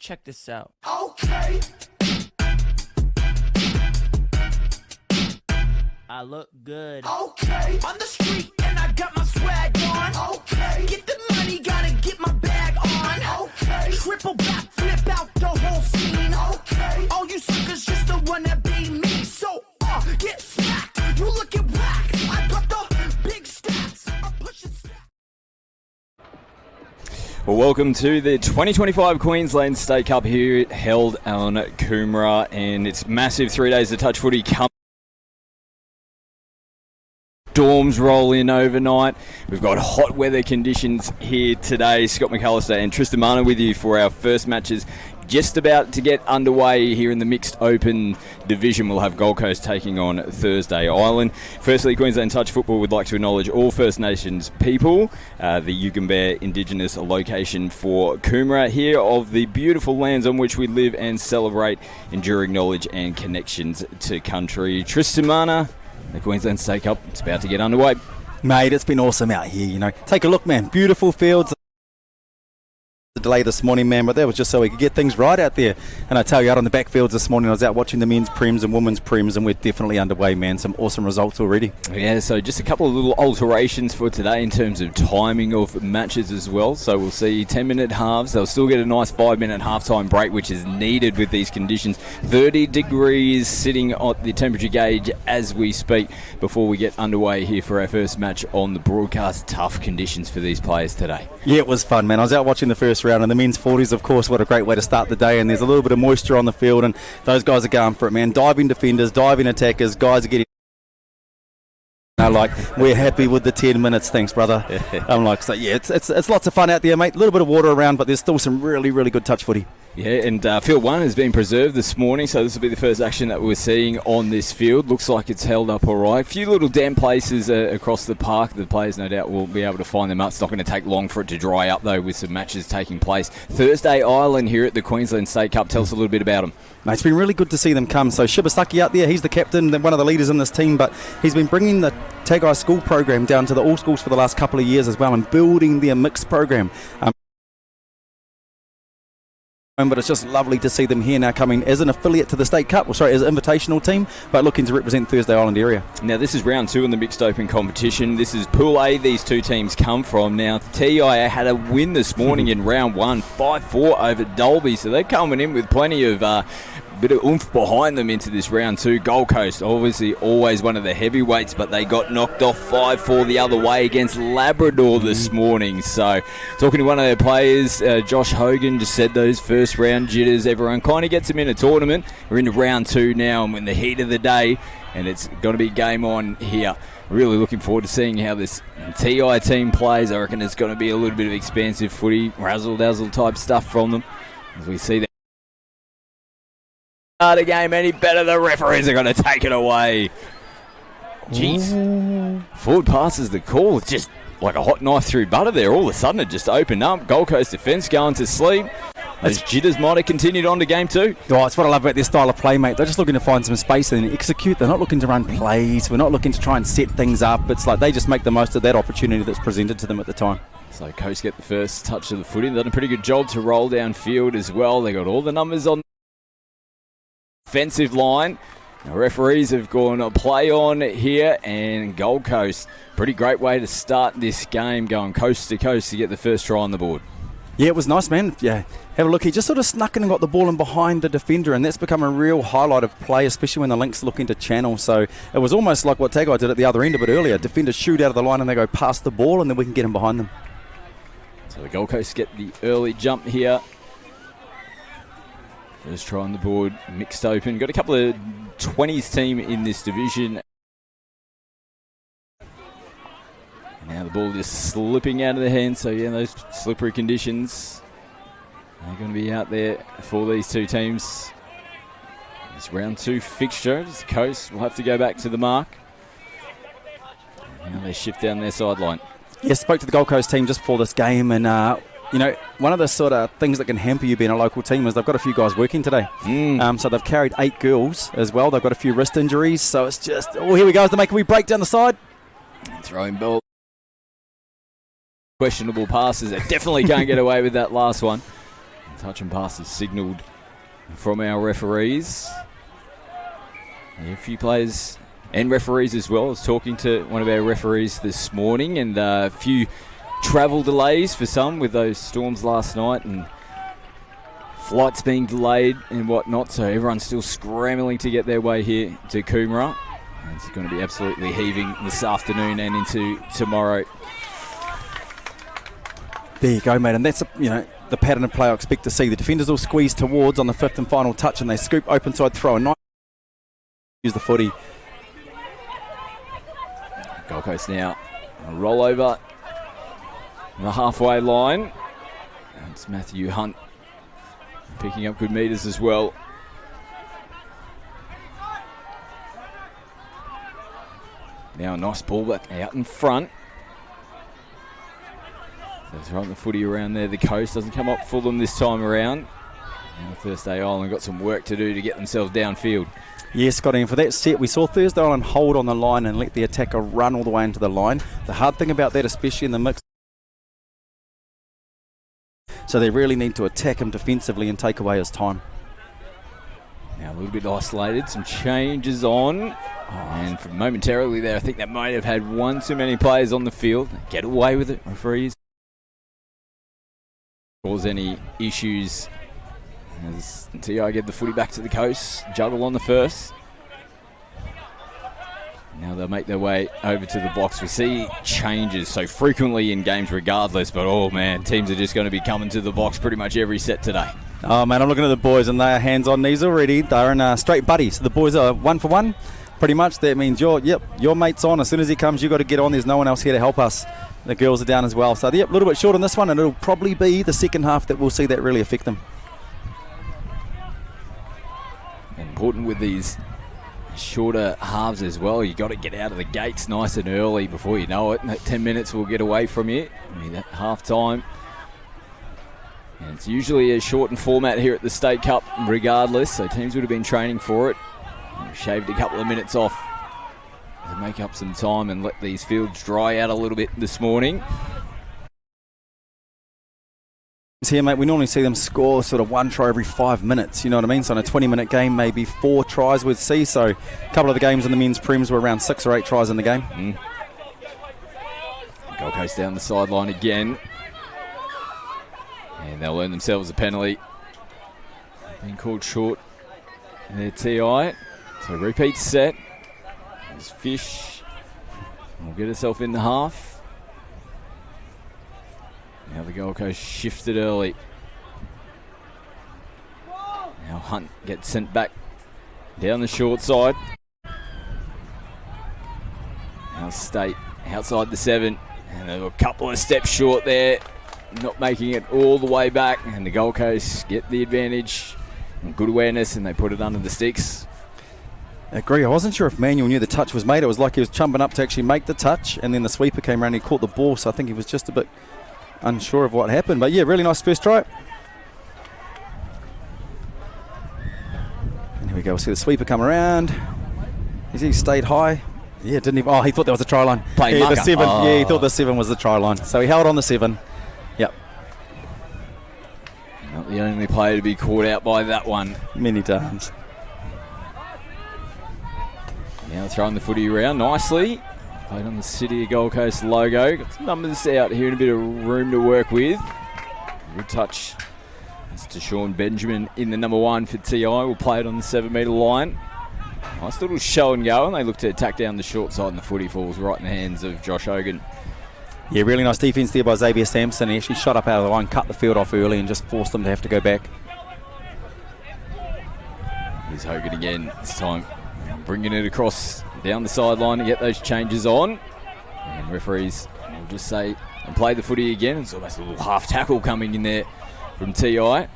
Check this out. Okay. I look good. Okay. On the street and I got my swag on. Okay. Get the money, gotta get my bag on. Okay. Triple back, flip out the whole scene. Okay. All you suckers just the one that be me. So, get smacked. You looking whack. I got the big stats. I'm pushing stats. Well, welcome to the 2025 Queensland State Cup here held on Coomera, and it's massive 3 days of touch footy coming. Storms roll in overnight. We've got hot weather conditions here today. Scott McAllister and Tristan Mana with you for our first matches. Just about to get underway here in the mixed open division. We'll have Gold Coast taking on Thursday Island. Firstly, Queensland Touch Football would like to acknowledge all First Nations people. The Yugambeh Indigenous location for Coomera, here of the beautiful lands on which we live and celebrate, enduring knowledge and connections to country. Tristan Mana, the Queensland State Cup, it's about to get underway. Mate, it's been awesome out here, you know. Take a look, man. Beautiful fields. The delay this morning, man, but that was just so we could get things right out there. And I tell you, out on the backfields this morning, I was out watching the men's prems and women's prems, and we're definitely underway, man. Some awesome results already. Yeah, so just a couple of little alterations for today in terms of timing of matches as well. So we'll see 10-minute halves. They'll still get a nice 5-minute halftime break, which is needed with these conditions. 30 degrees sitting on the temperature gauge as we speak before we get underway here for our first match on the broadcast. Tough conditions for these players today. Yeah, it was fun, man. I was out watching the first round, and the men's 40s, of course, what a great way to start the day. And there's a little bit of moisture on the field, and those guys are going for it, man. Diving defenders, diving attackers, guys are getting... we're happy with the 10 minutes, thanks, brother. I'm like, so yeah, it's lots of fun out there, mate. A little bit of water around, but there's still some really, really good touch footy. Yeah, and Field 1 has been preserved this morning, so this will be the first action that we're seeing on this field. Looks like it's held up all right. A few little damp places across the park. The players, no doubt, will be able to find them up. It's not going to take long for it to dry up, though, with some matches taking place. Thursday Island here at the Queensland State Cup. Tell us a little bit about them. Mate, it's been really good to see them come. So Shibasaki out there, he's the captain, one of the leaders in this team, but he's been bringing the Tagai school program down to the all schools for the last couple of years as well, and building their mixed program. But it's just lovely to see them here now coming as an affiliate to the State Cup, as an invitational team, but looking to represent Thursday Island area. Now, this is round 2 in the mixed open competition. This is Pool A these two teams come from. Now, TIA had a win this morning in round 1, 5-4 over Dalby, so they're coming in with plenty of bit of oomph behind them into this round 2. Gold Coast, obviously always one of the heavyweights, but they got knocked off 5-4 the other way against Labrador this morning. So, talking to one of their players, Josh Hogan, just said those first round jitters, everyone kind of gets them in a tournament. We're into round 2 now, and we're in the heat of the day, and it's going to be game on here. Really looking forward to seeing how this TI team plays. I reckon it's going to be a little bit of expansive footy, razzle-dazzle type stuff from them, as we see that. The game any better, the referees are going to take it away. Jeez. Forward passes the call. It's just like a hot knife through butter there. All of a sudden it just opened up. Gold Coast defence going to sleep. Those jitters might have continued on to game 2. Oh, it's what I love about their style of play, mate. They're just looking to find some space and execute. They're not looking to run plays. We're not looking to try and set things up. It's like they just make the most of that opportunity that's presented to them at the time. So Coast get the first touch of the footy. They've done a pretty good job to roll downfield as well. They got all the numbers on offensive line. The referees have gone a play on here, and Gold Coast, pretty great way to start this game, going coast to coast to get the first try on the board. Yeah, it was nice, man. Yeah, have a look. He just sort of snuck in and got the ball in behind the defender, and that's become a real highlight of play, especially when the Lynx look into channel. So it was almost like what Tagai did at the other end a bit earlier. Defenders shoot out of the line and they go past the ball, and then we can get him behind them. So the Gold Coast get the early jump here. First try on the board, mixed open. Got a couple of 20s team in this division. Now the ball just slipping out of the hands. So yeah, those slippery conditions are going to be out there for these two teams. This round 2 fixture, the Coast will have to go back to the mark. Now they shift down their sideline. Yeah, spoke to the Gold Coast team just before this game, and you know, one of the sort of things that can hamper you being a local team is they've got a few guys working today. So they've carried 8 girls as well. They've got a few wrist injuries. So it's just, oh, here we go as they make a wee break down the side. Throwing ball. Questionable passes. They definitely can't get away with that last one. touch and pass is signalled from our referees. A few players and referees as well. I was talking to one of our referees this morning, and a few travel delays for some with those storms last night and flights being delayed and whatnot, so everyone's still scrambling to get their way here to Coomera. And it's going to be absolutely heaving this afternoon and into tomorrow. There you go, mate, and that's the pattern of play I expect to see. The defenders will squeeze towards on the fifth and final touch, and they scoop open side throw and use the footy. Gold Coast now a roll over the halfway line. And it's Matthew Hunt picking up good metres as well. Now a nice ball back out in front. So throwing the footy around there. The Coast doesn't come up for them this time around. And Thursday Island got some work to do to get themselves downfield. Yes, Scotty, and for that set, we saw Thursday Island hold on the line and let the attacker run all the way into the line. The hard thing about that, especially in the mix, so they really need to attack him defensively and take away his time. Now a little bit isolated, some changes on. And for momentarily there, I think that might have had one too many players on the field. Get away with it, referees. Cause any issues as TI get the footy back to the Coast. Juggle on the first. Now they'll make their way over to the box. We see changes so frequently in games regardless, but oh man, teams are just going to be coming to the box pretty much every set today. Oh man, I'm looking at the boys and they are hands on knees already. They're in straight buddies. So the boys are 1 for 1. Pretty much that means your mate's on. As soon as he comes, you've got to get on. There's no one else here to help us. The girls are down as well. So a little bit short on this one, and it'll probably be the second half that we'll see that really affect them. Important with these shorter halves as well. You got to get out of the gates nice and early before you know it. And that 10 minutes will get away from you. I mean, at half time. And it's usually a shortened format here at the State Cup regardless, so teams would have been training for it. And shaved a couple of minutes off to make up some time and let these fields dry out a little bit this morning. Here, mate, we normally see them score sort of one try every 5 minutes, you know what I mean? So in a 20-minute game, maybe 4 tries we'd see. So a couple of the games in the men's prems were around 6 or 8 tries in the game. Gold Coast down the sideline again. And they'll earn themselves a penalty. Being called short in their TI. So repeat set. There's Fish. We'll get herself in the half. Now the Gold Coast shifted early. Now Hunt gets sent back down the short side. Now State outside the 7. And they were a couple of steps short there. Not making it all the way back. And the Gold Coast get the advantage. And good awareness, and they put it under the sticks. I agree. I wasn't sure if Manuel knew the touch was made. It was like he was chumping up to actually make the touch, and then the sweeper came around and he caught the ball, so I think he was just a bit unsure of what happened. But yeah, really nice first try. And here we go. We'll see the sweeper come around. He stayed high. Yeah, didn't he? Oh, he thought that was the try line. Play the marker. 7. Oh. Yeah, he thought the 7 was the try line. So he held on the 7. Yep. Not the only player to be caught out by that one. Many times. Now throwing the footy around nicely. Played on the City of Gold Coast logo. Got some numbers out here and a bit of room to work with. Good touch. That's to Sean Benjamin in the number 1 for TI. We'll play it on the 7-metre line. Nice little show and go, and they look to attack down the short side, and the footy falls right in the hands of Josh Hogan. Yeah, really nice defence there by Xavier Sampson. He actually shot up out of the line, cut the field off early and just forced them to have to go back. Here's Hogan again, this time bringing it across down the sideline to get those changes on. And referees will just say and play the footy again. It's almost a little half tackle coming in there from TI. Now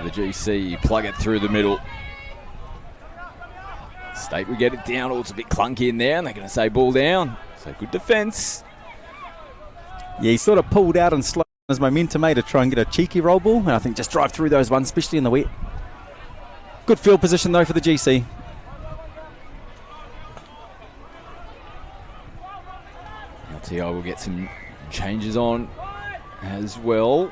the GC plug it through the middle. State will get it down. Oh, it's a bit clunky in there, and they're going to say ball down. So good defence. Yeah, he sort of pulled out and slowed his momentum, to try and get a cheeky roll ball, and I think just drive through those ones, especially in the wet. Good field position though for the GC. Now TI will get some changes on as well.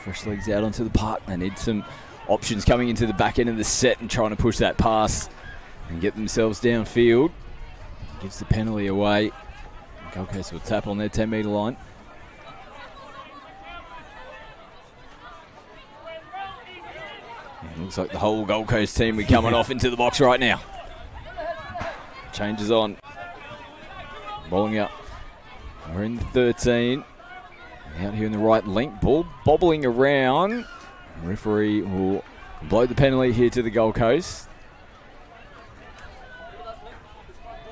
fresh legs out onto the park. They need some options coming into the back end of the set and trying to push that pass and get themselves downfield. Gives the penalty away. Gold Coast will tap on their 10-metre line. And looks like the whole Gold Coast team will be coming off into the box right now. Changes on. Rolling out. We're in the 13. Out here in the right link. Ball bobbling around. The referee will blow the penalty here to the Gold Coast.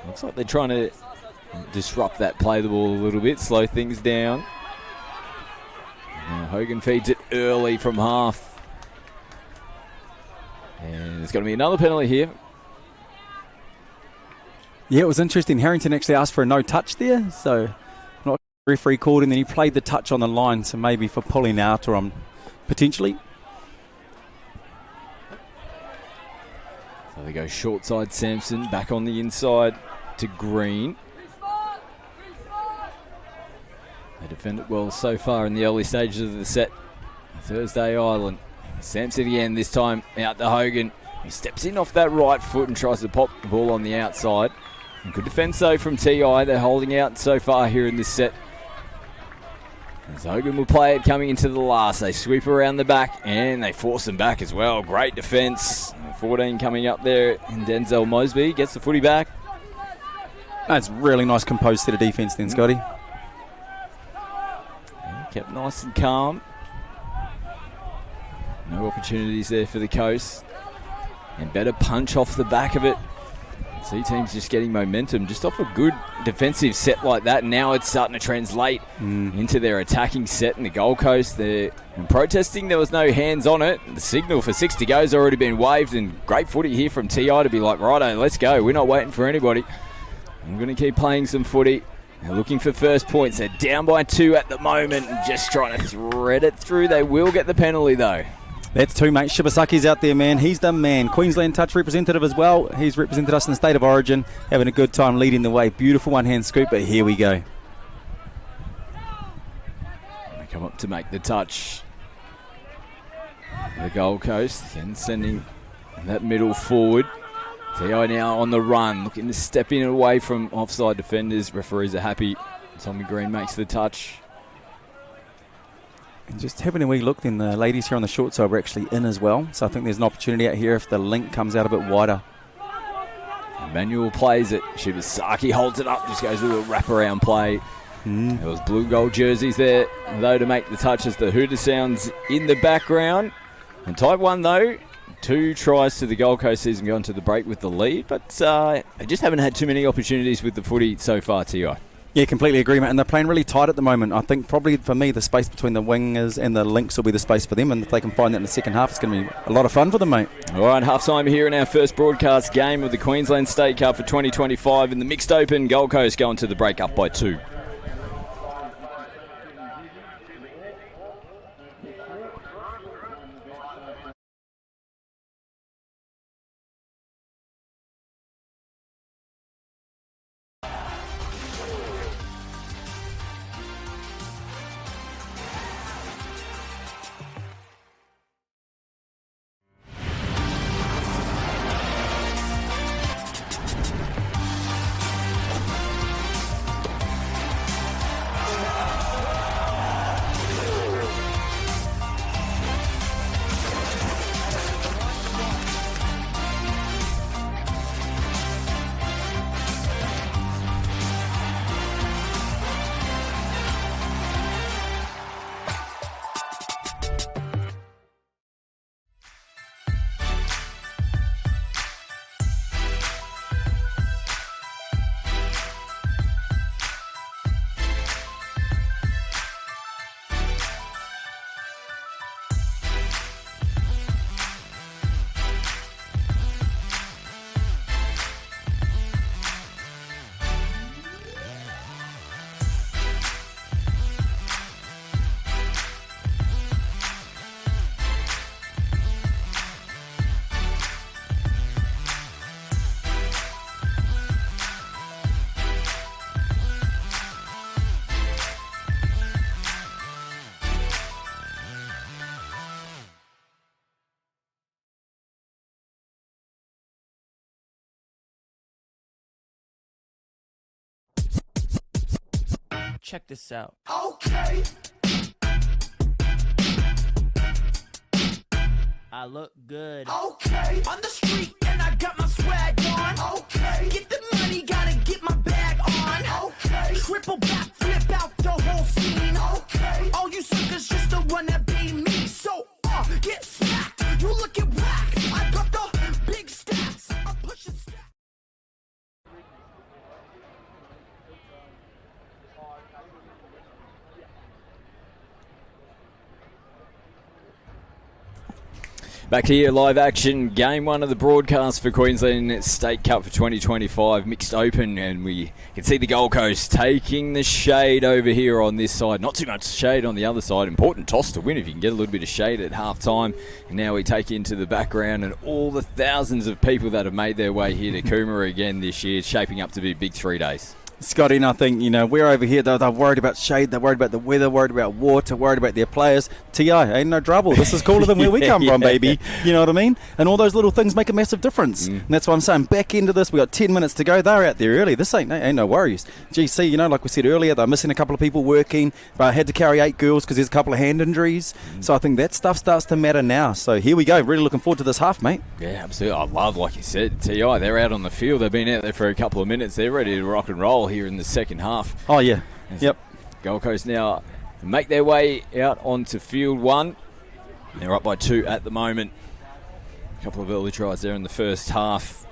Looks like they're trying to disrupt that play the ball a little bit, slow things down. Now Hogan feeds it early from half. And there's going to be another penalty here. Yeah, it was interesting. Harrington actually asked for a no touch there, so not referee called, and then he played the touch on the line, so maybe for pulling out or potentially. So they go short side Sampson, back on the inside to Green. They defend it well so far in the early stages of the set. Thursday Island. Sampson again, this time out to Hogan. He steps in off that right foot and tries to pop the ball on the outside. And good defence though from TI. They're holding out so far here in this set. As Hogan will play it coming into the last. They sweep around the back and they force them back as well. Great defence. 14 coming up there, and Denzel Mosby gets the footy back. That's really nice composed set of defence then, Scotty. And kept nice and calm. No opportunities there for the Coast. And better punch off the back of it. See teams just getting momentum just off a good defensive set like that. Now it's starting to translate into their attacking set in the Gold Coast. They're protesting there was no hands on it. The signal for 6 to go has already been waved, and great footy here from TI to be like, righto, let's go. We're not waiting for anybody. We're going to keep playing some footy. They're looking for first points. They're down by 2 at the moment and just trying to thread it through. They will get the penalty though. That's 2, mate. Shibasaki's out there, man. He's the man. Queensland touch representative as well. He's represented us in the State of Origin. Having a good time leading the way. Beautiful one-hand scoop, but here we go. They come up to make the touch. The Gold Coast and sending that middle forward. TI now on the run, looking to step in and away from offside defenders. Referees are happy. Tommy Green makes the touch. And just having a wee look, then the ladies here on the short side were actually in as well. So I think there's an opportunity out here if the link comes out a bit wider. Emmanuel plays it. Shibasaki holds it up, just goes a little wraparound play. There was blue-gold jerseys there, though, to make the touch as the hooter sounds in the background. And Type 1, though, 2 tries to the Gold Coast season going to the break with the lead, but they just haven't had too many opportunities with the footy so far, TI. Yeah, completely agree, mate. And they're playing really tight at the moment. I think probably for me, the space between the wingers and the links will be the space for them. And if they can find that in the second half, it's going to be a lot of fun for them, mate. All right, half-time here in our first broadcast game of the Queensland State Cup for 2025 in the Mixed Open. Gold Coast going to the break up by 2. Check this out. Okay. I look good. Okay. On the street and I got my swag on. Okay. Get the money, gotta get my bag on. Okay. Triple back, flip out the whole scene. Okay. All you suckers just the one that be me. So, get smacked. You looking whack. I got the big stats. I'm pushing stats. Back here, live action, game one of the broadcast for Queensland State Cup for 2025, mixed open, and we can see the Gold Coast taking the shade over here on this side. Not too much shade on the other side. Important toss to win if you can get a little bit of shade at half time. And now we take into the background and all the thousands of people that have made their way here to Coomera again this year, shaping up to be a big 3 days. Scotty, and I think, we're over here, they're worried about shade, they're worried about the weather, worried about water, worried about their players. T.I., ain't no trouble. This is cooler than where we come from, baby. You know what I mean? And all those little things make a massive difference. And that's why I'm saying, back into this, we got 10 minutes to go. They're out there early. This ain't no worries. GC, like we said earlier, they're missing a couple of people working, but had to carry 8 girls because there's a couple of hand injuries. So I think that stuff starts to matter now. So here we go. Really looking forward to this half, mate. Yeah, absolutely. I love, like you said, T.I., they're out on the field. They've been out there for a couple of minutes. They're ready to rock and roll here in the second half. Oh, yeah. Yep. Gold Coast now make their way out onto field one. They're up by 2 at the moment. A couple of early tries there in the first half.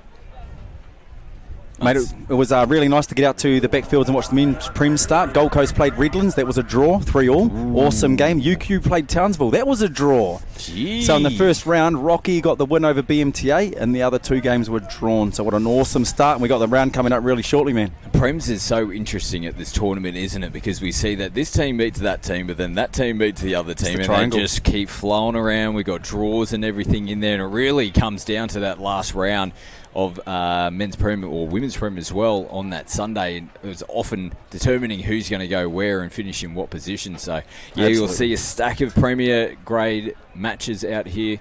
Mate, it was really nice to get out to the backfields and watch the men's prem start. Gold Coast played Redlands. That was a draw, 3-3. Awesome game. UQ played Townsville. That was a draw. Jeez. So in the first round, Rocky got the win over BMTA, and the other 2 games were drawn. So what an awesome start. And we got the round coming up really shortly, man. Prems is so interesting at this tournament, isn't it? Because we see that this team beats that team, but then that team beats the other team, and they just keep flowing around. We've got draws and everything in there, and it really comes down to that last round of men's prem or women's prem as well on that Sunday. And it was often determining who's going to go where and finish in what position. So, yeah, Absolutely. You'll see a stack of Premier grade matches out here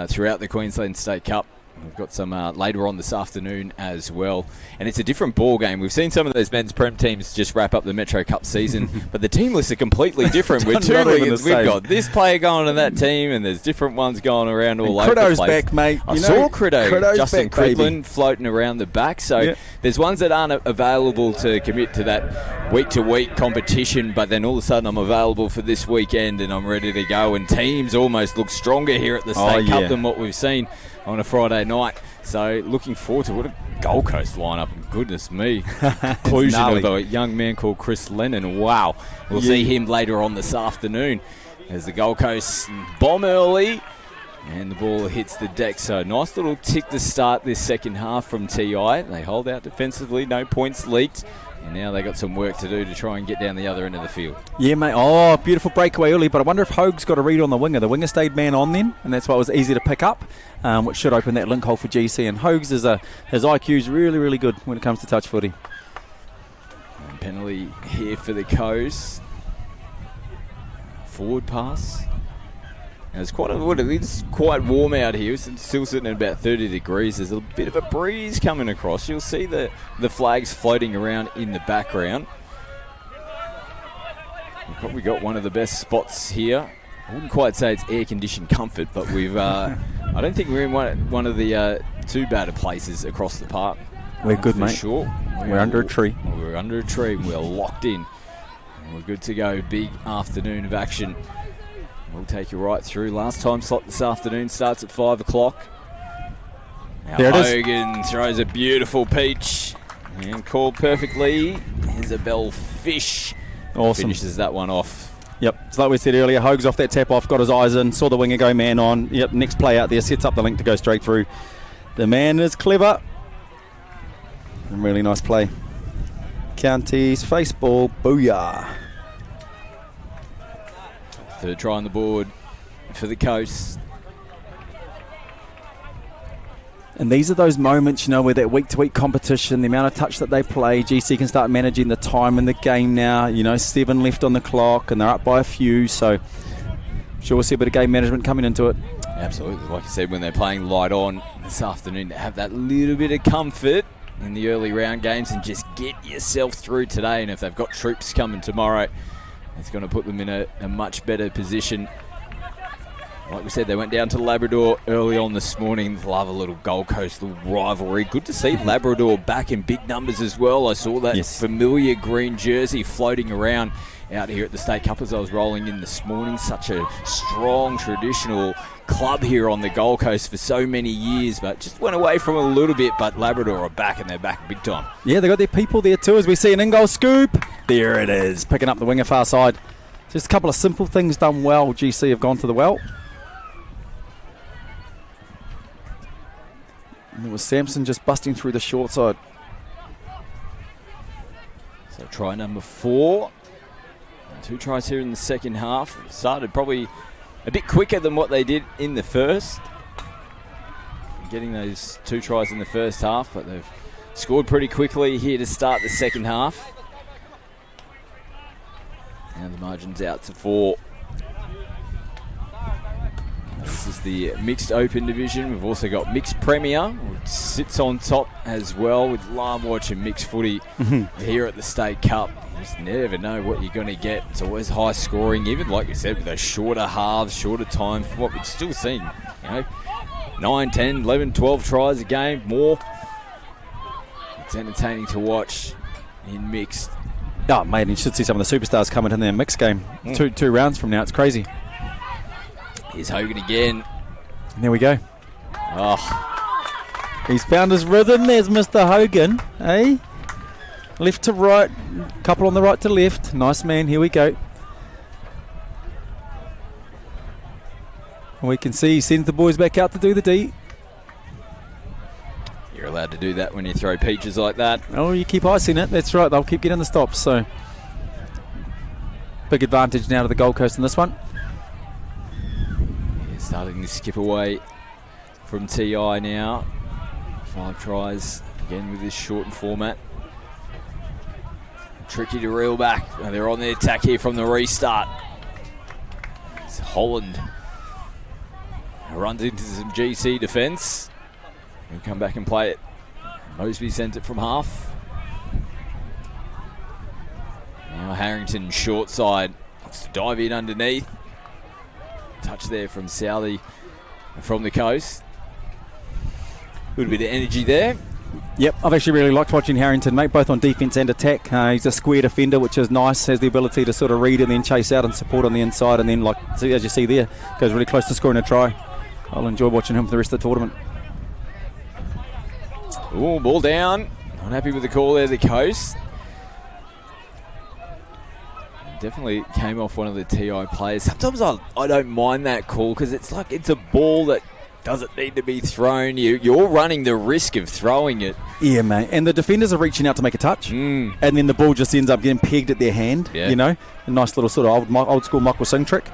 throughout the Queensland State Cup. We've got some later on this afternoon as well. And it's a different ball game. We've seen some of those men's prem teams just wrap up the Metro Cup season, but the team lists are completely different. With 2 leagues, we've got this player going on that team, and there's different ones going around all over the place. Back, mate. I saw Credo, Justin Cridlin floating around the back. So there's ones that aren't available to commit to that week-to-week competition, but then all of a sudden I'm available for this weekend and I'm ready to go. And teams almost look stronger here at the State Cup than what we've seen on a Friday night. So looking forward to what a Gold Coast lineup. And goodness me. Conclusion of a young man called Chris Lennon. Wow. We'll see him later on this afternoon as the Gold Coast bomb early and the ball hits the deck. So nice little tick to start this second half from TI. They hold out defensively, no points leaked. And now they got some work to do to try and get down the other end of the field. Yeah, mate. Oh, beautiful breakaway early, but I wonder if Hogue's got a read on the winger. The winger stayed man on then, and that's why it was easy to pick up, which should open that link hole for GC. And Hogue's his IQ's really, really good when it comes to touch footy. And penalty here for the Coast. Forward pass. Now it's quite warm out here. It's still sitting at about 30 degrees. There's a bit of a breeze coming across. You'll see the flags floating around in the background. We've probably got one of the best spots here. I wouldn't quite say it's air-conditioned comfort, but we've I don't think we're in one of the too bad of places across the park. We're good, for mate. Sure. We're under a tree. We're under a tree. We're locked in. And we're good to go. Big afternoon of action. We'll take you right through. Last time slot this afternoon starts at 5 o'clock. Now there it is. Hogan throws a beautiful peach and called perfectly. Isabel Fish Awesome. finishes that one off. Yep, it's like we said earlier, Hogue's off that tap off, got his eyes in, saw the winger go man on. Yep, next play out there, sets up the link to go straight through. The man is clever. And really nice play. Counties, face ball, booyah. Third try on the board for the Coast. And these are those moments, where that week-to-week competition, the amount of touch that they play, GC can start managing the time in the game now. 7 left on the clock, and they're up by a few. So, sure we'll see a bit of game management coming into it. Absolutely. Like you said, when they're playing light on this afternoon, to have that little bit of comfort in the early round games and just get yourself through today. And if they've got troops coming tomorrow, it's going to put them in a much better position. Like we said, they went down to Labrador early on this morning. Love a little Gold Coast little rivalry. Good to see Labrador back in big numbers as well. I saw that familiar green jersey floating around out here at the State Cup as I was rolling in this morning. Such a strong traditional club here on the Gold Coast for so many years, but just went away from a little bit. But Labrador are back, and they're back big time. Yeah, they got their people there too, as we see an in-goal scoop. There it is, picking up the winger far side. Just a couple of simple things done well. GC have gone to the well. And it was Sampson just busting through the short side. So try number 4. 2 tries here in the second half. Started probably a bit quicker than what they did in the first. Getting those 2 tries in the first half, but they've scored pretty quickly here to start the second half. Now the margin's out to 4. This is the mixed open division. We've also got mixed premier, which sits on top as well. With love watching mixed footy here at the State Cup. You just never know what you're going to get. It's always high scoring, even like you said, with those shorter halves, shorter time for what we've still seen. 9, 10, 11, 12 tries a game, more. It's entertaining to watch in mixed. Oh, mate, you should see some of the superstars coming in their mixed game. Two rounds from now, it's crazy. Here's Hogan again. And there we go. Oh, he's found his rhythm. There's Mr. Hogan. Hey, left to right, couple on the right to left. Nice man. Here we go. And we can see he sends the boys back out to do the D. You're allowed to do that when you throw peaches like that. Oh, you keep icing it. That's right. They'll keep getting the stops. So big advantage now to the Gold Coast in this one. Starting to skip away from TI now. 5 tries again with this shortened format. Tricky to reel back. They're on the attack here from the restart. It's Holland. Runs into some GC defence. He'll come back and play it. Mosby sends it from half. Now Harrington short side. Looks to dive in underneath. Touch there from Southey from the coast. Good bit of energy there. Yep, I've actually really liked watching Harrington, mate, both on defence and attack. He's a square defender, which is nice. Has the ability to sort of read and then chase out and support on the inside. And then, as you see there, goes really close to scoring a try. I'll enjoy watching him for the rest of the tournament. Ooh, ball down. Not happy with the call there, the coast. Definitely came off one of the TI players. Sometimes I don't mind that call because it's like it's a ball that doesn't need to be thrown. You're running the risk of throwing it. Yeah, mate. And the defenders are reaching out to make a touch. And then the ball just ends up getting pegged at their hand, you know. A nice little sort of old school Michael Singh trick.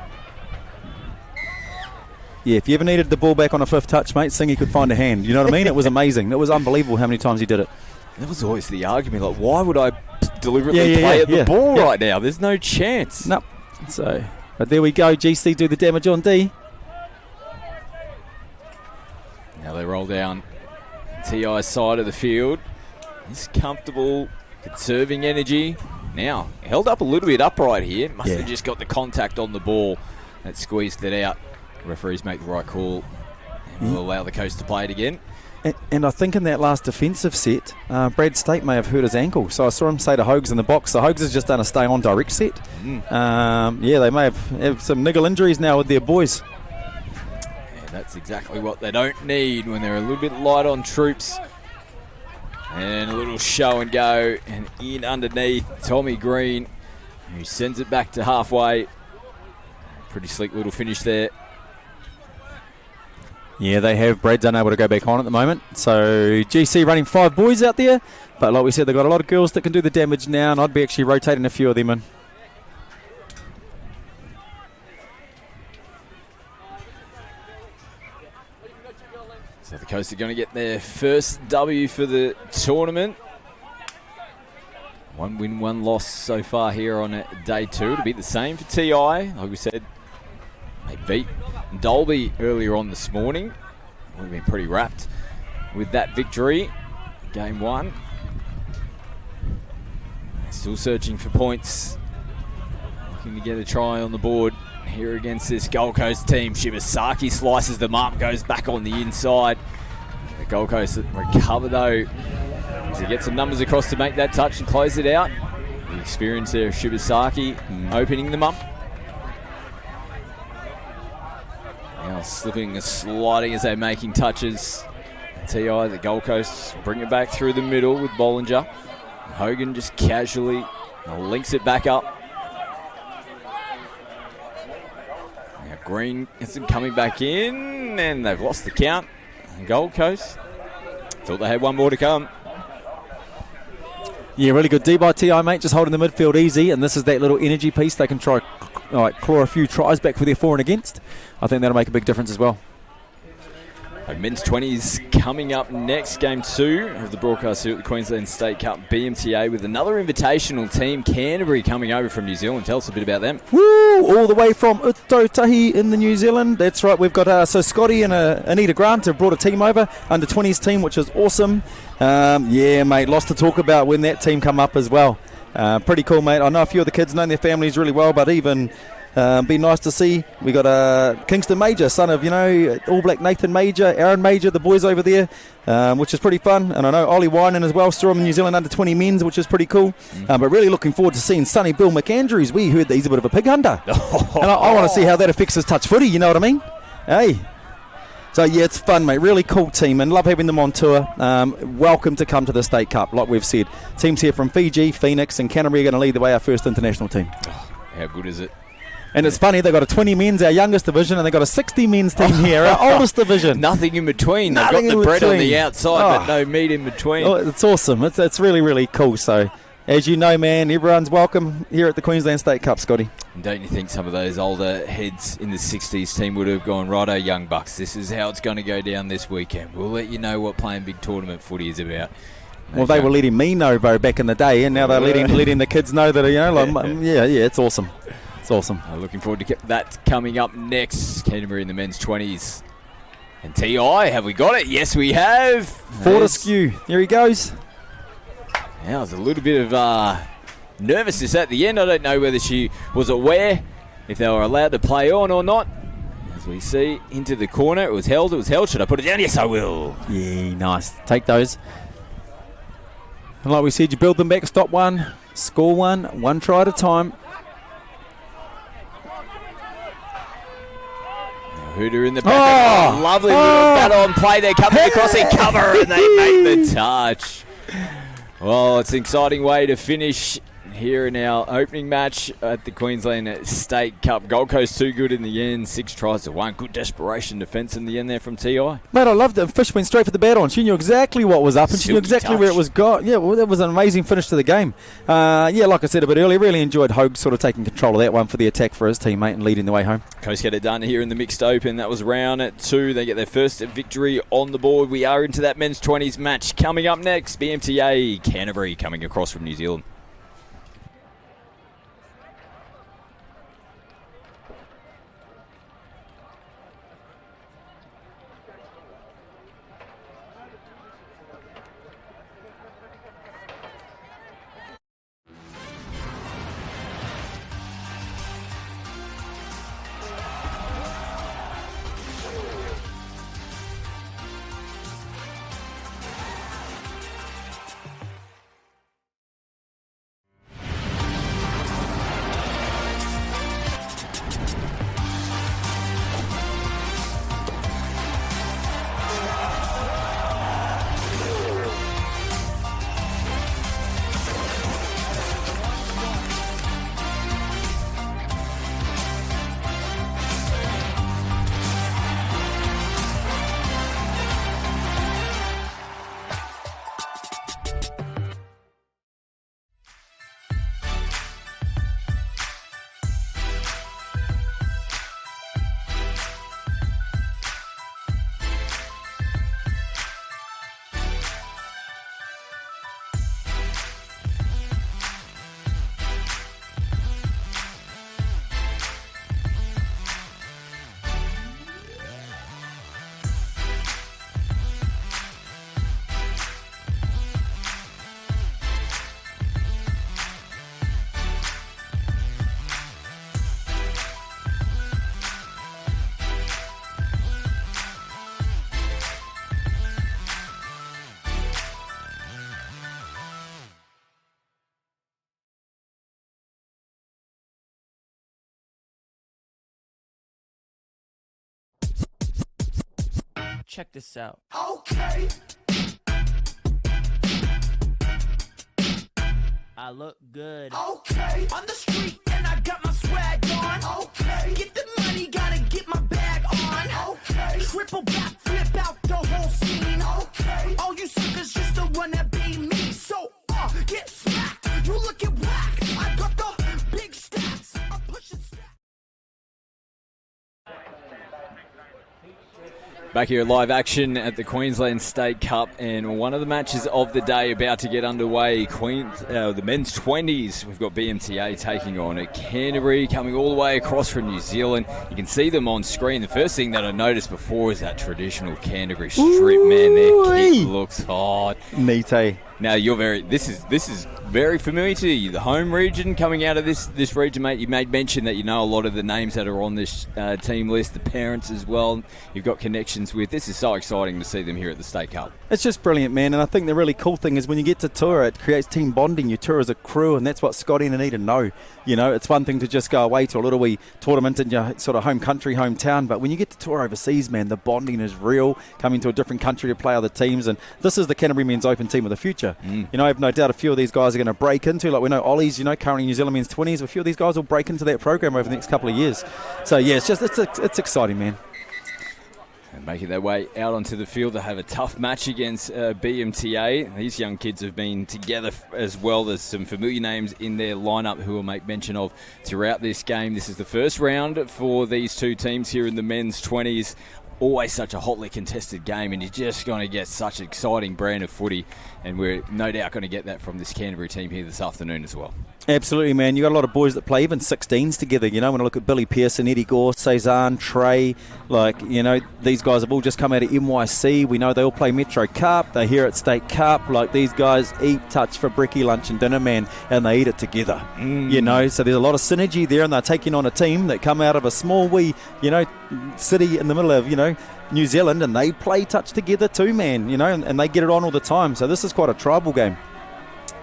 Yeah, if you ever needed the ball back on a 5th touch, mate, Singy could find a hand. You know what I mean? It was amazing. It was unbelievable how many times he did it. That was always the argument. Like, why would I deliberately play at the ball right now? There's no chance. No. So, but there we go. GC do the damage on D. Now they roll down TI's side of the field. He's comfortable, conserving energy. Now, held up a little bit upright here. Must have just got the contact on the ball that squeezed it out. Referees make the right call and will allow the coast to play it again. And I think in that last defensive set, Brad State may have hurt his ankle. So I saw him say to Hogs in the box. So Hogs has just done a stay-on direct set. They may have some niggle injuries now with their boys. Yeah, that's exactly what they don't need when they're a little bit light on troops. And a little show and go. And in underneath, Tommy Green, who sends it back to halfway. Pretty slick little finish there. Yeah, they have. Brad's unable to go back on at the moment. So GC running 5 boys out there. But like we said, they've got a lot of girls that can do the damage now, and I'd be actually rotating a few of them in. So the Coast are going to get their first W for the tournament. 1 win, 1 loss so far here on day 2. It'll be the same for TI. Like we said, they beat Dolby earlier on this morning. We've been pretty wrapped with that victory game 1. Still searching for points. Looking to get a try on the board here against this Gold Coast team. Shibasaki slices them up, goes back on the inside. The Gold Coast recover though as he gets some numbers across to make that touch and close it out. The experience there of Shibasaki opening them up. Now slipping and sliding as they're making touches. TI, the Gold Coast, bring it back through the middle with Bollinger. Hogan just casually links it back up. Now Green gets them coming back in, and they've lost the count. Gold Coast thought they had one more to come. Yeah, really good D by TI, mate. Just holding the midfield easy, and this is that little energy piece. They can try claw a few tries back for their for and against. I think that'll make a big difference as well. Men's 20s coming up next, game 2 of the broadcast here at the Queensland State Cup BMTA with another invitational team, Canterbury, coming over from New Zealand. Tell us a bit about them. Woo! All the way from Utautahi in the New Zealand. That's right. We've got so Scotty and Anita Grant have brought a team over, under 20s team, which is awesome. Yeah, mate, lots to talk about when that team come up as well. Pretty cool, mate. I know a few of the kids know their families really well, but even be nice to see. We got Kingston Major, son of, All Black Nathan Major, Aaron Major, the boys over there, which is pretty fun. And I know Ollie Winan as well, still in New Zealand under 20 men's, which is pretty cool. But really looking forward to seeing Sonny Bill McAndrews. We heard that he's a bit of a pig hunter. And I want to see how that affects his touch footy, you know what I mean? Hey. So, yeah, it's fun, mate. Really cool team, and love having them on tour. Welcome to come to the State Cup, like we've said. Teams here from Fiji, Phoenix, and Canterbury are going to lead the way, our first international team. Oh, how good is it? And it's funny, they've got a 20 men's, our youngest division, and they've got a 60 men's team here, our oldest division. Nothing in between. They've got the bread on the outside, but no meat in between. Oh, it's awesome. It's really, really cool. So, as you know, man, everyone's welcome here at the Queensland State Cup, Scotty. And don't you think some of those older heads in the 60s team would have gone, righto, young bucks, this is how it's going to go down this weekend. We'll let you know what playing big tournament footy is about. Well, they were letting me know, bro, back in the day, and now they're letting the kids know that, yeah, it's awesome. It's awesome. Looking forward to that coming up next. Canterbury in the men's 20s. And TI, have we got it? Yes, we have. Fortescue. Here he goes. Now, there's a little bit of nervousness at the end. I don't know whether she was aware if they were allowed to play on or not. As we see, into the corner. It was held. Should I put it down? Yes, I will. Yeah, nice. Take those. And like we said, you build them back, stop one, score one try at a time. Hooter in the back. Oh, lovely little battle on play there. Coming across in cover, and they make the touch. Well, it's an exciting way to finish here in our opening match at the Queensland State Cup. Gold Coast too good in the end. 6 tries to 1. Good desperation defence in the end there from TI. Mate, I loved it. Fish went straight for the bat on. She knew exactly what was up, and she knew exactly where it was got. Yeah, well, that was an amazing finish to the game. Yeah, like I said a bit earlier, really enjoyed Hogue sort of taking control of that one for the attack for his teammate and leading the way home. Coast get it done here in the mixed open. That was round 2. They get their first victory on the board. We are into that men's 20s match. Coming up next, BMTA Canterbury coming across from New Zealand. check this out. Okay. I look good. Okay. On the street and I got my swag on. Okay. Get the money, gotta get my bag on. Okay. Triple back, flip out the whole scene. Okay. All you suckers just to wanna be me. So, get smacked. You looking whack. I got the big stats. I'm pushing stats. Back here at live action at the Queensland State Cup, and one of the matches of the day about to get underway. The men's 20s, we've got BMTA taking on Canterbury, coming all the way across from New Zealand. You can see them on screen. The first thing that I noticed before is that traditional Canterbury strip, man. Their kick looks hot. Neat, eh? Now this is very familiar to you. The home region coming out of this region, mate. You made mention that you know a lot of the names that are on this team list, the parents as well. You've got connections with. This is so exciting to see them here at the State Cup. It's just brilliant, man. And I think the really cool thing is when you get to tour, it creates team bonding. You tour as a crew, and that's what Scotty and Anita know. You know, it's one thing to just go away to a little wee tournament in your sort of home country, hometown, but when you get to tour overseas, man, the bonding is real. Coming to a different country to play other teams, and this is the Canterbury Men's Open team of the future. You know, I have no doubt a few of these guys are going to break into, like we know Ollie's, you know, currently New Zealand Men's 20s. A few of these guys will break into that program over the next couple of years. So yeah, it's exciting, man. And making their way out onto the field to have a tough match against BMTA. These young kids have been together as well. There's some familiar names in their lineup who will make mention of throughout this game. This is the first round for these two teams here in the men's 20s. Always such a hotly contested game, and you're just going to get such an exciting brand of footy, and we're no doubt going to get that from this Canterbury team here this afternoon as well. Absolutely, man. You got a lot of boys that play even 16s together. You know, when I look at Billy Pearson, Eddie Gore, Cezanne, Trey, like, you know, these guys have all just come out of NYC. We know they all play Metro Cup. They're here at State Cup. Like, these guys eat, touch for brekkie, lunch and dinner, man, and they eat it together. You know, so there's a lot of synergy there, and they're taking on a team that come out of a small wee, you know, city in the middle of, you know, New Zealand, and they play touch together too, man, you know, and they get it on all the time. So this is quite a tribal game.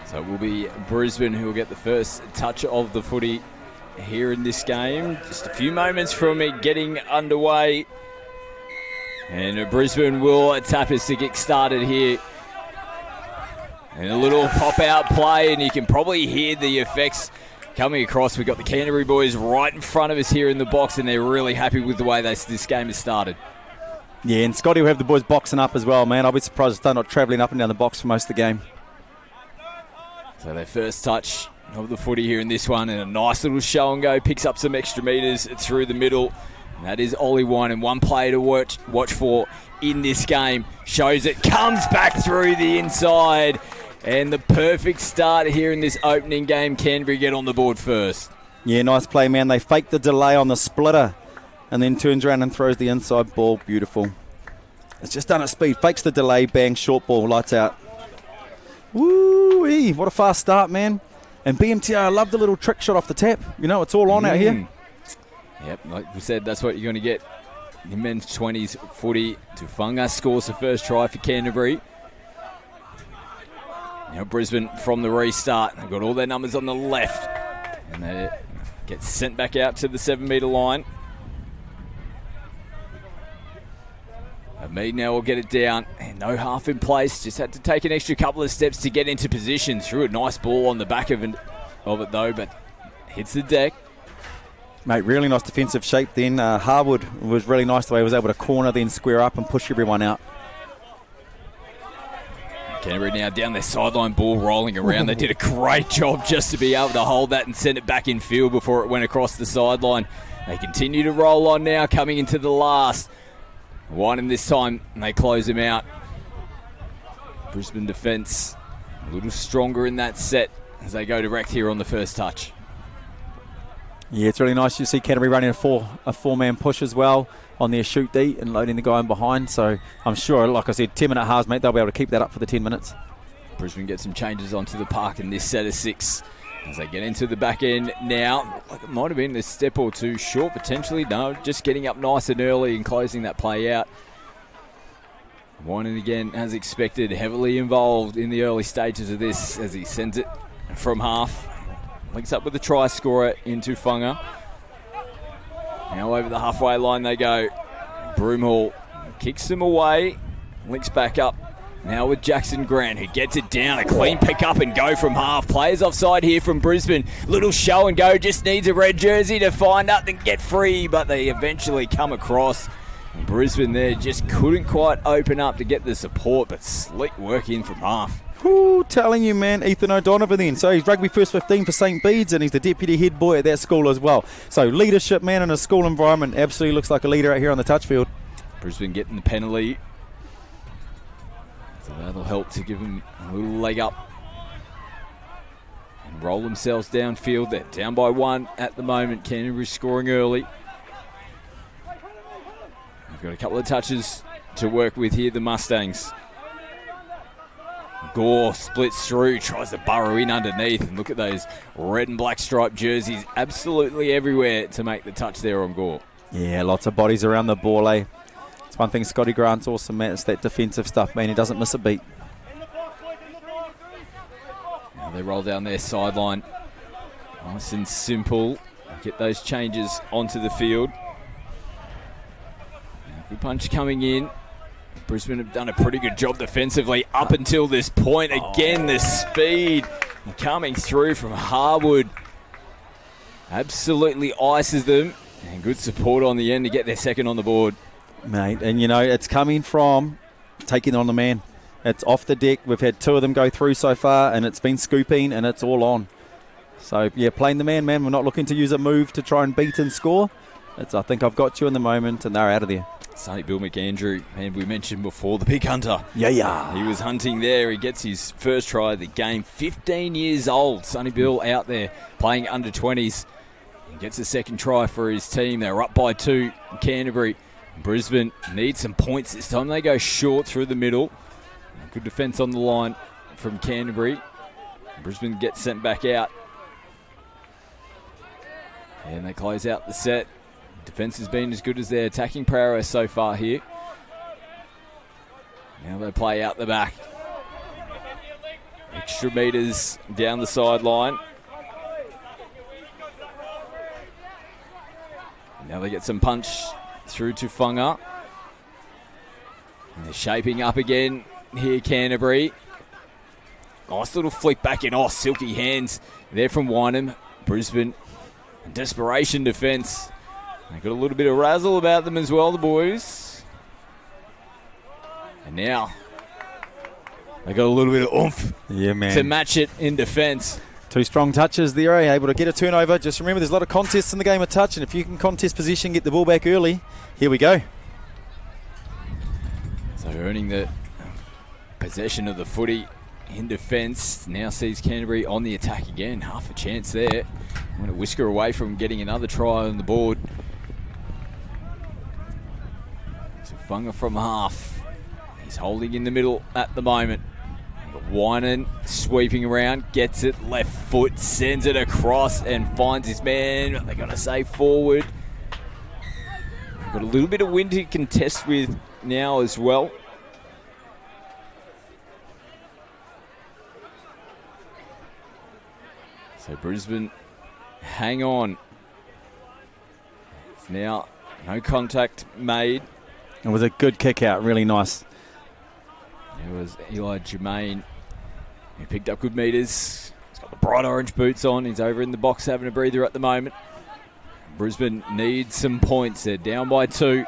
So it will be Brisbane who will get the first touch of the footy here in this game. Just a few moments from it getting underway. And Brisbane will tap us to get started here. And a little pop-out play, and you can probably hear the effects coming across. We've got the Canterbury boys right in front of us here in the box, and they're really happy with the way this game has started. Yeah, and Scotty will have the boys boxing up as well, man. I'll be surprised if they're not travelling up and down the box for most of the game. So their first touch of the footy here in this one, and a nice little show and go. Picks up some extra metres through the middle. And that is Ollie Wine, and one player to watch for in this game. Shows it, comes back through the inside. And the perfect start here in this opening game. Canterbury get on the board first. Yeah, nice play, man. They fake the delay on the splitter and then turns around and throws the inside ball. Beautiful. It's just done at speed. Fakes the delay, bang, short ball, lights out. Woo-wee, what a fast start, man. And BMTA, I love the little trick shot off the tap. You know, it's all on out here. Yep, like we said, that's what you're going to get. The men's 20s footy. Tufunga scores the first try for Canterbury. Now Brisbane from the restart. They've got all their numbers on the left. And they get sent back out to the 7-metre line. Mead now will get it down. And no half in place. Just had to take an extra couple of steps to get into position. Threw a nice ball on the back of it though, but hits the deck. Mate, really nice defensive shape then. Harwood was really nice the way he was able to corner, then square up and push everyone out. Canterbury now down their sideline, ball rolling around. They did a great job just to be able to hold that and send it back in field before it went across the sideline. They continue to roll on now, coming into the last. One in this time, and they close him out. Brisbane defence a little stronger in that set as they go direct here on the first touch. Yeah, it's really nice to see Canterbury running a four-man push as well on their shoot D and loading the guy in behind. So I'm sure, like I said, 10-minute halves, mate, they'll be able to keep that up for the 10 minutes. Brisbane get some changes onto the park in this set of 6 as they get into the back end now. Like it might have been a step or two short potentially. No, just getting up nice and early and closing that play out. Winan again, as expected, heavily involved in the early stages of this as he sends it from half. Links up with the try scorer into Funga. Now over the halfway line they go. Broomhall Kicks them away. Links back up. Now with Jackson Grant, who gets it down. A clean pick up and go from half. Players offside here from Brisbane. Little show and go. Just needs a red jersey to find up and get free. But they eventually come across. And Brisbane there just couldn't quite open up to get the support. But slick work in from half. Ooh, telling you, man, Ethan O'Donovan then. So he's rugby first 15 for St. Bede's, and he's the deputy head boy at that school as well. So leadership, man, in a school environment. Absolutely looks like a leader out here on the touch field. Brisbane getting the penalty. So that'll help to give them a little leg up and roll themselves downfield. They're down by 1 at the moment. Canterbury scoring early. They've got a couple of touches to work with here, the Mustangs. Gore splits through, tries to burrow in underneath, and look at those red and black striped jerseys absolutely everywhere to make the touch there on Gore. Yeah, lots of bodies around the ball, eh? It's one thing Scotty Grant's awesome, man. It's that defensive stuff, man. He doesn't miss a beat. Now they roll down their sideline. Nice and simple. Get those changes onto the field. Good punch coming in. Brisbane have done a pretty good job defensively up until this point. Again, the speed coming through from Harwood absolutely ices them. And good support on the end to get their second on the board. Mate, and you know, it's coming from taking on the man. It's off the deck. We've had 2 of them go through so far, and it's been scooping, and it's all on. So, yeah, playing the man. We're not looking to use a move to try and beat and score. It's, I think I've got you in the moment, and they're out of there. Sonny Bill McAndrew, and we mentioned before, the big hunter. Yeah. He was hunting there. He gets his first try of the game. 15 years old. Sonny Bill out there playing under 20s. He gets a second try for his team. They're up by 2 in Canterbury. Brisbane needs some points this time. They go short through the middle. Good defence on the line from Canterbury. Brisbane gets sent back out. And they close out the set. Defence has been as good as their attacking prowess so far here. Now they play out the back. Extra metres down the sideline. Now they get some punch through to Funga. And they're shaping up again here, Canterbury. Nice little flick back in. Oh, silky hands there from Wynham. Brisbane, desperation defence. They've got a little bit of razzle about them as well, the boys. And now they got a little bit of oomph to match it in defence. 2 strong touches there, able to get a turnover. Just remember, there's a lot of contests in the game of touch, and if you can contest position, get the ball back early, here we go. So earning the possession of the footy in defence now sees Canterbury on the attack again. Half a chance there. I'm going to whisker away from getting another try on the board. So Funga from half. He's holding in the middle at the moment. Wynan sweeping around, gets it left foot, sends it across and finds his man. They're going to say forward. Got a little bit of wind to contest with now as well. So Brisbane hang on. It's now no contact made. It was a good kick out, really nice. It was Eli Germain. He picked up good metres. He's got the bright orange boots on. He's over in the box having a breather at the moment. Brisbane needs some points. They're down by 2.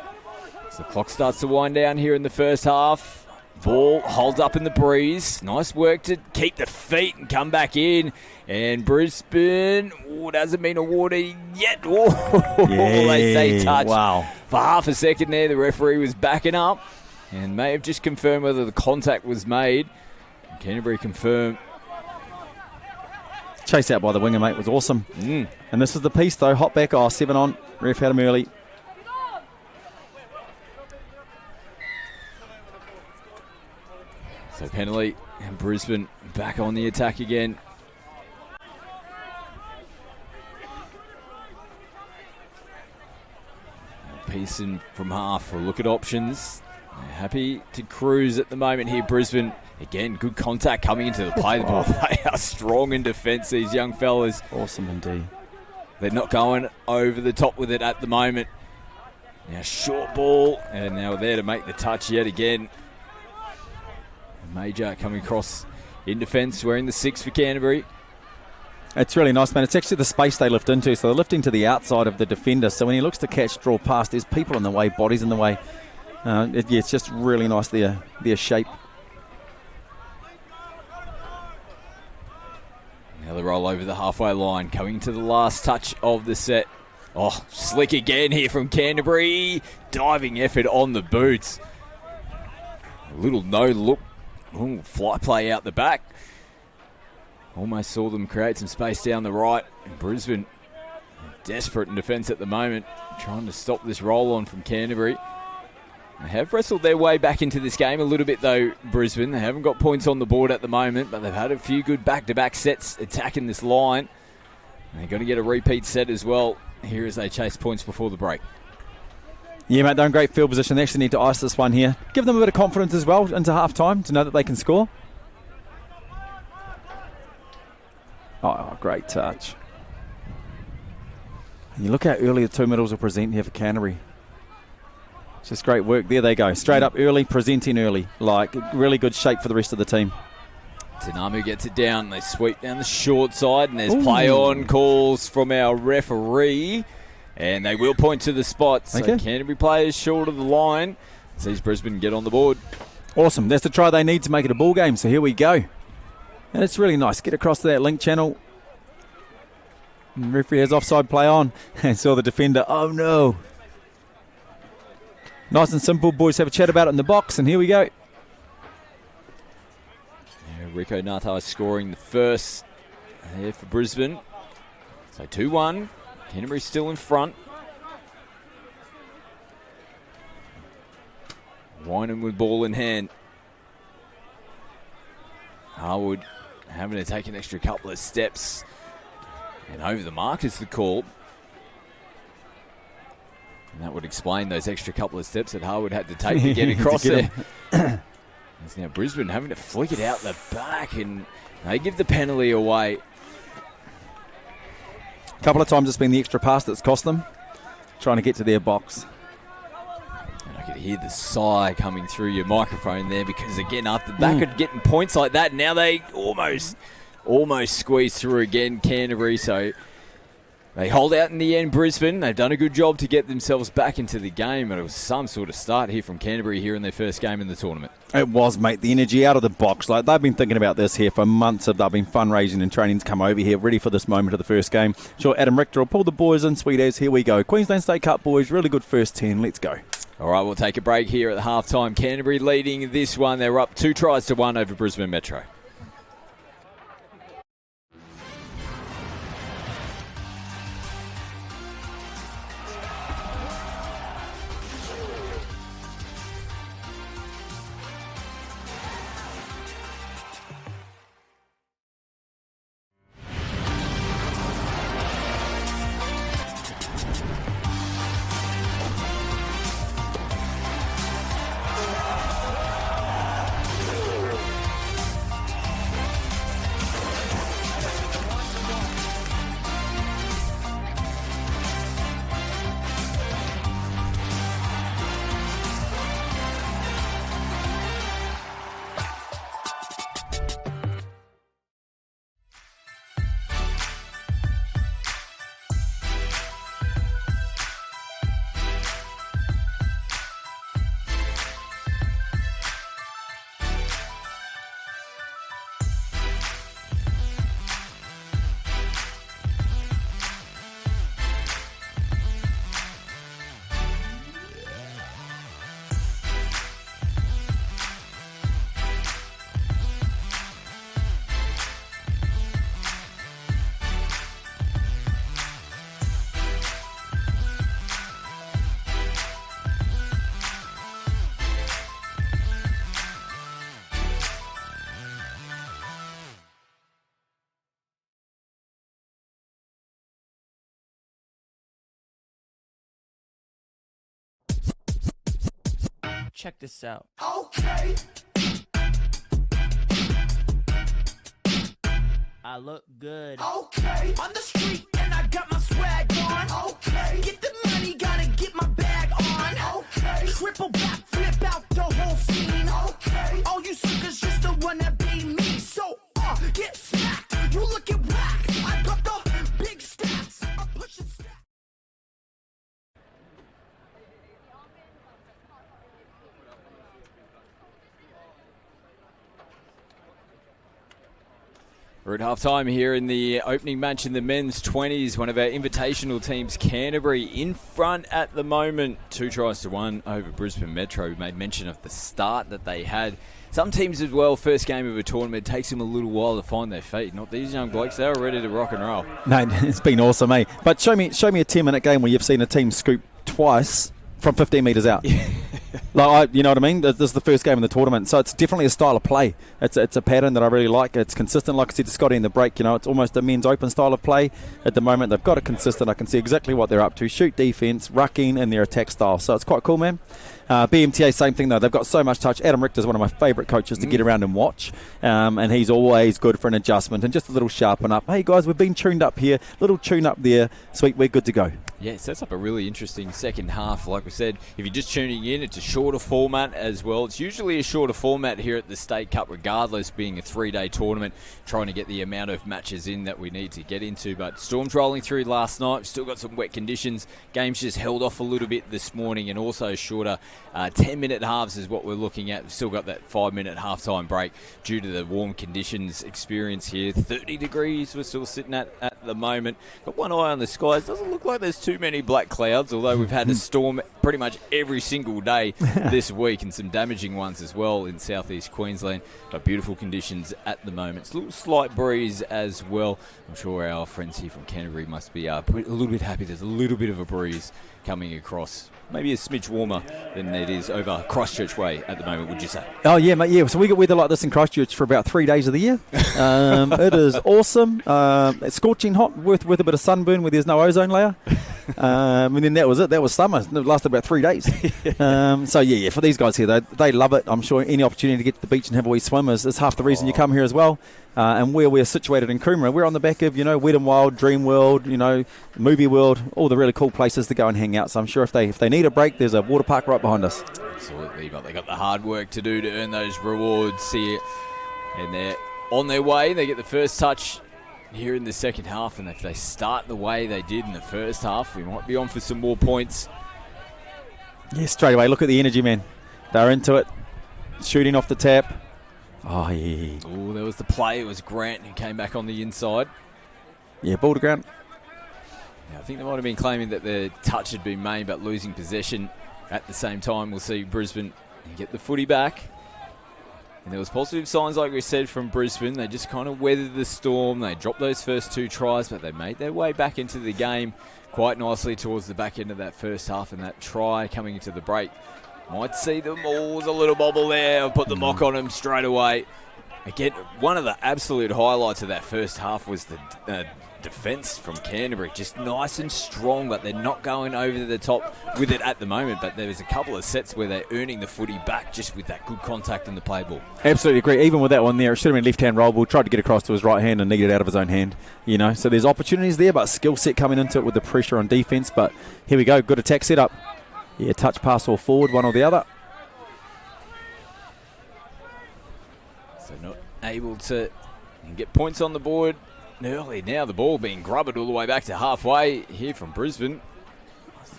So the clock starts to wind down here in the first half. Ball holds up in the breeze. Nice work to keep the feet and come back in. And Brisbane hasn't been awarded yet. They say touch. Wow. For half a second there, the referee was backing up and may have just confirmed whether the contact was made. Canterbury confirmed. Chase out by the winger, mate, was awesome. And this is the piece, though. Hot back, 7 on. Ref had him early. So penalty, and Brisbane back on the attack again. Pearson from half will look at options. They're happy to cruise at the moment here, Brisbane. Again, good contact coming into the play. The ball. They are strong in defence, these young fellas. Awesome indeed. They're not going over the top with it at the moment. Now short ball, and now we're there to make the touch yet again. Major coming across in defence, wearing the 6 for Canterbury. It's really nice, man. It's actually the space they lift into, so they're lifting to the outside of the defender. So when he looks to catch, draw past, there's people in the way, bodies in the way. It's just really nice, their shape. Now the roll over the halfway line, coming to the last touch of the set. Oh, slick again here from Canterbury. Diving effort on the boots. A little no-look. Ooh, fly play out the back. Almost saw them create some space down the right. And Brisbane, desperate in defence at the moment, trying to stop this roll on from Canterbury. They have wrestled their way back into this game a little bit though, Brisbane. They haven't got points on the board at the moment, but they've had a few good back-to-back sets attacking this line. And they're going to get a repeat set as well here as they chase points before the break. Yeah, mate, they're in great field position. They actually need to ice this one here. Give them a bit of confidence as well into half-time to know that they can score. Oh, great touch. And you look how early the 2 middles will present here for Canterbury. It's just great work. There they go. Straight up early, presenting early. Like, really good shape for the rest of the team. Tanamu gets it down. They sweep down the short side, and there's play on calls from our referee. And they will point to the spot. So Canterbury players short of the line. Sees Brisbane get on the board. Awesome. That's the try they need to make it a ball game. So here we go. And it's really nice. Get across to that link channel. And the referee has offside play on. And saw the defender. Oh, no. Nice and simple. Boys have a chat about it in the box. And here we go. Yeah, Rico Natai scoring the first here for Brisbane. So 2-1. Canterbury still in front. Wynan with ball in hand. Harwood having to take an extra couple of steps. And over the mark is the call. And that would explain those extra couple of steps that Harwood had to take to get across there. It's now Brisbane having to flick it out the back, and they give the penalty away. A couple of times it's been the extra pass that's cost them, trying to get to their box. And I could hear the sigh coming through your microphone there, because again, after back of getting points like that, now they almost squeeze through again, Canterbury. So they hold out in the end, Brisbane. They've done a good job to get themselves back into the game, and it was some sort of start here from Canterbury here in their first game in the tournament. It was, mate. The energy out of the box. Like, they've been thinking about this here for months. They've been fundraising and training to come over here, ready for this moment of the first game. Sure, Adam Richter will pull the boys in, sweet as. Here we go. Queensland State Cup, boys. Really good first 10. Let's go. All right, we'll take a break here at the halftime. Canterbury leading this one. They're up 2-1 over Brisbane Metro. Check this out. Okay. I look good. Okay. On the street and I got my swag on. Okay. Get the money, gotta get my bag on. Triple back, flip out the whole scene. Okay. All you suckers just the one that beat me. So, get smacked. You looking whack. I got the big stats. I'm pushing stats. We're at half-time here in the opening match in the men's 20s. One of our invitational teams, Canterbury, in front at the moment. 2-1 over Brisbane Metro. We made mention of the start that they had. Some teams as well, first game of a tournament, it takes them a little while to find their feet. Not these young blokes, they were ready to rock and roll. No, it's been awesome, eh? But show me a 10-minute game where you've seen a team scoop twice from 15 metres out. You know what I mean? This is the first game in the tournament, so it's definitely a style of play. It's a pattern that I really like. It's consistent, like I said to Scotty in the break. It's almost a men's open style of play at the moment. They've got it consistent. I can see exactly what they're up to. Shoot defence, rucking, and their attack style. So it's quite cool, man. BMTA, same thing though. They've got so much touch. Adam Richter's one of my favourite coaches to get around and watch, and he's always good for an adjustment and just a little sharpen up. Hey guys, we've been tuned up here, little tune up there. Sweet, we're good to go. Yeah, it sets up a really interesting second half. Like we said, if you're just tuning in, it's a shorter format as well. It's usually a shorter format here at the State Cup, regardless, being a 3-day tournament, trying to get the amount of matches in that we need to get into. But storms rolling through last night. We've still got some wet conditions. Games just held off a little bit this morning, and also shorter 10-minute halves is what we're looking at. We've still got that 5-minute halftime break due to the warm conditions experience here. 30 degrees we're still sitting at the moment. Got one eye on the skies. Doesn't look like there's too many black clouds, although we've had a storm pretty much every single day this week, and some damaging ones as well in southeast Queensland. But beautiful conditions at the moment. It's a little slight breeze as well. I'm sure our friends here from Canterbury must be a little bit happy. There's a little bit of a breeze coming across. Maybe a smidge warmer than it is over Christchurch Way at the moment, would you say? Oh, yeah, mate, yeah. So we get weather like this in Christchurch for about 3 days of the year. It is awesome. It's scorching hot with a bit of sunburn where there's no ozone layer. And then that was it. That was summer. It lasted about 3 days. So, yeah, for these guys here, they love it. I'm sure any opportunity to get to the beach and have a wee swim is half the reason you come here as well. And where we're situated in Coomera, we're on the back of, Wet n Wild, Dream World, Movie World, all the really cool places to go and hang out. So I'm sure if they need a break, there's a water park right behind us. Absolutely, but they got the hard work to do to earn those rewards here. And they're on their way. They get the first touch here in the second half, and if they start the way they did in the first half, we might be on for some more points. Yeah, straight away. Look at the energy, man. They're into it. Shooting off the tap. Oh, yeah. Oh, there was the play. It was Grant who came back on the inside. Yeah, ball to ground. Now, I think they might have been claiming that the touch had been made, but losing possession at the same time. We'll see Brisbane get the footy back. And there was positive signs, like we said, from Brisbane. They just kind of weathered the storm. They dropped those first 2 tries, but they made their way back into the game quite nicely towards the back end of that first half, and that try coming into the break might see them all with a little bobble there. I'll put the mock on them straight away. Again, one of the absolute highlights of that first half was the defence from Canterbury. Just nice and strong, but they're not going over the top with it at the moment. But there was a couple of sets where they're earning the footy back just with that good contact in the play ball. Absolutely agree. Even with that one there, it should have been left-hand roll ball. Tried to get across to his right hand and needed it out of his own hand. So there's opportunities there, but skill set coming into it with the pressure on defence. But here we go. Good attack setup. Yeah, touch, pass, or forward, one or the other. So not able to get points on the board early. Now the ball being grubbed all the way back to halfway here from Brisbane.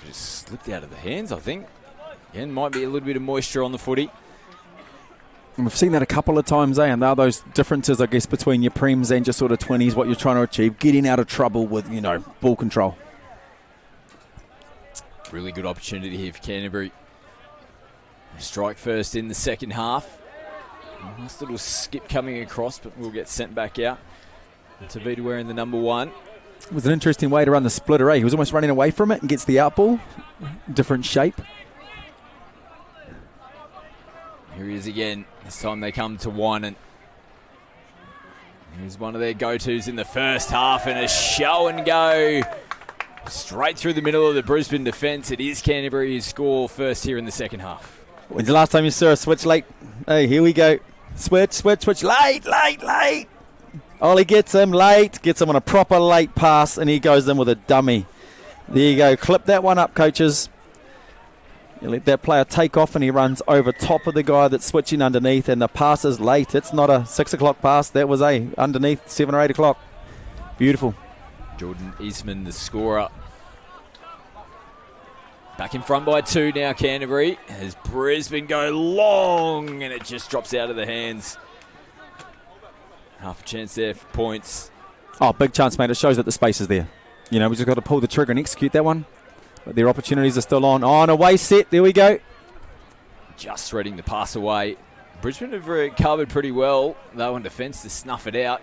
Just slipped out of the hands, I think. Again, might be a little bit of moisture on the footy. And we've seen that a couple of times, and there are those differences, I guess, between your prems and your sort of 20s, what you're trying to achieve, getting out of trouble with, ball control. Really good opportunity here for Canterbury. Strike first in the second half. Nice little skip coming across, but we'll get sent back out. Tavita wearing the number 1. It was an interesting way to run the splitter, eh? He was almost running away from it and gets the out ball. Different shape. Here he is again. This time they come to one, and here's one of their go-tos in the first half, and a show and go straight through the middle of the Brisbane defence. It is Canterbury who score first here in the second half. When's the last time you saw a switch late? Hey, here we go. Switch. Late. Ollie gets him late, gets him on a proper late pass, and he goes in with a dummy. There you go. Clip that one up, coaches. You let that player take off and he runs over top of the guy that's switching underneath, and the pass is late. It's not a 6 o'clock pass. That was underneath 7 or 8 o'clock. Beautiful. Jordan Eastman, the scorer. Back in front by 2 now, Canterbury. As Brisbane go long, and it just drops out of the hands. Half a chance there for points. Oh, big chance, mate. It shows that the space is there. You know, we just got to pull the trigger and execute that one. But their opportunities are still on. Oh, an away set. There we go. Just threading the pass away. Brisbane have recovered pretty well, though, on defence to snuff it out.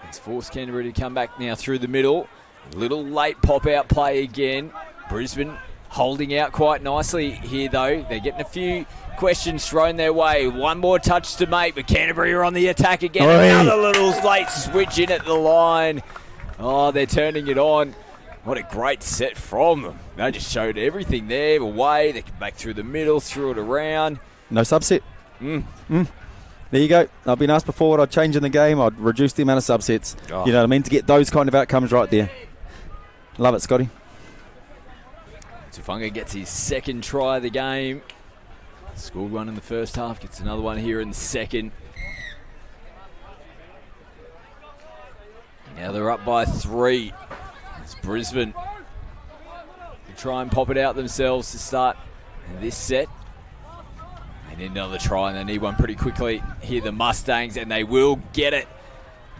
It's forced Canterbury to come back now through the middle. A little late pop-out play again. Brisbane holding out quite nicely here, though. They're getting a few questions thrown their way. One more touch to make, but Canterbury are on the attack again. Oi. Another little late switch in at the line. Oh, they're turning it on. What a great set from them. They just showed everything there. Away, they came back through the middle, threw it around. No subset. There you go. I've been asked before what I'd change in the game. I'd reduce the amount of subsets. Oh. You know what I mean? To get those kind of outcomes right there. Love it, Scotty. Tufunga gets his second try of the game. Scored one in the first half, gets another one here in the second. Now they're up by 3. It's Brisbane to try and pop it out themselves to start this set. They need another try, and they need one pretty quickly. Here the Mustangs, and they will get it.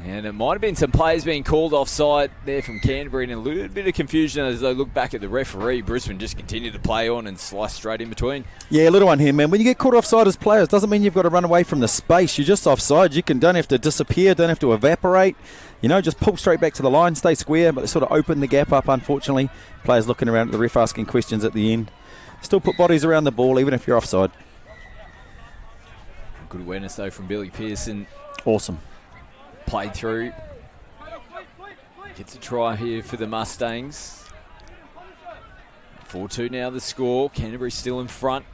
And it might have been some players being called offside there from Canterbury, and a little bit of confusion as they look back at the referee. Brisbane just continued to play on and slice straight in between. Yeah, a little one here, man. When you get caught offside as players, doesn't mean you've got to run away from the space. You're just offside. You don't have to disappear, don't have to evaporate. You know, just pull straight back to the line, stay square, but they sort of open the gap up, unfortunately. Players looking around at the ref asking questions at the end. Still put bodies around the ball, even if you're offside. Good awareness, though, from Billy Pearson. Awesome. Played through. Gets a try here for the Mustangs. 4-2 now the score. Canterbury still in front.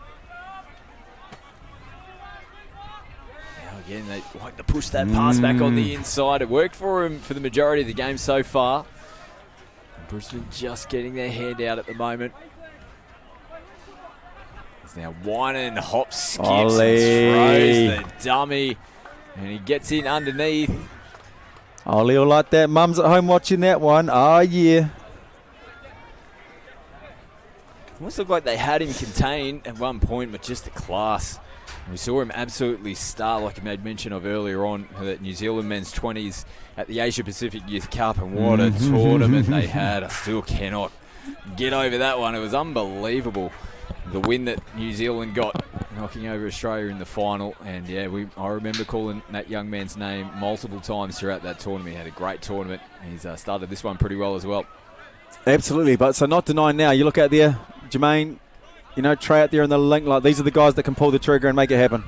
Now again, they like to push that pass back on the inside. It worked for him for the majority of the game so far. Brisbane just getting their hand out at the moment. He's now whining, hops, skips, and throws the dummy. And he gets in underneath. Ollie will like that. Mum's at home watching that one. Oh, yeah. Almost looked like they had him contained at one point, but just the class. We saw him absolutely star, like I made mention of earlier on, that New Zealand men's 20s at the Asia Pacific Youth Cup, and what a tournament they had. I still cannot get over that one. It was unbelievable. The win that New Zealand got, knocking over Australia in the final. And yeah, I remember calling that young man's name multiple times throughout that tournament. He had a great tournament. He's started this one pretty well as well. Absolutely, but so not denying now. You look out there, Jermaine, you know, Trey out there in the link. Like, these are the guys that can pull the trigger and make it happen.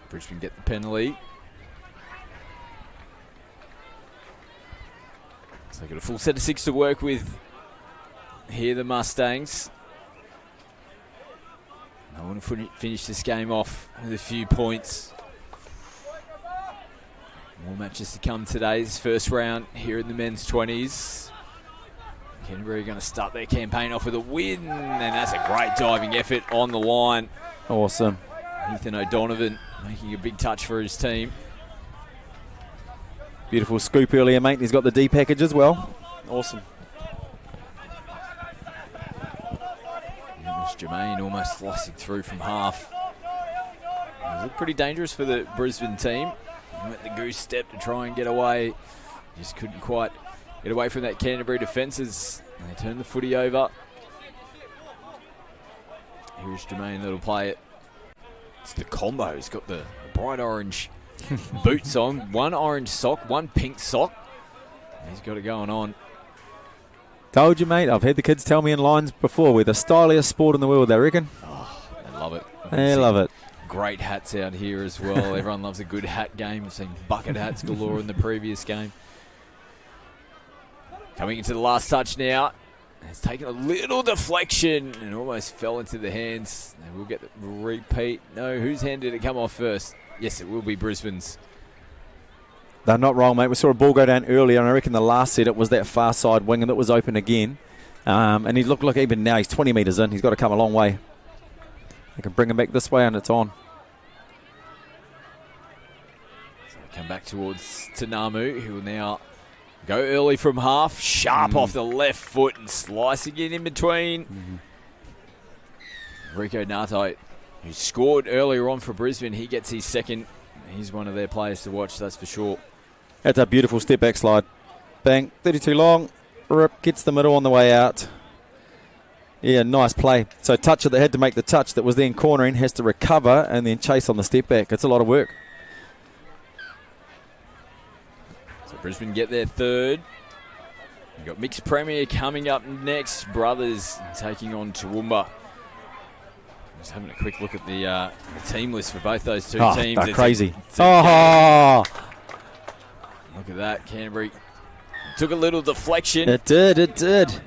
Brisbane get the penalty. So they've got a full set of 6 to work with here, the Mustangs. I want to finish this game off with a few points. More matches to come today. This first round here in the men's 20s. Canterbury are going to start their campaign off with a win, and that's a great diving effort on the line. Awesome. Ethan O'Donovan making a big touch for his team. Beautiful scoop earlier, mate. He's got the D package as well. Awesome. Jermaine almost slicing through from half. It looked pretty dangerous for the Brisbane team. He went the goose step to try and get away. Just couldn't quite get away from that Canterbury defences. And they turned the footy over. Here's Jermaine that'll play it. It's the combo. He's got the bright orange boots on. One orange sock, one pink sock. He's got it going on. Told you, mate. I've had the kids tell me in lines before, we're the styliest sport in the world, they reckon. Oh, they love it. They love it. Great hats out here as well. Everyone loves a good hat game. We've seen bucket hats galore in the previous game. Coming into the last touch now. It's taken a little deflection and almost fell into the hands. And we'll get the repeat. No, whose hand did it come off first? Yes, it will be Brisbane's. They're not wrong, mate. We saw a ball go down earlier, and I reckon the last set it was that far side wing, and it was open again. And he look even now he's 20 metres in. He's got to come a long way. They can bring him back this way and it's on. So they come back towards Tanamu, who will now go early from half. Sharp off the left foot and slicing it in between. Rico Nato, who scored earlier on for Brisbane, he gets his second. He's one of their players to watch, that's for sure. That's a beautiful step back slide. Bang, 32 long. Rip, gets the middle on the way out. Yeah, nice play. So toucher that had to make the touch that was then cornering has to recover and then chase on the step back. It's a lot of work. So Brisbane get their third. We've got Mixed Premier coming up next. Brothers taking on Toowoomba. Just having a quick look at the team list for both those two teams. They're crazy. Oh! Look at that. Canterbury took a little deflection. It did.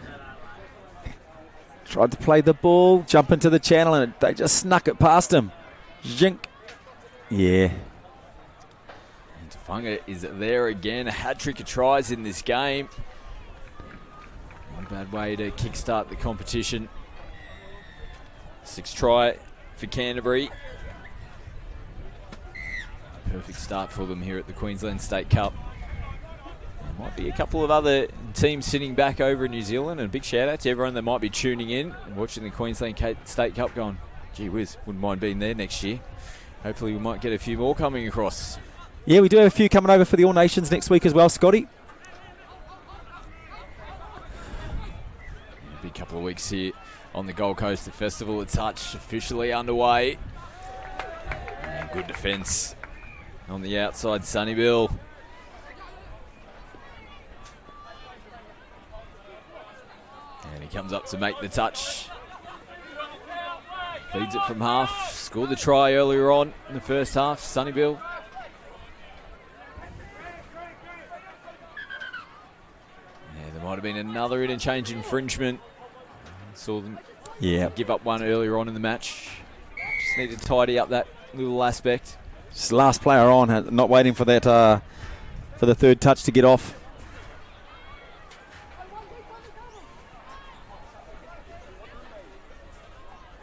Tried to play the ball, jump into the channel, and they just snuck it past him. Zink. Yeah. And Tafunga is there again. A hat-trick of tries in this game. Not a bad way to kickstart the competition. 6 try for Canterbury. Perfect start for them here at the Queensland State Cup. There might be a couple of other teams sitting back over in New Zealand, and a big shout out to everyone that might be tuning in and watching the Queensland State Cup going, gee whiz, wouldn't mind being there next year. Hopefully we might get a few more coming across. Yeah, we do have a few coming over for the All Nations next week as well, Scotty. A big couple of weeks here on the Gold Coast. The Festival of Touch officially underway. And good defence on the outside, Sonny Bill. And he comes up to make the touch. Feeds it from half. Scored the try earlier on in the first half, Sonny Bill. Yeah, there might have been another interchange infringement. Saw them give up one earlier on in the match. Just need to tidy up that little aspect. Just last player on, not waiting for that for the third touch to get off.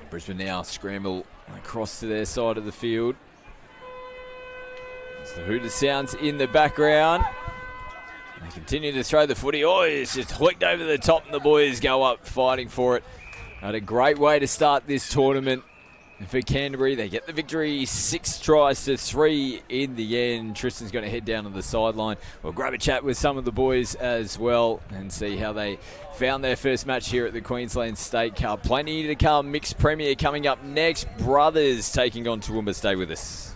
Brisbane now scramble across to their side of the field. As the Hooters sounds in the background. They continue to throw the footy. Oh, it's just hooked over the top and the boys go up fighting for it. Had a great way to start this tournament. And for Canterbury, they get the victory, 6 tries to 3 in the end. Tristan's going to head down to the sideline. We'll grab a chat with some of the boys as well and see how they found their first match here at the Queensland State Cup. Plenty to come. Mixed Premier coming up next. Brothers taking on Toowoomba. Stay with us.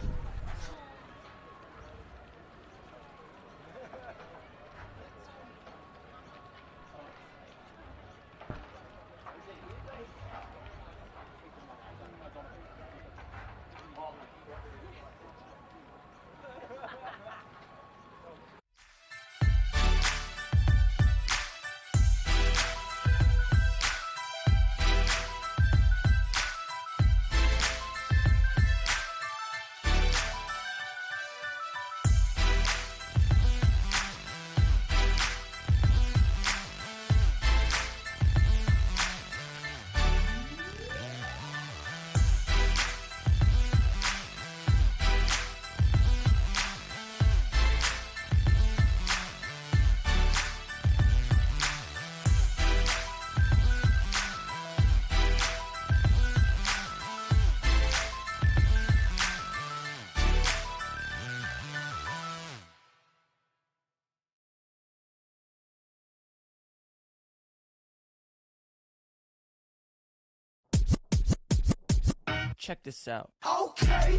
Check this out. Okay.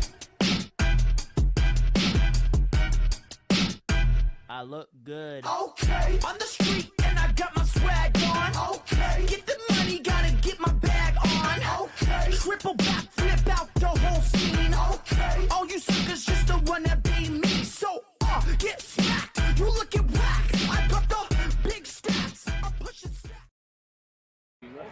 I look good. Okay. On the street and I got my swag on. Okay. Get the money, gotta get my bag on. Okay. Triple back, flip out the whole scene. Okay. All you suckers just the one that be me. So, get smacked. You look at whack. I got the big stats. I'm pushing stats.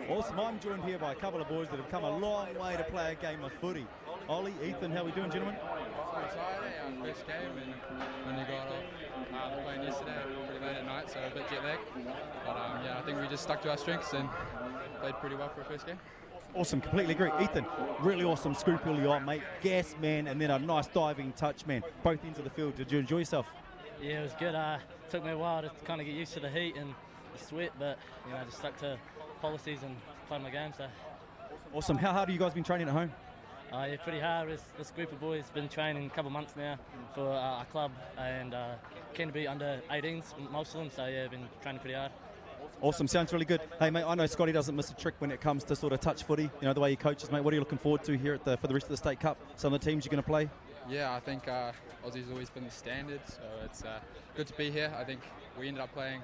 Awesome. I'm joined here by a couple of boys that have come a long way to play a game of footy. Ollie, Ethan, how are we doing, gentlemen? Excited, our first game, and when they got off playing yesterday, pretty late at night, night, so a bit jet lagged. But yeah, I think we just stuck to our strengths and played pretty well for a first game. Awesome, completely agree. Ethan, really awesome scoop early on, mate. Gas, man, and then a nice diving touch, man. Both ends of the field. Did you enjoy yourself? Yeah, it was good. Took me a while to kind of get used to the heat and the sweat, but you know, just stuck to policies and played my game. So Awesome. How hard have you guys been training at home? yeah, pretty hard. This group of boys been training a couple of months now for our club, and keen to be under 18s, most of them. So yeah, been training pretty hard. Awesome, sounds really good. Hey, mate, I know Scotty doesn't miss a trick when it comes to sort of touch footy. You know, the way he coaches, mate. What are you looking forward to here for the rest of the State Cup? Some of the teams you're going to play? Yeah, I think Aussie's always been the standard, so it's good to be here. I think we ended up playing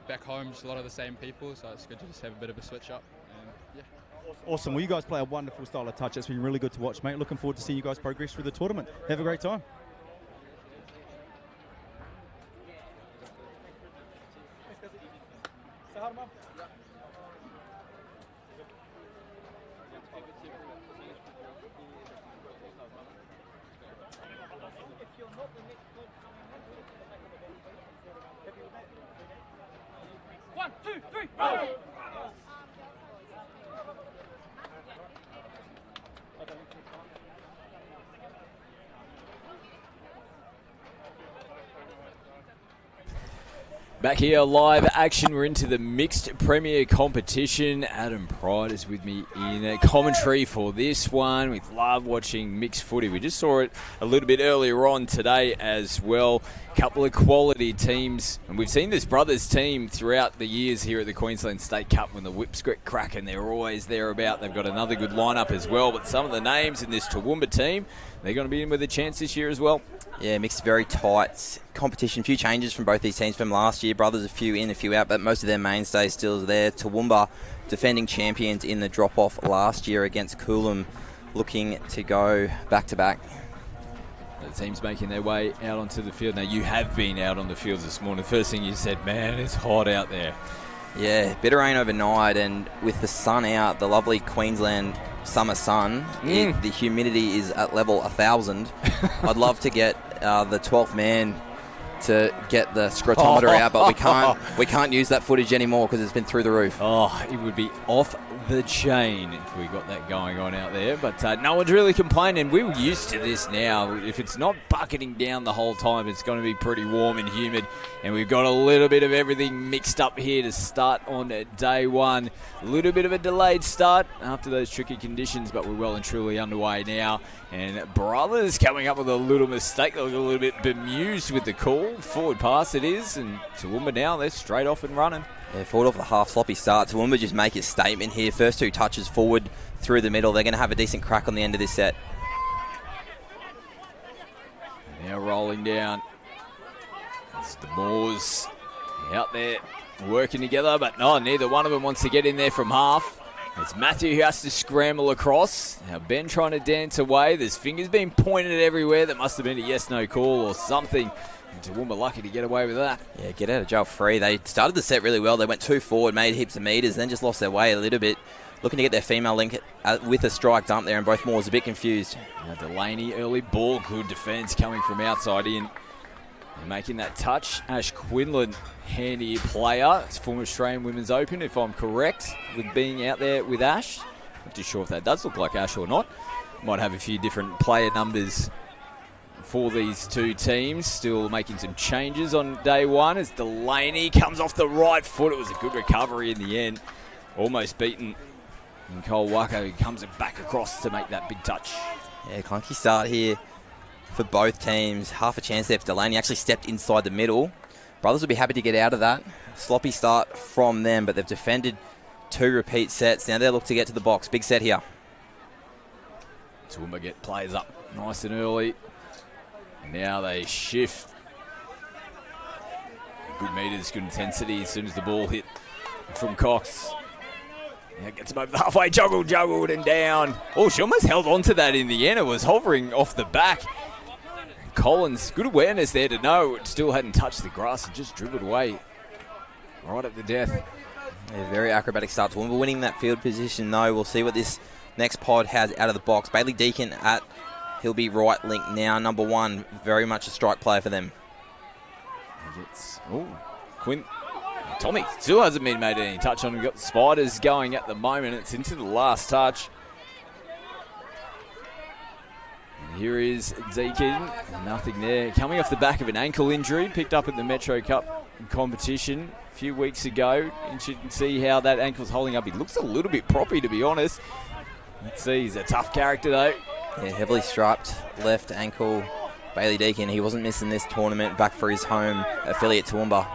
back home just a lot of the same people, so it's good to just have a bit of a switch up. And yeah. Awesome. Well, you guys play a wonderful style of touch. It's been really good to watch, mate. Looking forward to seeing you guys progress through the tournament. Have a great time. One, two, three, go! Back here, live action. We're into the mixed premier competition. Adam Pride is with me in commentary for this one. We love watching mixed footy. We just saw it a little bit earlier on today as well. Couple of quality teams, and we've seen this brothers team throughout the years here at the Queensland State Cup. When the whips get cracking, they're always thereabout. They've got another good lineup as well, but some of the names in this Toowoomba team, they're going to be in with a chance this year as well. Yeah, mixed, very tight competition. Few changes from both these teams from last year. Brothers, a few in, a few out, but most of their mainstays still there. Toowoomba, defending champions in the drop-off last year against Coolum, looking to go back-to-back. The team's making their way out onto the field. Now, you have been out on the fields this morning. First thing you said, man, it's hot out there. Yeah, bit of rain overnight, and with the sun out, the lovely Queensland summer sun, the humidity is at level 1,000. I'd love to get the 12th man to get the scrotometer out, but we can't use that footage anymore because it's been through the roof. Oh, it would be off the chain if we got that going on out there, but no one's really complaining. We're used to this now. If it's not bucketing down the whole time, it's going to be pretty warm and humid, and we've got a little bit of everything mixed up here to start on day one. A little bit of a delayed start after those tricky conditions, but we're well and truly underway now. And Brothers coming up with a little mistake. They look a little bit bemused with the call. Forward pass it is, and Toowoomba now, they're straight off and running. Yeah, forward off the half sloppy start. Toowoomba just make a statement here. First two touches forward through the middle. They're going to have a decent crack on the end of this set. Now rolling down. It's the Moors out there working together, but no, neither one of them wants to get in there from half. It's Matthew who has to scramble across. Now Ben trying to dance away. There's fingers being pointed everywhere. That must have been a yes-no call or something. And Toowoomba lucky to get away with that. Yeah, get out of jail free. They started the set really well. They went two forward, made heaps of meters, then just lost their way a little bit. Looking to get their female link with a strike dump there, and both Moors a bit confused. Now Delaney, early ball, good defence coming from outside in. And making that touch, Ash Quinlan, handy player. It's former Australian Women's Open, if I'm correct, with being out there with Ash. Not too sure if that does look like Ash or not. Might have a few different player numbers for these two teams. Still making some changes on day one as Delaney comes off the right foot. It was a good recovery in the end. Almost beaten. And Cole Wacko comes back across to make that big touch. Yeah, clunky start here for both teams. Half a chance there for Delaney. Actually stepped inside the middle. Brothers will be happy to get out of that. Sloppy start from them, but they've defended two repeat sets. Now they'll look to get to the box. Big set here. Toowoomba get players up nice and early. Now they shift. Good meters, good intensity as soon as the ball hit from Cox. Now gets him over the halfway, juggled and down. Oh, she almost held on to that in the end. It was hovering off the back. Collins, good awareness there to know it still hadn't touched the grass and just dribbled away right at the death. Yeah, very acrobatic start. Toowoomba winning that field position though. We'll see what this next pod has out of the box. Bailey Deacon he'll be right link now, number one. Very much a strike player for them. Tommy still hasn't been made any touch on. We've got the Spiders going at the moment. It's into the last touch. And here is Deacon. Nothing there. Coming off the back of an ankle injury, picked up at the Metro Cup competition a few weeks ago. Interested to see how that ankle's holding up. He looks a little bit proppy, to be honest. Let's see. He's a tough character, though. Yeah, heavily striped left ankle. Bailey Deacon, he wasn't missing this tournament, back for his home affiliate Toowoomba.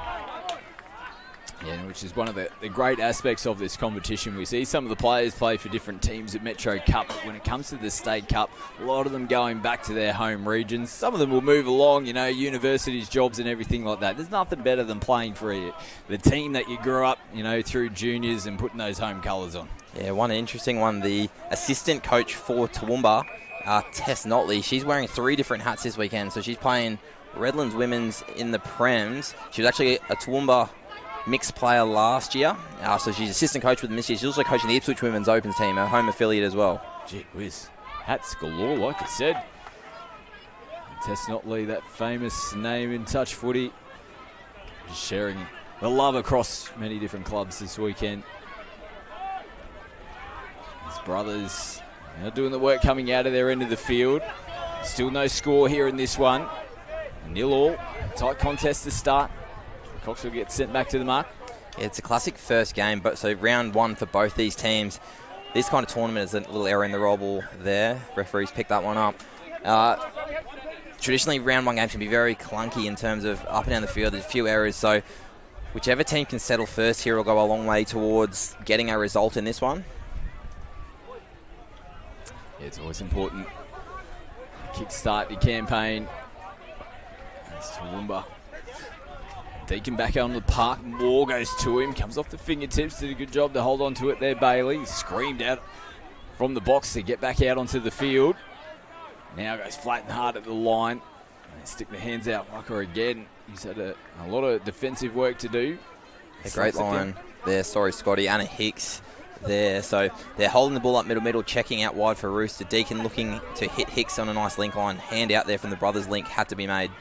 Yeah, which is one of the great aspects of this competition. We see some of the players play for different teams at Metro Cup, but when it comes to the State Cup, a lot of them going back to their home regions. Some of them will move along, universities, jobs and everything like that. There's nothing better than playing for the team that you grew up, through juniors and putting those home colours on. Yeah, one interesting one, the assistant coach for Toowoomba, Tess Notley, she's wearing 3 different hats this weekend. So she's playing Redlands Women's in the Prems. She was actually a Toowoomba mixed player last year. So she's assistant coach with them this year. She's also coaching the Ipswich Women's Opens team, her home affiliate as well. Gee whiz. Hats galore, like I said. Tess Notley, that famous name in touch footy. Just sharing the love across many different clubs this weekend. His brothers now doing the work coming out of their end of the field. Still no score here in this one. 0-0. Tight contest to start. Cox will get sent back to the mark. Yeah, it's a classic first game, but so round 1 for both these teams. This kind of tournament is a little error in the roll ball there. Referees picked that one up. Traditionally, round 1 games can be very clunky in terms of up and down the field. There's a few errors, so whichever team can settle first here will go a long way towards getting a result in this one. Yeah, it's always important. Kickstart your campaign. That's Toowoomba. Deacon back out on the park. Moore goes to him. Comes off the fingertips. Did a good job to hold on to it there, Bailey. He screamed out from the box to get back out onto the field. Now goes flat and hard at the line. They stick the hands out. Mucker again. He's had a lot of defensive work to do. A great line there. Sorry, Scotty. Anna Hicks there. So they're holding the ball up middle, checking out wide for Rooster. Deacon looking to hit Hicks on a nice link line. Hand out there from the brothers' link had to be made.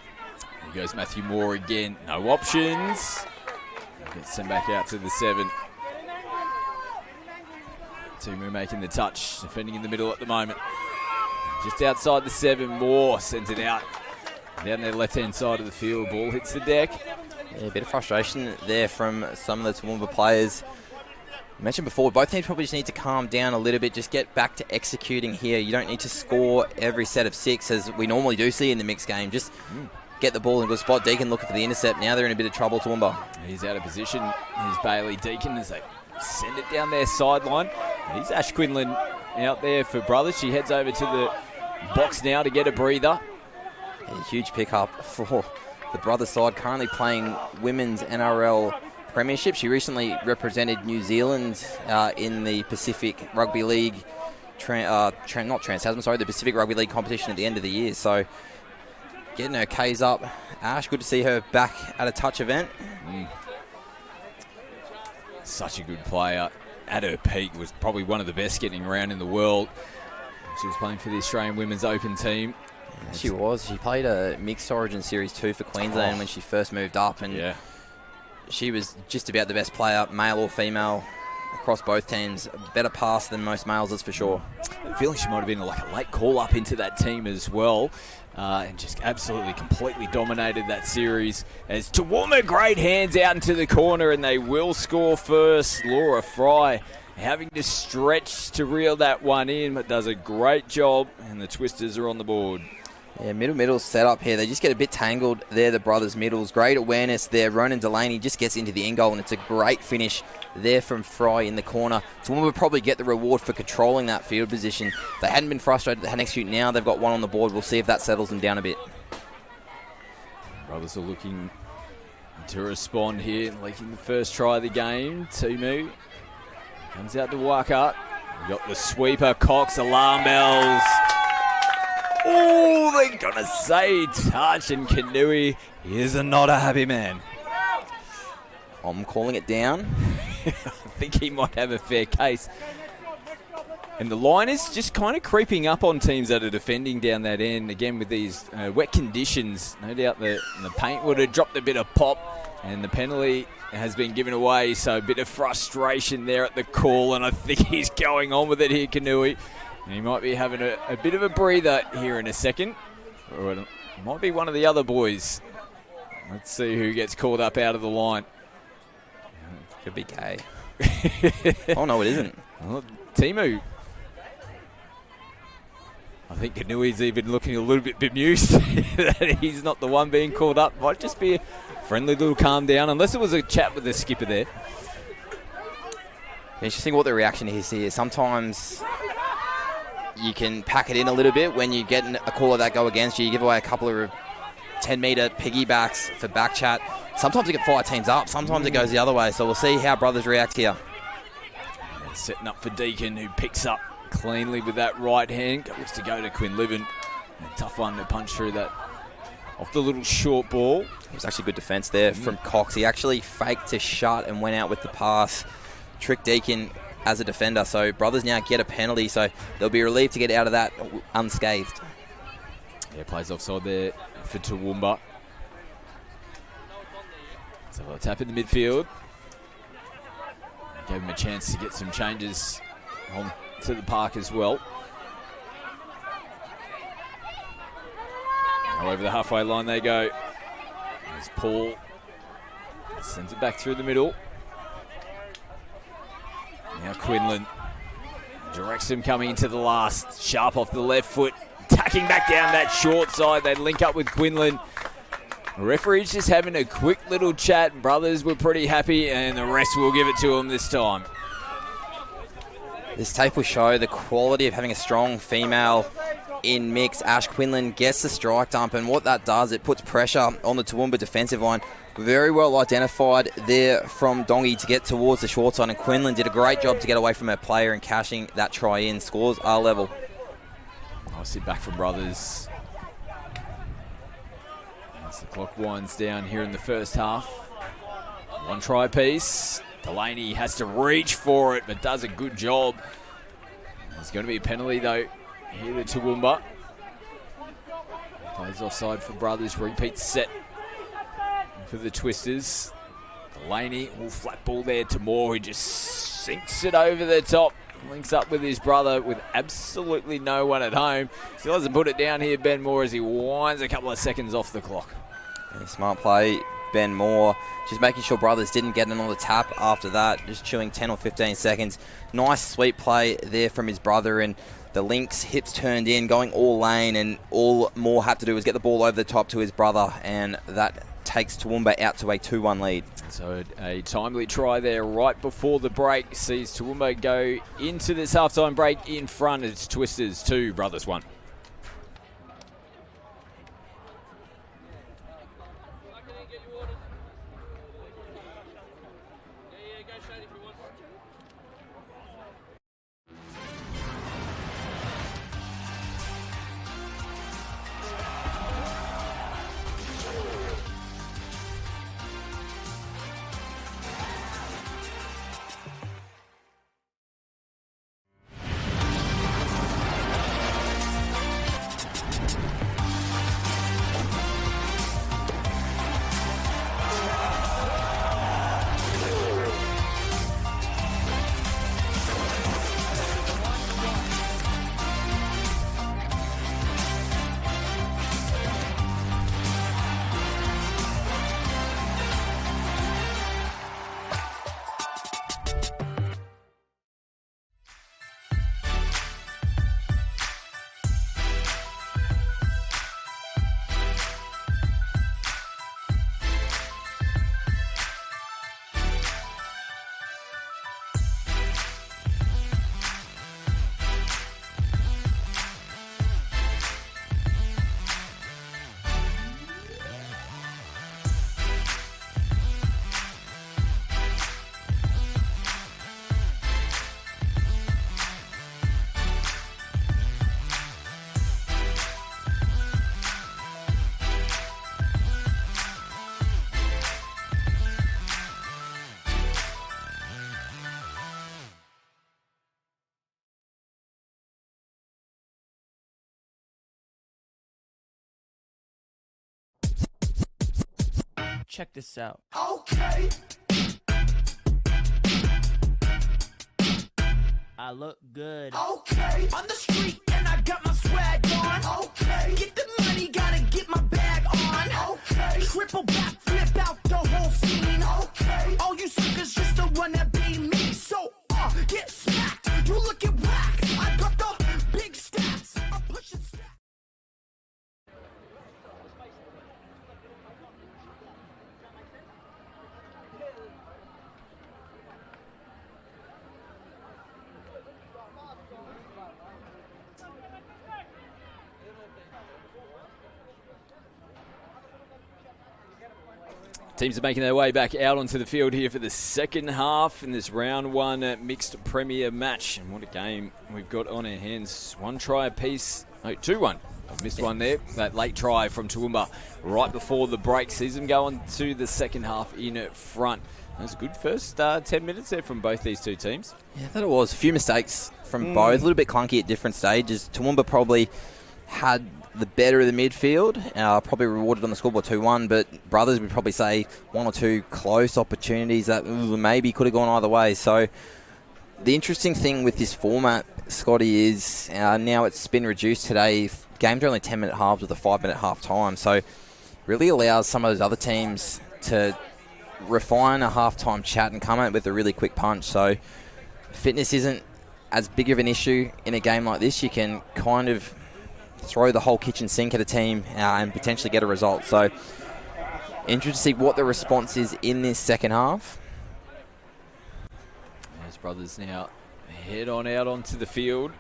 Here goes Matthew Moore again. No options. Gets sent back out to the 7. Tumu making the touch. Defending in the middle at the moment. Just outside the 7. Moore sends it out. Down their left-hand side of the field. Ball hits the deck. Yeah, a bit of frustration there from some of the Toowoomba players. I mentioned before, both teams probably just need to calm down a little bit, just get back to executing here. You don't need to score every set of 6 as we normally do see in the mixed game. Just get the ball in a good spot. Deacon looking for the intercept. Now they're in a bit of trouble, Toowoomba. He's out of position. Here's Bailey Deacon as they send it down their sideline. Here's Ash Quinlan out there for brothers. She heads over to the box now to get a breather. A huge pickup for the brothers side, currently playing women's NRL Premiership. She recently represented New Zealand in the Pacific Rugby League, the Pacific Rugby League competition at the end of the year. So getting her K's up. Ash, good to see her back at a touch event. Such a good player. At her peak was probably one of the best getting around in the world. She was playing for the Australian Women's Open team. She was. She played a mixed origin series 2 for Queensland when she first moved up, and she was just about the best player, male or female, across both teams. Better pass than most males, that's for sure. I'm feeling she might have been like a late call-up into that team as well, and just absolutely, completely dominated that series. As Toowoomba, great hands out into the corner, and they will score first. Laura Fry having to stretch to reel that one in, but does a great job, and the Twisters are on the board. Yeah, middle set up here. They just get a bit tangled there, the brothers' middles. Great awareness there. Ronan Delaney just gets into the end goal, and it's a great finish there from Fry in the corner. So we'll probably get the reward for controlling that field position. They hadn't been frustrated. They had an execute. Now they've got one on the board. We'll see if that settles them down a bit. Brothers are looking to respond here, leaking the first try of the game. Tumu comes out to Waka. We've got the sweeper, Cox, alarm bells. Oh, they're going to say touch, and Kanui is not a happy man. I'm calling it down. I think he might have a fair case. And the line is just kind of creeping up on teams that are defending down that end. Again, with these wet conditions, no doubt the paint would have dropped a bit of pop. And the penalty has been given away, so a bit of frustration there at the call, and I think he's going on with it here, Kanui. And he might be having a bit of a breather here in a second. Or it might be one of the other boys. Let's see who gets called up out of the line. Could be Gay. Oh, no, it isn't. Well, Timu. I think Kanui's even looking a little bit bemused that he's not the one being called up. Might just be a friendly little calm down, unless it was a chat with the skipper there. Interesting what the reaction is here. Sometimes you can pack it in a little bit when you get a call of that go against you. You give away a couple of 10-metre piggybacks for back chat. Sometimes you get 5 teams up. Sometimes it goes the other way. So we'll see how Brothers react here. And setting up for Deacon, who picks up cleanly with that right hand. Looks to go to Quinlivan. A tough one to punch through that off the little short ball. It was actually good defence there from Cox. He actually faked to shut and went out with the pass. Tricked Deacon as a defender. So Brothers now get a penalty. So they'll be relieved to get out of that unscathed. Yeah, plays offside there for Toowoomba. So they'll tap in the midfield. Gave him a chance to get some changes on to the park as well. Over the halfway line they go. There's Paul. Sends it back through the middle. Now Quinlan directs him coming into the last. Sharp off the left foot. Tacking back down that short side. They link up with Quinlan. The referee's just having a quick little chat. Brothers were pretty happy, and the rest will give it to them this time. This tape will show the quality of having a strong female in mix. Ash Quinlan gets the strike dump, and what that does, it puts pressure on the Toowoomba defensive line. Very well identified there from Dongi to get towards the short side, and Quinlan did a great job to get away from her player and cashing that try in. Scores are level. Nice sit back from Brothers. As the clock winds down here in the first half. One try piece. Delaney has to reach for it, but does a good job. There's going to be a penalty, though, here to Toowoomba. Plays offside for Brothers. Repeat set for the Twisters. Delaney, flat ball there to Moore, who just sinks it over the top. Links up with his brother with absolutely no one at home. Still hasn't put it down here, Ben Moore, as he winds a couple of seconds off the clock. Yeah, smart play, Ben Moore. Just making sure Brothers didn't get another tap after that. Just chewing 10 or 15 seconds. Nice sweet play there from his brother, and the links, hips turned in, going all lane, and all Moore had to do was get the ball over the top to his brother, and that takes Toowoomba out to a 2-1 lead. So a timely try there right before the break sees Toowoomba go into this halftime break in front. It's Twisters 2, Brothers 1. Check this out. Okay. I look good. Okay. On the street and I got my swag on. Okay. Get the money, gotta get my bag on. Okay. Triple back, flip out the whole scene. Okay. All you suckers just to wanna be me. So, get smacked. You looking whack. I got the big stats. I'm pushing stats. Teams are making their way back out onto the field here for the second half in this round one mixed premier match. And what a game we've got on our hands. 1 try apiece. No, 2-1. I've missed one there. That late try from Toowoomba right before the break sees them go on to the second half in front. That was a good first 10 minutes there from both these two teams. Yeah, that it was. A few mistakes from both. A little bit clunky at different stages. Toowoomba probably had the better of the midfield, probably rewarded on the scoreboard 2-1, but Brothers would probably say 1 or 2 close opportunities that maybe could have gone either way. So the interesting thing with this format, Scotty, is now it's been reduced today. Games are only 10-minute halves with a 5-minute half time, so really allows some of those other teams to refine a half-time chat and come out with a really quick punch. So fitness isn't as big of an issue in a game like this. You can kind of throw the whole kitchen sink at a team and potentially get a result. So interested to see what the response is in this second half. As Brothers now head on out onto the field.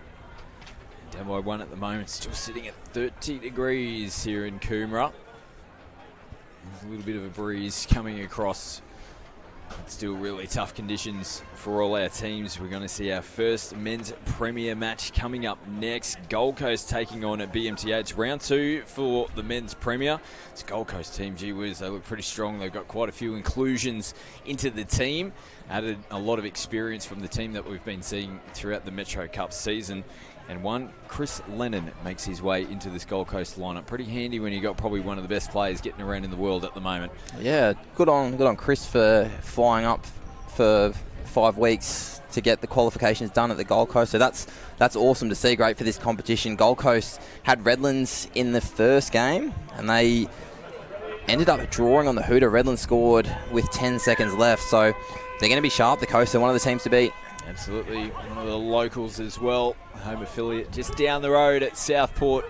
Down by 1 at the moment, still sitting at 30 degrees here in Coomera. There's a little bit of a breeze coming across. It's still really tough conditions for all our teams. We're going to see our first men's premier match coming up next. Gold Coast taking on at BMTA. It's round 2 for the men's premier. It's a Gold Coast team, gee whiz, they look pretty strong. They've got quite a few inclusions into the team. Added a lot of experience from the team that we've been seeing throughout the Metro Cup season. And one, Chris Lennon makes his way into this Gold Coast lineup. Pretty handy when you've got probably one of the best players getting around in the world at the moment. Yeah, good on Chris for flying up for 5 weeks to get the qualifications done at the Gold Coast. So that's awesome to see. Great for this competition. Gold Coast had Redlands in the first game, and they ended up drawing on the hooter. Redlands scored with 10 seconds left, so they're going to be sharp. The Coast are one of the teams to beat. Absolutely, one of the locals as well, home affiliate just down the road at Southport.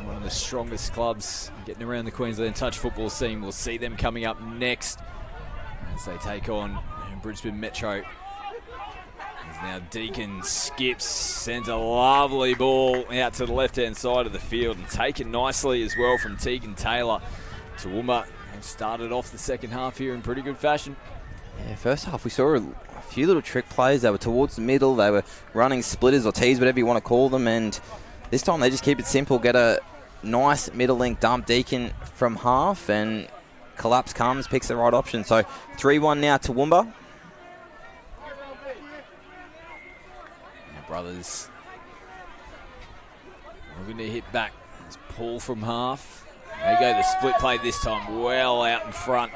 One of the strongest clubs getting around the Queensland touch football scene. We'll see them coming up next as they take on Brisbane Metro. As now Deacon skips, sends a lovely ball out to the left-hand side of the field and taken nicely as well from Tegan Taylor. Toowoomba have started off the second half here in pretty good fashion. Yeah, first half we saw a few little trick plays. They were towards the middle. They were running splitters or tees, whatever you want to call them. And this time they just keep it simple. Get a nice middle link dump. Deacon from half and collapse comes, picks the right option. So 3-1 now to Toowoomba. Brothers looking to hit back. It's Paul from half. There you go, the split play this time well out in front.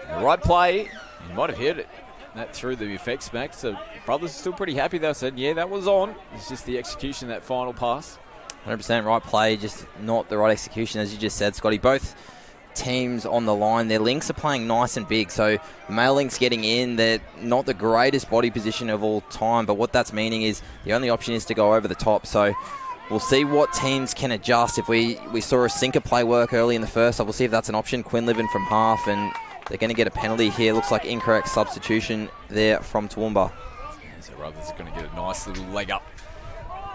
The right play, you might have hit it. That through the effects, Max. So Brothers are still pretty happy. They said, yeah, that was on. It's just the execution, that final pass. 100% right play, just not the right execution, as you just said, Scotty. Both teams on the line, their links are playing nice and big. So the male links getting in, they're not the greatest body position of all time, but what that's meaning is the only option is to go over the top. So we'll see what teams can adjust. If we saw a sinker play work early in the first, we'll see if that's an option. Quinlivan from half, and they're going to get a penalty here. Looks like incorrect substitution there from Toowoomba. So Brothers are going to get a nice little leg up.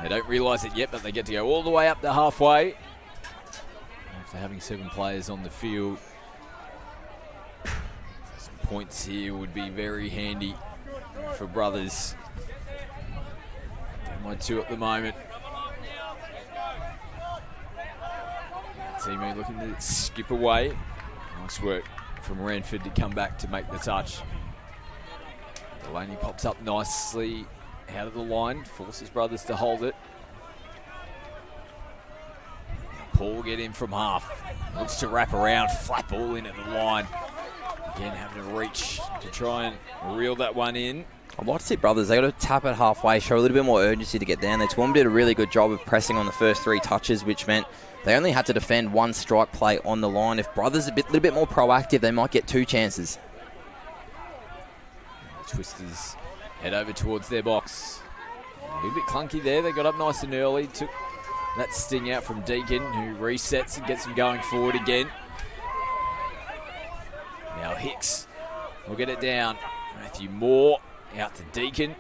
They don't realise it yet, but they get to go all the way up to halfway. After having 7 players on the field, some points here would be very handy for Brothers. Down by 2 at the moment. Teammate looking to skip away. Nice work from Ranford to come back to make the touch. Delaney pops up nicely out of the line, forces Brothers to hold it. Paul get in from half. Looks to wrap around, flat ball in at the line. Again, having to reach to try and reel that one in. I'd like to see Brothers, they got to tap it halfway, show a little bit more urgency to get down there. Toowoomba did a really good job of pressing on the first 3 touches, which meant they only had to defend 1 strike play on the line. If Brothers are a little bit more proactive, they might get 2 chances. The Twisters head over towards their box. A little bit clunky there. They got up nice and early. Took that sting out from Deacon, who resets and gets them going forward again. Now Hicks will get it down. Matthew Moore out to Deacon.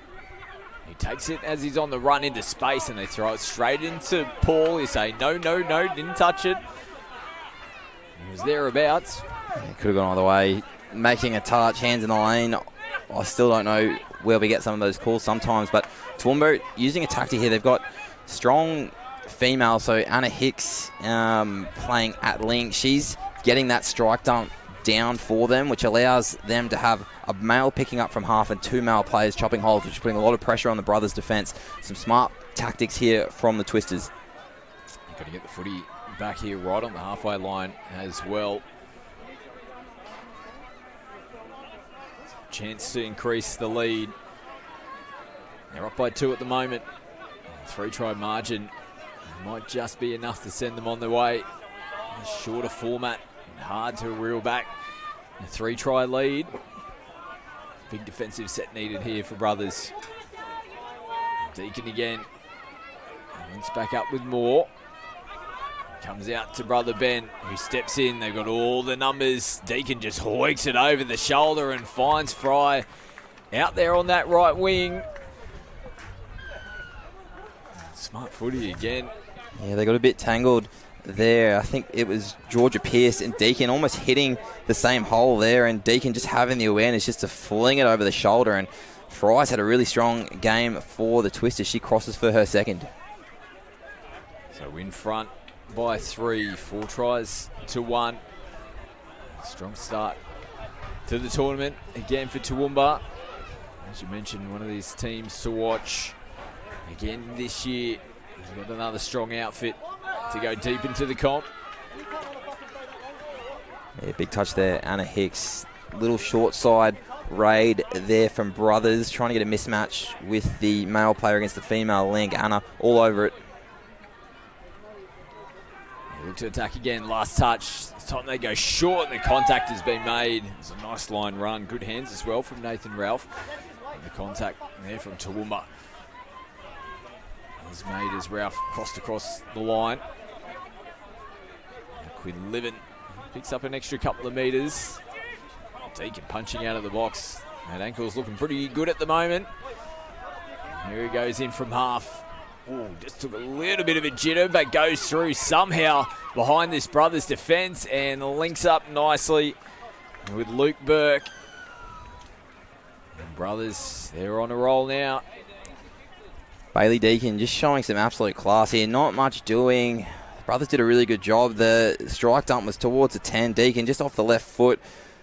He takes it as he's on the run into space, and they throw it straight into Paul. You say, no, didn't touch it. He was thereabouts. He could have gone either way. Making a touch, hands in the lane. I still don't know where we get some of those calls sometimes, but Toowoomba using a tactic here. They've got strong female, so Anna Hicks playing at link. She's getting that strike down for them, which allows them to have a male picking up from half and 2 male players chopping holes, which is putting a lot of pressure on the Brothers' defence. Some smart tactics here from the Twisters. You've got to get the footy back here right on the halfway line as well. Chance to increase the lead. They're up by 2 at the moment. 3-try margin might just be enough to send them on their way. A shorter format, hard to reel back. A 3-try lead. Big defensive set needed here for Brothers. Deacon again. Links back up with Moore. Comes out to brother Ben, who steps in. They've got all the numbers. Deacon just hoiks it over the shoulder and finds Fry out there on that right wing. Smart footy again. Yeah, they got a bit tangled there. I think it was Georgia Pearce and Deacon almost hitting the same hole there, and Deacon just having the awareness just to fling it over the shoulder. And Fry's had a really strong game for the Twisters. She crosses for her second. So in front by 3, 4 tries to 1. Strong start to the tournament again for Toowoomba. As you mentioned, one of these teams to watch again this year. They've got another strong outfit to go deep into the comp. Yeah, big touch there, Anna Hicks. Little short side raid there from Brothers, trying to get a mismatch with the male player against the female link. Anna all over it. They look to attack again, last touch. This time they go short and the contact has been made. It's a nice line run, good hands as well from Nathan Ralph. And the contact there from Toowoomba is made as Ralph crossed across the line. And Quinn Livin picks up an extra couple of metres. Deacon punching out of the box. That ankle's looking pretty good at the moment. Here he goes in from half. Ooh, just took a little bit of a jitter, but goes through somehow behind this Brothers defence and links up nicely with Luke Burke. And Brothers, they're on a roll now. Bailey Deacon just showing some absolute class here. Not much doing. Brothers did a really good job. The strike dump was towards the 10. Deacon just off the left foot.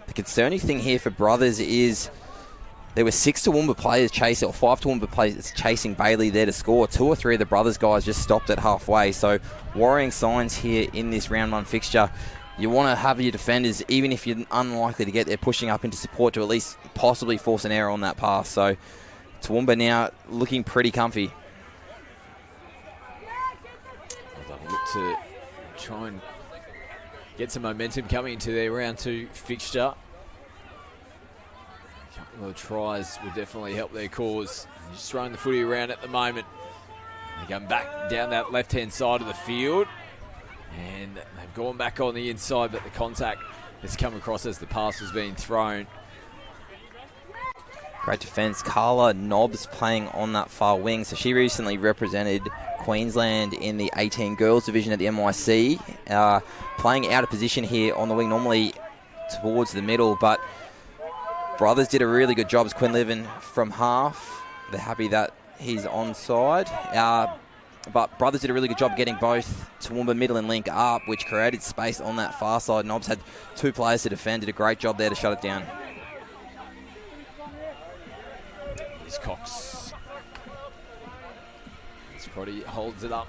The concerning thing here for Brothers is there were 6 Toowoomba players chasing, or 5 Toowoomba players chasing Bailey there to score. 2 or 3 of the Brothers guys just stopped at halfway. So worrying signs here in this round 1 fixture. You want to have your defenders, even if you're unlikely to get there, pushing up into support to at least possibly force an error on that pass. So Toowoomba now looking pretty comfy. They'll look to try and get some momentum coming into their round 2 fixture. A couple of tries would definitely help their cause. They're just throwing the footy around at the moment. They're going back down that left-hand side of the field. And they've gone back on the inside, but the contact has come across as the pass was being thrown. Great defence. Carla Nobbs playing on that far wing. So she recently represented Queensland in the 18 girls division at the NYC. Playing out of position here on the wing, normally towards the middle, but Brothers did a really good job as Quinn Livin from half. They're happy that he's onside. But Brothers did a really good job getting both Toowoomba middle and link up, which created space on that far side. Nobbs had 2 players to defend, did a great job there to shut it down. Here's Cox. Scotty holds it up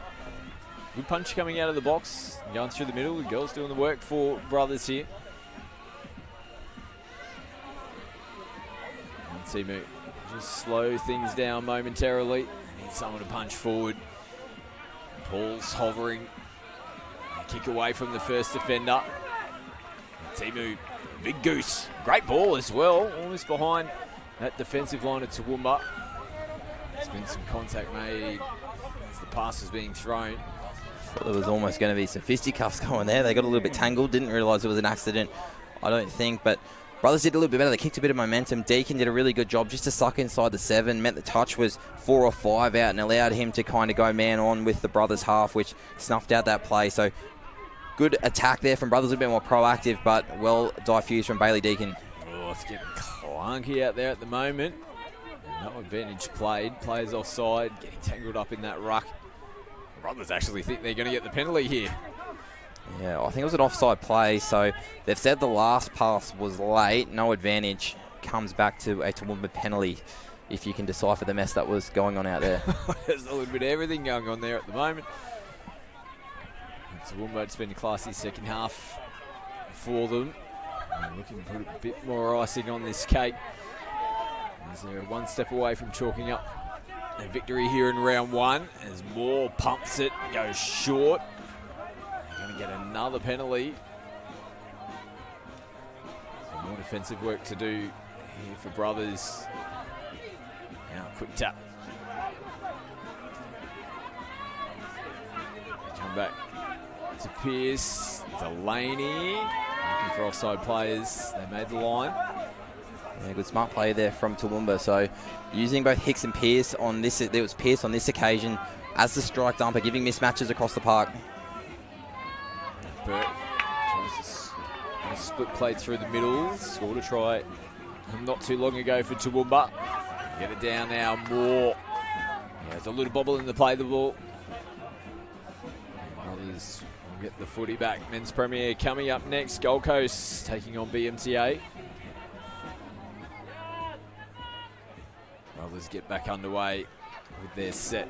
Good punch coming out of the box, going through the middle. The girls doing the work for Brothers here. And Timu just slow things down momentarily. Need someone to punch forward. Paul's hovering. Kick away from the first defender. Timu, big goose. Great ball as well. Almost behind that defensive line of Toowoomba. There's been some contact made as the pass was being thrown. Thought there was almost going to be some fisticuffs going there. They got a little bit tangled. Didn't realise it was an accident, I don't think. But Brothers did a little bit better. They kicked a bit of momentum. Deacon did a really good job just to suck inside the 7. Meant the touch was 4 or 5 out and allowed him to kind of go man on with the Brothers half, which snuffed out that play. So good attack there from Brothers. A bit more proactive, but well diffused from Bailey Deacon. Oh, it's getting clunky out there at the moment. No advantage played. Players offside, getting tangled up in that ruck. Brothers actually think they're going to get the penalty here. Yeah, I think it was an offside play, so they've said the last pass was late, no advantage, comes back to a Toowoomba penalty if you can decipher the mess that was going on out there. There's a little bit of everything going on there at the moment. Toowoomba, it's been a classy second half for them. Looking to put a bit more icing on this cake. As they're one step away from chalking up a victory here in round 1 as Moore pumps it, goes short. They're going to get another penalty. Some more defensive work to do here for Brothers. Now quick tap. They come back to Pearce, Delaney. Looking for offside players. They made the line. Yeah, good smart play there from Toowoomba. So using both Hicks and Pearce on this, there was Pearce on this occasion as the strike dumper, giving mismatches across the park. Burt tries to split play through the middle. Scored a try not too long ago for Toowoomba. Get it down now, Moore. Yeah, there's a little bobble in the play, the ball. Brothers will get the footy back. Men's Premier coming up next. Gold Coast taking on BMTA. Brothers get back underway with their set.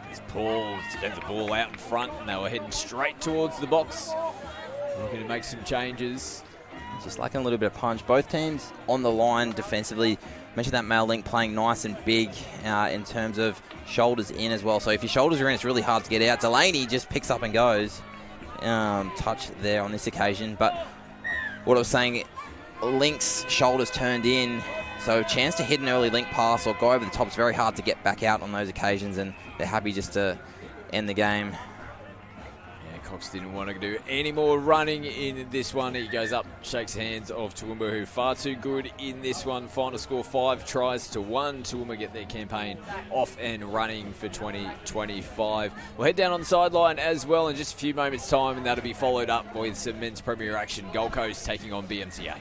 As Paul defends the ball out in front, and they were heading straight towards the box. Looking to make some changes. Just lacking a little bit of punch. Both teams on the line defensively. Mentioned that male link playing nice and big in terms of shoulders in as well. So if your shoulders are in, it's really hard to get out. Delaney just picks up and goes. Touch there on this occasion. But what I was saying, Link's shoulders turned in. So chance to hit an early link pass or go over the top. It's very hard to get back out on those occasions, and they're happy just to end the game. Yeah, Cox didn't want to do any more running in this one. He goes up, shakes hands of Toowoomba, who far too good in this one. Final score 5 tries to 1. Toowoomba get their campaign off and running for 2025. We'll head down on the sideline as well in just a few moments' time, and that'll be followed up with some men's Premier action. Gold Coast taking on BMTA.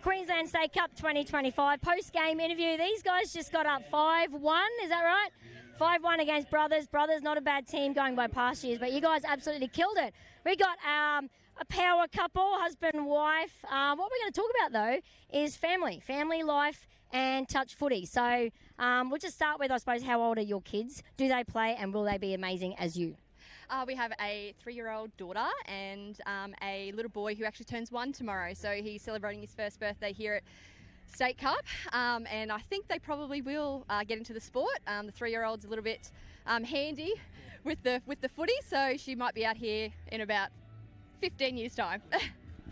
Queensland State Cup 2025 post-game interview. These guys just got up 5-1, is that right? 5-1 against Brothers. Brothers, not a bad team going by past years, but you guys absolutely killed it. We got a power couple, husband and wife. What we're going to talk about, though, is family life, and touch footy. So we'll just start with, I suppose, how old are your kids? Do they play, and will they be amazing as you? We have a 3-year-old daughter and a little boy who actually turns 1 tomorrow. So he's celebrating his first birthday here at State Cup, and I think they probably will get into the sport. The 3-year-old's a little bit handy with the footy, so she might be out here in about 15 years' time.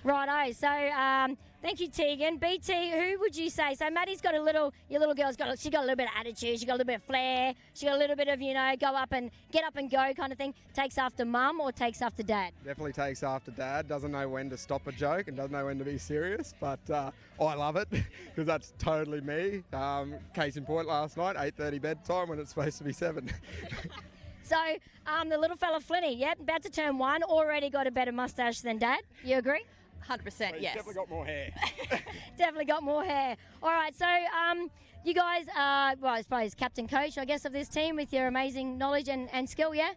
Righto. So thank you, Tegan. BT, who would you say? So Maddie's got your little girl's got, she got a little bit of attitude, she got a little bit of flair, she got a little bit of, get up and go kind of thing. Takes after mum or takes after dad? Definitely takes after dad. Doesn't know when to stop a joke and doesn't know when to be serious, but I love it because that's totally me. Case in point, last night, 8:30 bedtime when it's supposed to be 7. So the little fella Flinny, about to turn 1, already got a better mustache than dad. You agree? 100%, yes. Definitely got more hair. Definitely got more hair. All right, so you guys are, well, I suppose, captain coach, I guess, of this team with your amazing knowledge and skill, yeah?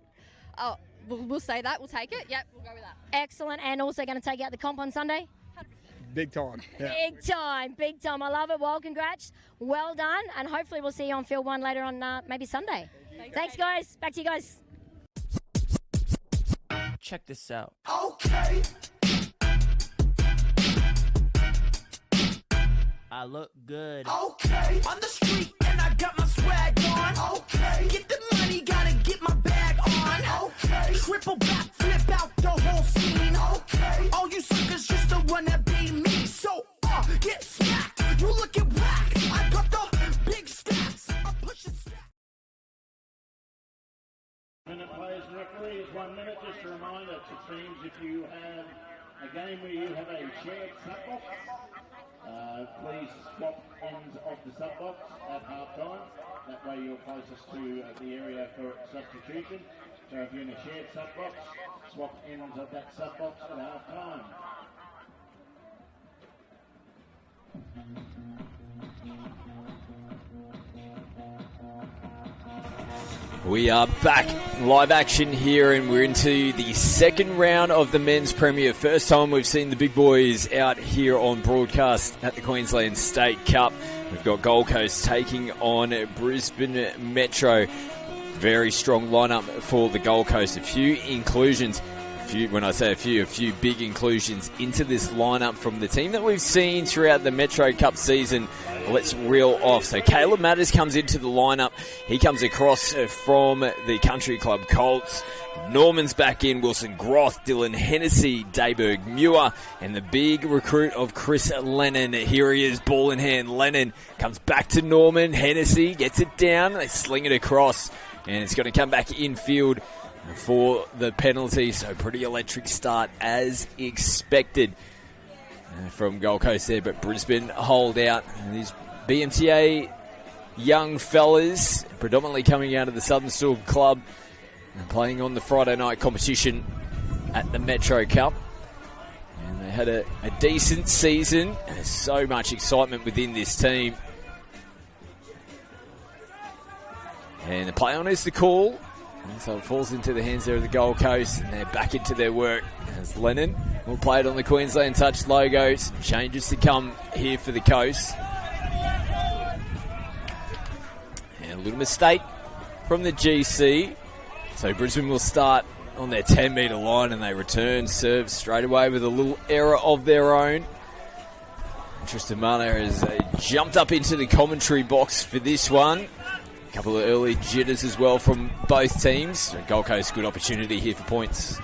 Oh, we'll say that. We'll take it. Yep, we'll go with that. Excellent, and also going to take out the comp on Sunday? 100%. Big time. Yeah. Big time. I love it. Well, congrats. Well done, and hopefully we'll see you on Field 1 later on maybe Sunday. Thanks, guys. Back to you guys. Check this out. Okay. I look good. Okay. On the street and I got my swag on. Okay. Get the money, gotta get my bag on. Okay. Triple back, flip out the whole scene. Okay. All you suckers just to wanna be me. So, get smacked. You looking whack. I got the big stats. I'm pushing stats. Minute players and referees, 1 minute. Just a reminder to teams, if you have a game where you have a shared sub-box, please swap ends of the sub-box at half-time. That way you're closest to the area for substitution. So if you're in a shared sub-box, swap ends of that sub-box at half-time. We are back, live action here, and we're into the second round of the Men's Premier. First time we've seen the big boys out here on broadcast at the Queensland State Cup. We've got Gold Coast taking on Brisbane Metro. Very strong lineup for the Gold Coast. A few inclusions. When I say a few big inclusions into this lineup from the team that we've seen throughout the Metro Cup season. Let's reel off. So Caleb Matters comes into the lineup. He comes across from the Country Club Colts. Norman's back in. Wilson Groth, Dylan Hennessy, Dayberg Muir, and the big recruit of Chris Lennon. Here he is, ball in hand. Lennon comes back to Norman. Hennessy gets it down. They sling it across, and it's going to come back infield for the penalty. So pretty electric start as expected from Gold Coast there, but Brisbane hold out. And these BMTA young fellas, predominantly coming out of the Southern Storm Club and playing on the Friday night competition at the Metro Cup. And they had a decent season, and there's so much excitement within this team. And the play on is the call. And so it falls into the hands there of the Gold Coast, and they're back into their work as Lennon will play it on the Queensland Touch logo. Some changes to come here for the Coast. And a little mistake from the GC. So Brisbane will start on their 10-metre line, and they return serve straight away with a little error of their own. Tristan Mana has jumped up into the commentary box for this one. A couple of early jitters as well from both teams. So Gold Coast, good opportunity here for points.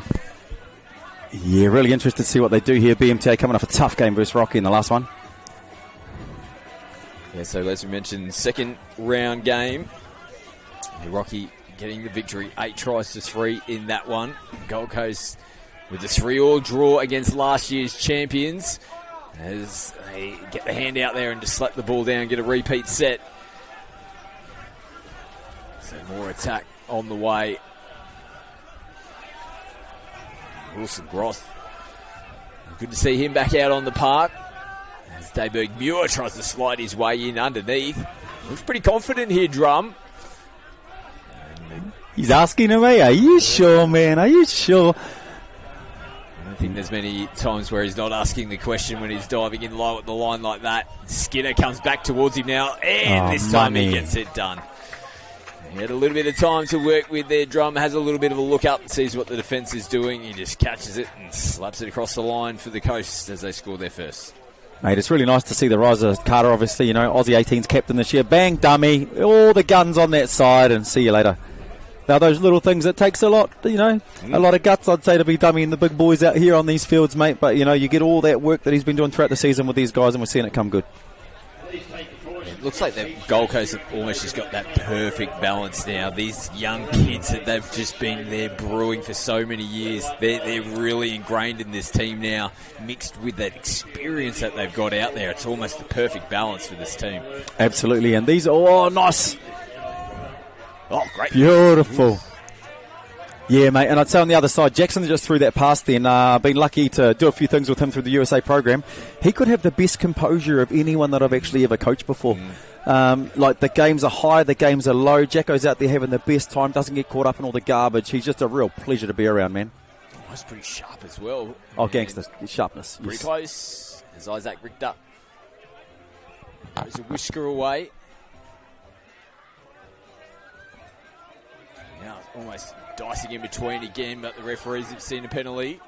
Yeah, really interested to see what they do here. BMTA coming off a tough game versus Rocky in the last one. Yeah, so as we mentioned, second round game. Rocky getting the victory, 8 tries to 3 in that one. Gold Coast with a 3-all draw against last year's champions as they get the hand out there and just slap the ball down, get a repeat set. So more attack on the way. Wilson Groth. Good to see him back out on the park. As Dayberg Muir tries to slide his way in underneath. Looks pretty confident here, Drum. He's asking him, are you sure, man? Are you sure? I don't think there's many times where he's not asking the question when he's diving in low at the line like that. Skinner comes back towards him now, and this time he gets it done. He had a little bit of time to work with their drum, has a little bit of a look up, sees what the defence is doing. He just catches it and slaps it across the line for the Coast as they score their first. Mate, it's really nice to see the rise of Carter, obviously, Aussie 18's captain this year. Bang, dummy, all the guns on that side, and see you later. Now, those little things, it takes a lot, a lot of guts, I'd say, to be dummying the big boys out here on these fields, mate. But, you get all that work that he's been doing throughout the season with these guys, and we're seeing it come good. It looks like the Gold Coast have almost just got that perfect balance now. These young kids that they've just been there brewing for so many years, they're really ingrained in this team now, mixed with that experience that they've got out there. It's almost the perfect balance for this team. Absolutely, and these are, nice. Oh, great. Beautiful. Oof. Yeah, mate, and I'd say on the other side, Jackson just threw that past then. Been lucky to do a few things with him through the USA program. He could have the best composure of anyone that I've actually ever coached before. Like, the games are high, the games are low. Jacko's out there having the best time, doesn't get caught up in all the garbage. He's just a real pleasure to be around, man. Oh, he's pretty sharp as well. Oh, gangster, sharpness. Pretty close as Isaac Richter. Goes a whisker away. Now almost dicing in between again, but the referees have seen a penalty.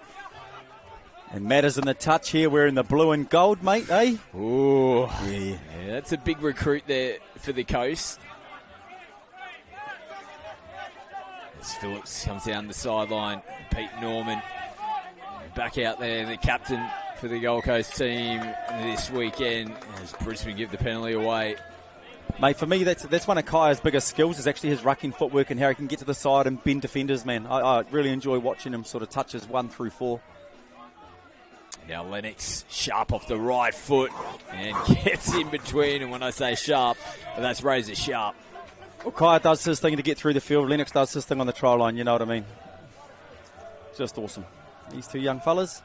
And Matters in the touch here, wearing the blue and gold, mate, eh? Ooh. Yeah. That's a big recruit there for the Coast. As Phillips comes down the sideline, Pete Norman back out there, the captain for the Gold Coast team this weekend, as Brisbane give the penalty away. Mate, for me, that's one of Kai's biggest skills, is actually his rucking footwork and how he can get to the side and bend defenders, man. I really enjoy watching him sort of touches 1 through 4. Now Lennox, sharp off the right foot, and gets in between, and when I say sharp, that's razor sharp. Well, Kai does his thing to get through the field. Lennox does his thing on the try line, you know what I mean? Just awesome. These two young fellas.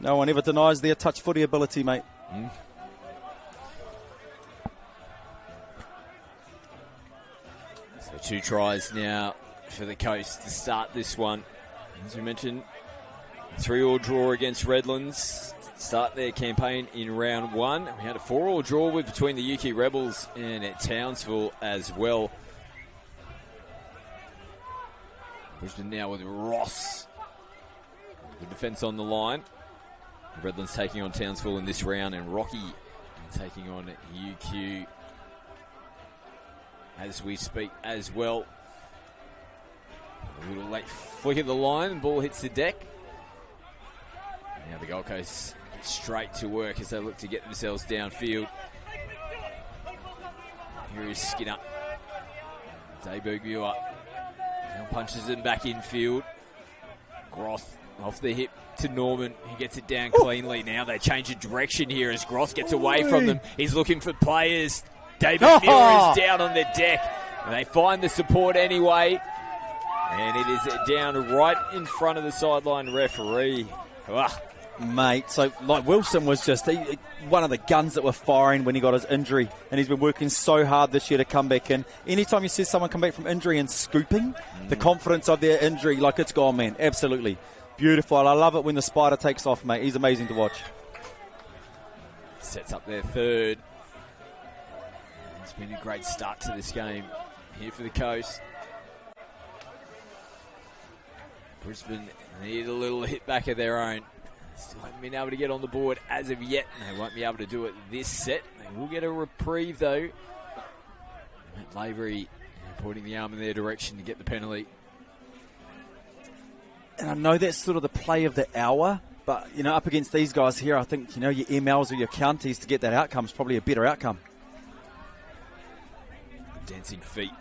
No one ever denies their touch footy ability, mate. So 2 tries now for the Coast to start this one. As we mentioned, 3-all draw against Redlands. Start their campaign in round 1. We had a 4-all draw between the UK Rebels and at Townsville as well. Brisbane now with Ross. Good defence on the line. Redlands taking on Townsville in this round, and Rocky taking on UQ as we speak as well. A little late flick of the line, and ball hits the deck. Now the Gold Coast get straight to work as they look to get themselves downfield. Here is Skinner. Debugua now punches them back infield. Groth off the hip to Norman. He gets it down cleanly. Now they change of direction here as Groth gets away from them. He's looking for players. David Miller is down on the deck. And they find the support anyway. And it is down right in front of the sideline referee. Mate, so like Wilson was just one of the guns that were firing when he got his injury, and he's been working so hard this year to come back in. Anytime you see someone come back from injury and scooping, the confidence of their injury, like, it's gone, man. Absolutely. Beautiful. I love it when the spider takes off, mate. He's amazing to watch. Sets up their third. It's been a great start to this game here for the Coast. Brisbane need a little hit back of their own. Still haven't been able to get on the board as of yet. They won't be able to do it this set. They will get a reprieve, though. Matt Lavery pointing the arm in their direction to get the penalty. And I know that's sort of the play of the hour, but, up against these guys here, I think, your MLs or your counties to get that outcome is probably a better outcome. Dancing feet.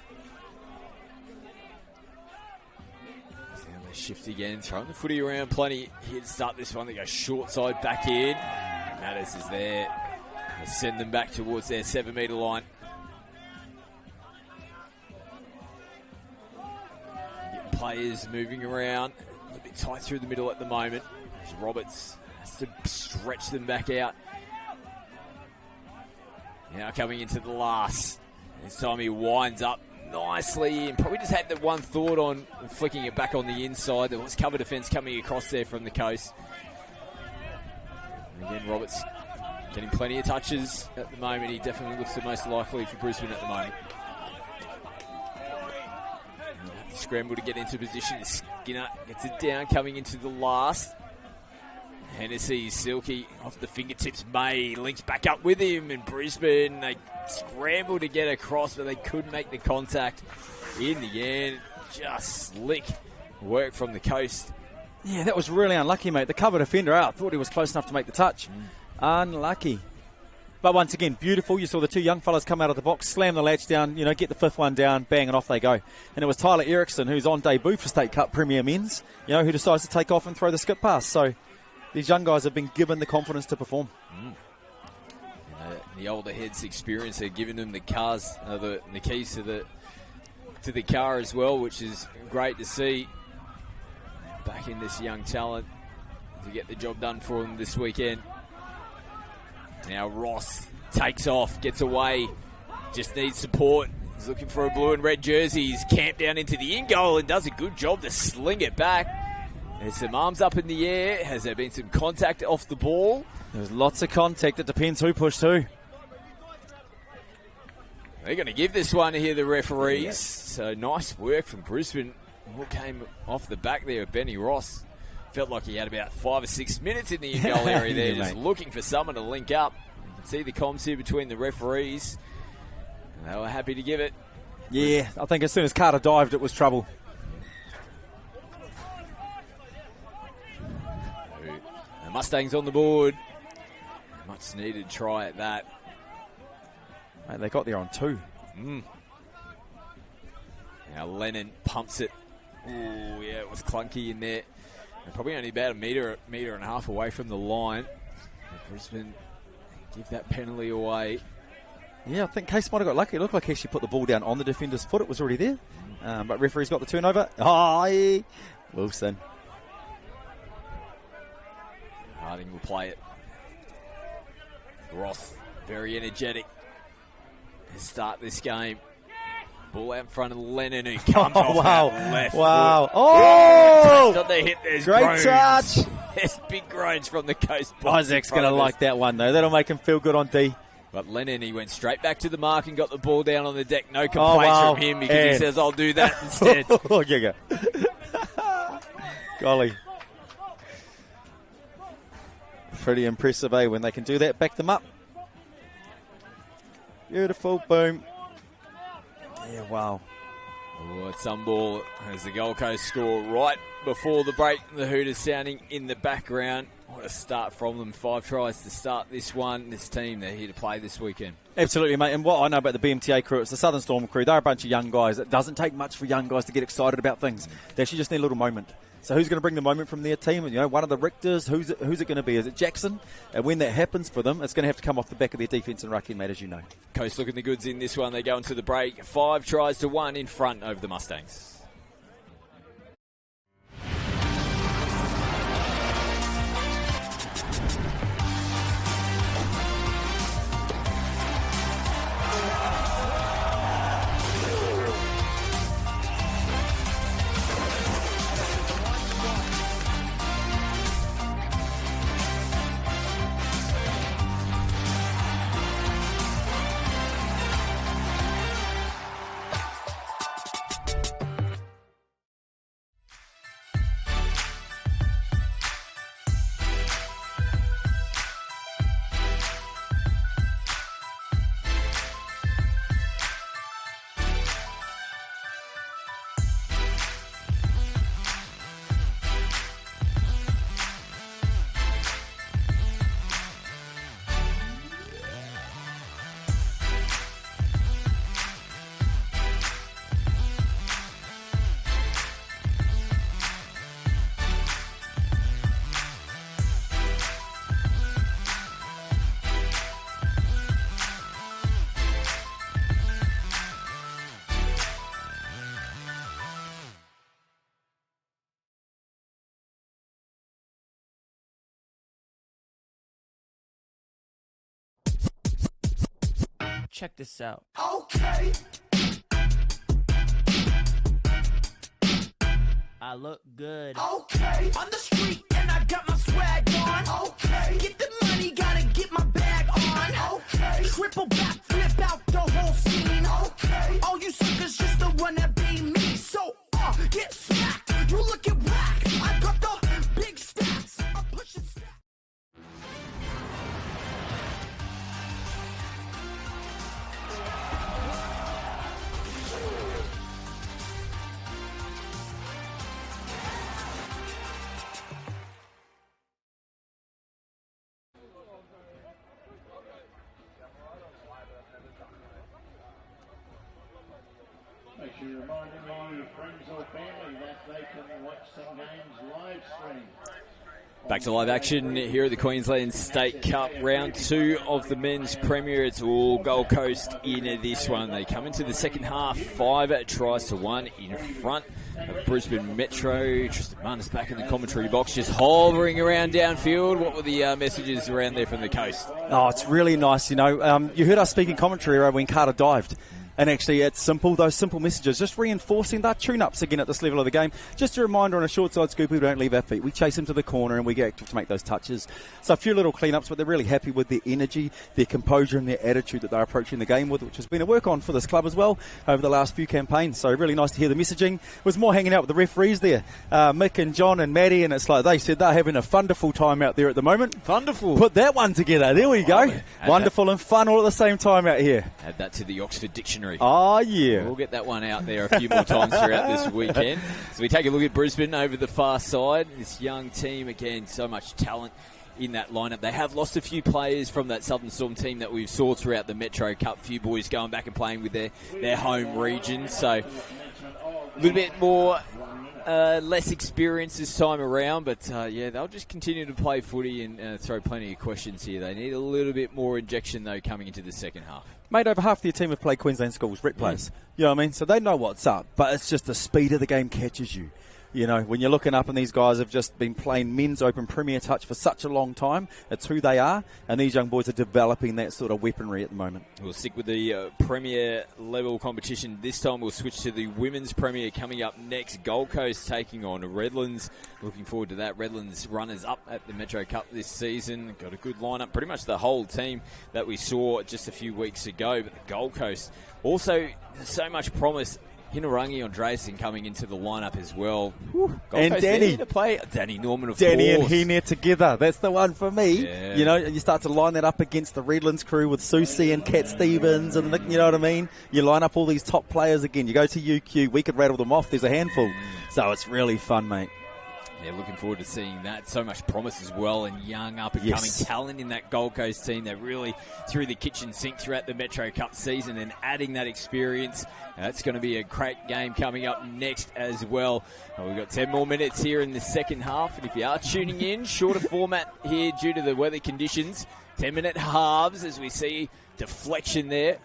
Shift again, throwing the footy around plenty here to start this one. They go short side back in. Matters is there. They send them back towards their 7-metre line. Getting players moving around. A little bit tight through the middle at the moment. As Roberts has to stretch them back out. Now coming into the last. This time he winds up. nicely in. Probably just had the one thought on flicking it back on the inside. There was cover defence coming across there from the coast. And again, Roberts getting plenty of touches at the moment. He definitely looks the most likely for Brisbane at the moment. Scramble to get into position. Skinner gets it down, coming into the last. Hennessy, Silky off the fingertips. May links back up with him, and Brisbane, they scramble to get across, but they couldn't make the contact in the end. Just slick work from the coast. Yeah, that was really unlucky, mate. The cover defender out. I thought he was close enough to make the touch. Unlucky. But once again, beautiful. You saw the two young fellas come out of the box, slam the latch down, get the fifth one down, bang, and off they go. And it was Tyler Erickson, who's on debut for State Cup Premier Men's, who decides to take off and throw the skip pass. So these young guys have been given the confidence to perform. The older heads' experience, they're giving them the cars, the keys to the car as well, which is great to see. Back in this young talent to get the job done for them this weekend. Now Ross takes off, gets away, just needs support. He's looking for a blue and red jersey. He's camped down into the in goal and does a good job to sling it back. There's some arms up in the air. Has there been some contact off the ball? There's lots of contact. It depends who pushed who. They're going to give this one here, the referees. So nice work from Brisbane. What came off the back there of Benny Ross. Felt like he had about 5 or 6 minutes in the in-goal area there, just looking for someone to link up. You can see the comms here between the referees. And they were happy to give it. Yeah, I think as soon as Carter dived, it was trouble. The Mustangs on the board. Much needed try at that. Mate, they got there on 2. Now Lennon pumps it. Ooh, yeah, it was clunky in there. They're probably only about a metre and a half away from the line. Brisbane give that penalty away. Yeah, I think Case might have got lucky. It looked like he actually put the ball down on the defender's foot. It was already there. But referee's got the turnover. Wilson. Harding will play it. Roth, very energetic to start this game. Ball out in front of Lennon, who comes off that left foot. Oh! On the hit, there's great groans. touch. There's big groans from the coast. Isaac's going to like that one, though. That'll make him feel good on D. But Lennon, he went straight back to the mark and got the ball down on the deck. No complaints from him because he says, I'll do that instead. Golly. Pretty impressive, when they can do that. Back them up. Beautiful. Boom. Yeah, wow. Oh, it's some ball as the Gold Coast score right before the break. The Hooters sounding in the background. What a start from them. 5 tries to start this one. This team, they're here to play this weekend. Absolutely, mate. And what I know about the BMTA crew, it's the Southern Storm crew. They're a bunch of young guys. It doesn't take much for young guys to get excited about things. They actually just need a little moment. So who's going to bring the moment from their team? One of the Richters. Who's it going to be? Is it Jackson? And when that happens for them, it's going to have to come off the back of their defence and rucking, mate, as you know. Coast looking the goods in this one. They go into the break. 5 tries to 1 in front over the Mustangs. Check this out. Okay. I look good. Okay, on the street and I got my swag on. Okay, get the money, gotta get my bag on. Okay, triple back, flip out the whole scene. Okay, all you suckers just the one that be me. So, get smacked, you looking whack. I got the big stats, I'm pushing stats. Make sure you're reminding all your friends or family that they can watch some games live stream. Back to live action here at the Queensland State Cup, round 2 of the men's premier. It's all Gold Coast in this one. They come into the second half, 5 tries to 1 in front of Brisbane Metro. Tristan Munn back in the commentary box, just hovering around downfield. What were the messages around there from the coast? Oh, it's really nice, you know. You heard us speak in commentary when Carter dived. And actually, it's simple, those simple messages, just reinforcing that tune-ups again at this level of the game. Just a reminder on a short side scoop, we don't leave our feet. We chase them to the corner and we get to make those touches. So a few little clean-ups, but they're really happy with their energy, their composure and their attitude that they're approaching the game with, which has been a work on for this club as well over the last few campaigns. So really nice to hear the messaging. It was more hanging out with the referees there, Mick and John and Maddie, and it's like they said they're having a wonderful time out there at the moment. Wonderful. Put that one together. There we go. Wonderful and fun all at the same time out here. Add that to the Oxford Dictionary. Oh, yeah. We'll get that one out there a few more times throughout this weekend. So we take a look at Brisbane over the far side. This young team, again, so much talent in that lineup. They have lost a few players from that Southern Storm team that we've saw throughout the Metro Cup. A few boys going back and playing with their home region. So a little bit more less experience this time around, but yeah, they'll just continue to play footy and throw plenty of questions here. They need a little bit more injection, though, coming into the second half. Mate, over half their team have played Queensland schools, rep players. You know what I mean? So they know what's up, but it's just the speed of the game catches you. You know, when you're looking up and these guys have just been playing men's open premier touch for such a long time, it's who they are, and these young boys are developing that sort of weaponry at the moment. We'll stick with the premier level competition. This time we'll switch to the women's premier coming up next. Gold Coast taking on Redlands. Looking forward to that. Redlands runners up at the Metro Cup this season. Got a good lineup. Pretty much the whole team that we saw just a few weeks ago. But the Gold Coast also so much promise. Hinarangi Andreasen coming into the lineup as well. And Danny. To play. Danny Norman, of Danny course. and Hine together. That's the one for me. Yeah. You know, you start to line that up against the Redlands crew with Susie and Kat Stevens, and you know what I mean? You line up all these top players again. You go to UQ, we could rattle them off. There's a handful. So it's really fun, mate. Yeah, looking forward to seeing that. So much promise as well, and young up-and-coming talent in that Gold Coast team. They're really through the kitchen sink throughout the Metro Cup season and adding that experience. That's going to be a great game coming up next as well. We've got 10 more minutes here in the second half, and if you are tuning in, shorter format here due to the weather conditions. 10-minute halves as we see deflection there.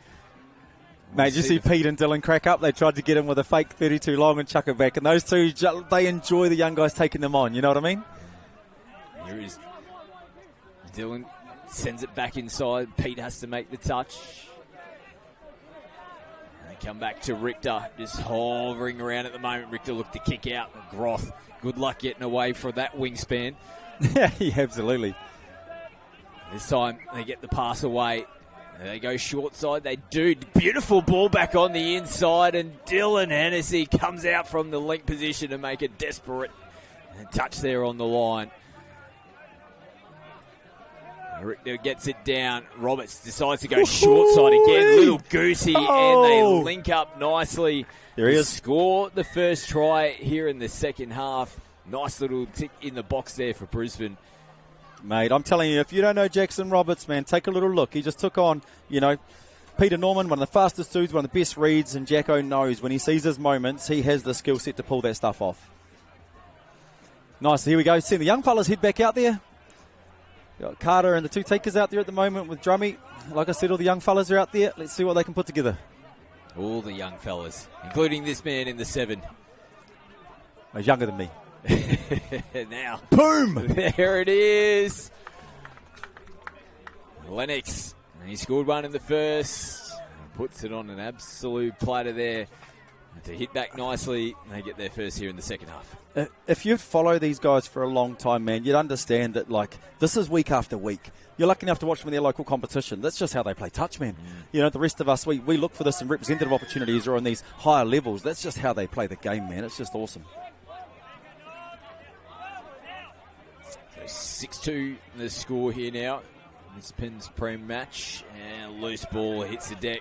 Mate, did you see Pete and Dylan crack up? They tried to get him with a fake 32 long and chuck it back. And those two, they enjoy the young guys taking them on. You know what I mean? Here is Dylan. Sends it back inside. Pete has to make the touch. They come back to Richter. Just hovering around at the moment. Richter looked to kick out. Groth. Good luck getting away from that wingspan. Yeah, absolutely. This time they get the pass away. They go short side. They do. Beautiful ball back on the inside. And Dylan Hennessy comes out from the link position to make a desperate touch there on the line. Richter gets it down. Roberts decides to go short side again. Little goosey. And they link up nicely. There he is. Score the first try here in the second half. Nice little tick in the box there for Brisbane. Mate, I'm telling you, if you don't know Jackson Roberts, man, take a little look. He just took on, you know, Peter Norman, one of the fastest dudes, one of the best reads, and Jacko knows when he sees his moments, he has the skill set to pull that stuff off. Nice, here we go. Seeing the young fellas head back out there. Got Carter and the two takers out there at the moment with Drummy. Like I said, all the young fellas are out there. Let's see what they can put together. All the young fellas, including this man in the 7. He's younger than me. Now, boom! There it is. Lennox, and he scored one in the first. Puts it on an absolute platter there. To hit back nicely, they get their first here in the second half. If you follow these guys for a long time, man, you'd understand that, like, this is week after week. You're lucky enough to watch them in their local competition. That's just how they play touch, man. You know, the rest of us, we look for this in representative opportunities or on these higher levels. That's just how they play the game, man. It's just awesome. So 6-2 the score here now. This Pins Prem match. And loose ball hits the deck.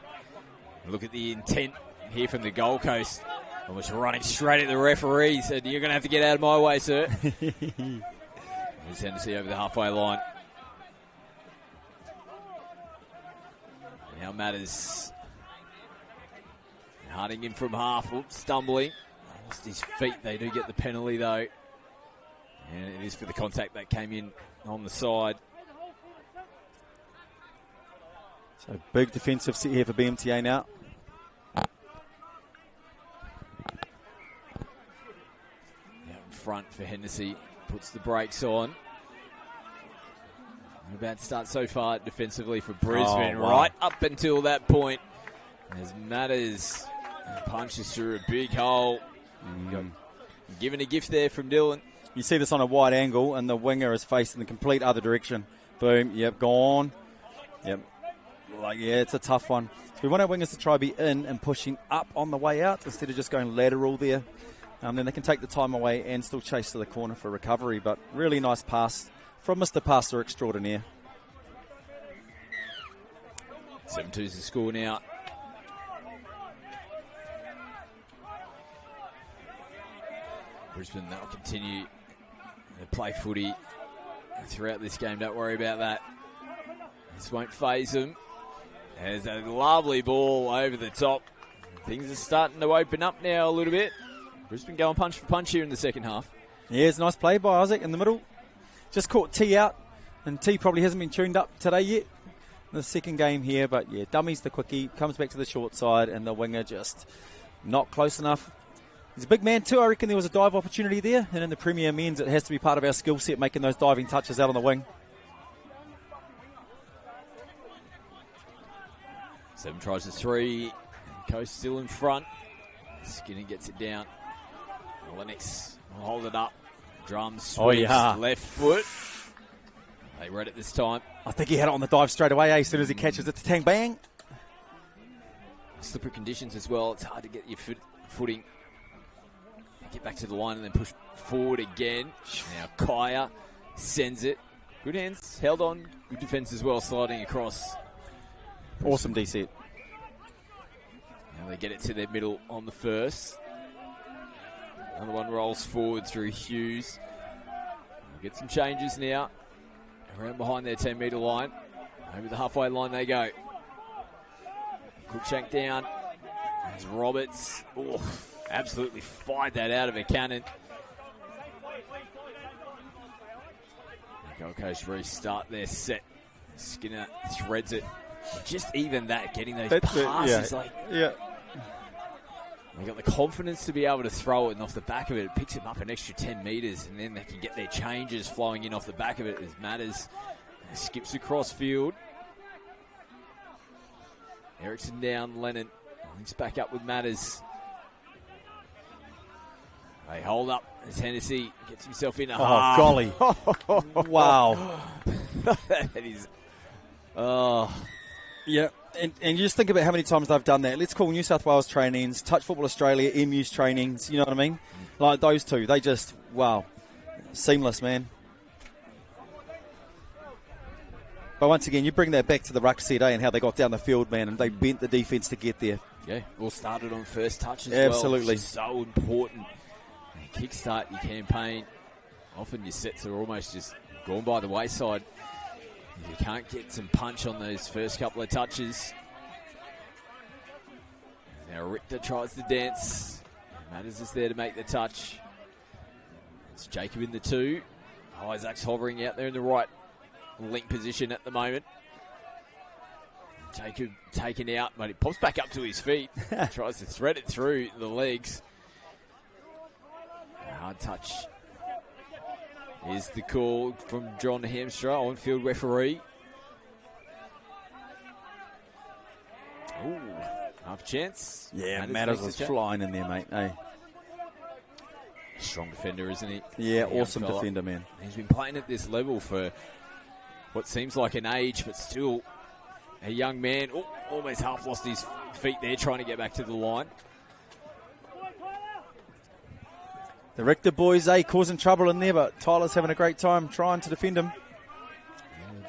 Look at the intent here from the Gold Coast. Almost running straight at the referee. Said, you're going to have to get out of my way, sir. There's Hennessy over the halfway line. Now Matters. Harding in from half. Oops, stumbling. Lost his feet. They do get the penalty, though. And it is for the contact that came in on the side. So big defensive set here for BMTA now. Front for Hennessy, puts the brakes on. Not a bad start so far defensively for Brisbane, right up until that point. As Matters punches through a big hole. Given a gift there from Dylan. You see this on a wide angle, and the winger is facing the complete other direction. Boom, yep, gone. Yep. Like, yeah, it's a tough one. So we want our wingers to try to be in and pushing up on the way out instead of just going lateral there. Then they can take the time away and still chase to the corner for recovery. But really nice pass from Mr. Passer Extraordinaire. 7-2's the score now. Brisbane, they'll continue to play footy throughout this game. Don't worry about that. This won't faze them. There's a lovely ball over the top. Things are starting to open up now a little bit. Brisbane going punch for punch here in the second half. Yeah, it's a nice play by Isaac in the middle. Just caught T out, and T probably hasn't been tuned up today yet. The second game here, but yeah, dummies the quickie, comes back to the short side, and the winger just not close enough. He's a big man too. I reckon there was a dive opportunity there, and in the Premier Men's, it has to be part of our skill set, making those diving touches out on the wing. 7 tries to 3. Coast still in front. Skinner gets it down. Lennox will hold it up. Drums, swings, left foot. They read it this time. I think he had it on the dive straight away, as soon as he catches it to tang bang. Slippery conditions as well. It's hard to get your footing. Get back to the line and then push forward again. Now Kaya sends it. Good hands, held on. Good defence as well, sliding across. Awesome DC. Now they get it to their middle on the first. Another one rolls forward through Hughes. We'll get some changes now. Around behind their 10-metre line. Over the halfway line they go. Cruikshank down. There's Roberts. Oh, absolutely fired that out of a cannon. The Gold Coast restart their set. Skinner threads it. Just even that, getting those passes. They got the confidence to be able to throw it, and off the back of it, it picks him up an extra 10 metres, and then they can get their changes flowing in off the back of it as Matters skips across field. Erickson down, Lennon links back up with Matters. They hold up as Hennessy gets himself in a half. Golly. Wow. That is... Oh... Yeah, and you just think about how many times they've done that. Let's call New South Wales trainings, Touch Football Australia, MU's trainings, you know what I mean? Like those two, they just, wow, seamless, man. But once again, you bring that back to the ruck set, and how they got down the field, man, and they bent the defence to get there. Yeah, all started on first touch as Absolutely. well. It's so important. Kickstart your campaign. Often your sets are almost just gone by the wayside. You can't get some punch on those first couple of touches. Now Richter tries to dance. Matters is there to make the touch. It's Jacob in the 2. Isaac's hovering out there in the right link position at the moment. Jacob taken out, but he pops back up to his feet. Tries to thread it through the legs. Hard touch. Here's the call from John Hamstra, on-field referee. Ooh, Half chance. Yeah, Matters was flying in there, mate. Hey. Strong defender, isn't he? Yeah, awesome defender, man. He's been playing at this level for what seems like an age, but still a young man. Oh, almost half lost his feet there trying to get back to the line. The Rector boys, causing trouble in there, but Tyler's having a great time trying to defend him.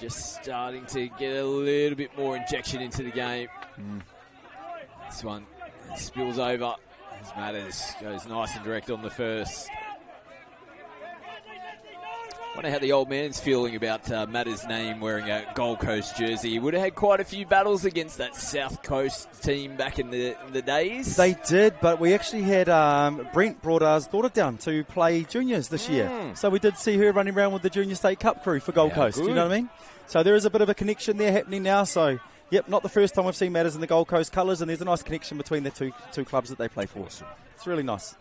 Just starting to get a little bit more injection into the game. This one spills over as Matters goes nice and direct on the first. Wonder how the old man's feeling about Matters' name wearing a Gold Coast jersey. He would have had quite a few battles against that South Coast team back in the days. They did, but we actually had Brent brought his daughter down to play juniors this year. So we did see her running around with the Junior State Cup crew for Gold Coast. Good. You know what I mean? So there is a bit of a connection there happening now. So, yep, not the first time we've seen Matters in the Gold Coast colours, and there's a nice connection between the two clubs that they play for. Awesome. It's really nice.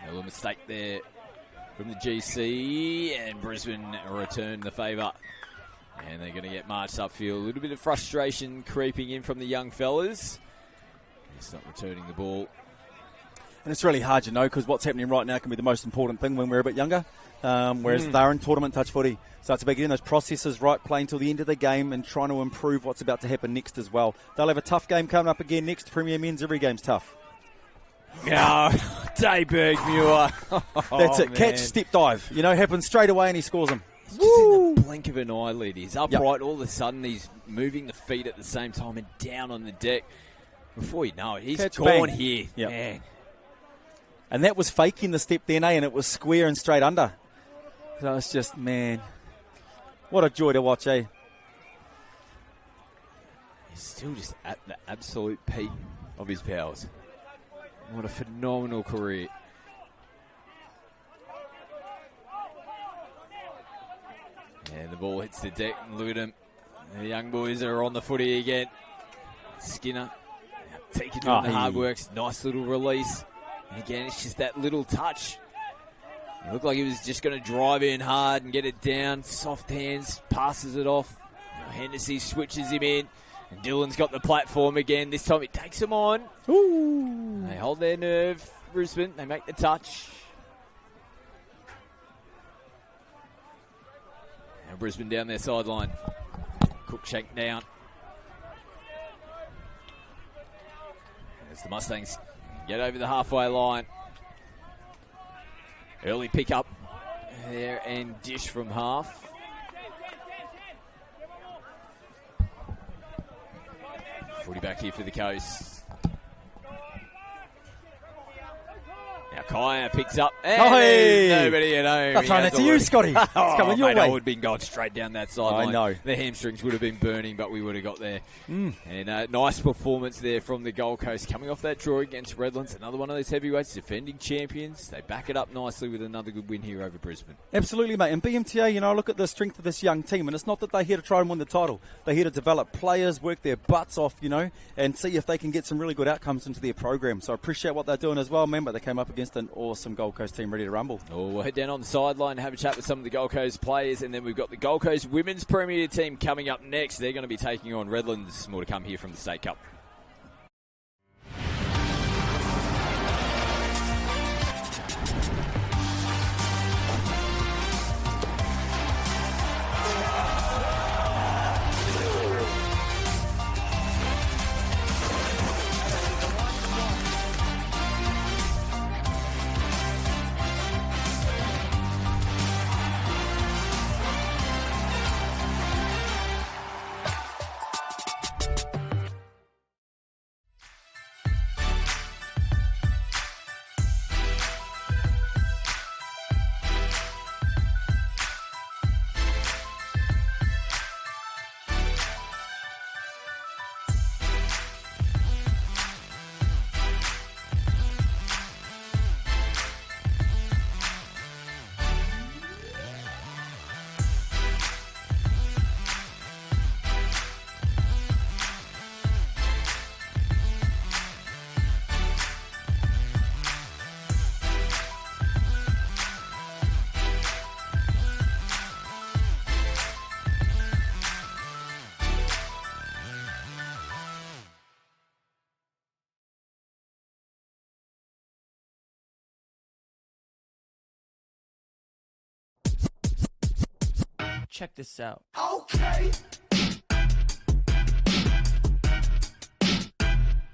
A little mistake there from the GC, and Brisbane return the favour. And they're going to get marched upfield. A little bit of frustration creeping in from the young fellas. He's not returning the ball. And it's really hard to know because what's happening right now can be the most important thing when we're a bit younger, whereas they're in tournament touch footy. So it's about getting those processes right, playing till the end of the game and trying to improve what's about to happen next as well. They'll have a tough game coming up again next. Premier Men's, every game's tough. Oh, Dayberg Muir. That's it. Man. Catch, step, dive. You know, happens straight away and he scores them. Just in the blink of an eyelid. He's upright. All of a sudden, he's moving the feet at the same time and down on the deck. Before you know it, he's gone here. Yep. Man. And that was faking the step then, and it was square and straight under. So it's just, man, what a joy to watch, eh? He's still just at the absolute peak of his powers. What a phenomenal career. And the ball hits the deck and look at him. The young boys are on the footy again. Skinner taking doing the hard works. Nice little release. And again, it's just that little touch. It looked like he was just going to drive in hard and get it down. Soft hands, passes it off. Hennessy switches him in. And Dylan's got the platform again. This time he takes him on. Ooh. They hold their nerve, Brisbane. They make the touch. And Brisbane down their sideline. Cruikshank down. As the Mustangs get over the halfway line. Early pick up there and dish from half. Footy back here for the Coast. Now Kaya picks up. And there's nobody at home. I'll throw that to you, Scotty. It's coming your way. I would have been going straight down that sideline. I know. The hamstrings would have been burning, but we would have got there. And nice performance there from the Gold Coast. Coming off that draw against Redlands. Another one of those heavyweights, defending champions. They back it up nicely with another good win here over Brisbane. Absolutely, mate. And BMTA, you know, look at the strength of this young team. And it's not that they're here to try and win the title. They're here to develop players, work their butts off, you know, and see if they can get some really good outcomes into their program. So I appreciate what they're doing as well, man. But they came up against an awesome Gold Coast team ready to rumble. Oh, we'll head down on the sideline and have a chat with some of the Gold Coast players. And then we've got the Gold Coast Women's Premier team coming up next. They're going to be taking on Redlands. More to come here from the State Cup. Check this out. Okay.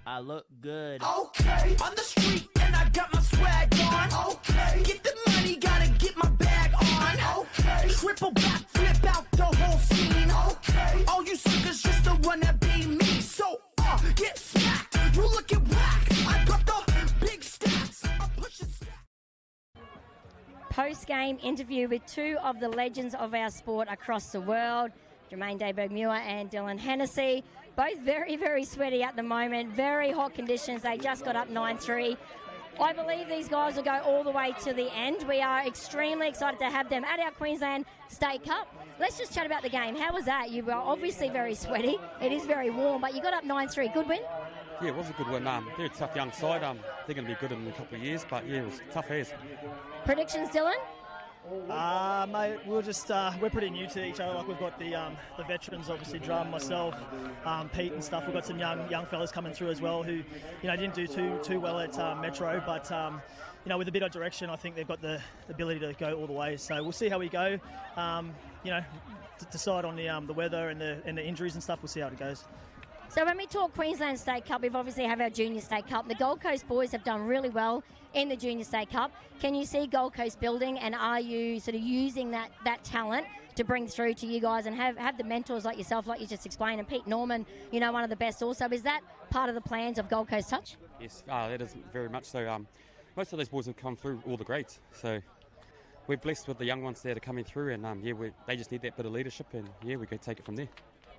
I look good. Okay. On the street and I got my swag on. Okay. Get the money, gotta get my bag on. Okay. Triple back, flip out the whole scene. Okay. All you suckers just the one that be me. So, get smacked. You looking whack. I got the big stats. I push it. Post-game interview with two of the legends of our sport across the world, Jermaine Dayberg-Muir and Dylan Hennessy. Both very, very sweaty at the moment. Very hot conditions. They just got up 9-3. I believe these guys will go all the way to the end. We are extremely excited to have them at our Queensland State Cup. Let's just chat about the game. How was that? You were obviously very sweaty. It is very warm, but you got up 9-3. Good win? Yeah, it was a good win. They're a tough young side. They're going to be good in a couple of years, but yeah, it was tough as. Predictions, Dylan? Mate, we're pretty new to each other. Like, we've got the veterans, obviously, Drum, myself, Pete and stuff. We've got some young fellas coming through as well who, didn't do too well at Metro, but with a bit of direction, I think they've got the ability to go all the way. So we'll see how we go. Decide on the weather and the injuries and stuff. We'll see how it goes. So when we talk Queensland State Cup, we've obviously have our Junior State Cup. The Gold Coast boys have done really well in the Junior State Cup. Can you see Gold Coast building, and are you sort of using that talent to bring through to you guys and have the mentors like yourself, like you just explained, and Pete Norman, one of the best also? Is that part of the plans of Gold Coast Touch? Yes, that is very much so. Most of those boys have come through all the grades, so we're blessed with the young ones there to coming through, and they just need that bit of leadership, and we go take it from there.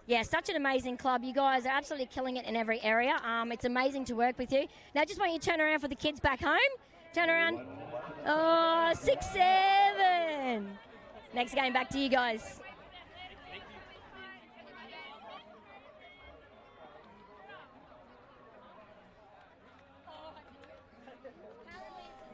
Yeah, such an amazing club. You guys are absolutely killing it in every area. It's amazing to work with you. Now, just want you to turn around for the kids back home. Turn around. Oh, 6-7. Next game, back to you guys.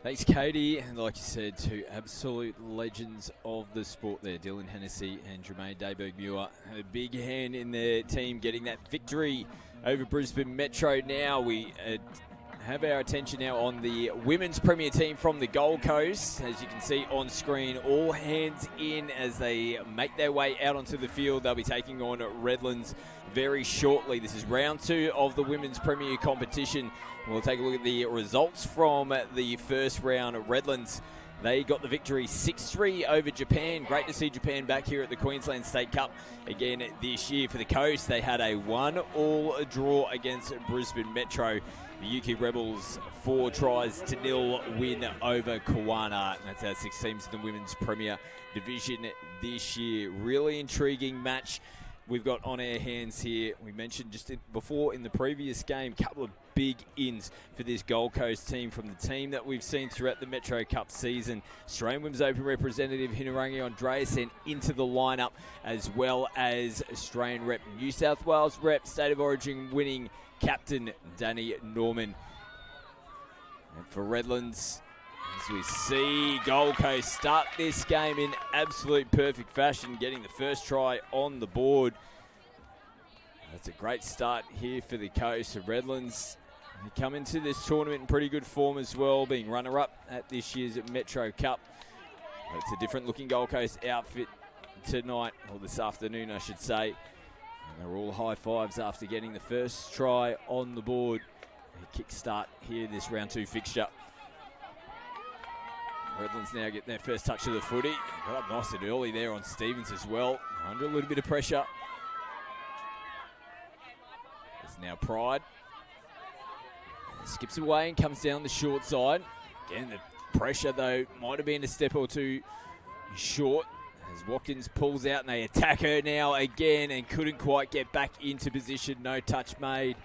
Thanks, Katie. And like you said, two absolute legends of the sport there, Dylan Hennessy and Jermaine Dayberg-Muir. A big hand in their team getting that victory over Brisbane Metro. Now we have our attention now on the women's premier team from the Gold Coast. As you can see on screen, all hands in as they make their way out onto the field. They'll be taking on Redlands very shortly. This is round 2 of the women's premier competition. We'll take a look at the results from the first round. Redlands, they got the victory 6-3 over Japan. Great to see Japan back here at the Queensland State Cup again this year. For the Coast, they had a 1-1 draw against Brisbane Metro. The UK Rebels 4-0 win over Kawana. That's our 6 teams in the women's premier division this year. Really intriguing match we've got on our hands here. We mentioned just before in the previous game, a couple of big ins for this Gold Coast team from the team that we've seen throughout the Metro Cup season. Australian Women's Open representative Hinerangi Andreasen into the lineup, as well as Australian rep, New South Wales rep, State of Origin winning captain Danny Norman. And for Redlands, as we see Gold Coast start this game in absolute perfect fashion, getting the first try on the board. That's a great start here for the Coast. The Redlands, they come into this tournament in pretty good form as well, being runner-up at this year's Metro Cup. It's a different looking Gold Coast outfit tonight, or this afternoon I should say. And they're all high fives after getting the first try on the board. A kick start here, this round 2 fixture. Redlands now get their first touch of the footy. Got up nice and early there on Stevens as well. Under a little bit of pressure. It's now Pride. Skips away and comes down the short side. Again, the pressure though might have been a step or two short. As Watkins pulls out and they attack her now again and couldn't quite get back into position. No touch made.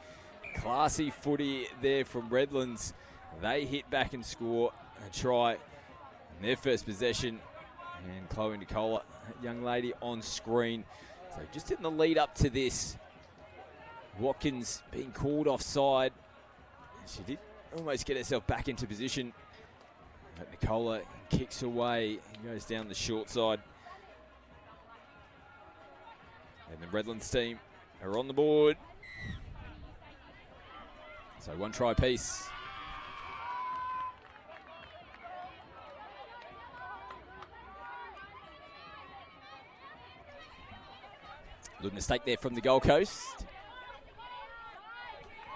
Classy footy there from Redlands. They hit back and score a try. Their first possession, and Chloe Nicola, young lady on screen. So just in the lead up to this, Watkins being called offside. She did almost get herself back into position, but Nicola kicks away and goes down the short side. And the Redlands team are on the board. So 1 try piece. Good mistake there from the Gold Coast.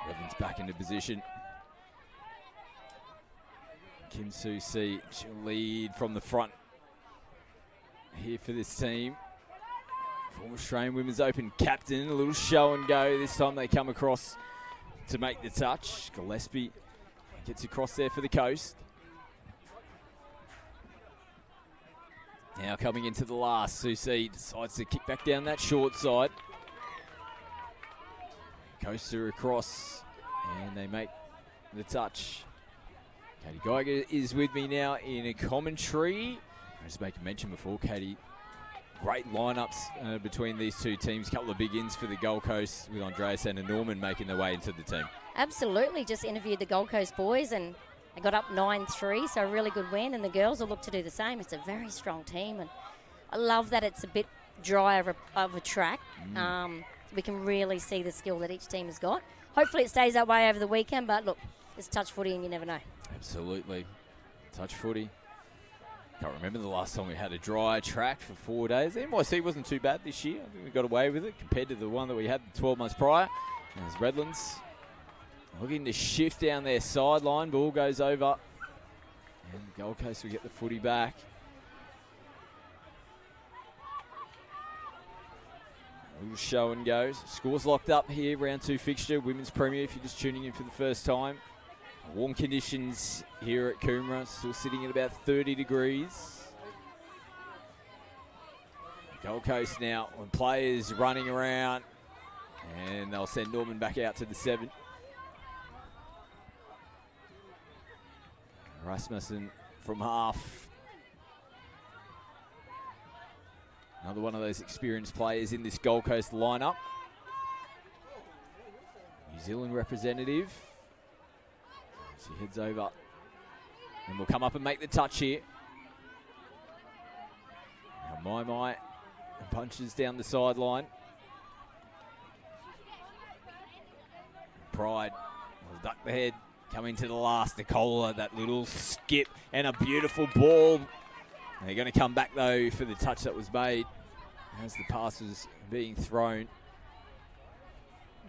Redlands back into position. Kim Soo-see, she'll lead from the front here for this team. Former Australian Women's Open captain, a little show and go. This time they come across to make the touch. Gillespie gets across there for the Coast. Now coming into the last, Soo-see decides to kick back down that short side. Coaster across, and they make the touch. Katie Geiger is with me now in a commentary. I just make a mention before, Katie. Great lineups between these two teams. A couple of big ins for the Gold Coast with Andreas and Norman making their way into the team. Absolutely. Just interviewed the Gold Coast boys and they got up 9-3, so a really good win. And the girls will look to do the same. It's a very strong team. And I love that it's a bit drier of a track. We can really see the skill that each team has got. Hopefully it stays that way over the weekend. But look, it's touch footy and you never know. Absolutely. Touch footy. Can't remember the last time we had a dry track for 4 days. The NYC wasn't too bad this year. I think we got away with it compared to the one that we had 12 months prior. And there's Redlands looking to shift down their sideline. Ball goes over. And the Gold Coast will get the footy back. A little show and goes. Scores locked up here. Round 2 fixture. Women's Premier if you're just tuning in for the first time. Warm conditions here at Coomera, still sitting at about 30 degrees. Gold Coast now, when players running around, and they'll send Norman back out to the 7. Rasmussen from half. Another one of those experienced players in this Gold Coast lineup. New Zealand representative. She heads over and will come up and make the touch here. Now Mai punches down the sideline. Pride will duck the head, coming to the last. Nicola, that little skip and a beautiful ball. They're going to come back though for the touch that was made as the pass was being thrown.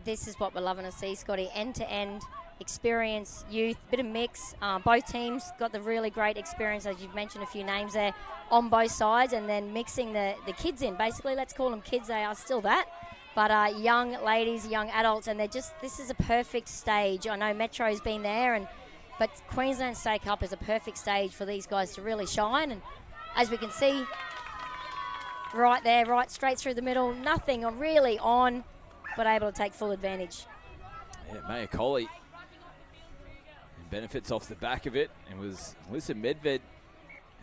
This is what we're loving to see, Scotty. End-to-end experience, youth, bit of mix. Both teams got the really great experience, as you've mentioned a few names there, on both sides, and then mixing the kids in. Basically, let's call them kids. They are still that. But young ladies, young adults, and this is a perfect stage. I know Metro's been there, but Queensland State Cup is a perfect stage for these guys to really shine. And as we can see, right there, right straight through the middle, nothing really on, but able to take full advantage. Yeah, Maya Colley benefits off the back of it. It was Alyssa Medved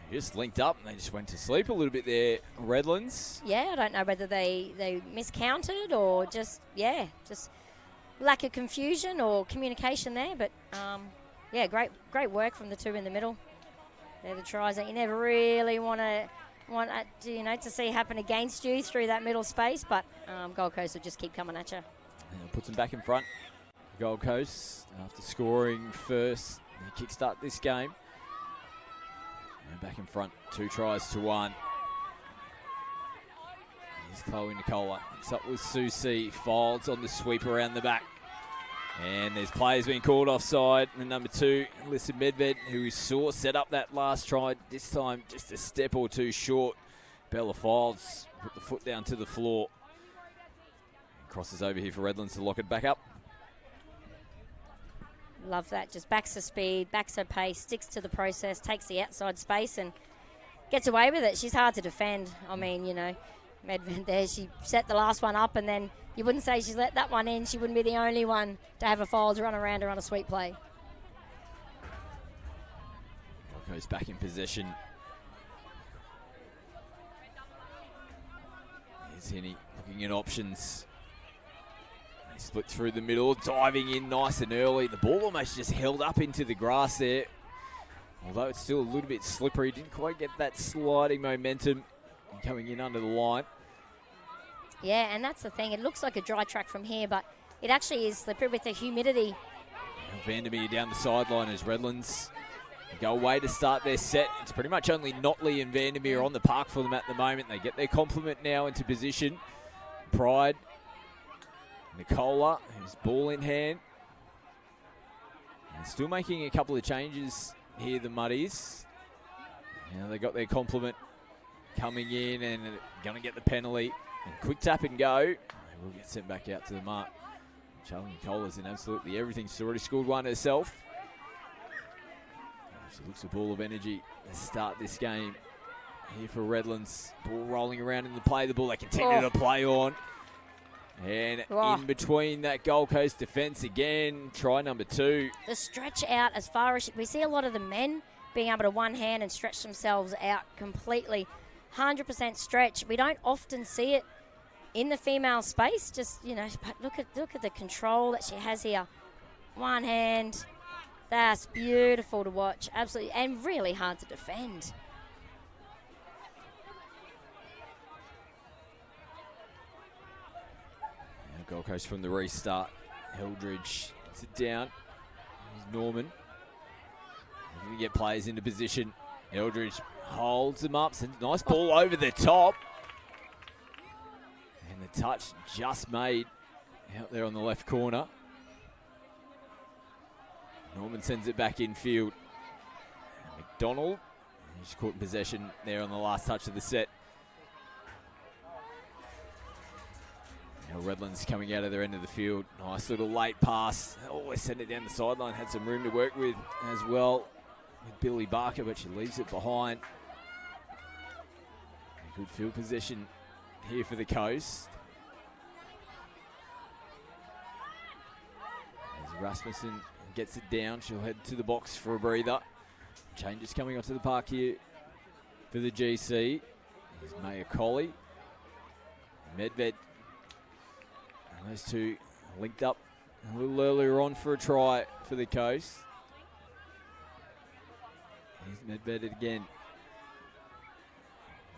who just linked up and they just went to sleep a little bit there, Redlands. Yeah, I don't know whether they miscounted or just lack of confusion or communication there. But, yeah, great work from the two in the middle. They're the tries that you never really want to see happen against you through that middle space. But Gold Coast will just keep coming at you. And puts them back in front. Gold Coast, after scoring first, they kickstart this game. And back in front, 2 tries to 1. Here's Chloe Nicola. Next up was Soo-see. Folds on the sweep around the back. And there's players being called offside. And number 2, Alyssa Medved, who we saw set up that last try. This time just a step or 2 short. Bella Folds put the foot down to the floor. Crosses over here for Redlands to lock it back up. Love that. Just backs her speed, backs her pace, sticks to the process, takes the outside space and gets away with it. She's hard to defend. I mean, Medved there, she set the last one up and then you wouldn't say she's let that one in. She wouldn't be the only one to have a Folds run around her on a sweet play. Goes back in possession. Here's Henny looking at options. Split through the middle, diving in nice and early. The ball almost just held up into the grass there. Although it's still a little bit slippery, didn't quite get that sliding momentum coming in under the line. Yeah, and that's the thing. It looks like a dry track from here, but it actually is slippery with the humidity. Vandermeer down the sideline as Redlands go away to start their set. It's pretty much only Notley and Vandermeer on the park for them at the moment. They get their complement now into position. Pride. Nicola, who's ball in hand. And still making a couple of changes here, the Muddies. Now they got their complement coming in and going to get the penalty. And quick tap and go. They will get sent back out to the mark. Charlie Nicola's in absolutely everything. She's already scored one herself. She looks a ball of energy to start this game here for Redlands. Ball rolling around in the play. The ball they continue to play on. And in between that Gold Coast defence again, try number 2. The stretch out as far as we see a lot of the men being able to one hand and stretch themselves out completely. 100% stretch. We don't often see it in the female space. Just, you know, but look at the control that she has here. One hand. That's beautiful to watch. Absolutely. And really hard to defend. Gold Coast from the restart. Hildridge gets it down. Here's Norman. Going to get players into position. Hildridge holds them up. Sends a nice ball over the top. And the touch just made out there on the left corner. Norman sends it back infield. McDonald. He's caught in possession there on the last touch of the set. Now Redlands coming out of their end of the field. Nice little late pass. Always send it down the sideline. Had some room to work with as well with Billy Barker, but she leaves it behind. A good field position here for the Coast. As Rasmussen gets it down, she'll head to the box for a breather. Changes coming onto the park here for the GC. Here's Maya Colley. Medved. And those two linked up a little earlier on for a try for the Coast. Here's Medved again.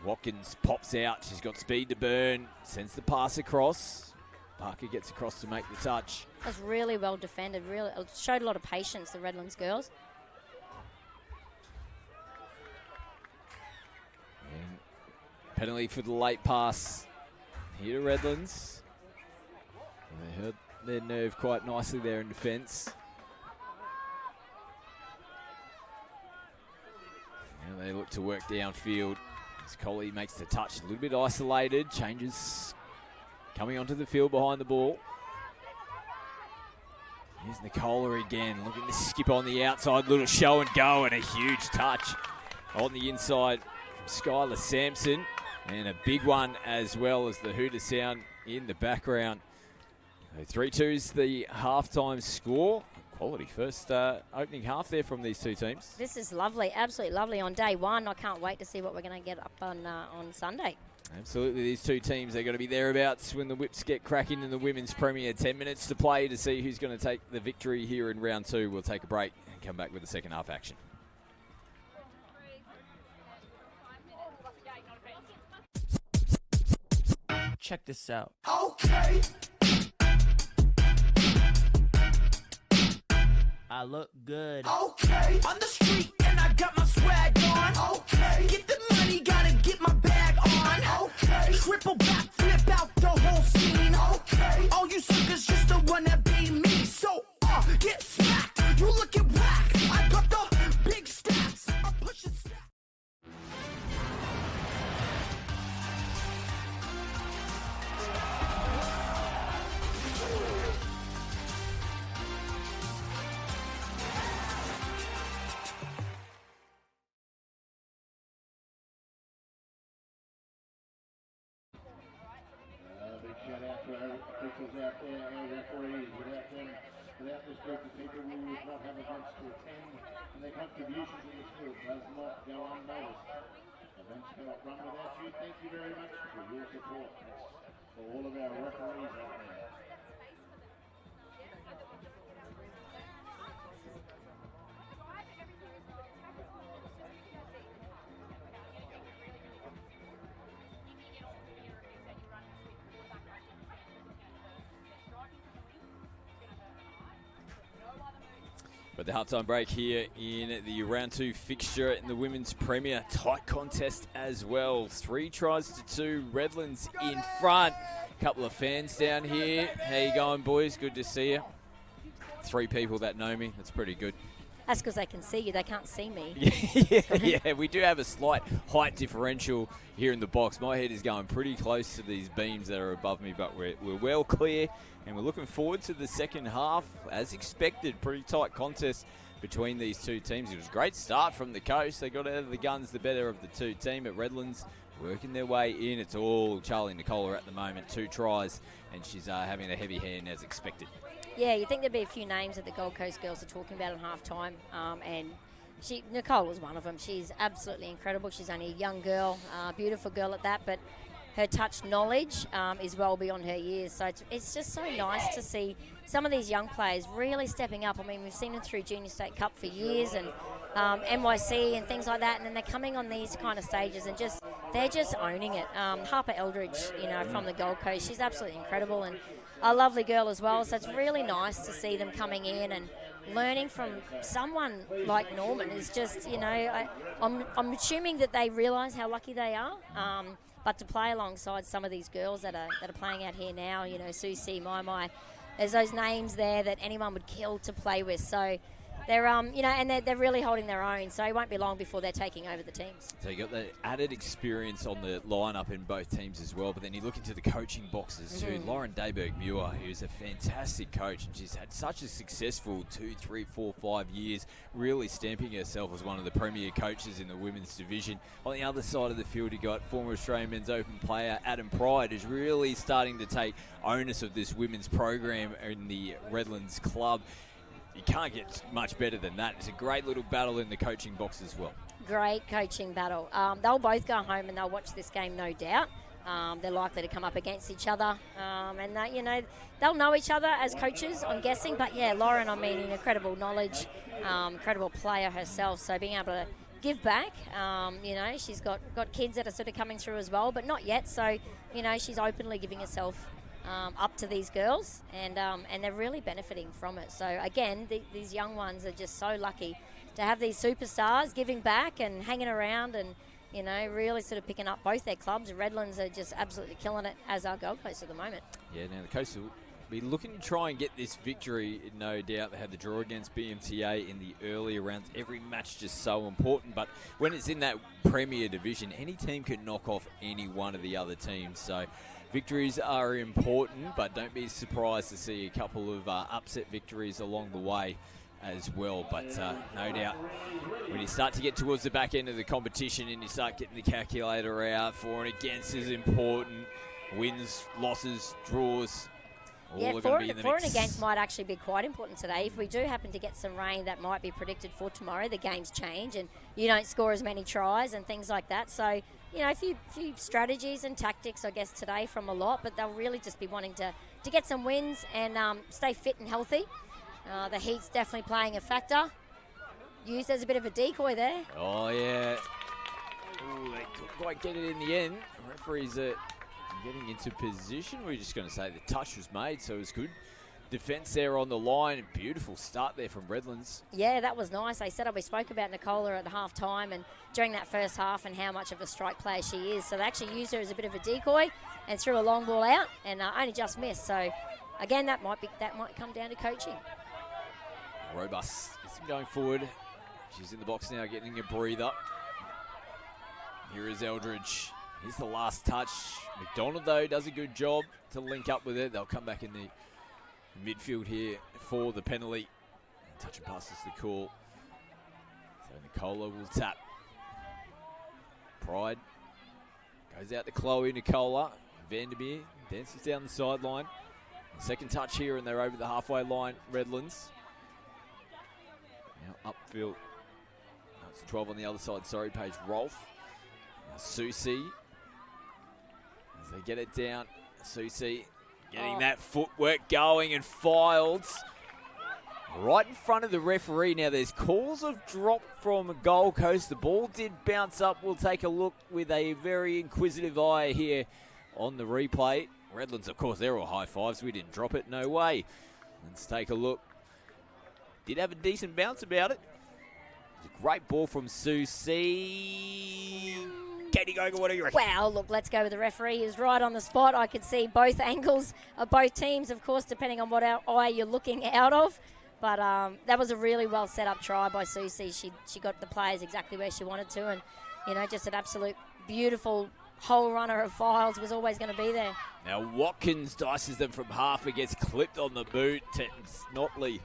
Watkins pops out. She's got speed to burn. Sends the pass across. Parker gets across to make the touch. That's really well defended. Really showed a lot of patience, the Redlands girls. And penalty for the late pass here to Redlands. They hurt their nerve quite nicely there in defence. Now they look to work downfield. As Colley makes the touch, a little bit isolated. Changes coming onto the field behind the ball. Here's Nicola again, looking to skip on the outside. Little show and go and a huge touch on the inside from Skylar Sampson. And a big one as well as the hooter sound in the background. 3-2 is the halftime score. Quality first opening half there from these two teams. This is lovely, absolutely lovely on day one. I can't wait to see what we're going to get up on Sunday. Absolutely, these two teams are going to be thereabouts when the whips get cracking in the Women's Premier. 10 minutes to play to see who's going to take the victory here in round 2. We'll take a break and come back with the second half action. Check this out. Okay. I look good. Okay. On the street and I got my swag on. Okay. Get the money, gotta get my bag on. Okay. Triple back, flip out the whole scene. Okay. All you suckers just don't wanna be me. So, get smacked. You looking whack. I got the big stats. I'm pushing stats. Big shout out to our officials out there, our referees. Without them, without this group of people, we would not have events to attend, and their contribution to the sport does not go unnoticed. Events cannot run without you. Thank you very much for your support. That's for all of our referees out there. But the halftime break here in the round 2 fixture in the Women's Premier. Tight contest as well. 3 tries to 2. Redlands in front. Couple of fans down here. How you going, boys? Good to see you. 3 people that know me. That's pretty good. That's because they can see you. They can't see me. Yeah, we do have a slight height differential here in the box. My head is going pretty close to these beams that are above me, but we're well clear, and we're looking forward to the second half. As expected, pretty tight contest between these two teams. It was a great start from the coast. They got out of the guns the better of the two team at Redlands, working their way in. It's all Charlie Nicola at the moment, 2 tries, and she's having a heavy hand as expected. Yeah, you think there'd be a few names that the Gold Coast girls are talking about at half-time, and Nicole was one of them. She's absolutely incredible. She's only a young girl, beautiful girl at that, but her touch knowledge is well beyond her years. So it's just so nice to see some of these young players really stepping up. I mean, we've seen them through Junior State Cup for years and NYC and things like that, and then they're coming on these kind of stages and they're just owning it. Harper Eldridge, from the Gold Coast, she's absolutely incredible and a lovely girl as well. So it's really nice to see them coming in and learning from someone like Norman. Is just, I'm assuming that they realise how lucky they are. But to play alongside some of these girls that are playing out here now, Susie, Mai, there's those names there that anyone would kill to play with. So they're, and they're really holding their own. So it won't be long before they're taking over the teams. So you got the added experience on the lineup in both teams as well. But then you look into the coaching boxes too. Lauren Dayberg-Muir, who's a fantastic coach, and she's had such a successful 2, 3, 4, 5 years, really stamping herself as one of the premier coaches in the women's division. On the other side of the field, you got former Australian Men's Open player Adam Pride, who's really starting to take onus of this women's program in the Redlands club. You can't get much better than that. It's a great little battle in the coaching box as well. Great coaching battle. They'll both go home and they'll watch this game, no doubt. They're likely to come up against each other. And, they'll know each other as coaches, I'm guessing. But, yeah, Lauren, incredible knowledge, incredible player herself. So being able to give back, she's got kids that are sort of coming through as well, but not yet. So, she's openly giving herself up to these girls, and they're really benefiting from it. So again, these young ones are just so lucky to have these superstars giving back and hanging around, and really sort of picking up both their clubs. Redlands are just absolutely killing it, as our Gold Coast at the moment. Yeah, now the Coast will be looking to try and get this victory, no doubt. They had the draw against BMTA in the earlier rounds. Every match just so important, but when it's in that Premier Division, any team can knock off any one of the other teams. So victories are important, but don't be surprised to see a couple of upset victories along the way as well. But no doubt, when you start to get towards the back end of the competition and you start getting the calculator out, for and against is important. Wins, losses, draws, all are going to be in the for mix. and against might actually be quite important today. If we do happen to get some rain, that might be predicted for tomorrow. The games change and you don't score as many tries and things like that. So, a few strategies and tactics, I guess, today from a lot, but they'll really just be wanting to get some wins and stay fit and healthy. The heat's definitely playing a factor. Used as a bit of a decoy there. Oh, yeah. Ooh, they couldn't quite get it in the end. The referees are getting into position. We're just going to say the touch was made, so it was good. Defence there on the line. Beautiful start there from Redlands. Yeah, that was nice. We spoke about Nicola at the half-time and during that first half and how much of a strike player she is. So they actually used her as a bit of a decoy and threw a long ball out and only just missed. So, again, that might come down to coaching. Robust is going forward. She's in the box now, getting a breather. Here is Eldridge. Here's the last touch. McDonald, though, does a good job to link up with it. They'll come back in the midfield here for the penalty. Touch and pass is the call. So Nicola will tap. Pride goes out to Chloe Nicola. Vandermeer dances down the sideline. Second touch here, and they're over the halfway line, Redlands. Now upfield. No, it's 12 on the other side. Sorry, Paige Rolfe. Now Susie. As they get it down, Susie getting that footwork going and filed right in front of the referee. Now there's calls of drop from Gold Coast. The ball did bounce up. We'll take a look with a very inquisitive eye here on the replay. Redlands, of course, they're all high fives. We didn't drop it. No way. Let's take a look. did have a decent bounce about it. It's a great ball from Susie. Katie Goga, what do you reckon? Well, look, let's go with the referee. He was right on the spot. I could see both angles of both teams, of course, depending on what eye you're looking out of. But that was a really well set up try by Susie. She got the players exactly where she wanted to, and just an absolute beautiful hole runner of Files was always going to be there. Now Watkins dices them from half. It gets clipped on the boot. Notley.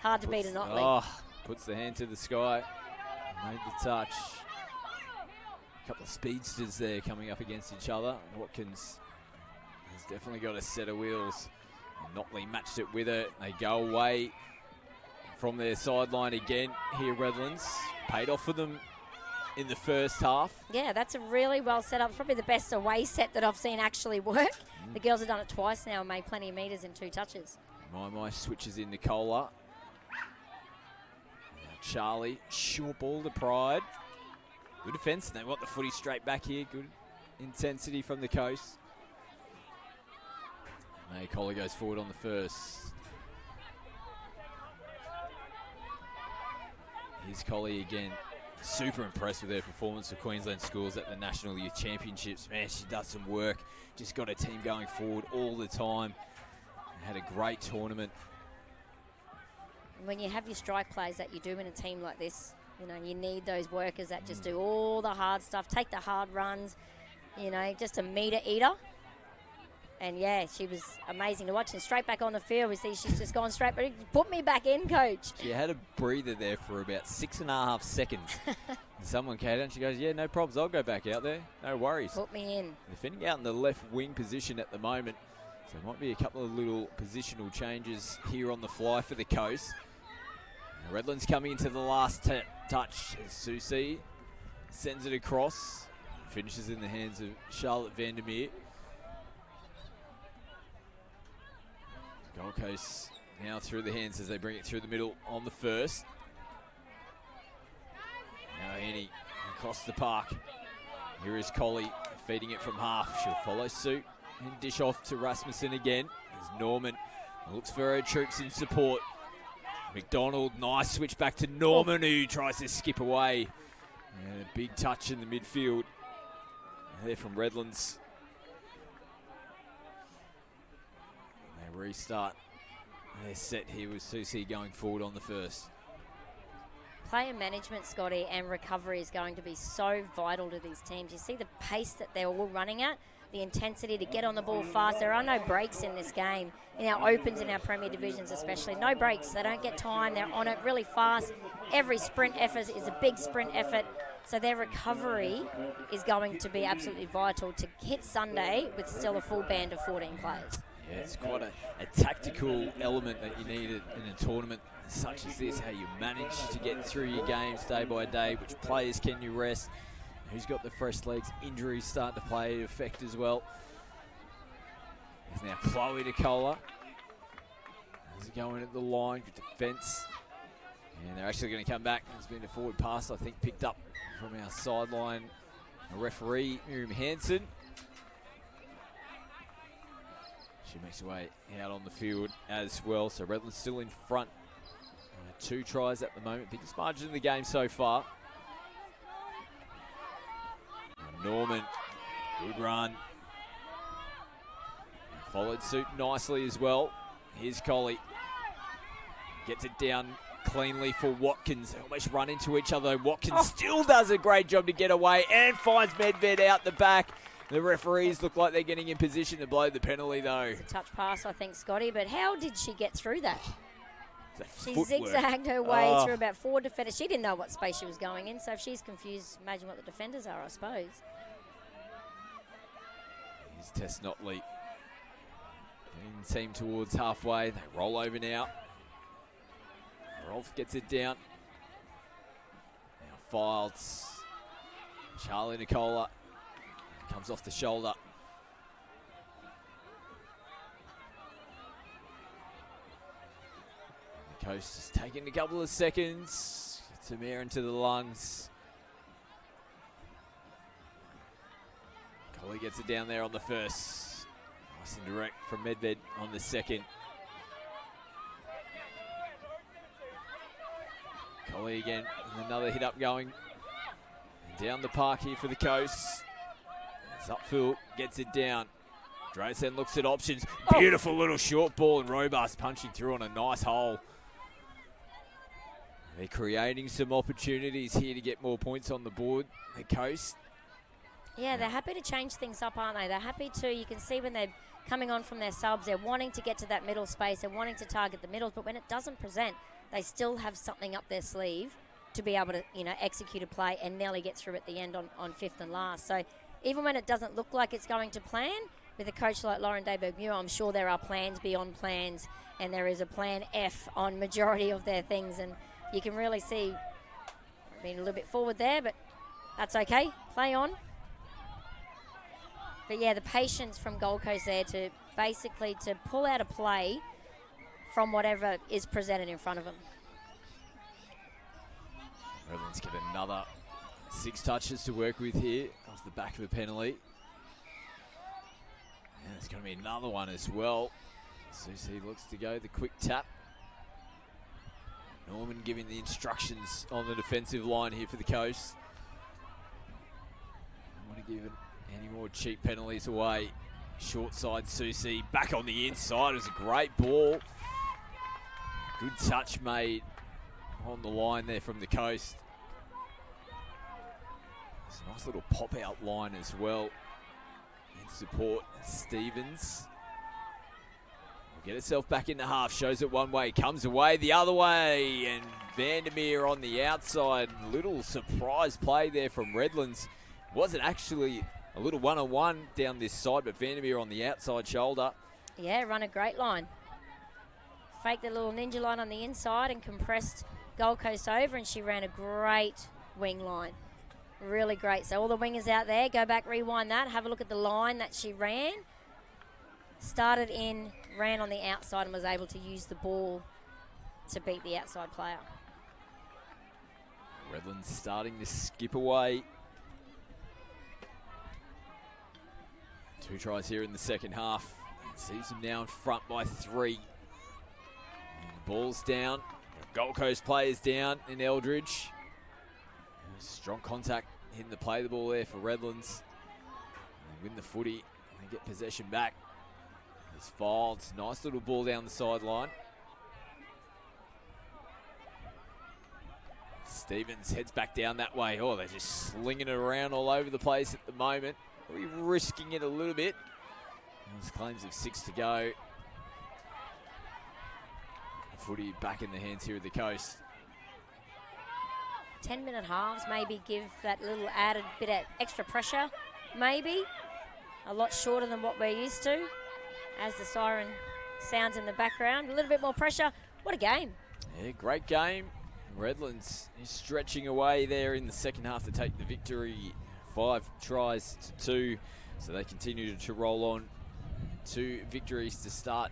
Hard to beat a Notley. Oh, puts the hand to the sky. Made the touch. A couple of speedsters there coming up against each other. Watkins has definitely got a set of wheels. Notley matched it with her. They go away from their sideline again here, Redlands. Paid off for them in the first half. Yeah, that's a really well set up. Probably the best away set that I've seen actually work. The girls have done it twice now and made plenty of metres in 2 touches. My switches in Nicola. Now Charlie, short ball to Pride. Good defence. They want the footy straight back here. Good intensity from the coast. May Collie goes forward on the first. Here's Collie again. Super impressed with her performance for Queensland schools at the National Youth Championships. Man, she does some work. Just got her team going forward all the time. Had a great tournament. When you have your strike plays that you do in a team like this, you need those workers that just do all the hard stuff, take the hard runs, just a meter eater. And yeah, she was amazing to watch. And straight back on the field, we see she's just gone straight. But put me back in, coach. She had a breather there for about 6.5 seconds. And someone came out and she goes, yeah, no problems. I'll go back out there. No worries. Put me in. Defending out in the left wing position at the moment. So there might be a couple of little positional changes here on the fly for the coast. Now Redlands coming into the last touch. Susie sends it across. Finishes in the hands of Charlotte Vandermeer. Gold Coast now through the hands as they bring it through the middle on the first. Now Annie across the park. Here is Collie feeding it from half. She'll follow suit and dish off to Rasmussen again. There's Norman. Looks for her troops in support. McDonald, nice switch back to Norman, who tries to skip away. And a big touch in the midfield. There from Redlands. They restart their set here with Susie going forward on the first. Player management, Scotty, and recovery is going to be so vital to these teams. You see the pace that they're all running at, the intensity to get on the ball fast. There are no breaks in this game, in our opens, in our Premier Divisions especially. No breaks. They don't get time. They're on it really fast. Every sprint effort is a big sprint effort. So their recovery is going to be absolutely vital to hit Sunday with still a full band of 14 players. Yeah, it's quite a tactical element that you need in a tournament such as this, how you manage to get through your games day by day, which players can you rest, who's got the fresh legs, injuries start to play effect as well. There's now Chloe Nicola. How's it going at the line? Good defence. And they're actually going to come back. There's been a forward pass, I think, picked up from our sideline referee, Miriam Hansen. She makes her way out on the field as well. So Redlands still in front. 2 tries at the moment. Biggest margin in the game so far. And Norman, good run. Followed suit nicely as well. Here's Collie. Gets it down cleanly for Watkins. They almost run into each other. Watkins still does a great job to get away and finds Medved out the back. The referees look like they're getting in position to blow the penalty, though. It's a touch pass, I think, Scotty, but how did she get through that? She footwork. zigzagged her way through about 4 defenders. She didn't know what space she was going in, so if she's confused, imagine what the defenders are, I suppose. Here's Tess Notley. Getting the team towards halfway. They roll over now. Rolf gets it down. Now Files. Charlie Nicola. Comes off the shoulder. The coast is taking a couple of seconds. Gets some air into the lungs. Collie gets it down there on the first. Nice and direct from Medved on the second. Collie again, with another hit up going. Down the park here for the Coast. It's upfield, gets it down. Drayson looks at options. Beautiful little short ball, and Robust punching through on a nice hole. They're creating some opportunities here to get more points on the board, the Coast. Yeah, they're happy to change things up, aren't they? They're happy to, you can see when they're coming on from their subs, they're wanting to get to that middle space, they're wanting to target the middles, but when it doesn't present, they still have something up their sleeve to be able to, execute a play and nearly get through at the end on fifth and last. So even when it doesn't look like it's going to plan, with a coach like Lauren Dayberg-Muir, I'm sure there are plans beyond plans, and there is a plan F on majority of their things, and you can really see being a little bit forward there, but that's okay. Play on. But yeah, the patience from Gold Coast there to basically to pull out a play from whatever is presented in front of them. Redlands get another 6 touches to work with here off the back of a penalty. And there's going to be another one as well. Susie looks to go the quick tap. Norman giving the instructions on the defensive line here for the Coast. Don't want to give any more cheap penalties away. Short side Susie back on the inside. It was a great ball. Good touch made on the line there from the Coast. It's a nice little pop-out line as well. In support, Stevens. Will get itself back in the half, shows it one way, comes away the other way, and Vandermeer on the outside. Little surprise play there from Redlands. Wasn't actually a little one-on-one down this side, but Vandermeer on the outside shoulder. Yeah, run a great line. Faked the little ninja line on the inside and compressed Gold Coast over, and she ran a great wing line. Really great. So all the wingers out there, go back, rewind that, have a look at the line that she ran. Started in, ran on the outside and was able to use the ball to beat the outside player. Redlands starting to skip away. 2 tries here in the second half. Sees them now in front by 3. And the ball's down. Gold Coast players down in Eldridge. Strong contact hitting the play the ball there for Redlands. They win the footy. They get possession back. It's filed. Nice little ball down the sideline. Stevens heads back down that way. Oh, they're just slinging it around all over the place at the moment. Probably risking it a little bit. There's claims of 6 to go. The footy back in the hands here of the Coast. 10-minute halves, maybe give that little added bit of extra pressure, maybe. A lot shorter than what we're used to. As the siren sounds in the background, a little bit more pressure. What a game. Yeah, great game. Redlands is stretching away there in the second half to take the victory. 5 tries to 2, so they continue to roll on. 2 victories to start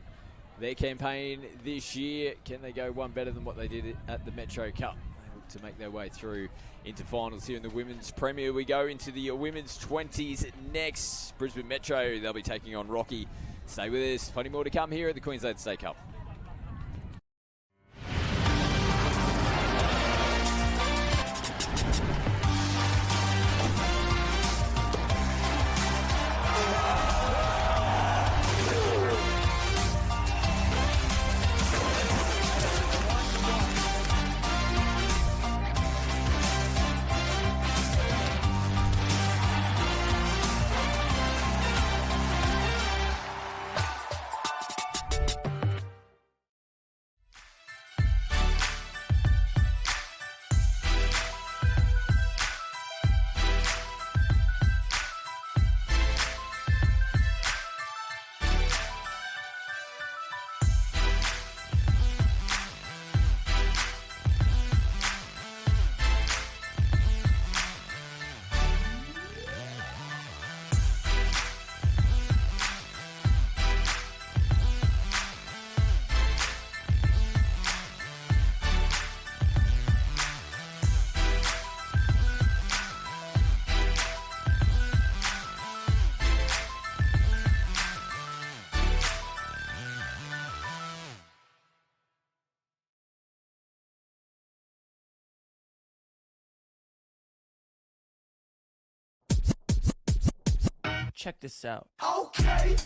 their campaign this year. Can they go one better than what they did at the Metro Cup? They look to make their way through into finals here in the Women's Premier. We go into the Women's 20s next. Brisbane Metro, they'll be taking on Rocky. Stay with us. Plenty more to come here at the Queensland State Cup. check this out. Okay.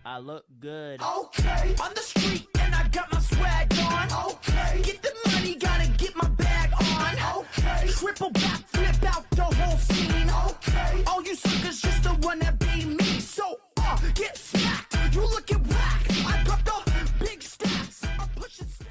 I look good. Okay. On the street and I got my swag on. Okay. Get the money, gotta get my bag on. Okay. Triple back, flip out the whole scene. Okay. All you suckers just the one that be me. So, get smacked. You looking whack. I got the big stats. I'm pushing stats.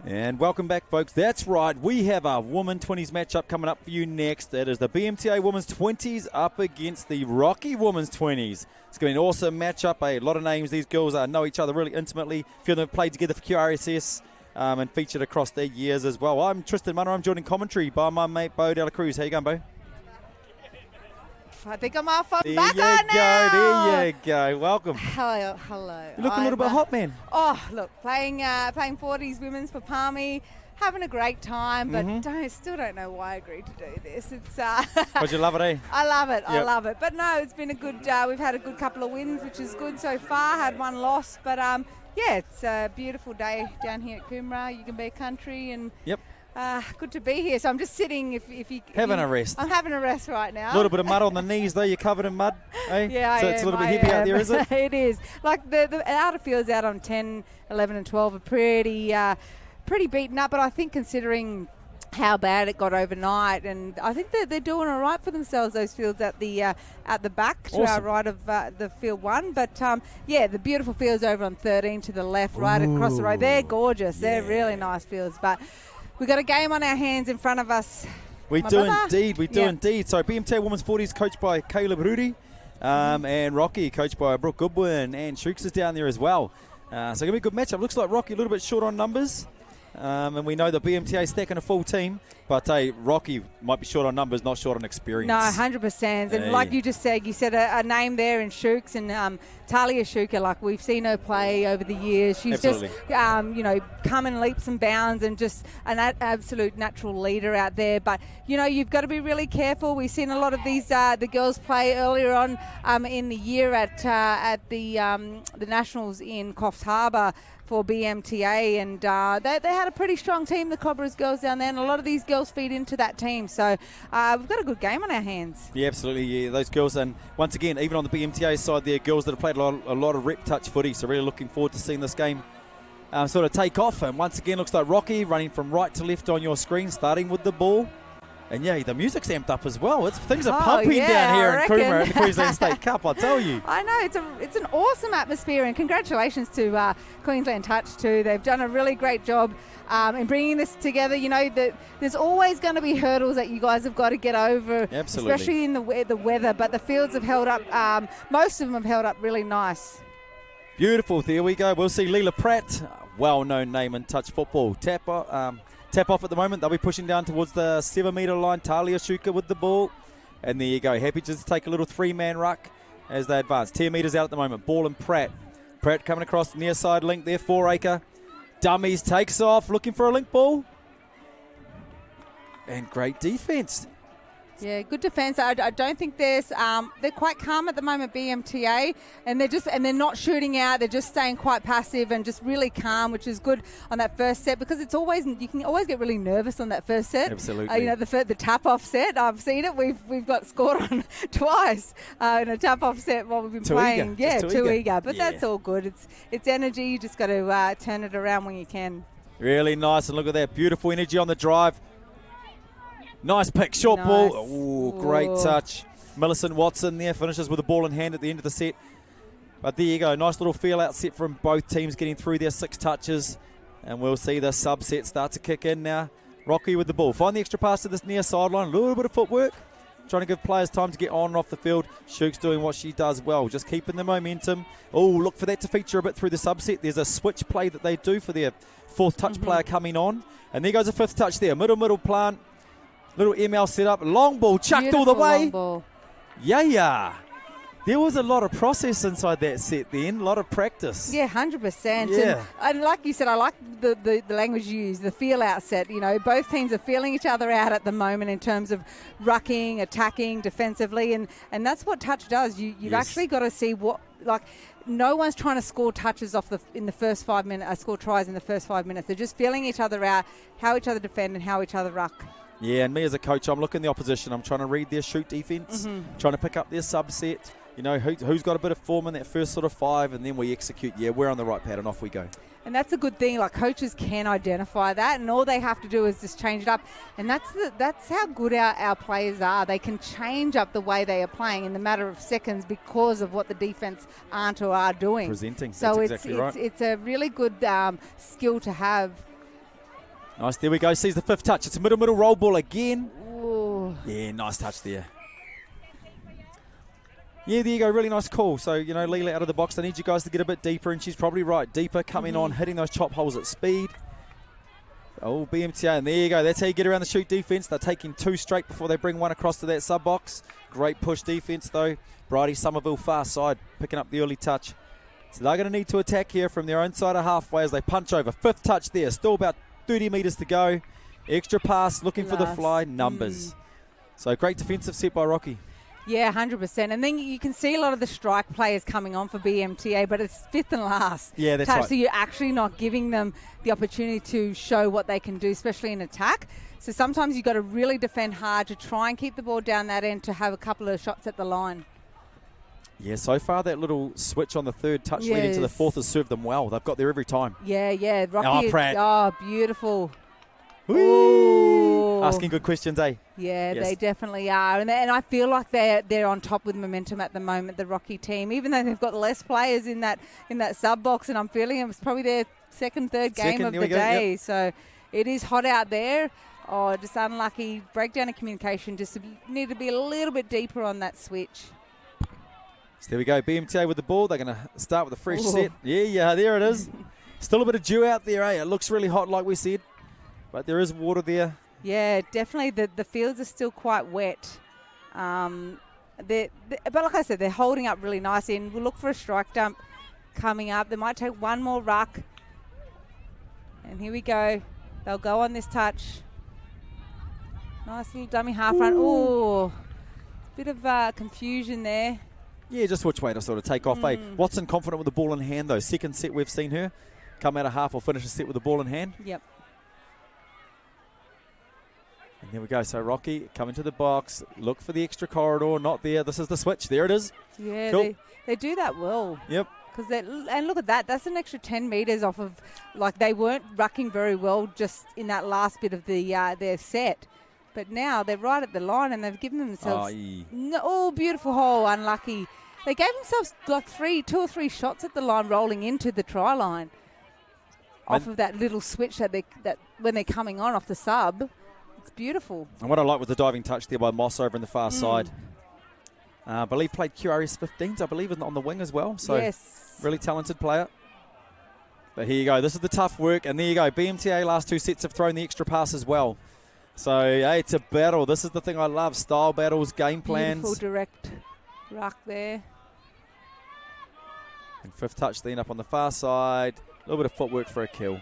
And welcome back, folks. That's right. We have our Women 20s matchup coming up for you next. That is the BMTA Women's 20s up against the Rocky Women's 20s. It's going to be an awesome matchup. A lot of names. These girls know each other really intimately. A few of them have played together for QRSS and featured across their years as well. I'm Tristan Munner. I'm joined in commentary by my mate, Bo Dela Cruz. How you going, Bo? I think I'm off. There Back you on go. now. There you go. Welcome. Hello. You look a little bit hot, man. Oh, look, playing 40s women's for Palmy, having a great time, but still don't know why I agreed to do this. It's. But you love it, eh? I love it. I Yep. love it. But no, it's been a good. We've had a good couple of wins, which is good so far. Had one loss, but yeah, it's a beautiful day down here at Coomera. You can be country and. Yep. Good to be here. So I'm just sitting. If you Having a rest. I'm having a rest right now. A little bit of mud on the knees, though. You're covered in mud, eh? Yeah, so I it's a am, little bit I heavy out am. there, is it? It is. Like the outer fields out on 10, 11 and 12 are pretty beaten up, but I think considering how bad it got overnight, and I think they're doing all right for themselves, those fields at the back to our right of the field one. But yeah, the beautiful fields over on 13 to the left, right across the road. They're gorgeous. They're really nice fields. But we've got a game on our hands in front of us. We do indeed. So BMTA Women's 40s coached by Caleb Rudi and Rocky coached by Brooke Goodwin, and Shooks is down there as well. So going to be a good matchup. Looks like Rocky a little bit short on numbers. And we know the BMTA stacking a full team, but Rocky might be short on numbers, not short on experience. No, 100%. And like you just said, a name there in Shooks, and Talia Shuka, like we've seen her play over the years. She's Absolutely. just, come in leaps and bounds and just an absolute natural leader out there. But, you've got to be really careful. We've seen a lot of these, the girls play earlier on in the year at the Nationals in Coffs Harbour for BMTA, and they had a pretty strong team, the Cobras girls down there, and a lot of these girls feed into that team. So we've got a good game on our hands. Yeah, absolutely. Yeah, those girls, and once again, even on the BMTA side, there are girls that have played a lot of rep touch footy. So really looking forward to seeing this game sort of take off. And once again, looks like Rocky running from right to left on your screen, starting with the ball. And yeah, the music's amped up as well. Things are pumping down here in Coomera in the Queensland State Cup, I tell you. I know, it's an awesome atmosphere, and congratulations to Queensland Touch too. They've done a really great job in bringing this together. That there's always going to be hurdles that you guys have got to get over, Absolutely. especially in the weather. But the fields have held up. Most of them have held up really nice. Beautiful. There we go. We'll see Leela Pratt, well-known name in touch football. Tap off at the moment. They'll be pushing down towards the 7-metre line. Talia Shuka with the ball. And there you go. Happy just to take a little 3-man ruck as they advance. 10 metres out at the moment. Ball and Pratt. Pratt coming across the near side link there. 4-acre. Dummies takes off. Looking for a link ball. And great defence. Yeah, good defence. I don't think they're quite calm at the moment, BMTA, and they're not shooting out. They're just staying quite passive and just really calm, which is good on that first set, because you can always get really nervous on that first set. Absolutely. The tap off set. I've seen it. We've got scored on twice in a tap off set while we've been playing. Eager. Yeah, too eager. eager. But that's all good. It's energy. You just got to turn it around when you can. Really nice, and look at that beautiful energy on the drive. Nice pick, short ball. Ooh, great touch. Millicent Watson there finishes with the ball in hand at the end of the set. But there you go, nice little feel-out set from both teams getting through their 6 touches. And we'll see the subset start to kick in now. Rocky with the ball. Find the extra pass to this near sideline. A little bit of footwork. Trying to give players time to get on and off the field. Shooks doing what she does well, just keeping the momentum. Oh, look for that to feature a bit through the subset. There's a switch play that they do for their 4th touch player coming on. And there goes a 5th touch there. Middle plant. Little ML set up, long ball chucked all the way. Long ball. Yeah. There was a lot of process inside that set then, a lot of practice. Yeah, 100%. Yeah. And like you said, I like the language you use, the feel-out set. You know, both teams are feeling each other out at the moment in terms of rucking, attacking, defensively, and that's what touch does. You've actually got to see what, like, no one's trying to score touches in the first 5 minutes, score tries in the first 5 minutes. They're just feeling each other out, how each other defend and how each other ruck. Yeah, and me as a coach, I'm looking at the opposition. I'm trying to read their shoot defense, trying to pick up their subset. You know, who's got a bit of form in that first sort of 5, and then we execute. Yeah, we're on the right pattern, off we go. And that's a good thing. Like, coaches can identify that, and all they have to do is just change it up. And that's how good our players are. They can change up the way they are playing in the matter of seconds because of what the defense aren't or are doing. Presenting. So that's exactly right. It's a really good skill to have. Nice. There we go. Sees the 5th touch. It's a middle roll ball again. Ooh. Yeah, nice touch there. Yeah, there you go. Really nice call. So, you know, Leela out of the box. I need you guys to get a bit deeper, and she's probably right. Deeper, coming on, hitting those chop holes at speed. Oh, BMTA, and there you go. That's how you get around the shoot defense. They're taking 2 straight before they bring one across to that sub box. Great push defense, though. Bridie Somerville far side, picking up the early touch. So they're going to need to attack here from their own side of halfway as they punch over. 5th touch there. Still about 30 metres to go. Extra pass, looking for the fly. Numbers. So great defensive set by Rocky. Yeah, 100%. And then you can see a lot of the strike players coming on for BMTA, but it's 5th and last. Yeah, that's touch, right. So you're actually not giving them the opportunity to show what they can do, especially in attack. So sometimes you've got to really defend hard to try and keep the ball down that end to have a couple of shots at the line. Yeah, so far that little switch on the 3rd touch leading to the 4th has served them well. They've got there every time. Yeah. Rocky. Pratt. Oh, beautiful. Ooh. Asking good questions, eh? Yeah, Yes. they definitely are. And I feel like they're on top with momentum at the moment, the Rocky team, even though they've got less players in that sub box, and I'm feeling it's probably their third game of the day. Yep. So it is hot out there. Oh, just unlucky. Breakdown of communication. Just need to be a little bit deeper on that switch. So there we go. BMTA with the ball. They're going to start with a fresh set. Yeah, there it is. Still a bit of dew out there, eh? It looks really hot, like we said. But there is water there. Yeah, definitely. The fields are still quite wet. But like I said, they're holding up really nicely. And we'll look for a strike dump coming up. They might take one more ruck. And here we go. They'll go on this touch. Nice little dummy half run. Oh, bit of confusion there. Yeah, just which way to sort of take off, eh? Watson confident with the ball in hand, though. Second set we've seen her come out of half or finish a set with the ball in hand. Yep. And there we go. So Rocky coming to the box. Look for the extra corridor. Not there. This is the switch. There it is. Yeah, cool. they do that well. Yep. And look at that. That's an extra 10 metres off of, like, they weren't rucking very well just in that last bit of their set. But now they're right at the line and they've given themselves... beautiful hole. Unlucky. They gave themselves like 2 or 3 shots at the line rolling into the try line off of that little switch that when they're coming on off the sub. It's beautiful. And what I like was the diving touch there by Moss over in the far side. I believe played QRS 15s, I believe, on the wing as well. So yes. Really talented player. But here you go. This is the tough work. And there you go. BMTA last 2 sets have thrown the extra pass as well. So, hey, it's a battle. This is the thing I love. Style battles, game plans. Beautiful direct ruck there. And 5th touch then up on the far side. A little bit of footwork for a kill.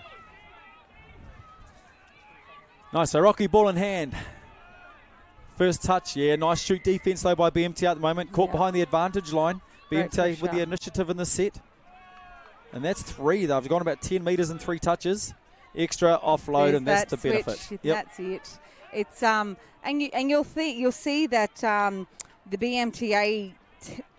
Nice. So Rocky ball in hand. First touch. Yeah, nice shoot defense though by BMTA at the moment. Caught behind the advantage line. BMTA with the initiative in the set. And that's 3. They've gone about 10 metres in 3 touches. Extra offload, There's and that's the switch. benefit. That's it. It's and you'll see that the BMTA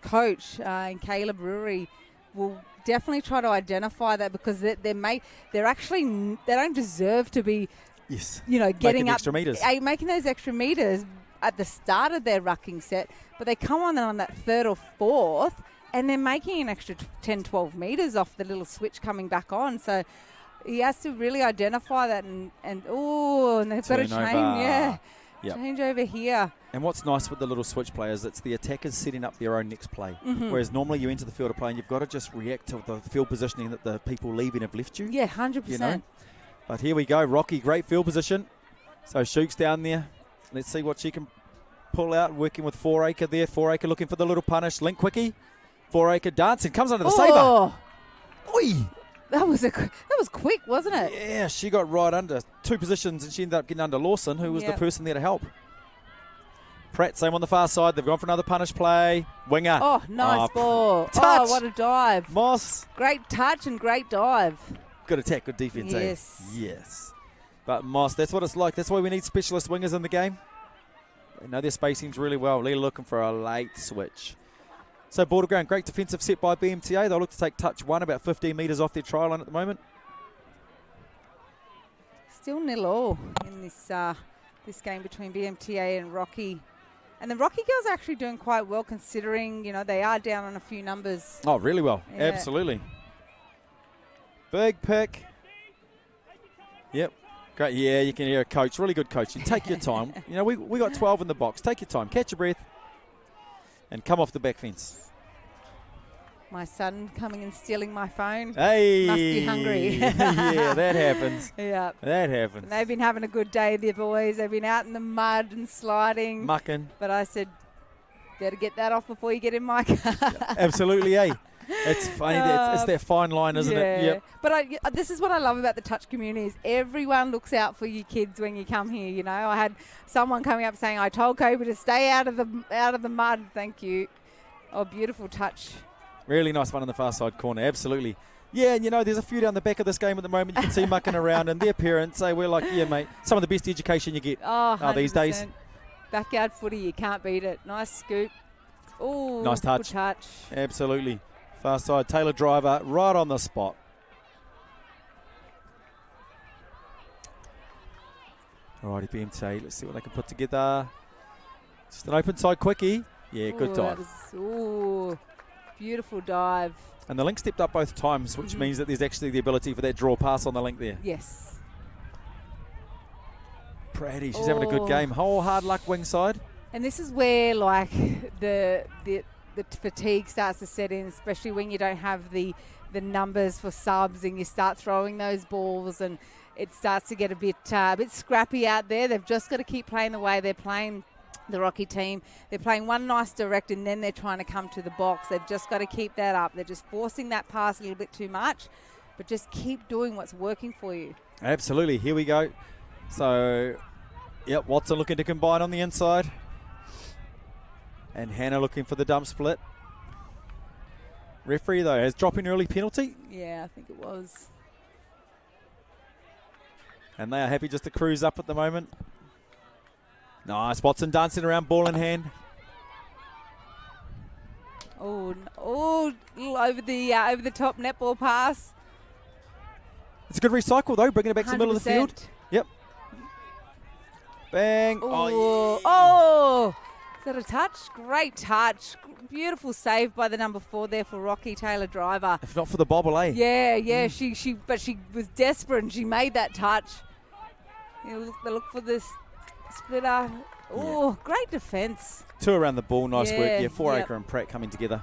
coach in Caleb Brewery will definitely try to identify that, because they don't deserve to be getting up, making those extra meters at the start of their rucking set, but they come on that 3rd or 4th and they're making an extra 10-12 meters off the little switch coming back on. So he has to really identify that and they've got to change. Change over here. And what's nice with the little switch players, it's the attackers setting up their own next play. Whereas normally you enter the field of play and you've got to just react to the field positioning that the people leaving have left you. Yeah, 100%. You know? But here we go. Rocky, great field position. So Shook's down there. Let's see what she can pull out, working with 4 Acre there. 4 Acre looking for the little punish. Link quickie. 4 Acre dancing. Comes under the saver. Oi! That was quick, wasn't it? Yeah, she got right under 2 positions and she ended up getting under Lawson, who was the person there to help. Pratt, same on the far side. They've gone for another punish play. Winger. Oh, nice ball. Touch. Oh, what a dive. Moss. Great touch and great dive. Good attack, good defense. Yes. Yes. But Moss, that's what it's like. That's why we need specialist wingers in the game. They know their spacings really well. Leela looking for a late switch. So border ground, great defensive set by BMTA. They'll look to take touch 1, about 15 metres off their try line at the moment. Still 0-0 in this game between BMTA and Rocky. And the Rocky girls are actually doing quite well considering, they are down on a few numbers. Oh, really well. Yeah. Absolutely. Big pick. Yep. Great. Yeah, you can hear a coach. Really good coaching. Take your time. We got 12 in the box. Take your time. Catch your breath. And come off the back fence. My son coming and stealing my phone. Hey. Must be hungry. Yeah, that happens. Yeah. That happens. And they've been having a good day, the boys. They've been out in the mud and sliding. Mucking. But I said, better get that off before you get in my car. Absolutely, eh? It's funny. It's that fine line, isn't it? Yep. But this is what I love about the touch community is everyone looks out for you kids when you come here. I had someone coming up saying, "I told Kobe to stay out of the mud." Thank you. Oh, beautiful touch. Really nice one in the far side corner. Absolutely. Yeah, and there's a few down the back of this game at the moment. You can see mucking around, and their parents say, "We're like, yeah, mate, some of the best education you get these days." Backyard footy, you can't beat it. Nice scoop. Oh, nice touch. Good touch. Absolutely. Far side, Taylor driver, right on the spot. Alrighty, BMTA, let's see what they can put together. Just an open side quickie. Yeah, good dive. Beautiful dive. And the link stepped up both times, which means that there's actually the ability for that draw pass on the link there. Yes. Pratty, she's having a good game. Whole hard luck wing side. And this is where, the fatigue starts to set in, especially when you don't have the numbers for subs and you start throwing those balls and it starts to get a bit scrappy out there. They've just got to keep playing the way they're playing, the Rocky team. They're playing one nice direct and then they're trying to come to the box. They've just got to keep that up. They're just forcing that pass a little bit too much, but just keep doing what's working for you. Absolutely. Here we go. So, yep, Watson looking to combine on the inside. And Hannah looking for the dump split. Referee, though, has dropping early penalty. Yeah, I think it was. And they are happy just to cruise up at the moment. Nice. Watson dancing around, ball in hand. Oh, over the top netball pass. It's a good recycle, though, bringing it back to the middle of the field. 100%. Yep. Bang. Oh, is that a touch? Great touch. Beautiful save by the number 4 there for Rocky, Taylor Driver. If not for the bobble, eh? Yeah. She was desperate and she made that touch. They look for this splitter. Oh, great defence. 2 around the ball. Nice work. Yeah, 4 Yep. Acre and Pratt coming together.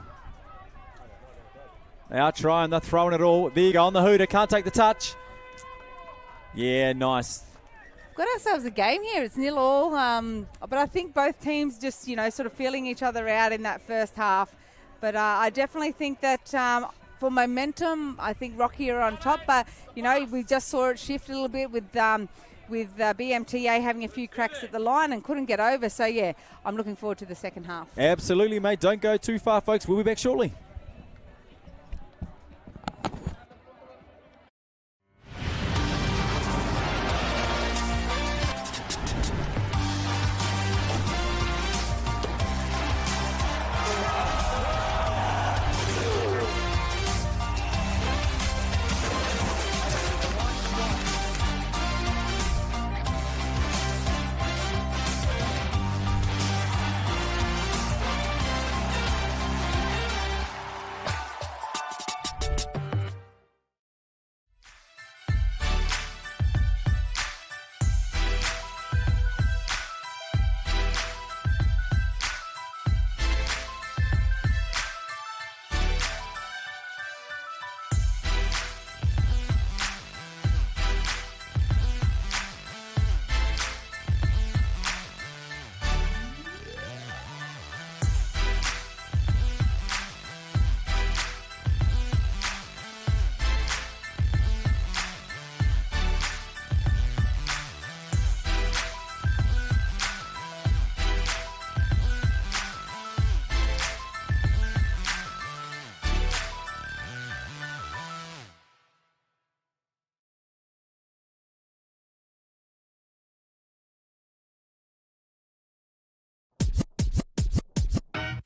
They are trying. They're throwing it all. There you go on the hooter. Can't take the touch. Yeah, nice. Got ourselves a game here. It's 0-0. But I think both teams just, sort of feeling each other out in that first half. But I definitely think that for momentum, I think Rocky are on top. But, we just saw it shift a little bit with BMTA having a few cracks at the line and couldn't get over. So, yeah, I'm looking forward to the second half. Absolutely, mate. Don't go too far, folks. We'll be back shortly.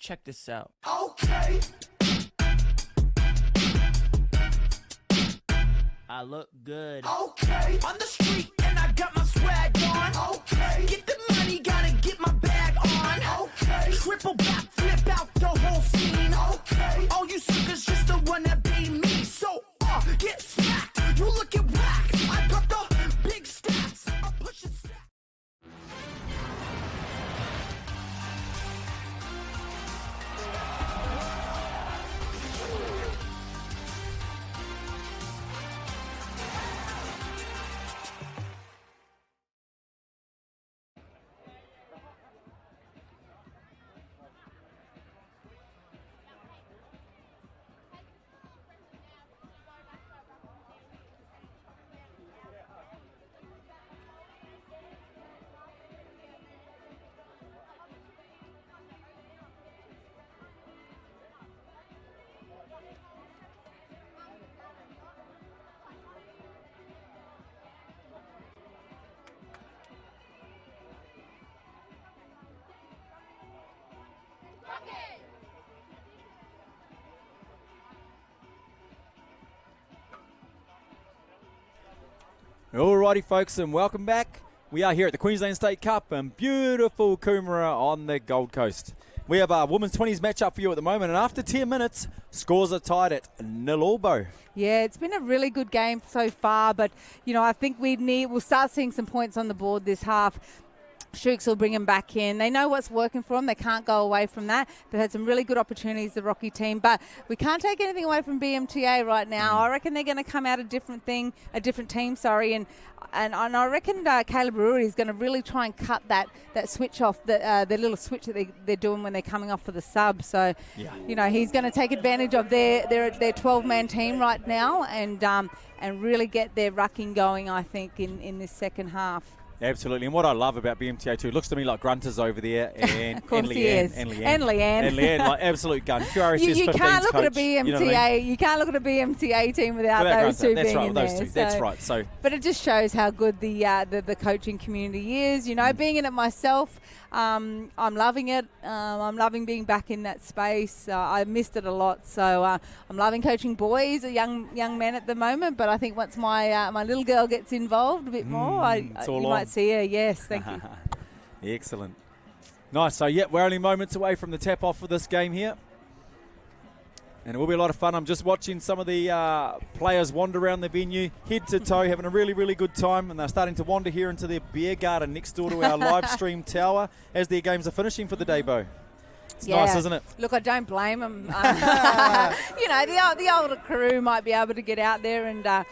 check this out. Okay. I look good. Okay. On the street and I got my swag on. Okay. Get the money, gotta get my bag on. Okay. Triple back, flip out the whole scene. Okay. All you suckers just the one that be me. So, get smacked. You looking whack. I got the big stats. I'm pushing stats. Alrighty, folks, and welcome back. We are here at the Queensland State Cup and beautiful Coomera on the Gold Coast. We have our women's 20s matchup for you at the moment, and after 10 minutes, scores are tied at 0-0, Bo. Yeah, it's been a really good game so far, but, you know, I think we'll start seeing some points on the board this half. Shooks will bring them back in. They know what's working for them. They can't go away from that. They've had some really good opportunities, the Rocky team, but we can't take anything away from BMTA right now. I reckon they're going to come out a different team, and I reckon Caleb Rury is going to really try and cut that switch off, the little switch that they're doing when they're coming off for the sub. So, you know, he's going to take advantage of their 12-man team right now and really get their rucking going, I think, in this second half. Absolutely, and what I love about BMTA too, it looks to me like Grunters over there, and Leanne, like absolute gun. You can't look at a BMTA. You know what I mean? You can't look at a BMTA team without those two being in there. That's right. So, but it just shows how good the coaching community is. You know, being in it myself, I'm loving it. I'm loving being back in that space. I missed it a lot, so I'm loving coaching boys, young men at the moment. But I think once my little girl gets involved a bit more, you might see her. Yes, thank you. Excellent. Nice. So, we're only moments away from the tap-off for this game here. And it will be a lot of fun. I'm just watching some of the players wander around the venue, head to toe, having a really, really good time. And they're starting to wander here into their beer garden next door to our live stream tower as their games are finishing for the day, Bo. It's nice, isn't it? Look, I don't blame them. You know, the older crew might be able to get out there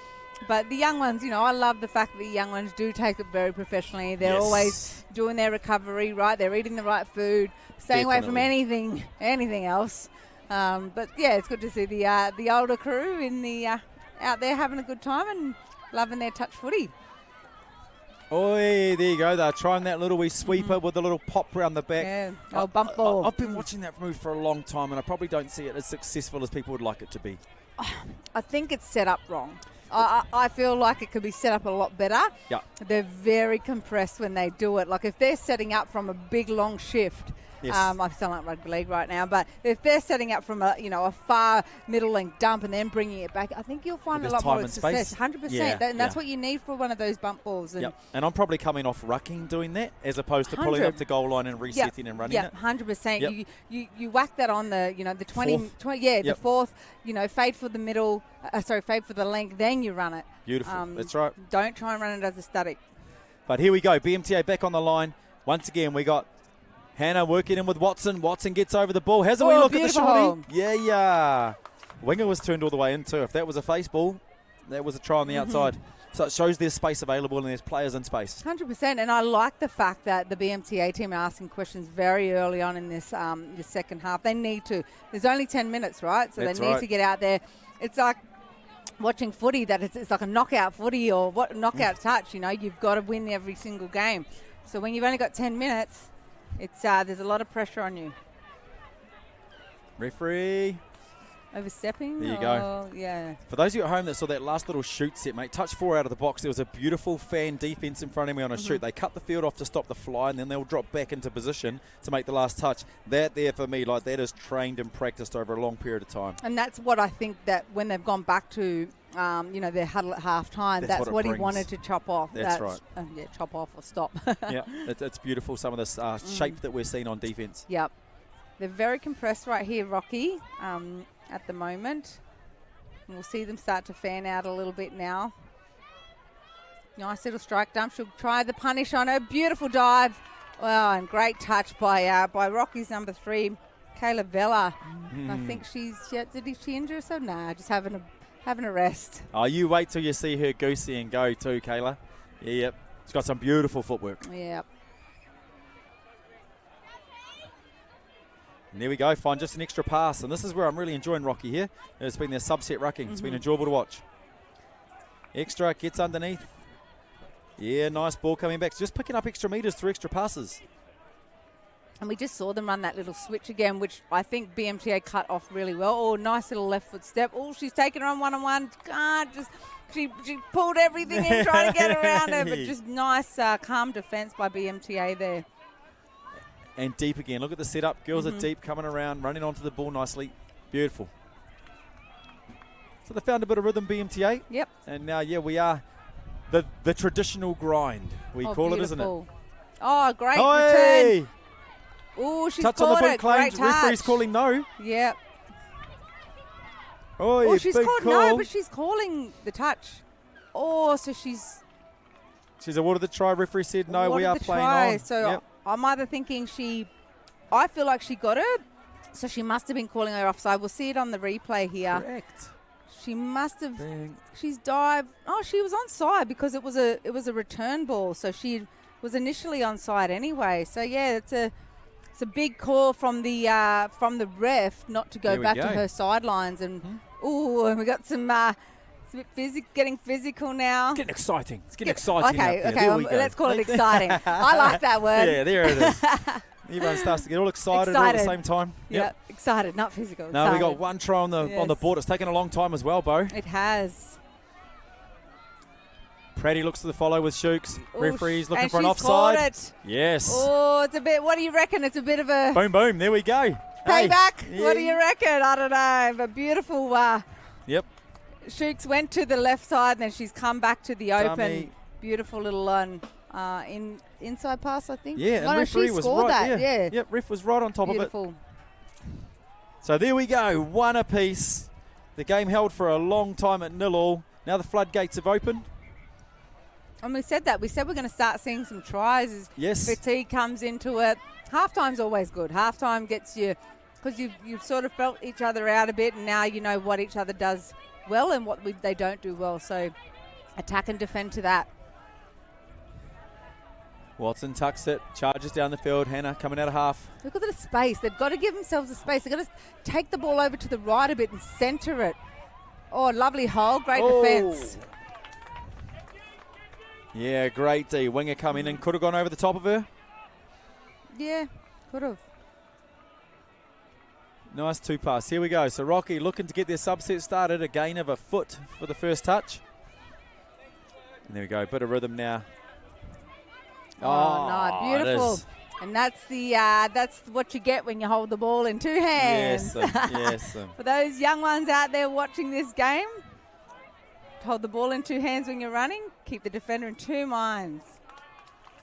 but the young ones, you know, I love the fact that the young ones do take it very professionally. They're always doing their recovery, right? They're eating the right food, staying away from anything else. But yeah, it's good to see the older crew out there having a good time and loving their touch footy. Oh, there you go. They're trying that little wee sweeper with a little pop round the back. Yeah, bump ball. I've been watching that move for a long time, and I probably don't see it as successful as people would like it to be. I think it's set up wrong. I feel like it could be set up a lot better. Yeah. They're very compressed when they do it. Like if they're setting up from a big long shift, I sound like rugby league right now, but if they're setting up from a far middle length dump and then bringing it back, I think you'll find a lot more success. 100%. And that's what you need for one of those bump balls. And and I'm probably coming off rucking doing that as opposed to pulling up to goal line and resetting and running it. 100%. You whack that on the 20, the fourth, fade for the middle, fade for the length, then you run it. Beautiful. That's right. Don't try and run it as a static. But here we go. BMTA back on the line. Once again, we got Hannah working in with Watson. Watson gets over the ball. Has a wee look at the shorty. Yeah. Winger was turned all the way in too. If that was a face ball, that was a try on the outside. So it shows there's space available and there's players in space. 100%. And I like the fact that the BMTA team are asking questions very early on in this second half. They need to. There's only 10 minutes, right? So they need to get out there. It's like watching footy, that it's like a knockout footy or knockout touch. You've got to win every single game. So when you've only got 10 minutes, it's there's a lot of pressure on you. Referee. Overstepping? There you go. Yeah. For those of you at home that saw that last little shoot set, mate, touch 4 out of the box. There was a beautiful fan defence in front of me on a shoot. They cut the field off to stop the fly, and then they'll drop back into position to make the last touch. That there for me, like that is trained and practiced over a long period of time. And that's what I think that when they've gone back to, their huddle at half time, that's what he wanted to chop off. That's right. Chop off or stop. Yeah, it's beautiful, some of this shape that we're seeing on defence. Yep. They're very compressed right here, Rocky, at the moment. And we'll see them start to fan out a little bit now. Nice little strike dump. She'll try the punish on her. Beautiful dive. Wow, and great touch by Rocky's number 3, Kayla Vella. I think did she injure herself? Nah, just having a rest. Oh, you wait till you see her goosey and go too, Kayla. Yep. She's got some beautiful footwork. Yep. And there we go, find just an extra pass. And this is where I'm really enjoying Rocky here. It's been their subset rucking. It's been enjoyable to watch. Extra, gets underneath. Yeah, nice ball coming back. Just picking up extra metres through extra passes. And we just saw them run that little switch again, which I think BMTA cut off really well. Oh, nice little left foot step. Oh, she's taken her on one-on-one. She pulled everything in trying to get around her, but just nice, calm defence by BMTA there. And deep again. Look at the setup. Girls are deep, coming around, running onto the ball nicely. Beautiful. So they found a bit of rhythm, BMTA. Yep. And now, we are the traditional grind. We call it, isn't it? Oh, great return. Oh, she's touch called on the boot it. claims. Great touch. Referee's calling no. Yep. Oh, she's called no, but she's calling the touch. Oh, so she's awarded the try. Referee said no. We are playing on. So I'm either thinking I feel like she got her, so she must have been calling her offside. We'll see it on the replay here. Correct. She must have. She's dived. Oh, she was onside because it was a return ball. So she was initially onside anyway. So yeah, it's a big call from the ref not to go back to her sidelines. And and we got some. It's a bit getting physical now. It's getting exciting. Okay, let's call it exciting. I like that word. Yeah, there it is. Everyone starts to get all excited all at the same time. Yep, excited, not physical. No, we got one try on the board. It's taken a long time as well, Bo. It has. Pratty looks to the follow with Shooks. Referee's looking for an offside. It. Yes. Oh, it's a bit. What do you reckon? It's a bit of a boom, boom. There we go. Payback. Hey. What do you reckon? I don't know. But beautiful. Yep. Shooks went to the left side, and then she's come back to the open. Dummy. Beautiful little inside pass, I think. Yeah, and referee was right. Yeah. Yep, ref was right on top Beautiful. of it. So there we go, one apiece. The game held for a long time at 0-0. Now the floodgates have opened. And we said that. We said we're going to start seeing some tries as fatigue comes into it. Halftime's always good. Halftime gets you, because you've sort of felt each other out a bit, and now you know what each other does well and what they don't do well. So attack and defend to that. Watson tucks it, charges down the field. Hannah coming out of half. Look at the space. They've got to give themselves a space. They've got to take the ball over to the right a bit and centre it. Oh, lovely hole. Great defence. Yeah, great D. Winger come in and could have gone over the top of her. Yeah, could have. Nice 2-pass. Here we go. So Rocky looking to get their subset started. A gain of a foot for the first touch. And there we go. Bit of rhythm now. Oh, no, beautiful. And that's what you get when you hold the ball in two hands. Yes. For those young ones out there watching this game, hold the ball in two hands when you're running. Keep the defender in two minds.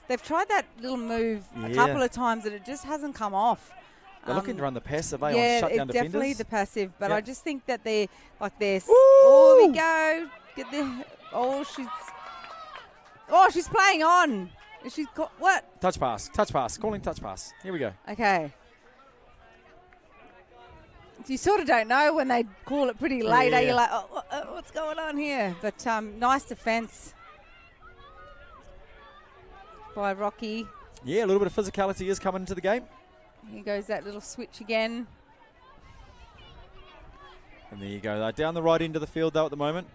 They've tried that little move a couple of times and it just hasn't come off. They're looking to run the passive, on it's shut down defenders. definitely the passive, but I just think that they're like this. Ooh. Oh, we go. Get the. She's playing on. She's what? Touch pass. Calling touch pass. Here we go. Okay. You sort of don't know when they call it pretty late. Yeah. You're like, what's going on here? But nice defence by Rocky. Yeah, a little bit of physicality is coming into the game. Here goes that little switch again. And there you go. They're down the right end of the field, though, at the moment.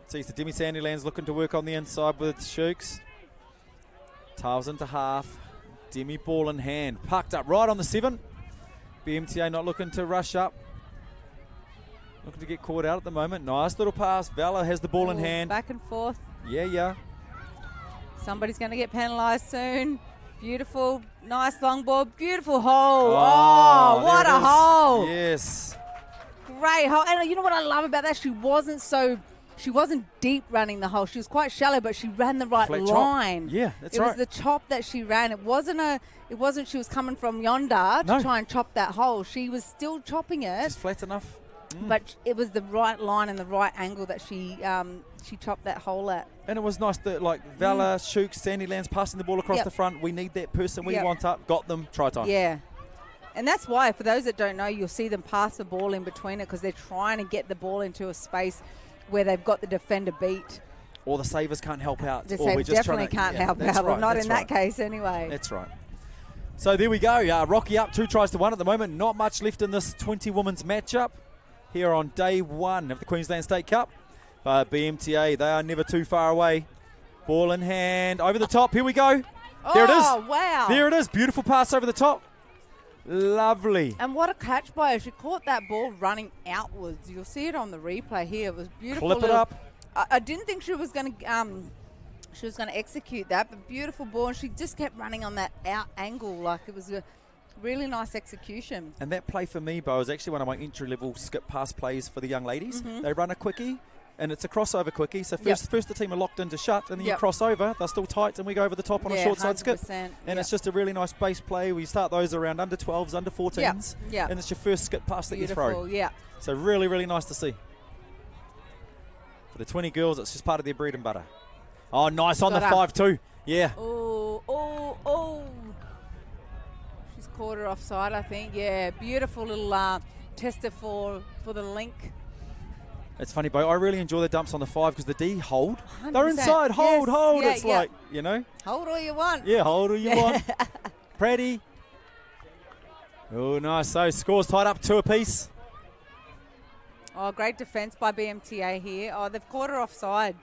Sees the Demi Sandylands looking to work on the inside with Shooks. Tails into half. Demi ball in hand. Parked up right on the 7. BMTA not looking to rush up. Looking to get caught out at the moment. Nice little pass. Vela has the ball in hand. Back and forth. Yeah. Somebody's going to get penalised soon. Beautiful, nice long ball. Beautiful hole. Oh, what a hole. Yes. Great hole. And you know what I love about that? She wasn't deep running the hole. She was quite shallow, but she ran the right Flat line. chop. Yeah, that's it right. It was the chop that she ran. It wasn't she was coming from yonder to try and chop that hole. She was still chopping it. Just flat enough. But it was the right line and the right angle that she chopped that hole at. And it was nice that, like, Vela, Shooks, Sandylands passing the ball across the front. We need that person we want up. Got them. Try time. Yeah. And that's why, for those that don't know, you'll see them pass the ball in between it because they're trying to get the ball into a space where they've got the defender beat. Or the savers can't help out. The savers definitely can't help out. Well, not in that case anyway. That's right. So there we go. Rocky up 2-1 at the moment. Not much left in this 20 women's matchup here on day 1 of the Queensland State Cup. But BMTA, they are never too far away. Ball in hand, over the top. Here we go. There it is. Oh, wow. There it is. Beautiful pass over the top. Lovely. And what a catch by her. She caught that ball running outwards. You'll see it on the replay here. It was beautiful. Clip it up. I didn't think she was going to execute that, but beautiful ball. And she just kept running on that out angle. Like, it was a really nice execution. And that play for me, Bo, is actually one of my entry-level skip pass plays for the young ladies. Mhm. They run a quickie, and it's a crossover quickie. So first the team are locked into shut, and then you Yep. cross over. They're still tight, and we go over the top on a short side skip. 100%. And it's just a really nice base play. We start those around under 12s, under 14s. Yeah. And it's your first skip pass that you throw. Beautiful, yeah. So really, really nice to see. For the 20 girls, it's just part of their bread and butter. Oh, nice on the 5-2. Yeah. Oh. She's caught her offside, I think. Yeah, beautiful little tester for the link. It's funny, Bo. I really enjoy the dumps on the 5 because the D hold. 100%. They're inside. Hold. Yeah, It's like, you know. Hold all you want. Yeah, hold all you want. Pretty. Oh, nice. So scores tied up 2 apiece. Oh, great defence by BMTA here. Oh, they've caught her offside.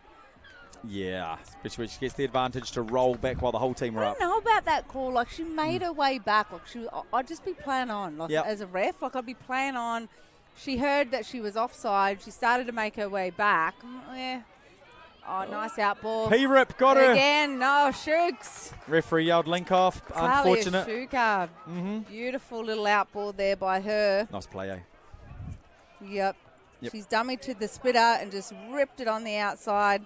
Yeah, which gets the advantage to roll back while the whole team are I up. don't know about that call. Like, she made her way back. Like, I'd just be playing on. Like, Yep. as a ref, like, I'd be playing on. She heard that she was offside. She started to make her way back. Yeah. Oh, nice out ball. P-Rip got her. Again, no, Shooks. Referee yelled link off. Unfortunate. Talia Shuka. Beautiful little out ball there by her. Nice play, eh? Yep. She's dummied to the splitter and just ripped it on the outside.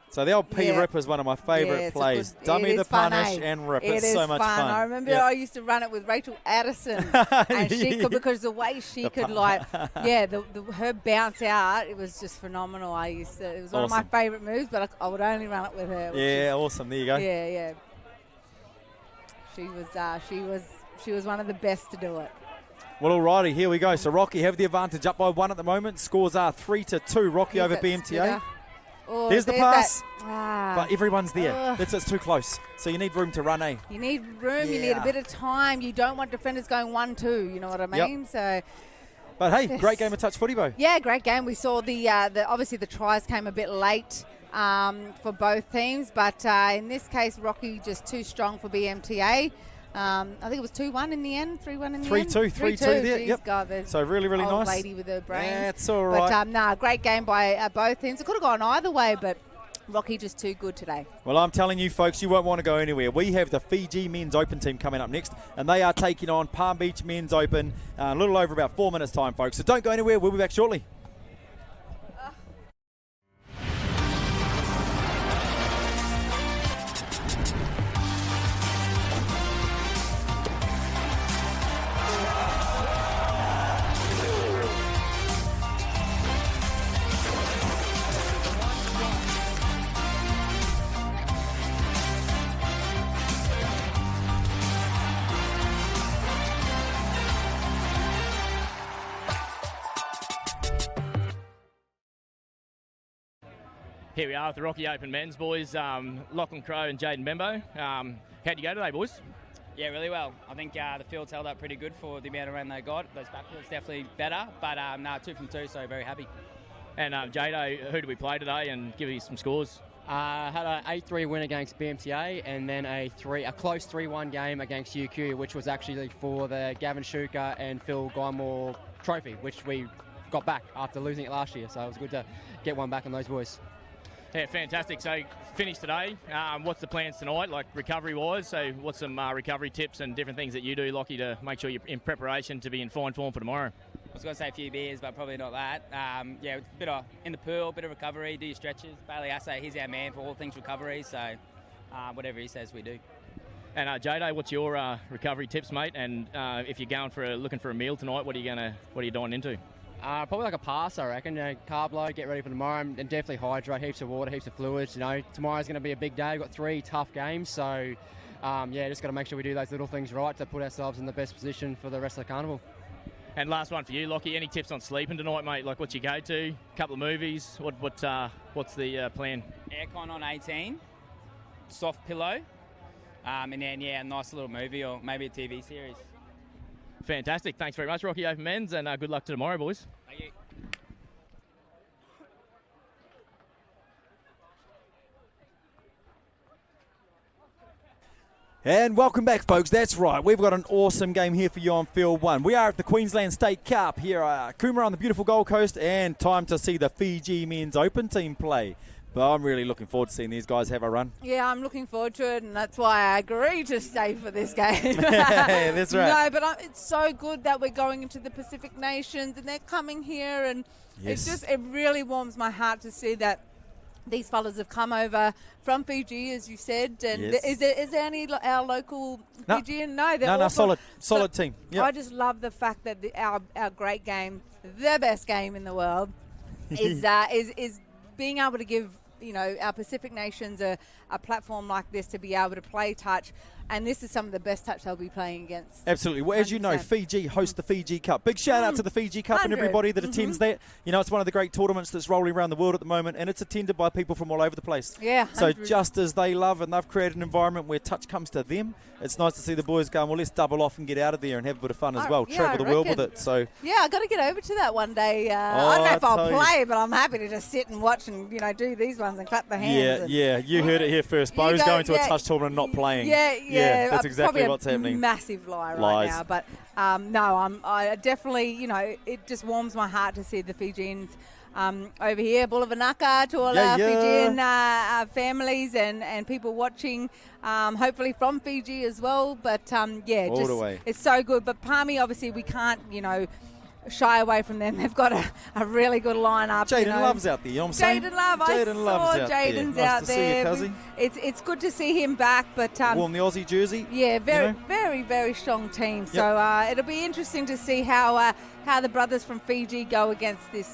So the old P-Rip is one of my favourite plays. Dummy the punish and rip. It's so much fun. I remember I used to run it with Rachel Addison. And she could, because the way she could, like, her bounce out, it was just phenomenal. It was one of my favourite moves, but I would only run it with her. Yeah, awesome. There you go. Yeah. She was one of the best to do it. Well, alrighty, here we go. So Rocky have the advantage up by 1 at the moment. Scores are 3-2. Rocky over BMTA. Oh, there's the pass. That. But everyone's there. Ugh. It's too close. So you need room to run, eh? You need room. You need a bit of time. You don't want defenders going 1-2. You know what I mean? So. But hey, great game of touch footy, Bo. Yeah, great game. We saw the obviously the tries came a bit late for both teams, but in this case, Rocky just too strong for BMTA. I think it was 2-1 in the end, 3-1 in the end. 3-2 there. Jeez, Yep. God, there's so really, really old nice. lady with her brains. That's all right. But great game by both teams. It could have gone either way, but Rocky just too good today. Well, I'm telling you, folks, you won't want to go anywhere. We have the Fiji Men's Open team coming up next, and they are taking on Palm Beach Men's Open a little over about 4 minutes' time, folks. So don't go anywhere. We'll be back shortly. Here we are at the Rocky Open Men's, boys. Lachlan Crowe and Jaden Bembo. How'd you go today, boys? Yeah, really well. I think the field's held up pretty good for the amount of rain they got. Those backfields definitely better, but 2 from 2, so very happy. And Jado, who did we play today, and give you some scores? Had an 8-3 win against BMTA, and then a close 3-1 game against UQ, which was actually for the Gavin Shuka and Phil Guymore trophy, which we got back after losing it last year. So it was good to get one back on those boys. Yeah, fantastic. So finished today. What's the plans tonight, like recovery-wise? So what's some recovery tips and different things that you do, Lockie, to make sure you're in preparation to be in fine form for tomorrow? I was going to say a few beers, but probably not that. Yeah, a bit of in the pool, bit of recovery, do your stretches. Bailey Assay, he's our man for all things recovery, so whatever he says, we do. And Jado, what's your recovery tips, mate? And if you're going looking for a meal tonight, what are you dining into? Probably like a pass, I reckon. Carb load, get ready for tomorrow, and definitely hydrate. Heaps of water, heaps of fluids. Tomorrow's going to be a big day. We've got 3 tough games, so just got to make sure we do those little things right to put ourselves in the best position for the rest of the carnival. And last one for you, Lockie. Any tips on sleeping tonight, mate? Like what's your go-to? Couple of movies. What's the plan? Aircon on 18, soft pillow, and then a nice little movie or maybe a TV series. Fantastic. Thanks very much, Rocky Open Men's, and good luck to tomorrow, boys. Thank you. And welcome back, folks. That's right. We've got an awesome game here for you on Field 1. We are at the Queensland State Cup here at Coomera on the beautiful Gold Coast, and time to see the Fiji Men's Open team play. But I'm really looking forward to seeing these guys have a run. Yeah, I'm looking forward to it, and that's why I agreed to stay for this game. That's right. No, but it's so good that we're going into the Pacific Nations, and they're coming here, and Yes. it really warms my heart to see that these fellas have come over from Fiji, as you said. And Yes. is there any our local Fijian? No, they're No, all solid team. Yep. I just love the fact that our great game, the best game in the world, is being able to give our Pacific nations a platform like this to be able to play touch. And this is some of the best touch they'll be playing against. Absolutely. Well, as you know, 100%. Fiji hosts the Fiji Cup. Big shout out to the Fiji Cup and 100. everybody that attends that. It's one of the great tournaments that's rolling around the world at the moment, and it's attended by people from all over the place. Yeah. So 100. just as they love and they've created an environment where touch comes to them, it's nice to see the boys going, well, let's double off and get out of there and have a bit of fun as well. Yeah, Travel the I world with reckon. it. So Yeah, I got to get over to that one day. I don't know if I I'll tell you. play, but I'm happy to just sit and watch and do these ones and clap the hands. yeah, you heard it here first. You Bo's go- going to yeah. a touch tournament and not playing. Yeah. That's I'm exactly probably what's happening. Massive lie right Lies. now, but no, I definitely, it just warms my heart to see the Fijians over here. Bulavanaka to all our Fijian families and people watching, hopefully from Fiji as well. But All the way. it's so good. But Palmy, obviously, we can't, shy away from them. They've got a really good lineup. Jaden Love's out there, you know what I'm saying? Jaden Love, Jaden I Love's saw out there. Jaden's Nice out to see there. you, cuzzy. It's good to see him back, but Worn the Aussie jersey. yeah, very, you know? very, very strong team. So it'll be interesting to see how the brothers from Fiji go against this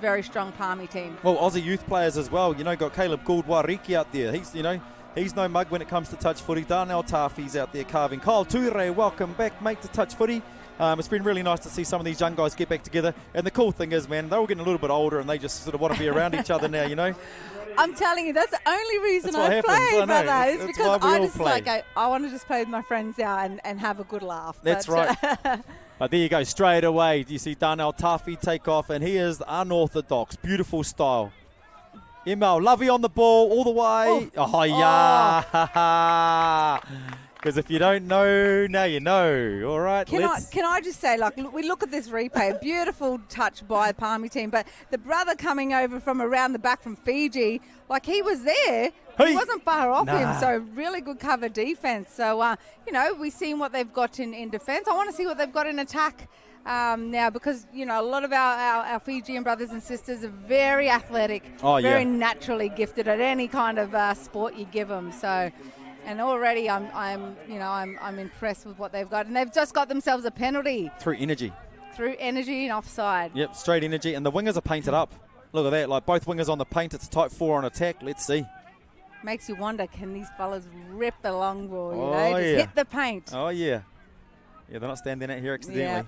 very strong Palmy team. Well, Aussie youth players as well. Got Caleb Gould-Wariki out there. He's no mug when it comes to touch footy. Darnell Tafi's out there carving. Kyle Ture, welcome back, mate, to touch footy. It's been really nice to see some of these young guys get back together. And the cool thing is, man, they're all getting a little bit older and they just sort of want to be around each other now, I'm telling you, that's the only reason That's what I happens, play, I know. brother. It's That's because why we I all just play. I want to just play with my friends out and have a good laugh. That's But, right. But there you go, straight away. You see Darnell Tafi take off, and he is unorthodox. Beautiful style. ML, Lovey on the ball all the way. Oh yeah. Because if you don't know, now you know. All right, Can I just say, we look at this replay, a beautiful touch by the Palmy team, but the brother coming over from around the back from Fiji, he was there. He wasn't far off him, so really good cover defence. So, we've seen what they've got in defence. I want to see what they've got in attack now because, a lot of our Fijian brothers and sisters are very athletic, very naturally gifted at any kind of sport you give them. So... And already I'm impressed with what they've got. And they've just got themselves a penalty. Through energy and offside. Yep, straight energy. And the wingers are painted up. Look at that. Both wingers on the paint. It's a type 4 on attack. Let's see. Makes you wonder, can these fellas rip the long ball, Oh, just yeah. hit the paint. Oh, yeah. Yeah, they're not standing out here accidentally. Yeah.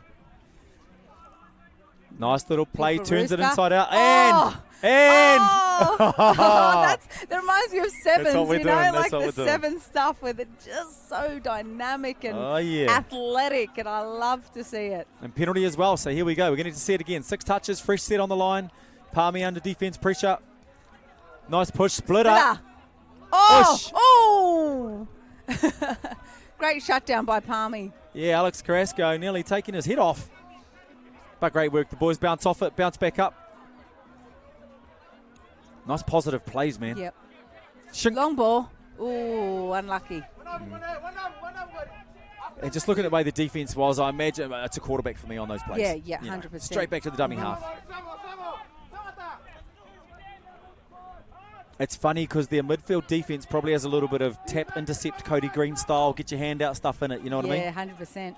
Nice little play. Turns it Baruska. inside out. Oh! And That reminds me of Sevens, That's what we're doing. That's like what the we're doing. Seven stuff with it just so dynamic and Oh, yeah. athletic, and I love to see it. And penalty as well. So here we go. We're going to see it again. 6 touches. Fresh set on the line. Palmy under defence pressure. Nice push. Splitter. Oh! Push. Oh! Great shutdown by Palmy. Yeah, Alex Carrasco nearly taking his head off. But great work. The boys bounce off it, bounce back up. Nice positive plays, man. Yep. Long ball. Ooh, unlucky. And just looking at the way the defense was, I imagine it's a quarterback for me on those plays. Yeah, 100%. Straight back to the dummy half. It's funny because their midfield defense probably has a little bit of tap, intercept, Cody Green style, get your hand out stuff in it, you know what I mean? Yeah, 100%.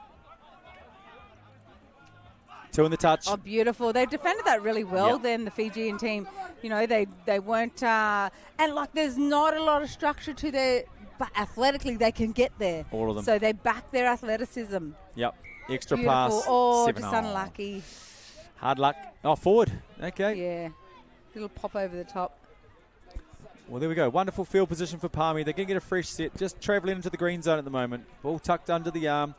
2 in the touch. Oh, beautiful. They defended that really well then, the Fijian team. You know, they weren't... and, like, there's not a lot of structure to their... But athletically, they can get there. All of them. So they back their athleticism. Yep. Extra Beautiful. pass. Oh, 7. just unlucky. Hard luck. Oh, forward. Okay. Yeah. Little pop over the top. Well, there we go. Wonderful field position for Palmy. They're going to get a fresh set. Just travelling into the green zone at the moment. Ball tucked under the arm.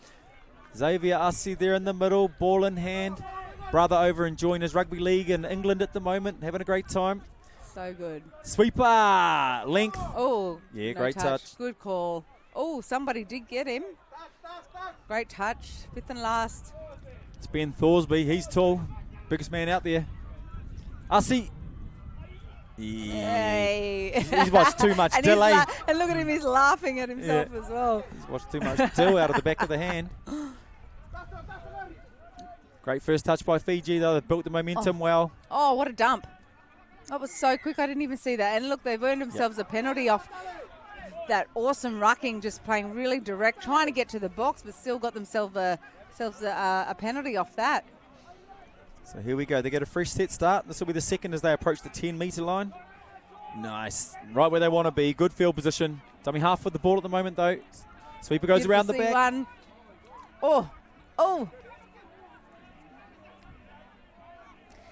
Xavier Ussi there in the middle. Ball in hand. Brother over enjoying his rugby league in England at the moment. Having a great time. So good. Sweeper. Length. Oh. Yeah, no great touch. Good call. Oh, somebody did get him. Great touch. 5th and last. It's Ben Thorsby. He's tall. Biggest man out there. Ussi. Hey. He's watched too much and delay. And look at him, he's laughing at himself as well. He's watched too much dill out of the back of the hand. Great first touch by Fiji, though. They've built the momentum well. Oh, what a dump. That was so quick, I didn't even see that. And look, they've earned themselves a penalty off that awesome rucking, just playing really direct, trying to get to the box, but still got themselves a penalty off that. So here we go. They get a fresh set start. This will be the second as they approach the 10-metre line. Nice. Right where they want to be. Good field position. Dummy half with the ball at the moment, though. Sweeper goes around the back. One. Oh.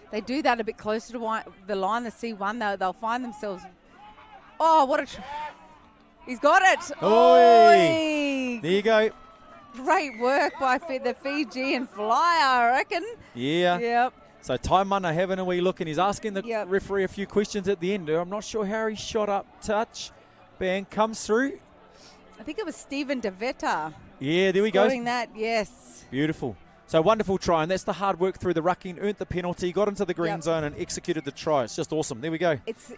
They do that a bit closer to the line, the C1, they'll find themselves. Oh, what a... He's got it. Oi. There you go. Great work by the Fijian flyer, I reckon. Yeah. Yep. So Ty Munna having a wee look, and he's asking the referee a few questions at the end. I'm not sure how he shot up. Touch. Bang, comes through. I think it was Stephen DeVetta. Yeah, there we go. Scoring that, yes. Beautiful. So wonderful try, and that's the hard work through the rucking, earned the penalty, got into the green zone and executed the try. It's just awesome. There we go. It's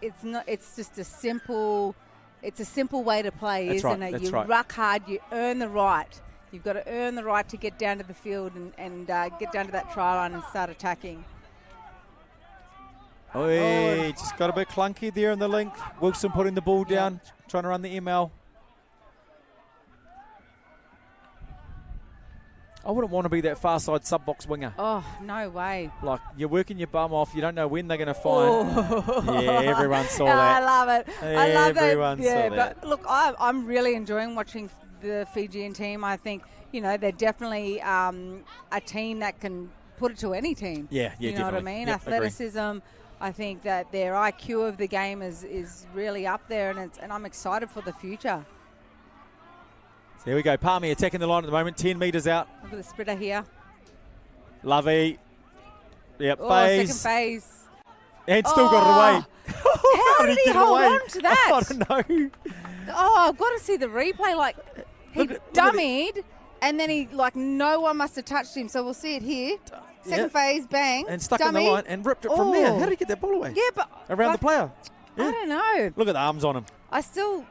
just a simple way to play, that's isn't right, it? That's you right. ruck hard, you earn the right. You've got to earn the right to get down to the field and get down to that try line and start attacking. Oh, just got a bit clunky there in the link. Wilson putting the ball down, trying to run the ML. I wouldn't want to be that far side sub-box winger. Oh, no way. Like, you're working your bum off. You don't know when they're going to find. Yeah, everyone saw that. I love it. I love that. Everyone saw that. But look, I'm really enjoying watching the Fijian team. I think, they're definitely a team that can put it to any team. Yeah, you know definitely. what I mean? Yep, Athleticism. agree. I think that their IQ of the game is really up there, and I'm excited for the future. So here we go. Palmy attacking the line at the moment. 10 metres out. Look at the splitter here. Lovey. Yep, Oh, phase. second phase. And still got it away. How did he get hold away? on to that? I don't know. Oh, I've got to see the replay. Like, he dummied, and then no one must have touched him. So we'll see it here. Second phase, bang. And stuck dummy. in the line and ripped it from there. How did he get that ball away? Yeah, but... Around the player. Yeah. I don't know. Look at the arms on him.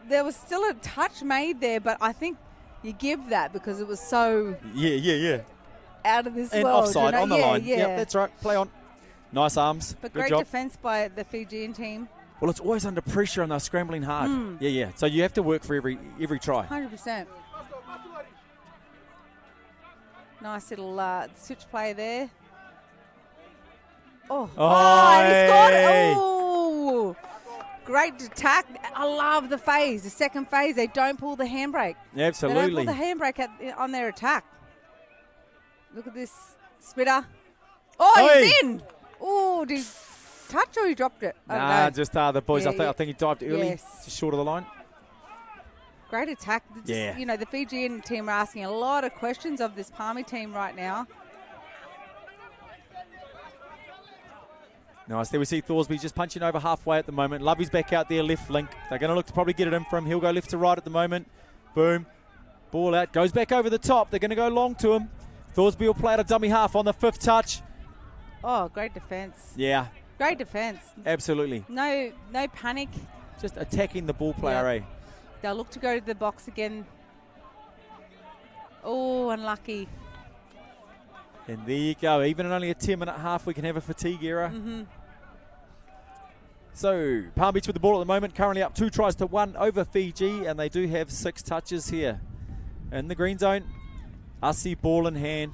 There was still a touch made there, but I think you give that because it was so... Yeah. Out of this and world. offside on the line. Yeah. Yep, that's right. Play on. Nice arms. But Good great job. defence by the Fijian team. Well, it's always under pressure and they're scrambling hard. Yeah. So you have to work for every try. 100%. Nice little switch play there. Oh, and he scored it. Oh, great attack. I love the phase. The second phase, they don't pull the handbrake. Absolutely. They don't pull the handbrake on their attack. Look at this splitter. Oh, he's in. Oh, did he touch or he dropped it? I don't know. Just the boys. Yeah, I think he dived early, Yes. just short of the line. Great attack. The Fijian team are asking a lot of questions of this Palmy team right now. Nice. There we see Thorsby just punching over halfway at the moment. Lovey's back out there, left link. They're going to look to probably get it in from him. He'll go left to right at the moment. Boom. Ball out. Goes back over the top. They're going to go long to him. Thorsby will play out a dummy half on the 5th touch. Oh, great defence. Yeah, Great defence. absolutely. No panic. Just attacking the ball player, eh? They'll look to go to the box again. Oh, unlucky. And there you go. Even in only a 10-minute half, we can have a fatigue era. Mm-hmm. So, Palm Beach with the ball at the moment, currently up 2 tries to 1 over Fiji, and they do have 6 touches here. In the green zone, Ussie ball in hand.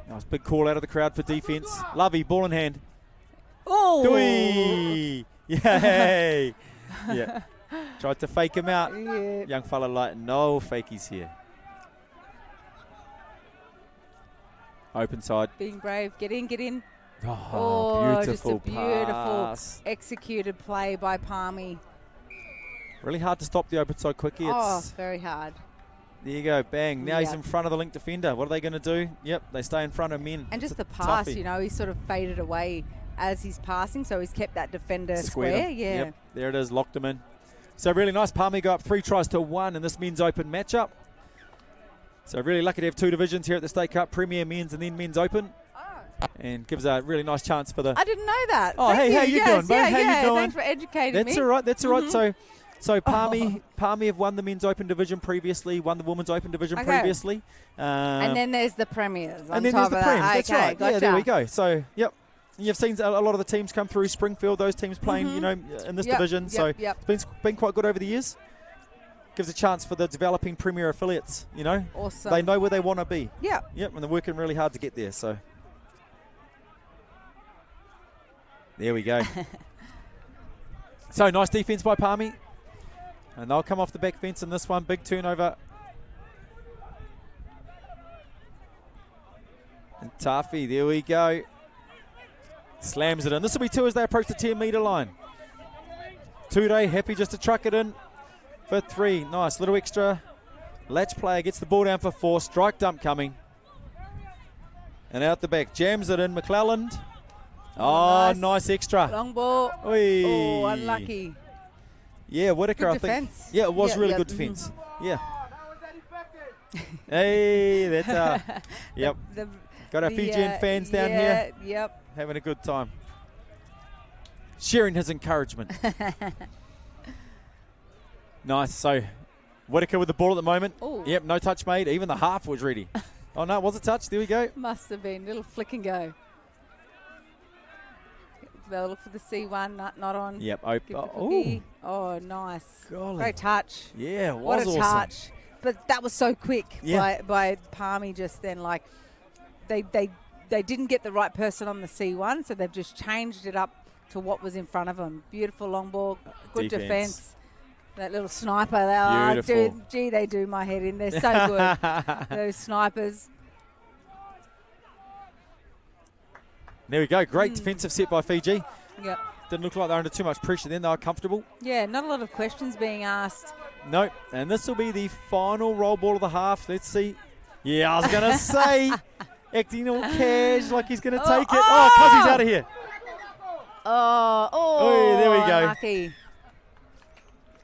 Nice big call out of the crowd for defence. Lovey, ball in hand. Oh! Dewey! Yay! Yeah. Tried to fake him out. Yeah. Young fella like, no fakies here. Open side. Being brave. Get in. Oh, beautiful just a beautiful pass. executed play by Palmy. Really hard to stop the open side quickie. It's Very hard. There you go, bang. Now he's Yep. in front of the link defender. What are they going to do? Yep, they stay in front of men. And It's just a the pass, toughie. he's sort of faded away as he's passing, so he's kept that defender Squared square. him. Yeah. Yep, there it is, locked him in. So really nice. Palmy go up 3 tries to 1 in this men's open matchup. So really lucky to have 2 divisions here at the State Cup, Premier Men's and then Men's Open. And gives a really nice chance for the... I didn't know that. Oh, Thank hey, you. how you Yes, doing, bud? yeah, How you yeah. doing? Thanks for educating That's me. all right, that's all right. Mhm. So Palmy have won the Men's Open division previously, won the Women's Open division Okay. previously. And then there's the premiers. And then there's the Prem. That's Okay, right. Gotcha. Yeah, there we go. So, yep. You've seen a lot of the teams come through Springfield, those teams playing, in this Yep, division. So yep. it's been quite good over the years. Gives a chance for the developing Premier affiliates, Awesome. They know where they want to be. Yep. Yep, and they're working really hard to get there. So there we go. So nice defense by Palmy. And they'll come off the back fence in this one. Big turnover. And Taffy, there we go. Slams it in. This will be 2 as they approach the 10-metre line. Ture happy just to truck it in for 3. Nice, little extra. Latch player gets the ball down for 4. Strike dump coming. And out the back, jams it in. McClelland. Oh, nice extra. Long ball. Oi. Oh, unlucky. Yeah, Whitaker, Good I think. defence. Yeah, it was Yeah, really yeah, good mhm. defence. Yeah. Hey, that's yep. Got our Fijian fans down here. Yep. Having a good time. Sharing his encouragement. Nice. So, Whitaker with the ball at the moment. Ooh. Yep, no touch made. Even the half was ready. Oh, no, was it touch? There we go. Must have been. Little flick and go. They'll look for the C1, not on. Yep. Give it a boogie. Oh, nice. Golly. Great touch. Yeah, it What was a awesome. touch. But that was so quick Yeah. by Palmy just then. Like, they didn't get the right person on the C1, so they've just changed it up to what was in front of them. Beautiful long ball. Good Defense. defense. That little sniper. Beautiful. Gee, they do my head in. They're so good. Those snipers. There we go. Great defensive set by Fiji. Yep. Didn't look like they're under too much pressure then. They were comfortable. Yeah, not a lot of questions being asked. No. And this will be the final roll ball of the half. Let's see. Yeah, I was going to say. Acting all cash like he's going to take it. Oh, Cuzzy's out of here. Oh, there we go. Unlucky.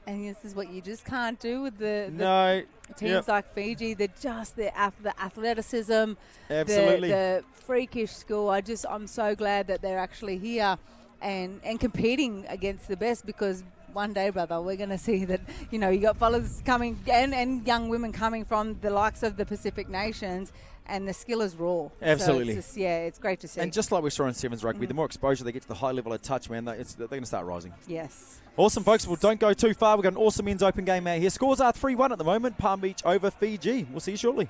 And this is what you just can't do with the No. teams Yep. like Fiji. They're just the athleticism, Absolutely. the freakish skill. I'm so glad that they're actually here and competing against the best, because one day, brother, we're going to see that, you got fellas coming and young women coming from the likes of the Pacific nations, and the skill is raw. Absolutely. So it's just, it's great to see. And just like we saw in Sevens rugby, the more exposure they get to the high level of touch, man, they're going to start rising. Yes. Awesome, folks. Well, don't go too far. We've got an awesome men's open game out here. Scores are 3-1 at the moment. Palm Beach over Fiji. We'll see you shortly.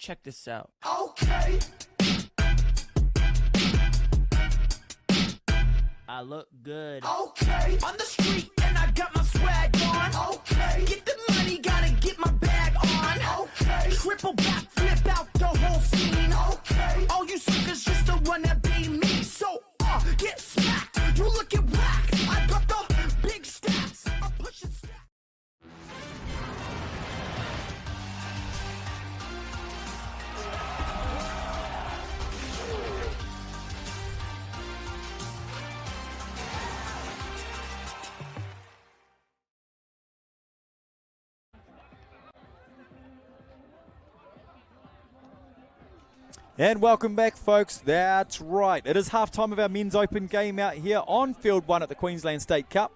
check this out. Okay. I look good. Okay. On the street and I got my swag on. Okay. Get the money, gotta get my bag on. Okay. Triple back, flip out the whole scene. Okay. All you suckers just to wanna be me. So, get smacked. You looking whack. I got the big stats. I'm pushing stats. And welcome back, folks. That's right. It is half-time of our men's open game out here on Field 1 at the Queensland State Cup.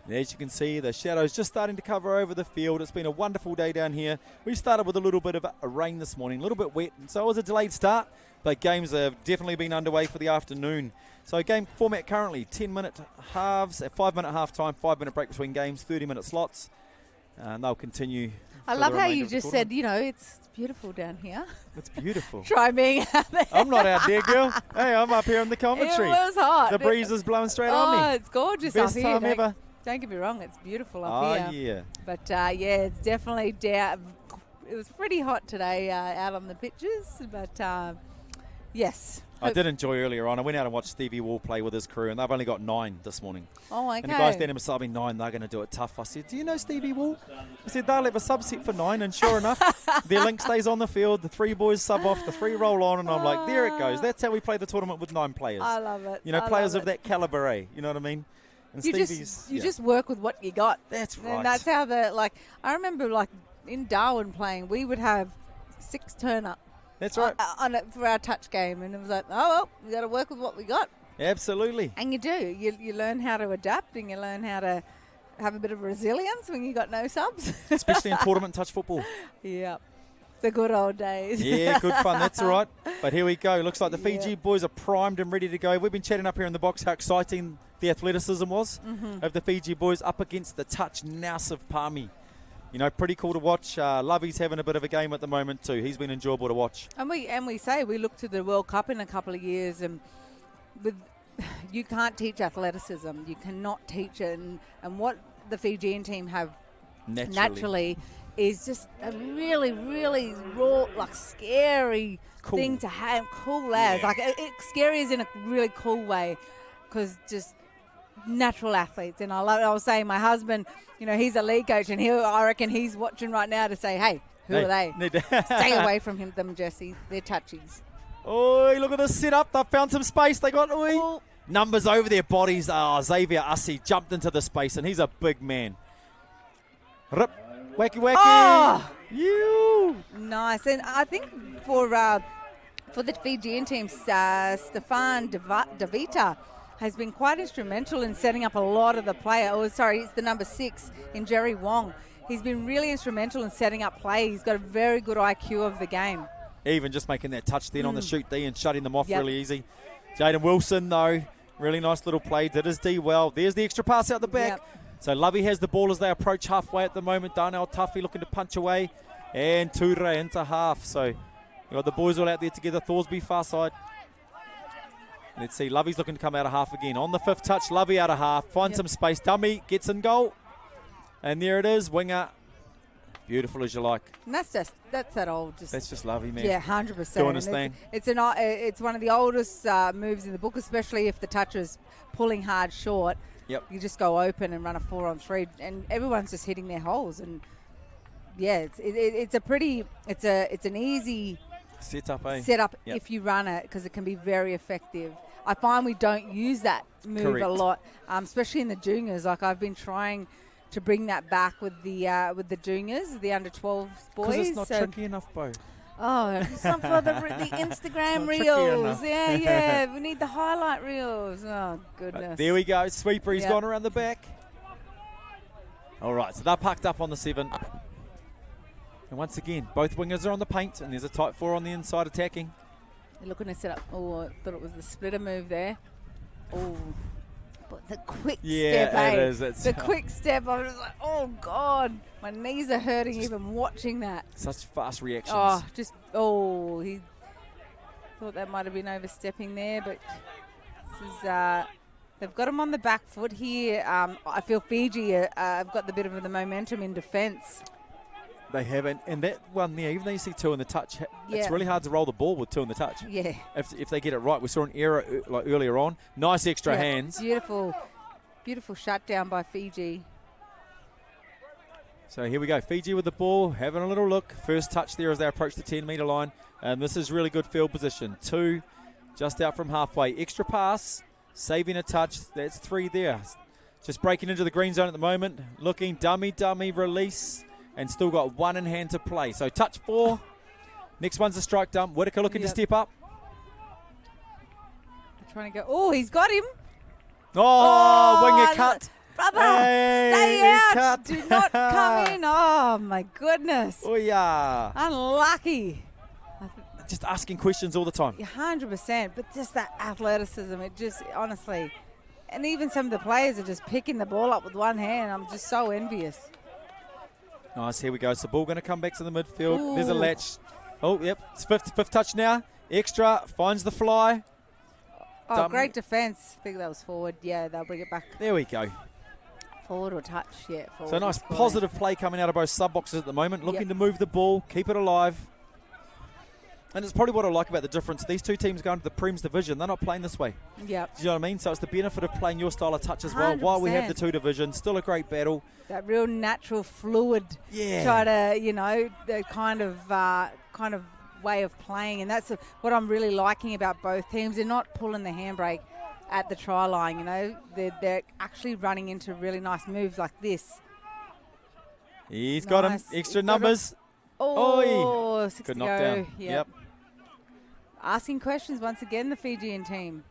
And as you can see, the shadows just starting to cover over the field. It's been a wonderful day down here. We started with a little bit of a rain this morning, a little bit wet, and so it was a delayed start, but games have definitely been underway for the afternoon. So game format currently, 10-minute halves, a 5-minute half-time, 5-minute break between games, 30-minute slots, and they'll continue. I love how you just said, you know, it's beautiful down here. It's beautiful. Try being out there. I'm not out there, girl. Hey, I'm up here in the commentary. It was hot. The breeze is blowing straight on me. Oh, it's gorgeous Best up here. time ever. Don't get me wrong, it's beautiful up Oh, here. yeah. But, yeah, it's definitely down. It was pretty hot today out on the pitches, but, yes. I did enjoy earlier on. I went out and watched Stevie Wall play with his crew, and they've only got 9 this morning. Oh, okay. And the guys standing beside me, 9, they're going to do it tough. I said, do you know Stevie Wall? I said, they'll have a subset for 9, and sure enough, their link stays on the field. The 3 boys sub off, the 3 roll on, and I'm like, there it goes. That's how we play the tournament with 9 players. I love it. You know, I players love of that calibre, eh? You know what I mean? And You Stevie's... just work with what you got. That's right. And that's how I remember, in Darwin playing, we would have 6 turn-up. That's right. For our touch game. And it was like, oh, well, we got to work with what we got. Absolutely. And you do. You learn how to adapt, and you learn how to have a bit of resilience when you got no subs. Especially in tournament touch football. Yeah. The good old days. Yeah, good fun. That's all right. But here we go. Looks like the Fiji boys are primed and ready to go. We've been chatting up here in the box how exciting the athleticism was of the Fiji boys up against the touch nous of Palmy. You know, pretty cool to watch. Lovey's having a bit of a game at the moment too. He's been enjoyable to watch. And we say we look to the World Cup in a couple of years, and you can't teach athleticism. You cannot teach it. And what the Fijian team have naturally is just a really, really raw, scary thing to have. Cool as. Scary is in a really cool way, because just natural athletes. And I was saying, my husband, you know, he's a league coach, and I reckon he's watching right now to say, hey, who are they? Stay away from them, Jesse. They're touchies. Oh, look at this setup. They found some space. They got numbers over their bodies. Oh, Xavier Ussie jumped into the space, and he's a big man. Rip. Wacky, wacky. Oh! You. Nice. And I think for the Fijian team, Stefan Davita has been quite instrumental in setting up a lot of the player. Oh, sorry, it's the number 6 in Jerry Wong. He's been really instrumental in setting up play. He's got a very good IQ of the game. Even just making that touch then on the shoot D and shutting them off really easy. Jaden Wilson, though, really nice little play. Did his D well. There's the extra pass out the back. So Lovey has the ball as they approach halfway at the moment. Darnell Tuffy looking to punch away. And Ture into half. So you got the boys all out there together. Thorsby far side. Let's see, Lovey's looking to come out of half again. On the 5th touch, Lovey out of half. Finds some space. Dummy gets in goal. And there it is, winger. Beautiful as you like. And that's that old. That's just Lovey, man. Yeah, 100%. Doing his thing. It's one of the oldest moves in the book, especially if the toucher's pulling hard short. Yep. You just go open and run a 4-on-3, and everyone's just hitting their holes. And yeah, it's an easy setup if you run it, because it can be very effective. I find we don't use that move a lot, especially in the juniors. Like, I've been trying to bring that back with the juniors, the under 12 boys. Because it's not tricky enough, Bo. Oh, it's not for the Instagram reels. Yeah. We need the highlight reels. Oh, goodness. There we go. Sweeper, he's gone around the back. All right, so they're parked up on the 7. And once again, both wingers are on the paint, and there's a tight 4 on the inside attacking. They're looking to set up. Oh, I thought it was the splitter move there. Oh, But the quick Yeah, step, it is. The quick step, I was like, oh, God. My knees are hurting even watching that. Such fast reactions. He thought that might have been overstepping there, but this is... They've got him on the back foot here. I feel Fiji have got the bit of the momentum in defence. They haven't. And that one there, even though you see 2 in the touch, Yeah. it's really hard to roll the ball with 2 in the touch. Yeah. If they get it right. We saw an error like earlier on. Nice extra hands. Beautiful shutdown by Fiji. So here we go. Fiji with the ball, having a little look. First touch there as they approach the 10-metre line. And this is really good field position. 2 just out from halfway. Extra pass. Saving a touch. That's 3 there. Just breaking into the green zone at the moment. Looking dummy, release. And still got 1 in hand to play. So touch 4. Next one's a strike dump. Whitaker looking to step up. They're trying to go. Oh, he's got him. Winger cut. Brother, Hey, stay out. cut. Do not come in. Oh, my goodness. Oh, yeah. Unlucky. Just asking questions all the time. 100%, but just that athleticism, it just, honestly, and even some of the players are just picking the ball up with one hand. I'm just so envious. Nice, here we go. So ball going to come back to the midfield. Ooh. There's a latch. Oh, yep, it's fifth touch now. Extra, finds the fly. Oh, great defence. I think that was forward. Yeah, they'll bring it back. There we go. Forward or touch, yeah. Forward So nice is fine. positive play coming out of both sub-boxes at the moment. Looking to move the ball, keep it alive. And it's probably what I like about the difference. These 2 teams going to the Prems division, they're not playing this way. Yep. Do you know what I mean? So it's the benefit of playing your style of touch as well. While we have the 2 divisions, still a great battle. That real natural, fluid, try to, the kind of way of playing. And that's what I'm really liking about both teams. They're not pulling the handbrake at the try line, They're actually running into really nice moves like this. He's got him. Extra numbers. Oh, 6 good to knockdown. go. Yep. Asking questions once again, the Fijian team.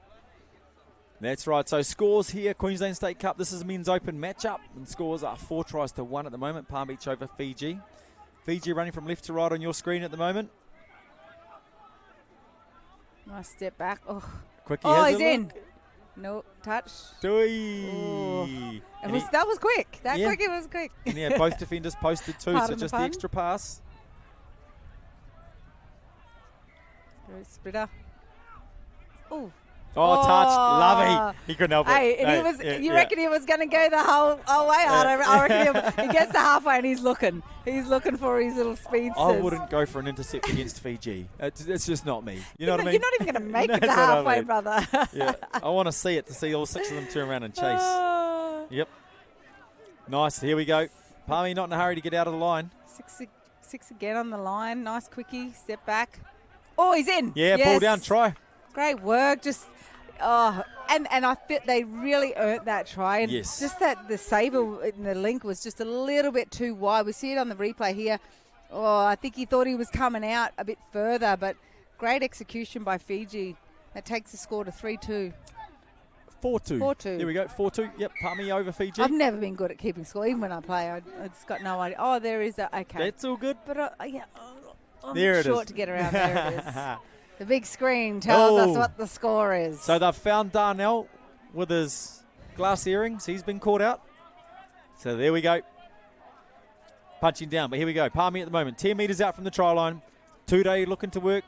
That's right. So scores here, Queensland State Cup. This is a men's open matchup. And scores are 4 tries to 1 at the moment. Palm Beach over Fiji. Fiji running from left to right on your screen at the moment. Nice step back. Oh, Quickie has he's a in. look. No touch. Oh. That was quick. That quickie was quick. And yeah, both defenders posted too, so just the extra pass. Splitter. Oh, touched. Lovely. He couldn't help it. Hey, and you reckon he was going to go the whole way out? I reckon he gets to halfway and he's looking. He's looking for his little speedsters. I wouldn't go for an intercept against Fiji. It's just not me. You know what I mean? You're not even going to make it to halfway, brother. Yeah, I want to see it, to see all 6 of them turn around and chase. Yep. Nice. Here we go. Palmy not in a hurry to get out of the line. 6 again on the line. Nice quickie. Step back. Oh, he's in. Yeah, yes. ball down, try. Great work. Just, and I think they really earned that try. And yes. Just that the saver in the link was just a little bit too wide. We see it on the replay here. Oh, I think he thought he was coming out a bit further, but great execution by Fiji. That takes the score to 3-2. 4-2. 4-2. There we go. 4-2. Yep, Palmy over Fiji. I've never been good at keeping score, even when I play. I just got no idea. Oh, there is a, okay. That's all good. But I'm there it short is. to get around. There it is. The big screen tells us what the score is. So they've found Darnell with his glass earrings. He's been caught out. So there we go. Punching down. But here we go. Palmy at the moment. 10 metres out from the try line. 2-day looking to work.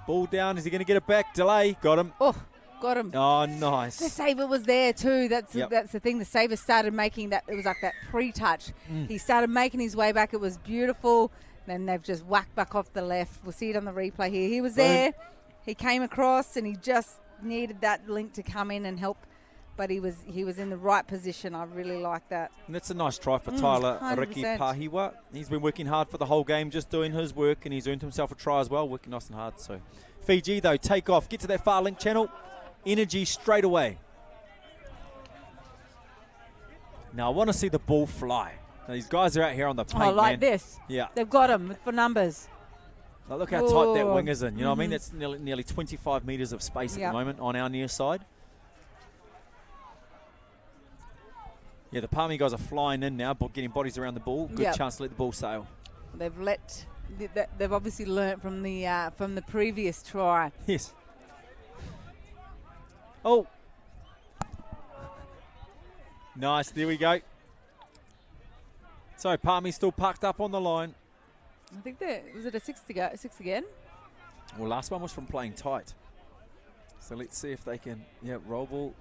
Ball down. Is he going to get it back? Delay. Got him. Oh, got him. Oh, nice. The saver was there too. That's Yep. that's the thing. The saver started making that. It was like that pre-touch. He started making his way back. It was beautiful. Then they've just whacked back off the left. We'll see it on the replay here. He was there. He came across and he just needed that link to come in and help. But he was in the right position. I really like that. And that's a nice try for Tyler 100%. Riki Pahiwa. He's been working hard for the whole game, just doing his work, and he's earned himself a try as well, working nice and hard. So Fiji, though, take off. Get to that far link channel. Energy straight away. Now I want to see the ball fly. Now, these guys are out here on the paint, Oh, like man. this. Yeah. They've got him for numbers. Now look how tight that Ooh. wing is in. You know what I mean? That's nearly 25 metres of space at Yep. the moment on our near side. Yeah, the Palmy guys are flying in now, getting bodies around the ball. Good Yep. chance to let the ball sail. They've obviously learnt from the previous try. Yes. Oh, Nice, there we go. So Palmy's still parked up on the line. I think was it a 6 to go? 6 again? Well, last one was from playing tight. So let's see if they can, roll ball.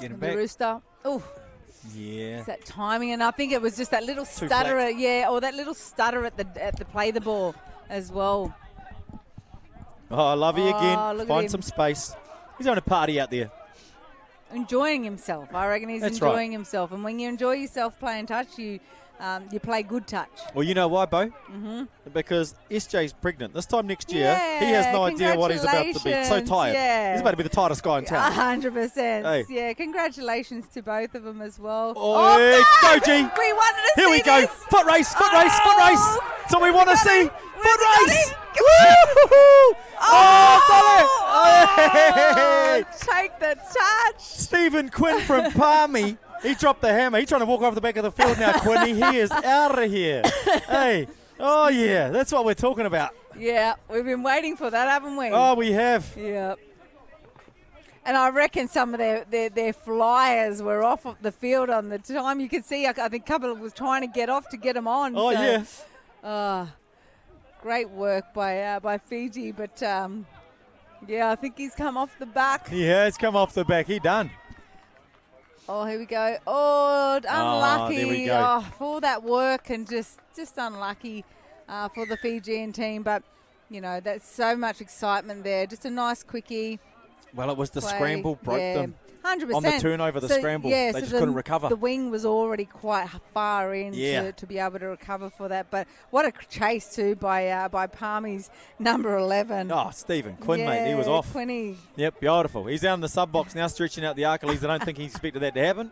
Get him The back. Rooster. Oh, Yeah. it's that timing, and I think it was just that little Too stutter. flat. Or that little stutter at the play the ball as well. Oh, Lovey Oh, again. look at Find him. some space. He's having a party out there. Enjoying himself. I reckon he's That's enjoying right. himself. And when you enjoy yourself playing touch, you play good touch. Well, you know why, Bo? Mm-hmm. Because SJ's pregnant. This time next year, he has no idea what he's about to be. So tired. Yeah. He's about to be the tightest guy in town. 100%. Hey. Yeah, congratulations to both of them as well. Oh, yeah. no! Go, G. We wanted to Here see we go. this. Foot race, foot race, foot race. That's what we want to see. Foot race. Woo-hoo-hoo. Oh, take the touch. Stephen Quinn from Palmy. He dropped the hammer. He's trying to walk off the back of the field now, Quinny. He is out of here. Hey. Oh, yeah. That's what we're talking about. Yeah, we've been waiting for that, haven't we? Oh, we have. Yeah. And I reckon some of their flyers were off of the field on the time. You could see, I think a couple was trying to get off to get them on. Oh, so, yeah. Great work by Fiji. But, I think he's come off the back. He has come off the back. He done. Oh, here we go. Oh, unlucky. there we go. For all that work and just unlucky for the Fijian team. But, that's so much excitement there. Just a nice quickie. Well, it was the play. scramble broke them. 100%. On the turnover, the scramble. They just couldn't recover. The wing was already quite far in to be able to recover for that. But what a chase, too, by Palmy's number 11. Oh, Stephen Quinn, mate. He was off. Quinny. Yep, beautiful. He's down in the sub box now, stretching out the Achilles. I don't think he expected that to happen.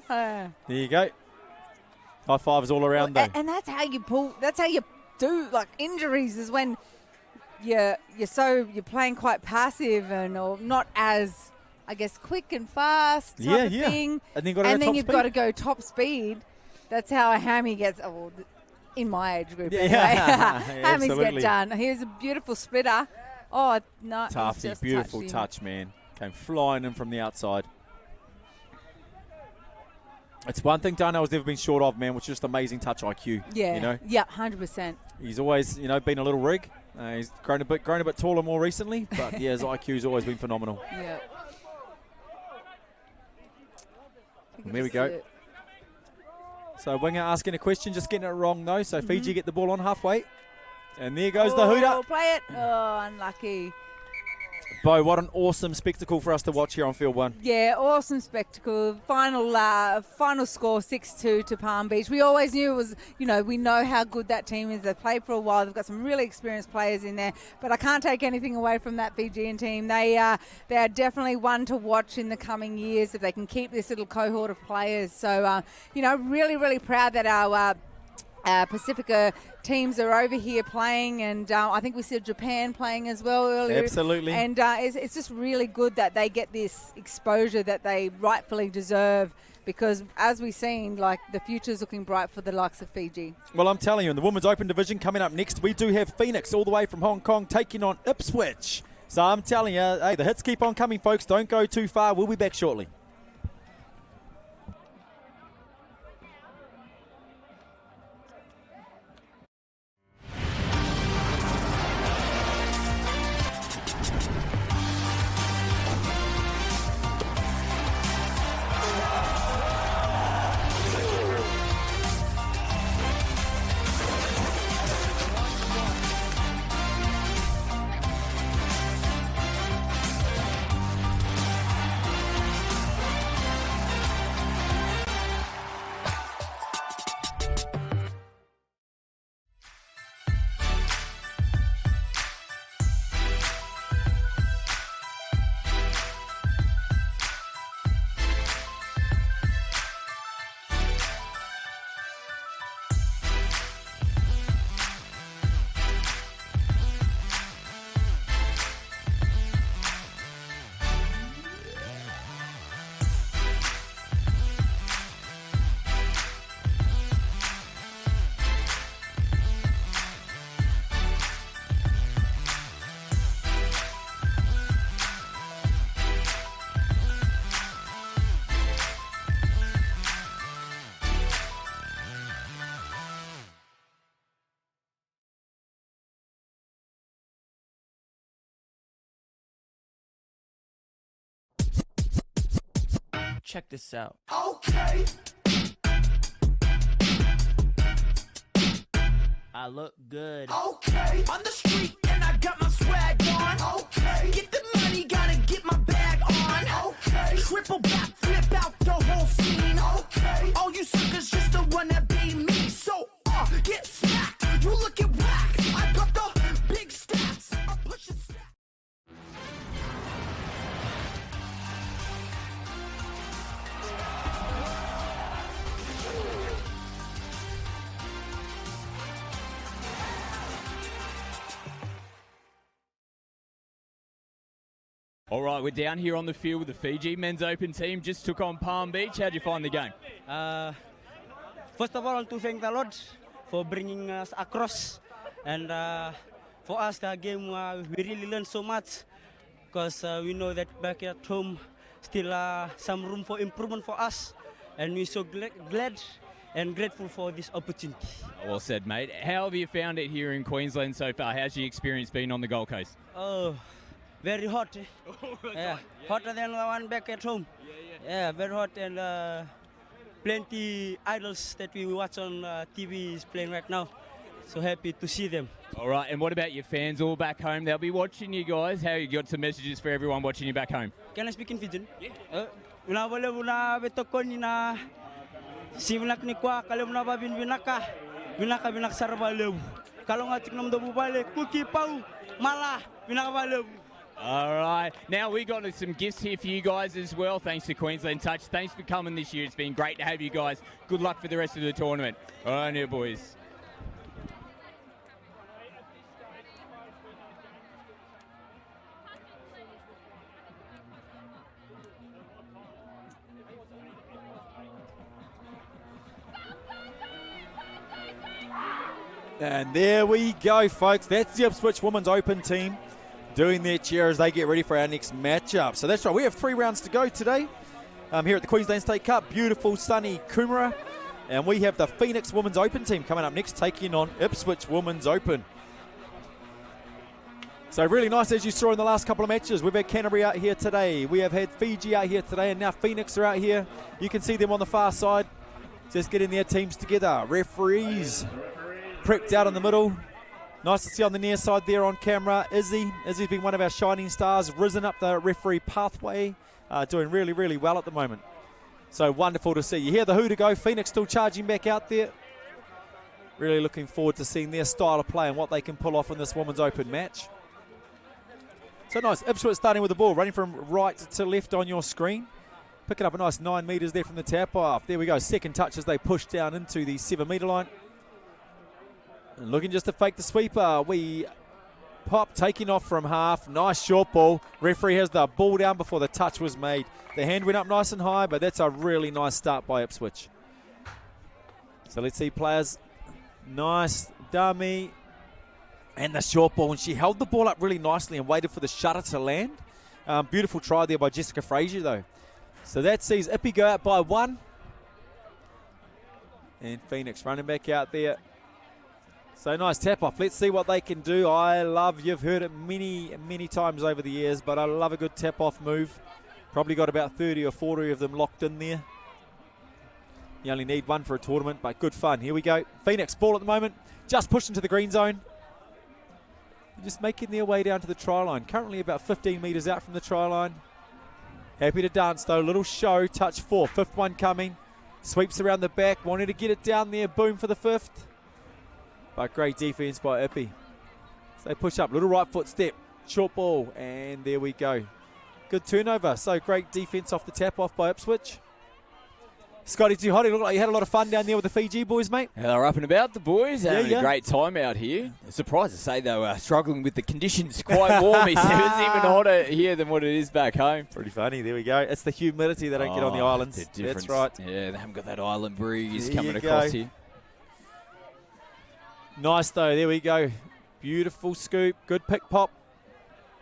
There you go. High fives all around, though. And that's how you pull. That's how you do injuries. Is when you're playing quite passive or not as, I guess, quick and fast type of thing. And then, you've got to go top speed. That's how a hammy gets. Oh, in my age group, anyway. Hammies absolutely. get done. Here's a beautiful splitter. Oh no, Toughy, beautiful touch, man. Came flying in from the outside. It's one thing Darnell's never been short of, man, which is just amazing touch IQ. Yeah, yeah, 100%. He's always, been a little rig. He's grown a bit taller more recently, but yeah, his IQ's always been phenomenal. Yeah. And there we go. So Winger asking a question, just getting it wrong though. So Fiji get the ball on halfway. And there goes the hooter. Play it. Oh, unlucky. Bo, what an awesome spectacle for us to watch here on Field 1. Yeah, awesome spectacle. Final score 6-2 to Palm Beach. We always knew it was, we know how good that team is. They've played for a while. They've got some really experienced players in there. But I can't take anything away from that Fijian team. They are definitely one to watch in the coming years if they can keep this little cohort of players. So, really, really proud that our Pacifica teams are over here playing, and I think we saw Japan playing as well earlier. Absolutely. And it's just really good that they get this exposure that they rightfully deserve, because as we've seen, the future's looking bright for the likes of Fiji. Well, I'm telling you, in the Women's Open Division coming up next, we do have Phoenix all the way from Hong Kong taking on Ipswich. So I'm telling you, hey, the hits keep on coming, folks. Don't go too far. We'll be back shortly. Check this out. Okay. I look good. Okay. On the street and I got my swag on. Okay. Get the money, gotta get my bag on. Okay. Triple back, flip out the whole scene. Okay. All you suckers just the one that be me. So, get smacked. You look at whack. I got the big stats. I'm pushing stats. All right, we're down here on the field with the Fiji Men's Open team. Just took on Palm Beach. How'd you find the game? First of all, I want to thank the Lord for bringing us across. And for us, the game, we really learned so much. Because we know that back at home, still some room for improvement for us. And we're so glad and grateful for this opportunity. Well said, mate. How have you found it here in Queensland so far? How's your experience been on the Gold Coast? Oh, very hot. Yeah, hotter than the one back at home. Yeah, very hot, and plenty idols that we watch on TV is playing right now. So happy to see them. All right, and what about your fans all back home? They'll be watching you guys. How you got some messages for everyone watching you back home? Can I speak in Fijian? Yeah. Una boleh una betokon ni na si binak ni kwa kalau una babin binaka binak sarba lebu. Kalau ngatik nom dobu bale kuki pau malah binak balebu. All right. Now, we got some gifts here for you guys as well, thanks to Queensland Touch. Thanks for coming this year. It's been great to have you guys. Good luck for the rest of the tournament. All right, now, boys. And there we go, folks. That's the Ipswich Women's Open team doing their cheer as they get ready for our next matchup. So that's right, we have 3 rounds to go today here at the Queensland State Cup. Beautiful, sunny Coomera. And we have the Phoenix Women's Open team coming up next, taking on Ipswich Women's Open. So really nice, as you saw in the last couple of matches. We've had Canterbury out here today. We have had Fiji out here today, and now Phoenix are out here. You can see them on the far side, just getting their teams together. Referees prepped out in the middle. Nice to see on the near side there on camera, Izzy. Izzy's been one of our shining stars, risen up the referee pathway, doing really, really well at the moment. So wonderful to see. You hear the who to go. Phoenix still charging back out there. Really looking forward to seeing their style of play and what they can pull off in this Women's Open match. So nice. Ipswich starting with the ball, running from right to left on your screen. Picking up a nice 9 metres there from the tap off. There we go. Second touch as they push down into the 7 metre line. And looking just to fake the sweeper. We pop, taking off from half. Nice short ball. Referee has the ball down before the touch was made. The hand went up nice and high, but that's a really nice start by Ipswich. So let's see players. Nice dummy. And the short ball. And she held the ball up really nicely and waited for the shutter to land. Beautiful try there by Jessica Frazier, though. So that sees Ippy go out by 1. And Phoenix running back out there. So nice tap off. Let's see what they can do. You've heard it many, many times over the years, but I love a good tap off move. Probably got about 30 or 40 of them locked in there. You only need 1 for a tournament, but good fun. Here we go. Phoenix ball at the moment. Just pushed into the green zone. Just making their way down to the try line. Currently about 15 metres out from the try line. Happy to dance though. Little show. Touch 4. 5th one coming. Sweeps around the back. Wanted to get it down there. Boom for the 5th. But great defense by Ippy. So they push up. Little right foot step. Short ball. And there we go. Good turnover. So great defense off the tap off by Ipswich. Scotty Tuhoti, looked like you had a lot of fun down there with the Fiji boys, mate. Yeah, they're up and about, the boys. Having a great time out here. Surprised to say they were struggling with the conditions. Quite warm. He said it's even hotter here than what it is back home. Pretty funny. There we go. It's the humidity they don't get on the islands. That's right. Yeah, they haven't got that island breeze coming across here. Nice, though. There we go. Beautiful scoop. Good pick pop.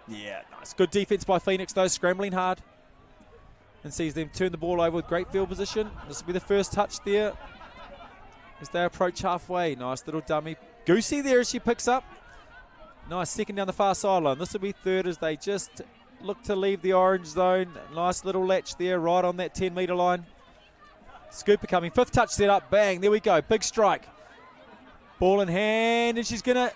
Yeah, nice. Good defense by Phoenix, though. Scrambling hard. And sees them turn the ball over with great field position. This will be the first touch there as they approach halfway. Nice little dummy. Goosey there as she picks up. Nice second down the far sideline. This will be third as they just look to leave the orange zone. Nice little latch there, right on that 10-metre line. Scooper coming, 5th touch set up, bang, there we go, big strike. Ball in hand, and she's going to,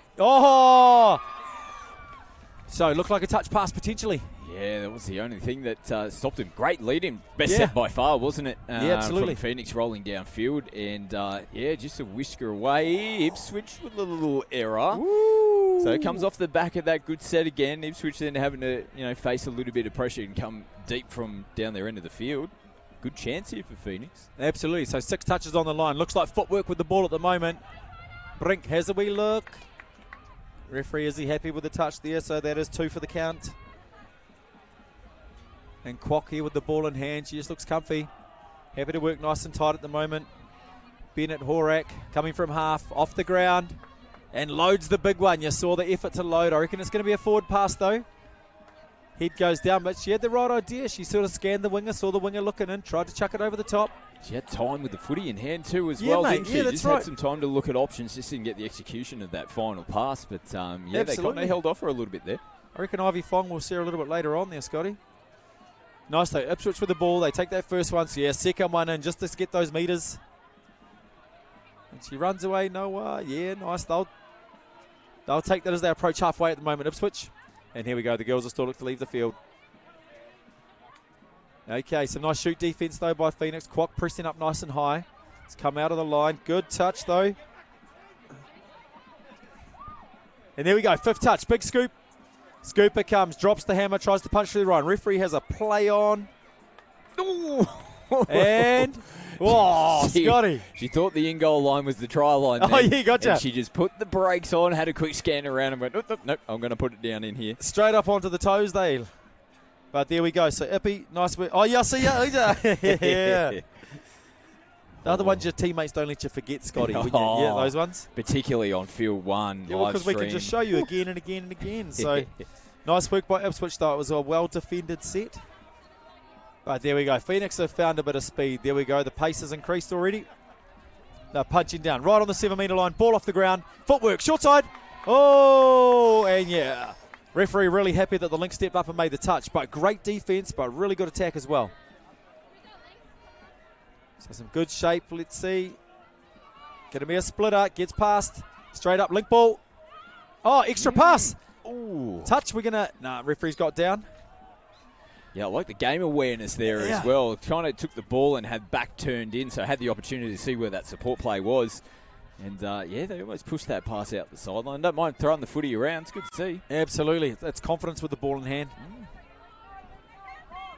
So, looked like a touch pass potentially. Yeah, that was the only thing that stopped him. Great lead in. Best set by far, wasn't it? Yeah, absolutely. From Phoenix rolling downfield. And, just a whisker away. Ipswich with a little error. Ooh. So it comes off the back of that good set again. Ipswich then having to, face a little bit of pressure and come deep from down their end of the field. Good chance here for Phoenix. Absolutely. So 6 touches on the line. Looks like footwork with the ball at the moment. Brink has a wee look. Referee, is he happy with the touch there? So that is 2 for the count. And Kwok here with the ball in hand. She just looks comfy. Happy to work nice and tight at the moment. Bennett Horak coming from half, off the ground. And loads the big one. You saw the effort to load. I reckon it's going to be a forward pass though. Head goes down, but she had the right idea. She sort of scanned the winger, saw the winger looking in, tried to chuck it over the top. She had time with the footy in hand too as Yeah, well, mate. didn't she? Yeah, that's just right. had some time to look at options, just didn't get the execution of that final pass. But, they Absolutely. held off her a little bit there. I reckon Ivy Fong will see her a little bit later on there, Scotty. Nice though. Ipswich with the ball. They take that first one. So, yeah, second one in just to get those metres. And she runs away. Noah. Yeah, nice. They'll take that as they approach halfway at the moment, Ipswich. And here we go. The girls are still looking to leave the field. Okay, some nice shoot defence though by Phoenix. Kwok pressing up nice and high. It's come out of the line. Good touch though. And there we go. 5th touch. Big scoop. Scooper comes, drops the hammer, tries to punch through the line. Referee has a play on. And Scotty. She thought the in-goal line was the try line. Oh, then, yeah, gotcha. And she just put the brakes on, had a quick scan around and went, nope, I'm going to put it down in here. Straight up onto the toes there. But there we go. So Ippy, nice work. Oh, yeah, I see ya. Yeah. The other ones your teammates don't let you forget, Scotty. Yeah, those ones. Particularly on field 1. Yeah, because we can just show you again and again and again. So nice work by Ipswich, though. It was a well-defended set. But there we go. Phoenix have found a bit of speed. There we go. The pace has increased already. They're punching down right on the 7-metre line. Ball off the ground. Footwork. Short side. Oh, and yeah. Referee really happy that the Lynx stepped up and made the touch. But great defence, but really good attack as well. So some good shape. Let's see. Going to be a splitter. Gets past. Straight up. Link ball. Oh, extra pass. Ooh. Touch. We're going to... Nah, referee's got down. Yeah, I like the game awareness there as well. Kind of took the ball and had back turned in, so had the opportunity to see where that support play was. And, they almost pushed that pass out the sideline. Don't mind throwing the footy around. It's good to see. Absolutely. That's confidence with the ball in hand.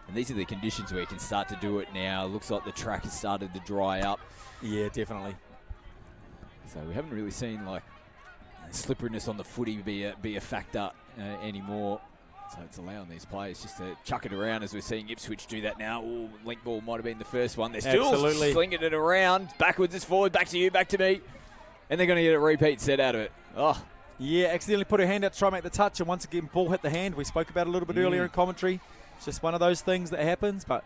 And these are the conditions where you can start to do it now. Looks like the track has started to dry up. Yeah, definitely. So we haven't really seen, slipperiness on the footy be a factor anymore. So it's allowing these players just to chuck it around as we're seeing Ipswich do that now. Ooh, link ball might have been the first one. They're still slinging it around. Backwards is forward. Back to you, back to me. And they're going to get a repeat set out of it. Oh. Yeah, accidentally put her hand out to try and make the touch. And once again, ball hit the hand. We spoke about it a little bit earlier in commentary. It's just one of those things that happens. But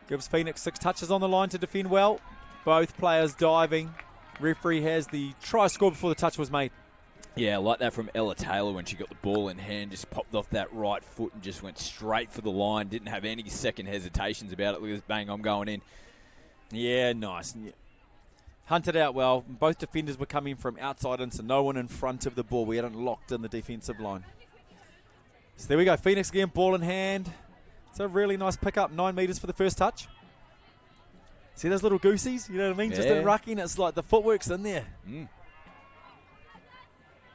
gives Phoenix 6 touches on the line to defend well. Both players diving. Referee has the try scored before the touch was made. Yeah, like that from Ella Taylor when she got the ball in hand, just popped off that right foot and just went straight for the line. Didn't have any second hesitations about it. Look at this, bang, I'm going in. Yeah, nice. Hunted out well. Both defenders were coming from outside in, so no one in front of the ball. We hadn't locked in the defensive line. So there we go. Phoenix again, ball in hand. It's a really nice pickup, 9 metres for the first touch. See those little goosies? You know what I mean? Yeah. Just in rucking, it's like the footwork's in there.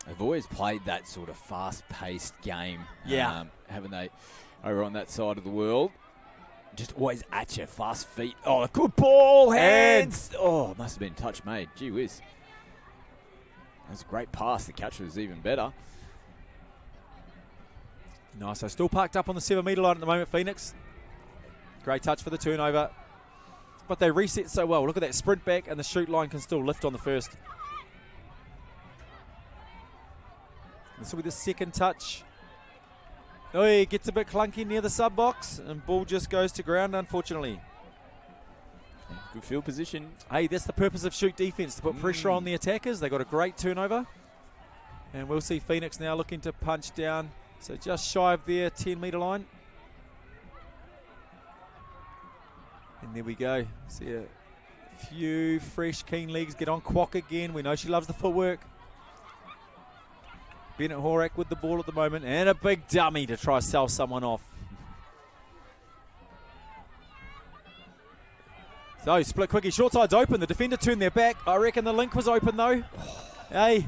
They've always played that sort of fast-paced game. Yeah. Haven't they? Over on that side of the world. Just always at you, fast feet. Oh, a good ball, hands. Oh, must have been touch made. Gee whiz. That was a great pass. The catch was even better. Nice. So still parked up on the 7-metre line at the moment, Phoenix. Great touch for the turnover. But they reset so well. Look at that sprint back, and the shoot line can still lift on the first. This will be the second touch. Oh, he gets a bit clunky near the sub box, and ball just goes to ground, unfortunately. Good field position. Hey, that's the purpose of shoot defense, to put pressure on the attackers. They got a great turnover. And we'll see Phoenix now looking to punch down So just shy of their 10-metre line. And there we go. See a few fresh, keen legs get on. Kwok again. We know she loves the footwork. Bennett Horak with the ball at the moment. And a big dummy to try sell someone off. So, split quickie. Short side's open. The defender turned their back. I reckon the link was open, though. Hey.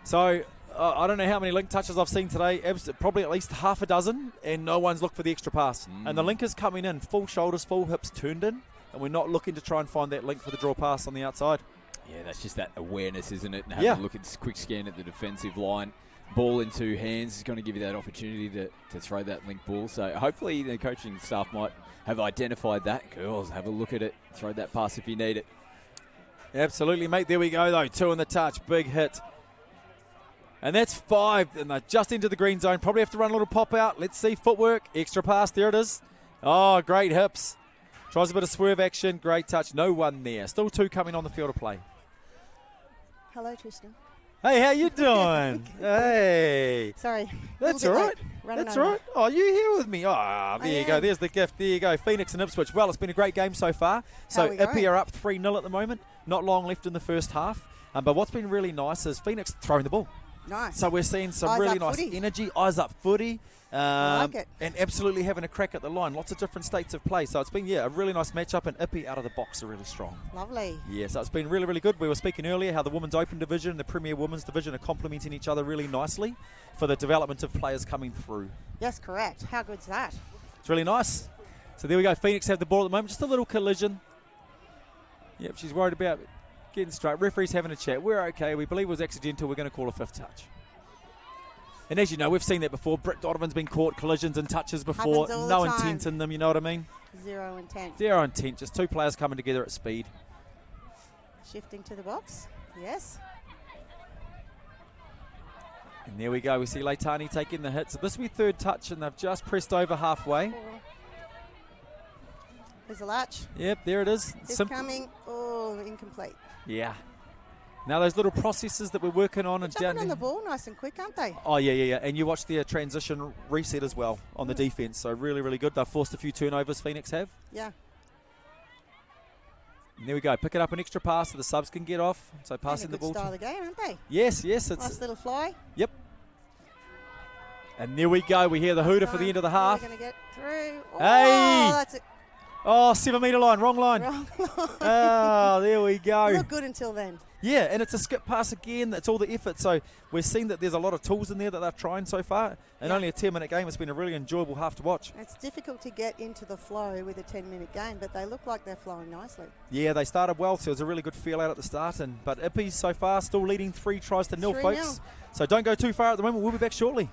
So, I don't know how many link touches I've seen today. Probably at least half a dozen. And no one's looked for the extra pass. And the link is coming in. Full shoulders, full hips turned in. And we're not looking to try and find that link for the draw pass on the outside. Yeah, that's just that awareness, isn't it? And having a look at this quick scan at the defensive line. Ball in two hands is going to give you that opportunity to throw that link ball. So hopefully the coaching staff might have identified that. Girls, have a look at it. Throw that pass if you need it. Absolutely, mate. There we go, though. 2 in the touch. Big hit. And that's 5. And they're just into the green zone. Probably have to run a little pop out. Let's see. Footwork. Extra pass. There it is. Oh, great hips. Tries a bit of swerve action. Great touch. No one there. Still 2 coming on the field of play. Hello, Tristan. Hey, how you doing? Hey. Sorry. That's all right. That's all right. Oh, you here with me? Oh, there you go. There's the gift. There you go. Phoenix and Ipswich. Well, it's been a great game so far. So Ippy are up 3-0 at the moment. Not long left in the first half. But what's been really nice is Phoenix throwing the ball. Nice. So we're seeing some Eyes really up nice footy. energy. Eyes up footy. I like it. And absolutely having a crack at the line. Lots of different states of play. So it's been, a really nice matchup. And Ippy out of the box are really strong. Lovely. Yeah, so it's been really, really good. We were speaking earlier how the Women's Open Division and the Premier Women's Division are complementing each other really nicely for the development of players coming through. Yes, correct. How good's that? It's really nice. So there we go. Phoenix have the ball at the moment. Just a little collision. Yep, she's worried about getting straight. Referee's having a chat. We're okay. We believe it was accidental. We're going to call a 5th touch. And as you know, we've seen that before. Britt Donovan's been caught collisions and touches before. Happens all No the time. intent in them, you know what I mean? Zero intent. Zero intent. Just 2 players coming together at speed. Shifting to the box. Yes. And there we go. We see Leitani taking the hit. So this will be 3rd touch, and they've just pressed over halfway. There's a latch. Yep, there it is. It's coming. Oh, incomplete. Yeah. Now those little processes that we're working on. Jumping on the ball nice and quick, aren't they? Oh, yeah. And you watch their transition reset as well on the defence. So really, really good. They've forced a few turnovers, Phoenix have. Yeah. And there we go. Pick it up an extra pass so the subs can get off. So passing the ball. Style of the game, aren't they? Yes. It's nice little fly. Yep. And there we go. We hear the hooter for the end of the half. We're going to get through. Oh, hey! that's it. Oh, 7-metre line. Wrong line. Wrong line. Oh, there we go. Look good until then. Yeah, and it's a skip pass again. That's all the effort. So we're seeing that there's a lot of tools in there that they're trying so far. And only a 10-minute game. It's been a really enjoyable half to watch. It's difficult to get into the flow with a 10-minute game, but they look like they're flowing nicely. Yeah, they started well, so it was a really good feel out at the start. But Ippy so far still leading 3 tries to 0, 3-0. folks. So don't go too far at the moment. We'll be back shortly.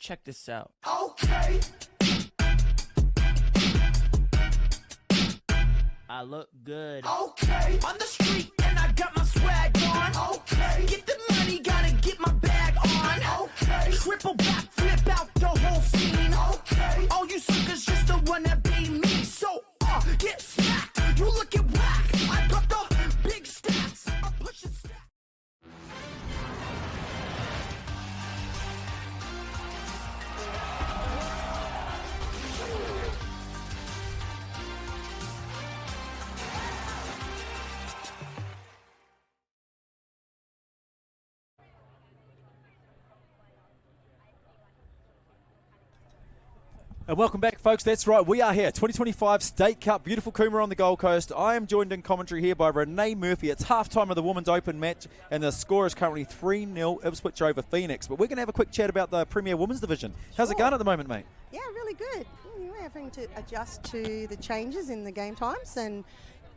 Check this out. Okay. I look good. Okay. On the street and I got my swag on. Okay. Get the money, gotta get my bag on. Okay. Triple back, flip out the whole scene. Okay. All you suckers just the one that be me. So get And welcome back, folks. That's right, we are here. 2025 State Cup, beautiful Coomera on the Gold Coast. I am joined in commentary here by Renee Murphy. It's halftime of the Women's Open match, and the score is currently 3-0 Ipswich over Phoenix. But we're going to have a quick chat about the Premier Women's Division. How's it going at the moment, mate? Yeah, really good. We're having to adjust to the changes in the game times, and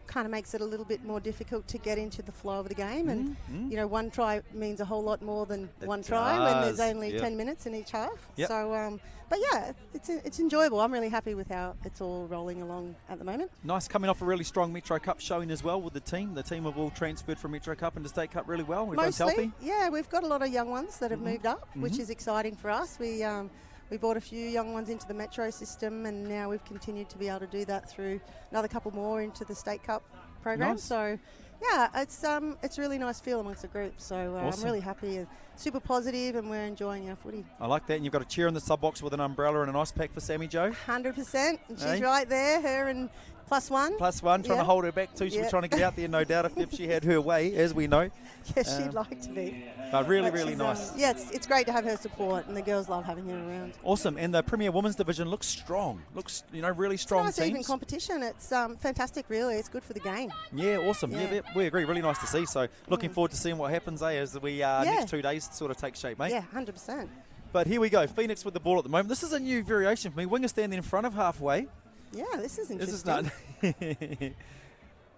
kind of makes it a little bit more difficult to get into the flow of the game. And, you know, one try means a whole lot more than one try when there's only 10 minutes in each half. Yep. So, but yeah, it's enjoyable. I'm really happy with how it's all rolling along at the moment. Nice, coming off a really strong Metro Cup showing as well with the team. The team have all transferred from Metro Cup into State Cup really well. Everyone's healthy. Yeah, we've got a lot of young ones that have moved up, which is exciting for us. We brought a few young ones into the Metro system, and now we've continued to be able to do that through another couple more into the State Cup program. Nice. So, yeah, it's really nice feel amongst the group. So Awesome. I'm really happy, and super positive, and we're enjoying our footy. I like that. And you've got a chair in the sub box with an umbrella and an ice pack for Sammy Jo. 100%. And she's Hey? right there, her and +1. +1, trying to hold her back too. She was trying to get out there, no doubt, if she had her way, as we know. Yeah, she'd like to be. But really, But really she's, nice. Yeah, it's great to have her support, and the girls love having her around. Awesome. And the Premier Women's Division looks strong. Looks, really strong It's a nice even teams. competition. It's fantastic, really. It's good for the game. Yeah, awesome. Yeah. Yeah, we agree. Really nice to see. So looking forward to seeing what happens as we next 2 days sort of take shape, mate. Yeah, 100%. But here we go. Phoenix with the ball at the moment. This is a new variation for me. Winger standing in front of halfway. Yeah, this is interesting. This is not.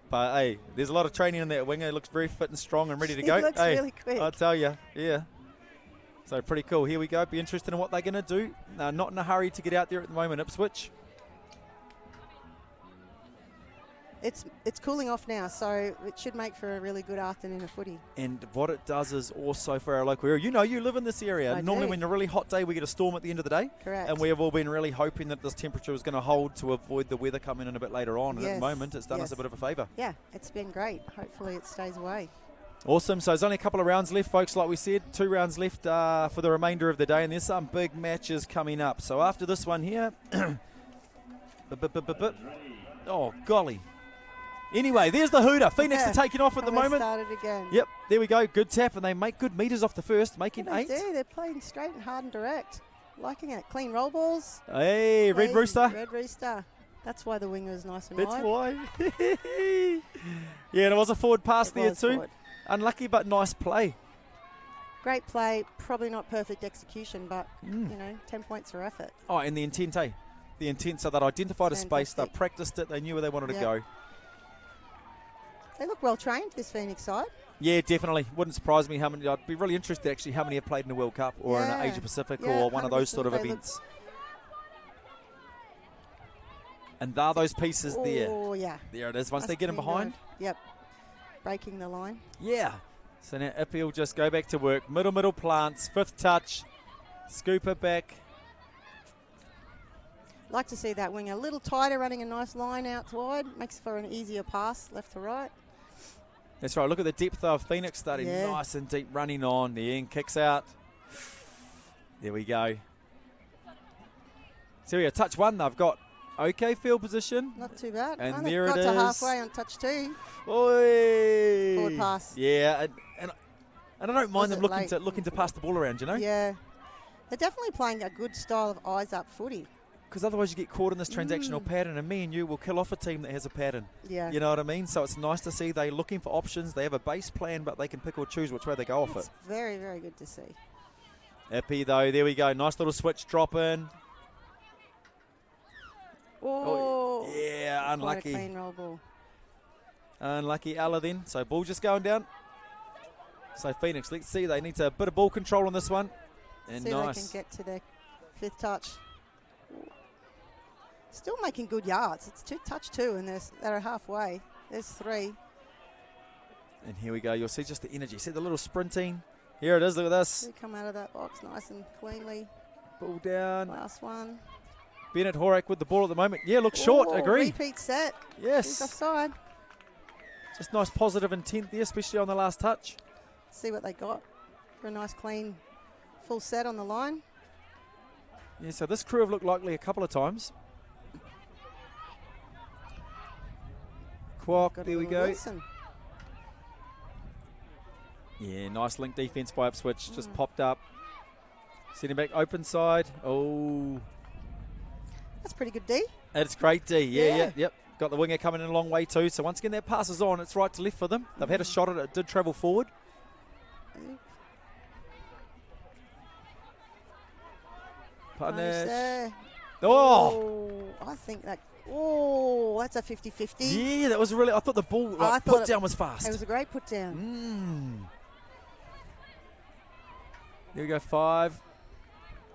But hey, there's a lot of training in that winger. He looks very fit and strong and ready to He go. looks hey, really quick. I'll tell you, yeah. So pretty cool. Here we go. Be interested in what they're going to do. Not in a hurry to get out there at the moment, Ipswich. It's cooling off now, so it should make for a really good afternoon of footy. And what it does is also for our local area. You live in this area. I Normally do. when a really hot day, we get a storm at the end of the day. Correct. And we have all been really hoping that this temperature was going to hold to avoid the weather coming in a bit later on. And at Yes, the moment, it's done us yes. a bit of a favour. Yeah, it's been great. Hopefully it stays away. Awesome. So there's only a couple of rounds left, folks. Like we said, 2 rounds left for the remainder of the day. And there's some big matches coming up. So after this one here... oh, golly. Anyway, there's the hooter. Phoenix are taking off at the And we moment. started again. Yep, there we go. Good tap, and they make good meters off the first, making They 8. do. They're playing straight and hard and direct. Liking it. Clean roll balls. Hey, Red Hey, Rooster. Red Rooster. That's why the winger is nice and That's wide. why. Yeah, and it was a forward pass It there was too. forward. Unlucky, but nice play. Great play. Probably not perfect execution, but, 10 points for effort. Oh, and the intent, hey? The intent, so they identified a space, they practiced it, they knew where they wanted to Yep. go. They look well trained, this Phoenix side. Yeah, definitely. Wouldn't surprise me how many. I'd be really interested actually how many have played in the World Cup or in Yeah. Asia Pacific Yeah, or one of those sort of 100% they events. And there are those pieces there. Oh, yeah. There it is. Once they That's get them been behind. good. Yep. Breaking the line. Yeah. So now Ippy will just go back to work. Middle plants. 5th touch. Scoop it back. Like to see that wing a little tighter, running a nice line out wide. Makes for an easier pass left to right. That's right. Look at the depth of Phoenix starting Yeah. nice and deep, running on. The end kicks out. There we go. So yeah, touch 1. They've got okay field position. Not too bad. And they've there got it to is. halfway on touch 2. Oi. Forward pass. Yeah, and I don't mind Was them it looking to pass the ball around, you know? Yeah. They're definitely playing a good style of eyes up footy. Because otherwise you get caught in this transactional pattern, and me and you will kill off a team that has a pattern. Yeah. You know what I mean? So it's nice to see they're looking for options. They have a base plan, but they can pick or choose which way they go off It's it. very, very good to see. Ippy, though, there we go. Nice little switch drop in. Oh. Yeah, Quite a unlucky. clean roll ball. Unlucky Ella then. So ball just going down. So Phoenix, let's see. They need a bit of ball control on this one. And See if nice. they can get to their 5th touch. Still making good yards. It's touch 2, and they're halfway. There's 3. And here we go. You'll see just the energy. See the little sprinting. Here it is. Look at this. They come out of that box nice and cleanly. Ball down. Last one. Bennett Horak with the ball at the moment. Yeah, looks short. Oh, Agree. Repeat set. Yes. He's offside. Just nice positive intent there, especially on the last touch. See what they got for a nice clean full set on the line. Yeah, so this crew have looked likely a couple of times. Kwok, Got a there we little go. Wilson. Yeah, nice link defense by Ipswich. Just popped up. Sitting back open side. Oh. That's pretty good, D. It's great, D. Yeah. Yep. Got the winger coming in a long way too. So once again, that passes on. It's right to left for them. They've had a shot at it. It did travel forward. Punish there. Oh! I think that. Oh, that's a 50-50. Yeah, that was really. I thought the ball put down was fast. It was a great put down. There we go, 5.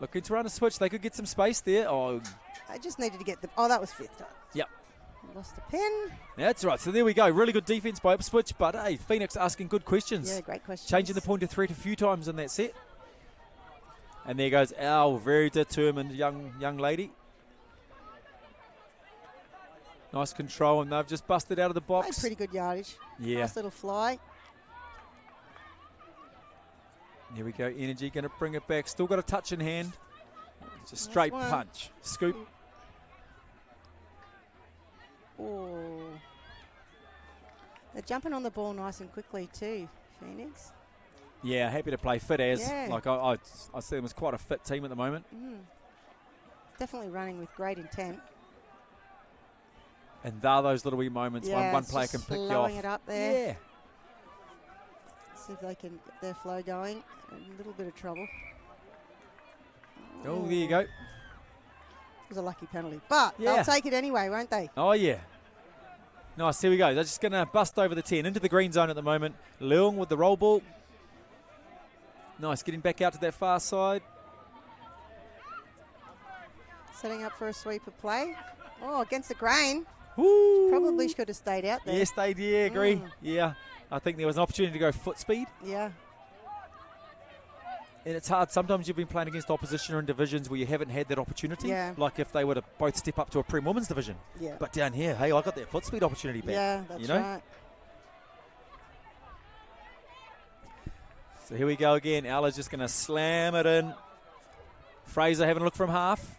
Looking to run a switch. They could get some space there. Oh, I just needed to get the. Oh, that was 5th. Yep. Lost the pin. That's right. So there we go. Really good defence by Ipswich. But hey, Phoenix asking good questions. Yeah, great questions. Changing the point of threat a few times in that set. And there goes our very determined young lady. Nice control, and they've just busted out of the box. Made pretty good yardage. Yeah. Nice little fly. Here we go. Energy going to bring it back. Still got a touch in hand. It's a straight punch. Scoop. Oh. They're jumping on the ball nice and quickly too, Phoenix. Yeah, happy to play fit as. Yeah. Like I see them as quite a fit team at the moment. Definitely running with great intent. And there are those little wee moments one player can pick you off. Slowing it up there. Yeah. See if they can get their flow going. A little bit of trouble. Oh, there you go. It was a lucky penalty. But they'll take it anyway, won't they? Oh, yeah. Nice, here we go. They're just going to bust over the 10. Into the green zone at the moment. Leung with the roll ball. Nice, getting back out to that far side. Setting up for a sweeper play. Oh, against the grain. Woo. Probably should have stayed out there. Yeah, stayed, yeah, agree. Yeah, I think there was an opportunity to go foot speed. Yeah. And it's hard. Sometimes you've been playing against opposition or in divisions where you haven't had that opportunity. Yeah. Like if they were to both step up to a Prem Women's division. Yeah. But down here, hey, I got that foot speed opportunity back. Yeah, that's right. So here we go again. Ella's just going to slam it in. Fraser having a look from half.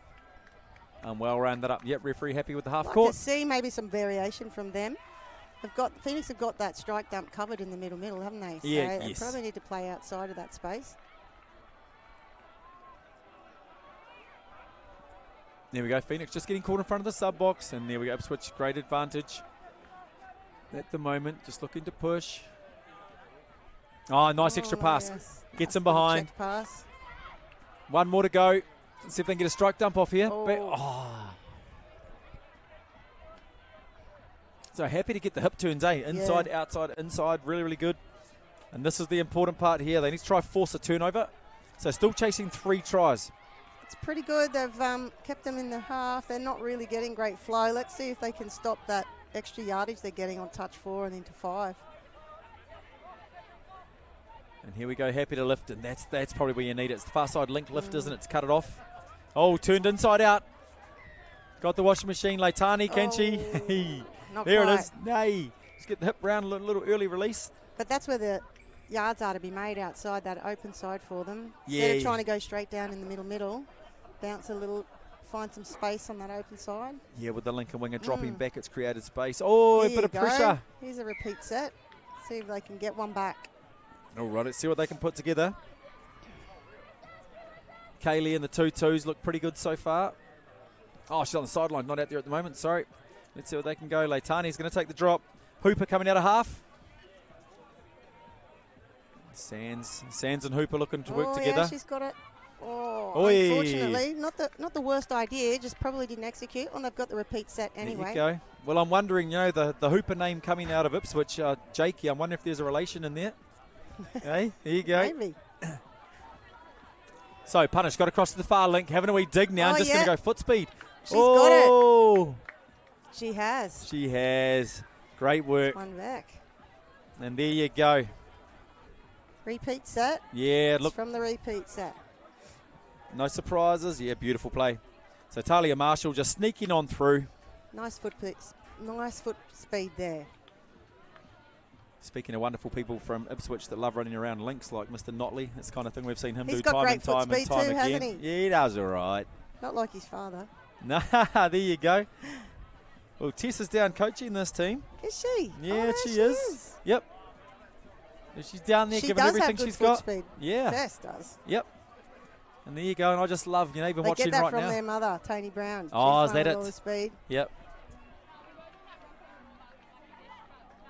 And well rounded up. Yep, referee happy with the half court. To see maybe some variation from them. Phoenix have got that strike dump covered in the middle, haven't they? Yeah, so yes. They probably need to play outside of that space. There we go. Phoenix just getting caught in front of the sub box. And there we go. Ipswich, great advantage at the moment. Just looking to push. Oh, nice extra pass. Yes. Gets him behind. Check pass. One more to go. Let's see if they can get a strike dump off here. So happy to get the hip turns, eh? Inside, outside, inside. Really, really good. And this is the important part here. They need to try force a turnover. So still chasing 3 tries. It's pretty good. They've kept them in the half. They're not really getting great flow. Let's see if they can stop that extra yardage they're getting on touch 4 and into 5. And here we go, happy to lift, and that's probably where you need it. It's the far side link lift, isn't it? To cut it off. Oh, turned inside out. Got the washing machine, Leitani, can she? There quite. it is. Nay. Just get the hip round, a little early release. But that's where the yards are to be made, outside that open side for them. Yeah. Instead of trying to go straight down in the middle, bounce a little, find some space on that open side. Yeah, with the Lincoln winger dropping back, it's created space. Oh, a bit of pressure. Here's a repeat set. See if they can get one back. All right, let's see what they can put together. Kaylee and the 2-2s look pretty good so far. Oh, she's on the sideline, not out there at the moment, sorry. Let's see what they can go. Leitani's going to take the drop. Hooper coming out of half. Sands and Hooper looking to work together. Yeah, she's got it. Oh, Oi. Unfortunately, not the worst idea, just probably didn't execute. And they've got the repeat set anyway. There you go. Well, I'm wondering, the Hooper name coming out of Ipswich, Jakey, I'm wondering if there's a relation in there. Hey, there you go. Maybe. So, Punish got across to the far link, having a wee dig now, just going to go foot speed. She's got it. She has. She has. Great work. One back. And there you go. Repeat set. Yeah, It's look. from the repeat set. No surprises. Yeah, beautiful play. So, Talia Marshall just sneaking on through. Nice foot speed there. Speaking of wonderful people from Ipswich that love running around links like Mr. Notley, that's the kind of thing we've seen him He's do got time great and time foot and speed time too, again. hasn't he? Yeah, he does all right. Not like his father. Nah, there you go. Well, Tess is down coaching this team. Is she? Yeah, she is. Yep. She's down there She giving does everything have good she's foot got. speed. Yeah. Tess does. Yep. And there you go. And I just love, even They watching get that right from now. their mother, Tony Brown. Oh, She's is that fun with it? all the speed. Yep.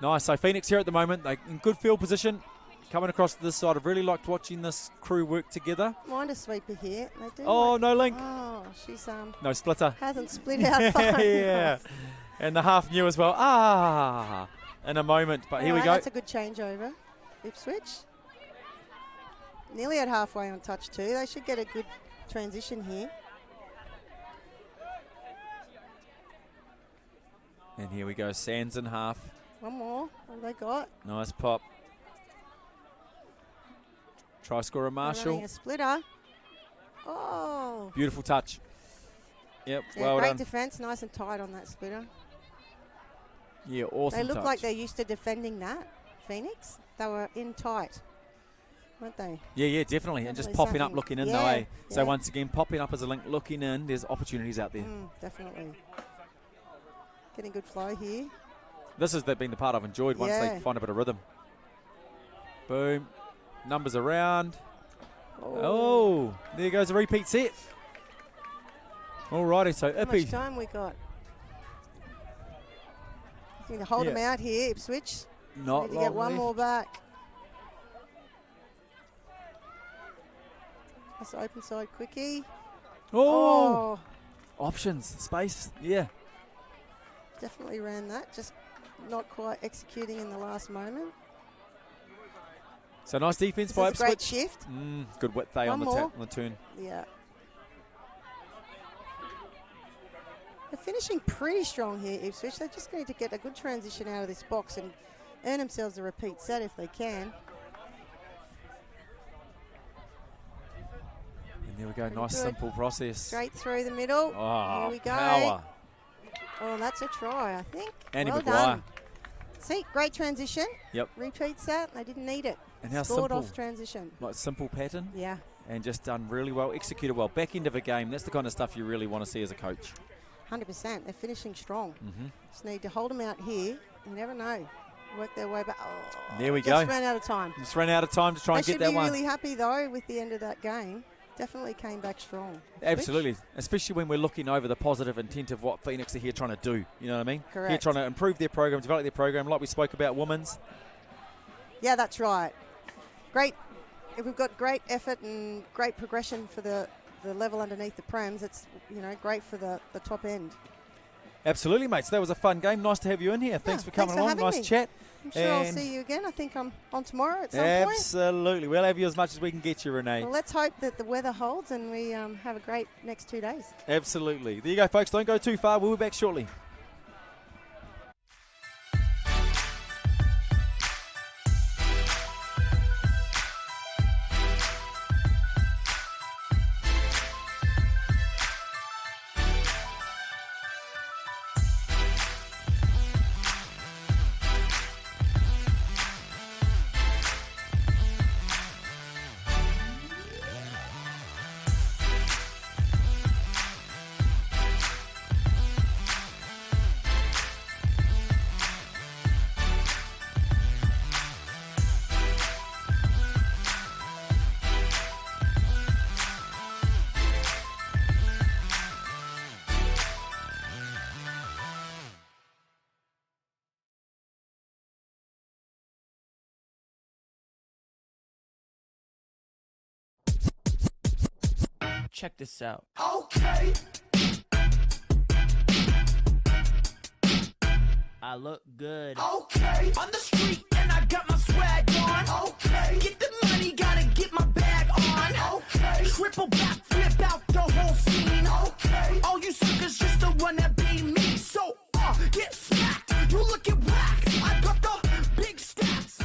Nice. So Phoenix here at the moment. They're in good field position. Coming across to this side. I've really liked watching this crew work together. Mind a sweeper here. They do. Oh, no link. Oh, she's No splitter. hasn't split out far Yeah. enough. And the half new as well. In a moment. But here we Alright, go. That's a good changeover. Ipswich. Nearly at halfway on touch 2. They should get a good transition here. And here we go. Sands in half. One more. What have they got? Nice pop. Try scorer They're Marshall. running a splitter. Oh. Beautiful touch. Yep, Yeah, well great done. defence. Nice and tight on that splitter. Yeah, awesome They look touch. like they're used to defending that, Phoenix. They were in tight, weren't they? Yeah, definitely. And just Definitely popping up, something. looking in Yeah, though, eh? So yeah. once again, popping up as a link, looking in. There's opportunities out there. Definitely. Getting good flow here. This has been the part I've enjoyed once they Yeah. find a bit of rhythm. Boom. Numbers around. Oh, there goes a repeat set. Alrighty, so How Ippy. much time we got? Need to hold them out here, Ipswich. Not Need to long get one left. more back. That's open side quickie. Oh. Options, space, yeah. Definitely ran that. Just not quite executing in the last moment. So nice defense This by is a great Ipswich. shift. Good width there on One the more. on the turn. Yeah. They're finishing pretty strong here, Ipswich. They just need to get a good transition out of this box and earn themselves a repeat set if they can. And there we go, Pretty nice good. simple process. Straight through the middle. Oh, Here we go. power. Oh, that's a try, I think. Andy well Maguire. done. See, great transition. Yep. Repeat set. They didn't need it. And how Scored simple. off transition. Like simple pattern. Yeah. And just done really well, executed well. Back end of a game, that's the kind of stuff you really want to see as a coach. 100%. They're finishing strong. Mhm. Just need to hold them out here. You never know. Work their way back. Oh, There we just go. ran out of time. Just ran out of time to try and They get that should be one. really happy, though, with the end of that game. Definitely came back strong. Absolutely, especially when we're looking over the positive intent of what Phoenix are here trying to do. You know what I mean? Here Correct. trying to improve their program, develop their program, like we spoke about women's. Yeah, that's right. Great. If we've got great effort and great progression for the level underneath the prems, it's great for the top end. Absolutely, mate. So that was a fun game. Nice to have you in here. Thanks for coming along. having Nice me. chat. I'm sure I'll And see you again. I think I'm on tomorrow at some point. absolutely. We'll have you as much as we can get you, Renee. Well, let's hope that the weather holds and we have a great next 2 days. Absolutely. There you go, folks. Don't go too far. We'll be back shortly. Check this out. Okay. I look good. Okay. On the street and I got my swag on. Okay. Get the money, gotta get my bag on. Okay. Triple back, flip out the whole scene. Okay. All you suckers just the one that beat me. So, get smacked. You looking whack. I got the big stats.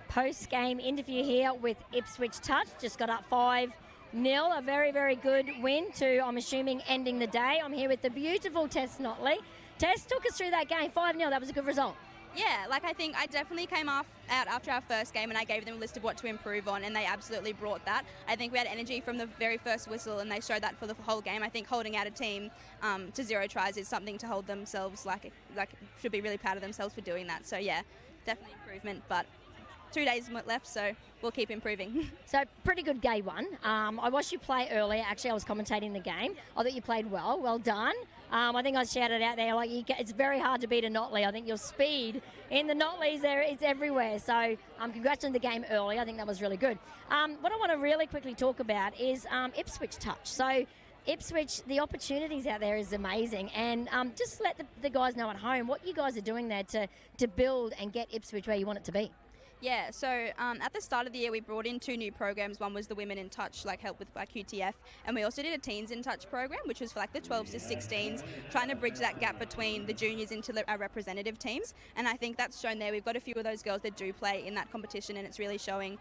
Post-game interview here with Ipswich Touch. Just got up 5-0. A very, very good win to, I'm assuming, ending the day. I'm here with the beautiful Tess Notley. Tess, took us through that game. 5-0. That was a good result. Yeah, I think I definitely came out after our first game and I gave them a list of what to improve on, and they absolutely brought that. I think we had energy from the very first whistle and they showed that for the whole game. I think holding out a team to 0 tries is something to hold themselves, should be really proud of themselves for doing that. So yeah, definitely improvement, but 2 days left, so we'll keep improving. So pretty good day one. I watched you play earlier. Actually, I was commentating the game. I thought you played well. Well done. I think I shouted out there, like, it's very hard to beat a Notley. I think your speed in the Notleys there is everywhere. So congrats on the game early. I think that was really good. What I want to really quickly talk about is Ipswich touch. So Ipswich, the opportunities out there is amazing. And just let the guys know at home what you guys are doing there to build and get Ipswich where you want it to be. Yeah, so at the start of the year, we brought in 2 new programs. One was the Women in Touch, like help with QTF, and we also did a Teens in Touch program, which was for like the 12s to 16s, trying to bridge that gap between the juniors into our representative teams. And I think that's shown there. We've got a few of those girls that do play in that competition, and it's really showing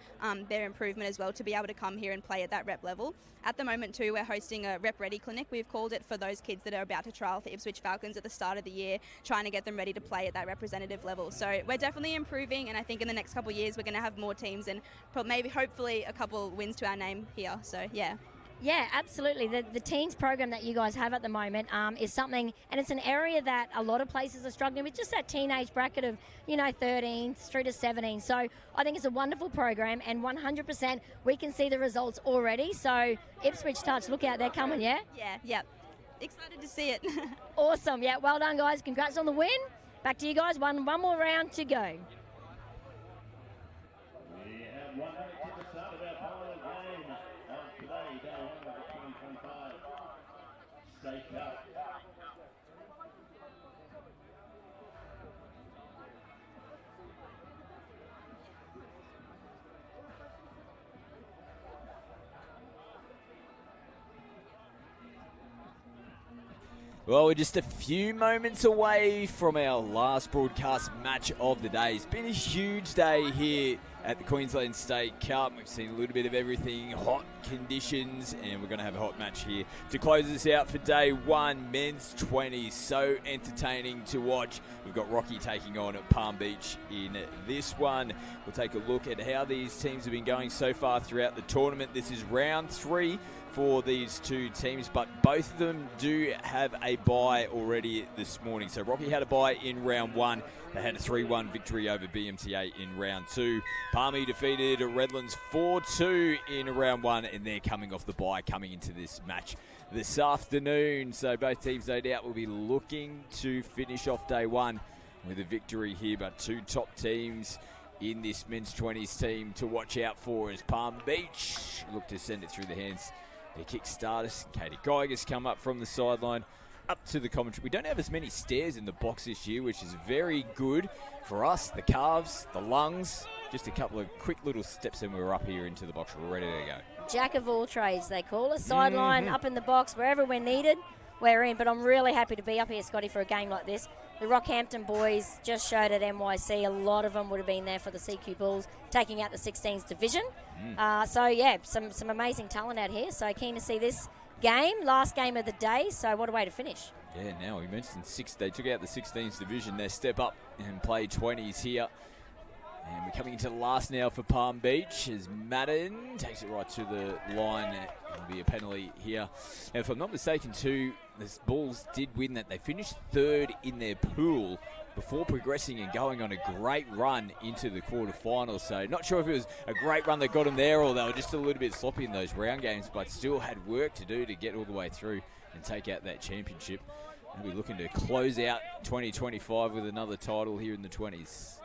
their improvement as well to be able to come here and play at that rep level. At the moment too, we're hosting a Rep Ready clinic. We've called it for those kids that are about to trial for Ipswich Falcons at the start of the year, trying to get them ready to play at that representative level. So we're definitely improving, and I think in the next couple of years we're going to have more teams and maybe hopefully a couple wins to our name here. So yeah. Yeah, absolutely. The teens program that you guys have at the moment is something, and it's an area that a lot of places are struggling with, just that teenage bracket of, 13 through to 17. So I think it's a wonderful program, and 100% we can see the results already. So Ipswich Touch, look out, they're coming, yeah? Yeah. Excited to see it. Awesome. Yeah, well done, guys. Congrats on the win. Back to you guys. One more round to go. We have 1 minute to the start of our final game of today, day 1 of the 2025 State Cup. Well, we're just a few moments away from our last broadcast match of the day. It's been a huge day here at the Queensland State Cup. We've seen a little bit of everything, hot conditions, and we're going to have a hot match here to close us out for day 1, men's 20. So entertaining to watch. We've got Rocky taking on at Palm Beach in this one. We'll take a look at how these teams have been going so far throughout the tournament. This is round 3 for these 2 teams, but both of them do have a bye already this morning. So Rocky had a bye in round 1. They had a 3-1 victory over BMTA in round 2. Palmy defeated Redlands 4-2 in round 1, and they're coming off the bye coming into this match this afternoon. So both teams, no doubt, will be looking to finish off day 1 with a victory here, but 2 top teams in this men's 20s team to watch out for as Palm Beach look to send it through the hands. Their kick starters, Katie Geiger's come up from the sideline up to the commentary. We don't have as many stairs in the box this year, which is very good for us, the calves, the lungs. Just a couple of quick little steps and we're up here into the box. We're ready to go. Jack of all trades, they call us. Sideline, up in the box, wherever we're needed, we're in. But I'm really happy to be up here, Scotty, for a game like this. The Rockhampton boys just showed at NYC. A lot of them would have been there for the CQ Bulls, taking out the 16s division. So, yeah, some amazing talent out here. So keen to see this game, last game of the day. So what a way to finish. Yeah, now we mentioned they took out the 16s division. They step up and play 20s here. And we're coming into the last now for Palm Beach as Madden takes it right to the line. It'll be a penalty here. Now, if I'm not mistaken, too, the Bulls did win that. They finished 3rd in their pool before progressing and going on a great run into the quarterfinals. So not sure if it was a great run that got them there or they were just a little bit sloppy in those round games, but still had work to do to get all the way through and take out that championship. They'll be looking to close out 2025 with another title here in the 20s.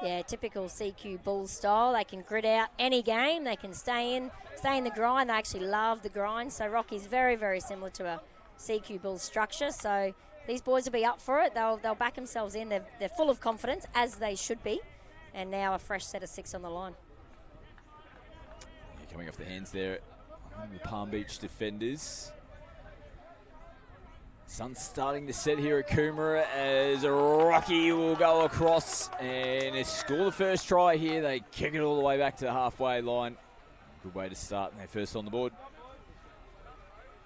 Yeah, typical CQ Bulls style. They can grit out any game. They can stay in the grind. They actually love the grind. So Rocky's very, very similar to a CQ Bulls structure. So these boys will be up for it. They'll back themselves in. They're full of confidence, as they should be. And now a fresh set of 6 on the line. Yeah, coming off the hands there, the Palm Beach defenders. Sun's starting to set here at Coomera as Rocky will go across and score the first try here. They kick it all the way back to the halfway line. Good way to start. They're first on the board.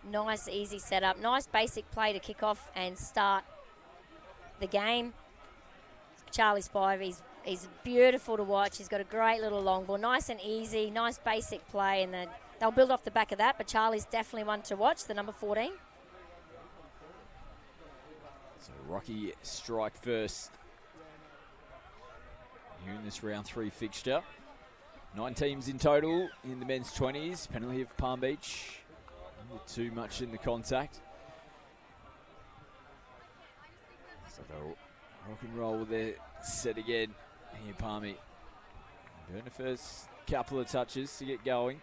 Nice, easy setup. Nice basic play to kick off and start the game. Charlie Spivey, he's beautiful to watch. He's got a great little long ball. Nice and easy, nice basic play. And then they'll build off the back of that. But Charlie's definitely one to watch, the number 14. So Rocky strike first here in this round 3 fixture. 9 teams in total in the men's 20s. Penalty of Palm Beach. Not too much in the contact. So they'll rock and roll with their set again. Here, Palmy. Doing the first couple of touches to get going.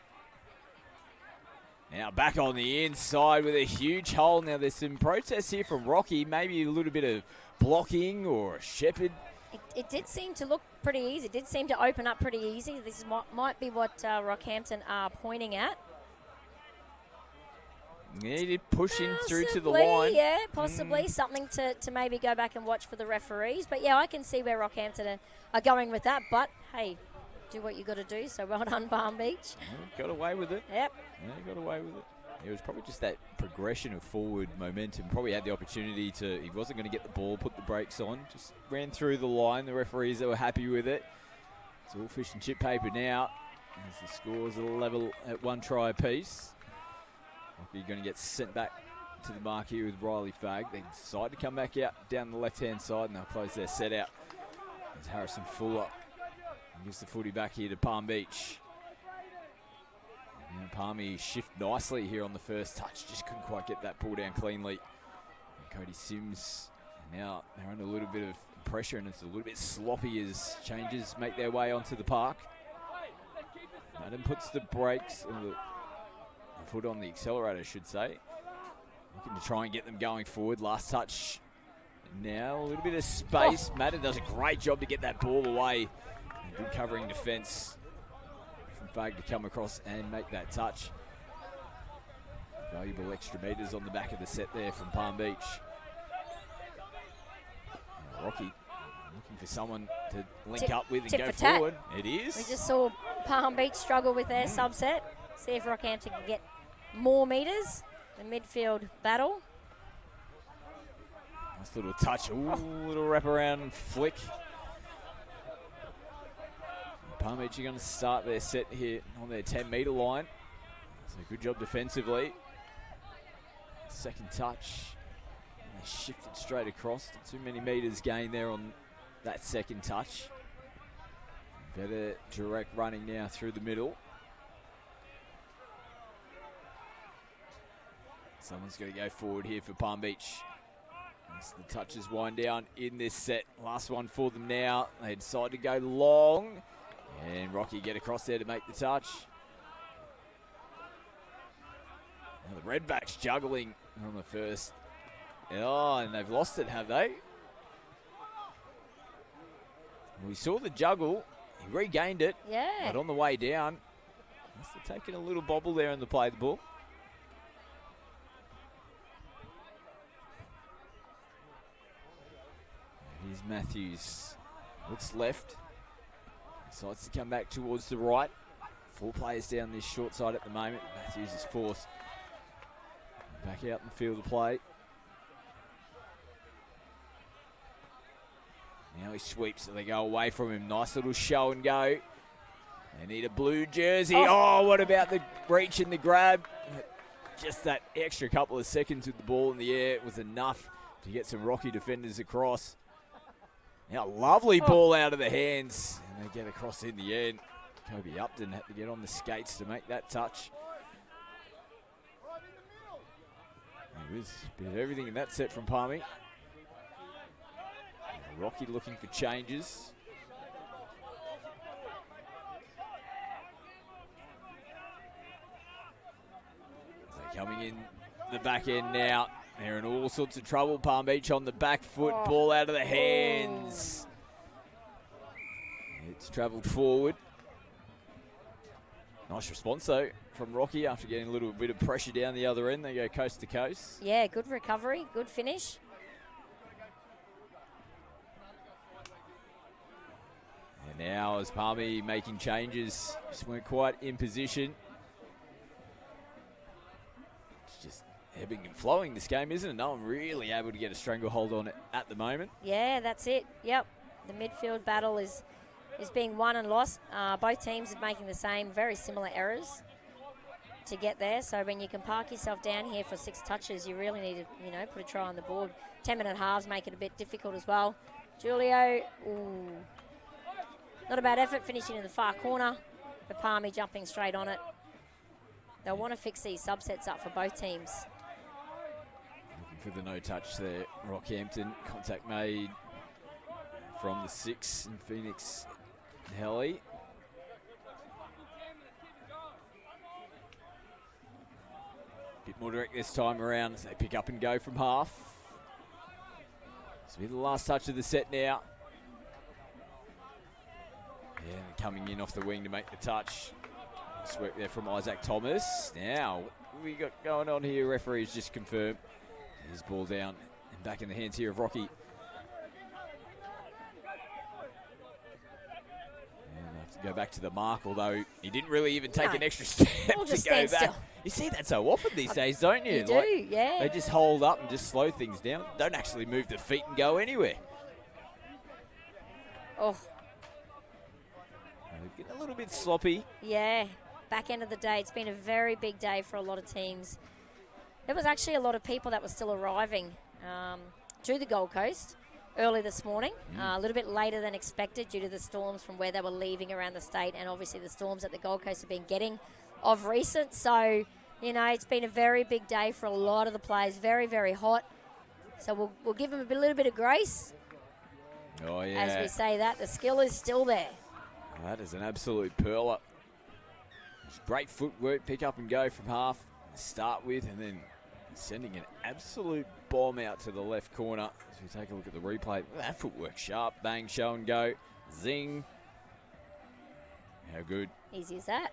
Now back on the inside with a huge hole. Now there's some protests here from Rocky. Maybe a little bit of blocking or Shepherd. It did seem to look pretty easy. It did seem to open up pretty easy. This might be what Rockhampton are pointing at. Yeah, he did push him through to the Possibly, line. Yeah, possibly. Something to maybe go back and watch for the referees. But, yeah, I can see where Rockhampton are going with that. But, hey, do what you got to do. So, well done, Palm Beach. Got away with it. Yep. Yeah, got away with it. It was probably just that progression of forward momentum. Probably had the opportunity to, he wasn't going to get the ball, put the brakes on. Just ran through the line. The referees that were happy with it. It's all fish and chip paper now. As the scores are level at 1 try apiece. You're going to get sent back to the mark here with Riley Fagg. They decide to come back out down the left-hand side, and they'll close their set out. As Harrison Fuller gives the footy back here to Palm Beach. And Palmy shift nicely here on the first touch. Just couldn't quite get that pull down cleanly. And Cody Sims, now they're under a little bit of pressure, and it's a little bit sloppy as changes make their way onto the park. Madden puts the brakes, or the foot on the accelerator, I should say. Looking to try and get them going forward. Last touch now, a little bit of space. Madden does a great job to get that ball away. Good covering defence from Fagg to come across and make that touch. Valuable extra metres on the back of the set there from Palm Beach. Now Rocky looking for someone to link up with and go forward. It is. We just saw Palm Beach struggle with their subset. See if Rockhampton can get more metres. The midfield battle. Nice little touch. Ooh, little wraparound flick. Palm Beach are going to start their set here on their 10-metre line. So good job defensively. Second touch. And they shifted straight across. Not too many metres gained there on that second touch. Better direct running now through the middle. Someone's going to go forward here for Palm Beach. As the touches wind down in this set. Last one for them now. They decide to go long. And Rocky get across there to make the touch. Now the Redbacks juggling on the first. Oh, and they've lost it, have they? We saw the juggle. He regained it. Yeah. But on the way down, must have taken a little bobble there in the play of the ball. Here's Matthews. Looks left. Decides to come back towards the right. 4 players down this short side at the moment. Matthews is forced back out in the field of play. Now he sweeps, so they go away from him. Nice little show and go. They need a blue jersey. Oh, what about the reach and the grab? Just that extra couple of seconds with the ball in the air was enough to get some Rocky defenders across. Now, lovely ball out of the hands. And they get across in the end. Kobe Upton had to get on the skates to make that touch. It was a bit of everything in that set from Palmy. Rocky looking for changes. As they're coming in the back end now. They're in all sorts of trouble. Palm Beach on the back foot. Ball out of the hands. It's travelled forward. Nice response, though, from Rocky after getting a little bit of pressure down the other end. They go coast to coast. Yeah, good recovery. Good finish. And now as Palmy making changes, just weren't quite in position. It's just ebbing and flowing this game, isn't it? No one really able to get a stranglehold on it at the moment. Yeah, that's it. Yep. The midfield battle is being won and lost. Both teams are making the same, very similar errors to get there. So when you can park yourself down here for 6 touches, you really need to, put a try on the board. 10-minute halves make it a bit difficult as well. Julio, not a bad effort finishing in the far corner. for Palmy jumping straight on it. They'll want to fix these subsets up for both teams. Looking for the no touch there. Rockhampton, contact made from the 6 in Phoenix Helly. Bit more direct this time around as they pick up and go from half. This will be the last touch of the set now. Yeah, coming in off the wing to make the touch. Nice work there from Isaac Thomas. Now, what we got going on here? Referee's just confirmed. His ball down and back in the hands here of Rocky. Go back to the mark, although he didn't really even take an extra step We'll to just go stand back. still. You see that so often these days, don't you? You do, yeah. They just hold up and just slow things down. Don't actually move the feet and go anywhere. Oh, They get a little bit sloppy. yeah. Back end of the day, it's been a very big day for a lot of teams. There was actually a lot of people that were still arriving to the Gold Coast early this morning, a little bit later than expected due to the storms from where they were leaving around the state, and obviously the storms that the Gold Coast have been getting of recent. So, you know, it's been a very big day for a lot of the players, very, very hot. So we'll give them a little bit of grace. Oh, yeah. As we say that, the skill is still there. That is an absolute perler. Just great footwork, pick up and go from half to start with, and then sending an absolute bomb out to the left corner. As we take a look at the replay, that footwork sharp, bang, show and go, zing. How good. Easy as that.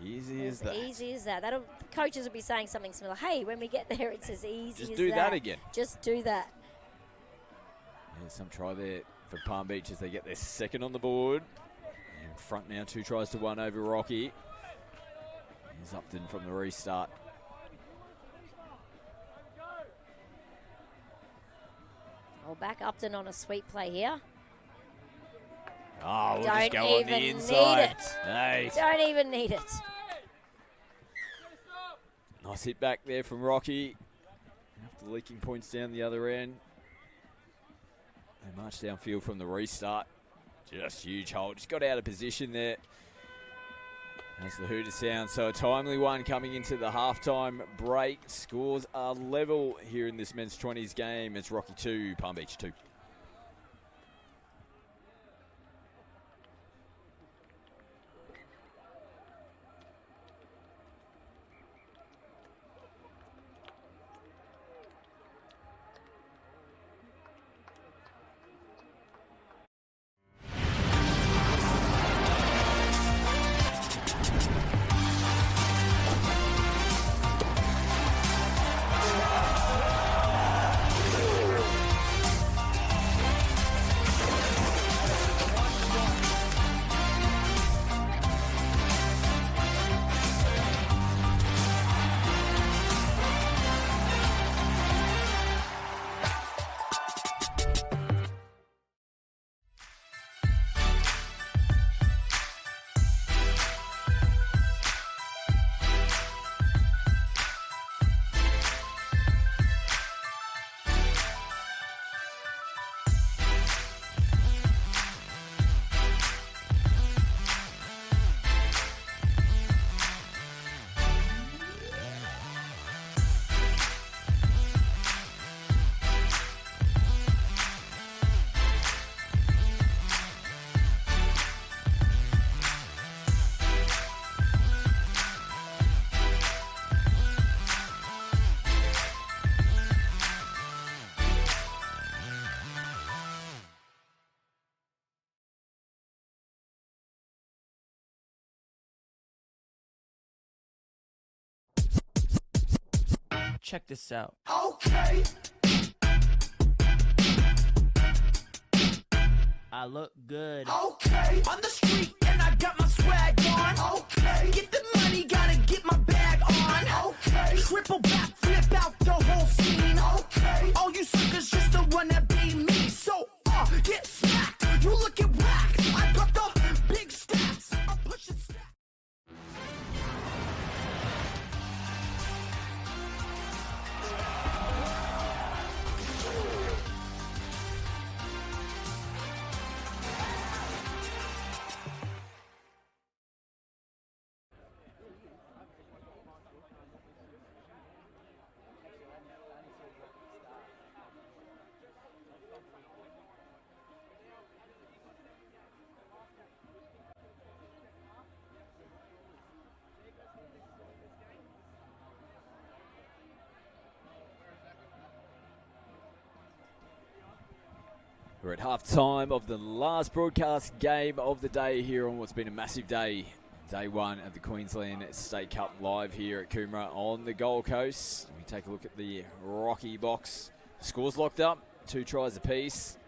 Easy as that. Easy as that. Coaches will be saying something similar. Hey, when we get there, it's as easy Just as do that again. Just do that. Yeah, some try there for Palm Beach as they get their second on the board. In front now, 2 tries to 1 over Rocky. Here's Upton from the restart. I'll back Upton on a sweep play here. Oh, we'll Don't just go on even the inside. need it. Hey. Don't even need it. Nice hit back there from Rocky. After leaking points down the other end. They march downfield from the restart. Just huge hole. Just got out of position there. That's the hooter sound. So a timely one coming into the halftime break. Scores are level here in this men's 20s game. It's Rocky 2, Palm Beach 2. Check this out. Okay. I look good. Okay. On the street and I got my swag on. Okay. Get the money, gotta get my bag on. Okay. Triple back, flip out the whole scene. Okay. All you suckers just the one that be me. So, get smacked. You looking whack. I got the big stacks. I'm pushing stacks. We're at half-time of the last broadcast game of the day here on what's been a massive day. Day one of the Queensland State Cup live here at Coomera on the Gold Coast. We take a look at the Rocky box. Scores locked up, 2 tries apiece.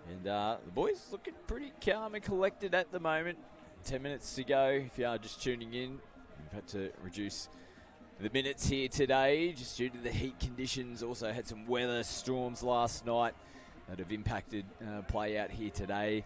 And the boys looking pretty calm and collected at the moment. 10 minutes to go. If you are just tuning in, we've had to reduce the minutes here today just due to the heat conditions. Also had some weather storms last night that have impacted play out here today.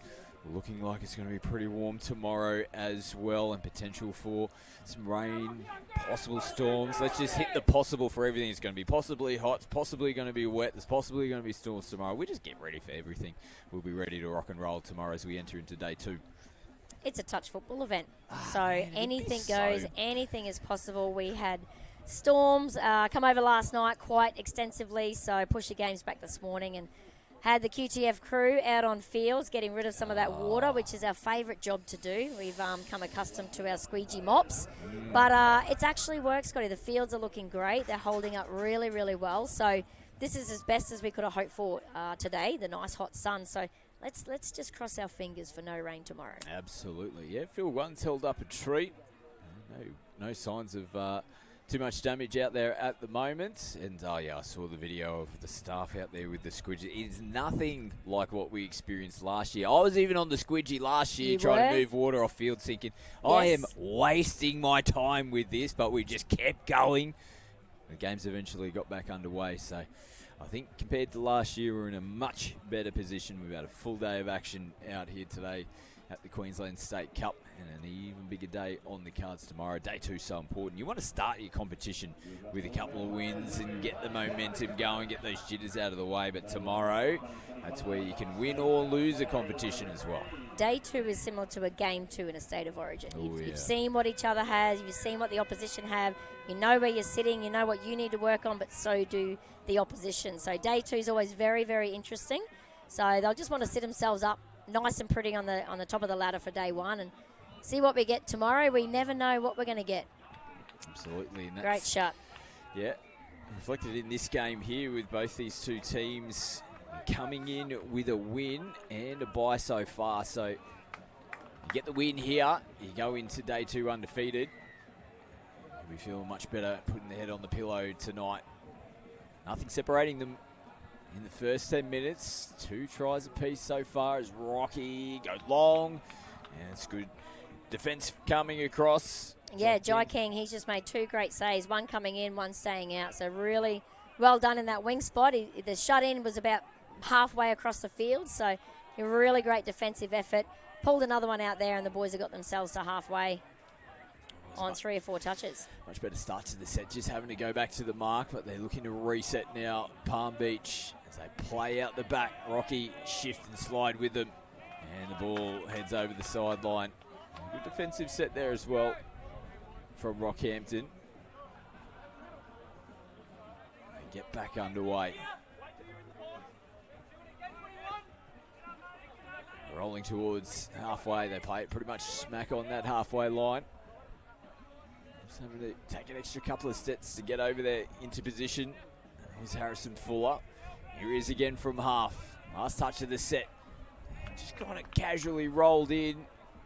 Looking like it's going to be pretty warm tomorrow as well, and potential for some rain, possible storms. Let's just hit the possible for everything. It's going to be possibly hot, it's possibly going to be wet, there's possibly going to be storms tomorrow. We just get ready for everything. We'll be ready to rock and roll tomorrow as we enter into day 2. It's a touch football event, so anything goes, anything is possible. We had storms come over last night quite extensively, so pushed the games back this morning and had the QTF crew out on fields getting rid of some of that water, which is our favourite job to do. We've come accustomed to our squeegee mops. But it's actually worked, Scotty. The fields are looking great. They're holding up really, really well. So this is as best as we could have hoped for today, the nice hot sun. So let's just cross our fingers for no rain tomorrow. Absolutely. Yeah, Field 1's held up a treat. No signs of too much damage out there at the moment. And, I saw the video of the staff out there with the squidgy. It is nothing like what we experienced last year. I was even on the squidgy last year trying to move water off field thinking, I am wasting my time with this, but we just kept going. The games eventually got back underway, so I think compared to last year, we're in a much better position. We've had a full day of action out here today at the Queensland State Cup, and an even bigger day on the cards tomorrow. Day 2 so important. You want to start your competition with a couple of wins and get the momentum going, get those jitters out of the way. But tomorrow, that's where you can win or lose a competition as well. Day 2 is similar to a game 2 in a state of origin. You've seen what each other has, you've seen what the opposition have, you know where you're sitting, you know what you need to work on, but so do the opposition. So day 2 is always very, very interesting. So they'll just want to sit themselves up nice and pretty on the top of the ladder for day 1 and see what we get tomorrow. We never know what we're going to get. Absolutely. And great shot. Yeah, reflected in this game here with both these two teams coming in with a win and a bye so far. So you get the win here, you go into day 2 undefeated. We feel much better putting the head on the pillow tonight. Nothing separating them. In the first 10 minutes, 2 tries apiece so far as Rocky goes long. And it's good defence coming across. Yeah, Jai King, he's just made 2 great saves, one coming in, one staying out. So really well done in that wing spot. The shut-in was about halfway across the field, so a really great defensive effort. Pulled another one out there, and the boys have got themselves to halfway on 3 or 4 touches. Much better start to the set, just having to go back to the mark, but they're looking to reset now. Palm Beach, as they play out the back. Rocky shift and slide with them, and the ball heads over the sideline. Good defensive set there as well from Rockhampton. They get back underway. Rolling towards halfway. They play it pretty much smack on that halfway line. Just having to take an extra couple of steps to get over there into position. Here's Harrison Fuller. Here he is again from half. Last touch of the set. Just kind of casually rolled in.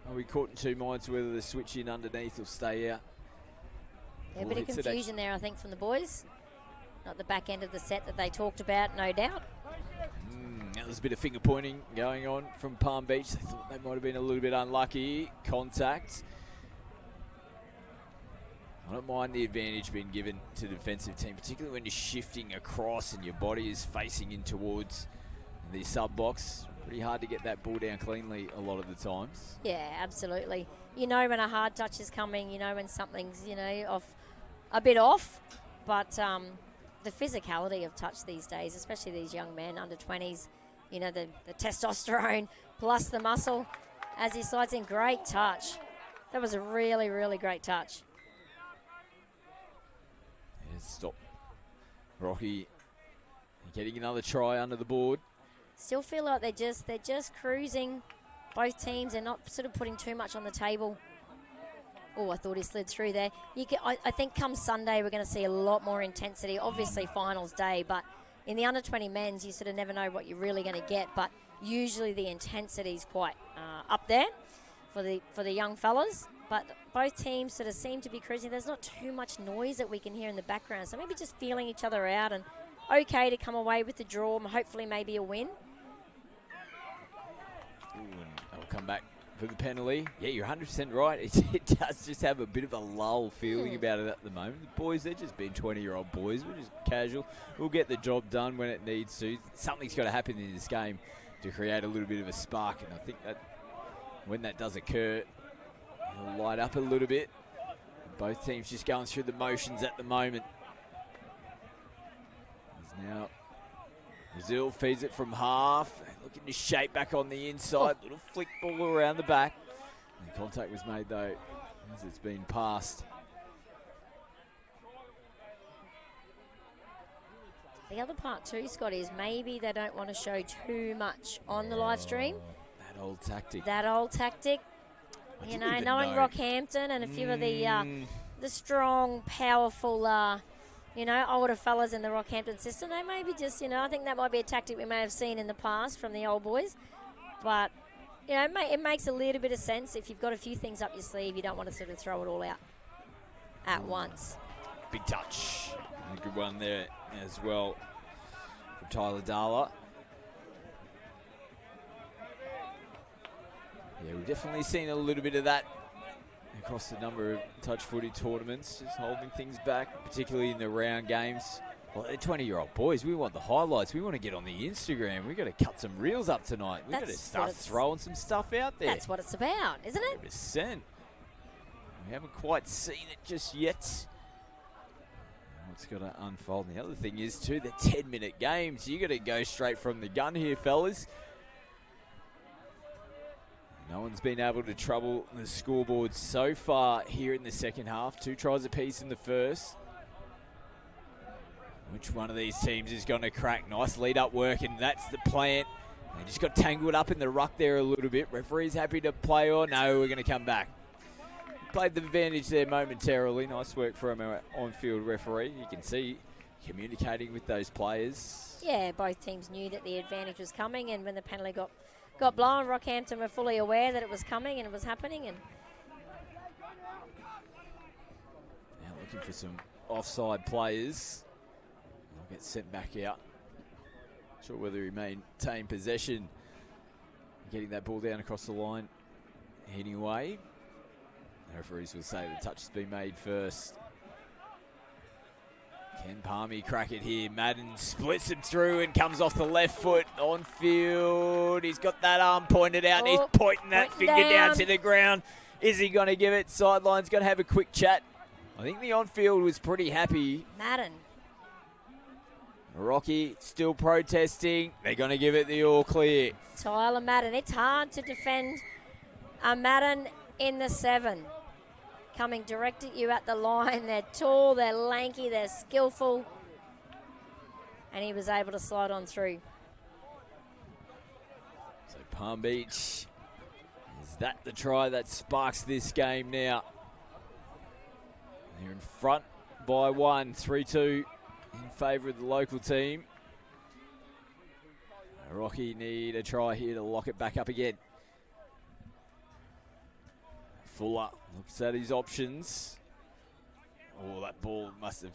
Are we caught in 2 minds whether the switch in underneath will stay out? Yeah, a bit of confusion there, I think, from the boys. Not the back end of the set that they talked about, no doubt. That was a bit of finger pointing going on from Palm Beach. They thought they might have been a little bit unlucky. Contact. I don't mind the advantage being given to the defensive team, particularly when you're shifting across and your body is facing in towards the sub-box. Pretty hard to get that ball down cleanly a lot of the times. Yeah, absolutely. You know when a hard touch is coming, you know when something's, a bit off. But the physicality of touch these days, especially these young men under 20s, the testosterone plus the muscle as he slides in. Great touch. That was a really, really great touch. Stop. Rocky getting another try under the board. Still feel like they're just cruising. Both teams, they're not sort of putting too much on the table. Oh, I thought he slid through there. I think come Sunday we're going to see a lot more intensity. Obviously finals day, but in the under 20 men's you sort of never know what you're really going to get. But usually the intensity is quite up there for the young fellas. But both teams sort of seem to be cruising. There's not too much noise that we can hear in the background. So maybe just feeling each other out and okay to come away with the draw and hopefully maybe a win. Ooh, and they'll come back for the penalty. Yeah, you're 100% right. It does just have a bit of a lull feeling about it at the moment. The boys, they're just being 20-year-old boys. We're just casual. We'll get the job done when it needs to. Something's got to happen in this game to create a little bit of a spark. And I think that when that does occur, it'll light up a little bit. Both teams just going through the motions at the moment. As now Brazil feeds it from half. Looking to shape back on the inside. Little flick ball around the back. And contact was made though as it's been passed. The other part too, Scotty, is maybe they don't want to show too much on the live stream. That old tactic. That old tactic. You know, knowing Rockhampton and a few of the strong, powerful, older fellas in the Rockhampton system, they maybe just, I think that might be a tactic we may have seen in the past from the old boys. But, it makes a little bit of sense. If you've got a few things up your sleeve, you don't want to sort of throw it all out at once. Big touch. And a good one there as well from Tyler Darla. Yeah, we've definitely seen a little bit of that across the number of touch footy tournaments, just holding things back, particularly in the round games. Well, they're 20-year-old boys. We want the highlights. We want to get on the Instagram. We've got to cut some reels up tonight. We've got to start throwing some stuff out there. That's what it's about, isn't it? 100%. We haven't quite seen it just yet. It's got to unfold. And the other thing is, too, the 10-minute games. You got to go straight from the gun here, fellas. No one's been able to trouble the scoreboard so far here in the second half. 2 tries apiece in the first. Which one of these teams is going to crack? Nice lead-up work, and that's the plan. They just got tangled up in the ruck there a little bit. Referee's happy to play on. No, we're going to come back. Played the advantage there momentarily. Nice work from our on-field referee. You can see communicating with those players. Yeah, both teams knew that the advantage was coming, and when the penalty got blown, Rockhampton were fully aware that it was coming and it was happening. And now looking for some offside players. He'll get sent back out. Not sure whether he maintained possession. Getting that ball down across the line. Heading away. The referees will say the touch has been made first. Can Palmy crack it here? Madden splits him through and comes off the left foot on field. He's got that arm pointed out and he's pointing that finger down to the ground. Is he going to give it? Sideline's going to have a quick chat. I think the on-field was pretty happy. Madden. Rocky still protesting. They're going to give it the all clear. Tyler Madden. It's hard to defend a Madden in the 7. Coming direct at you at the line. They're tall, they're lanky, they're skillful. And he was able to slide on through. So Palm Beach, is that the try that sparks this game now? They're in front by 1, 3-2 in favour of the local team. Rocky need a try here to lock it back up again. Fuller looks at his options. Oh, that ball must have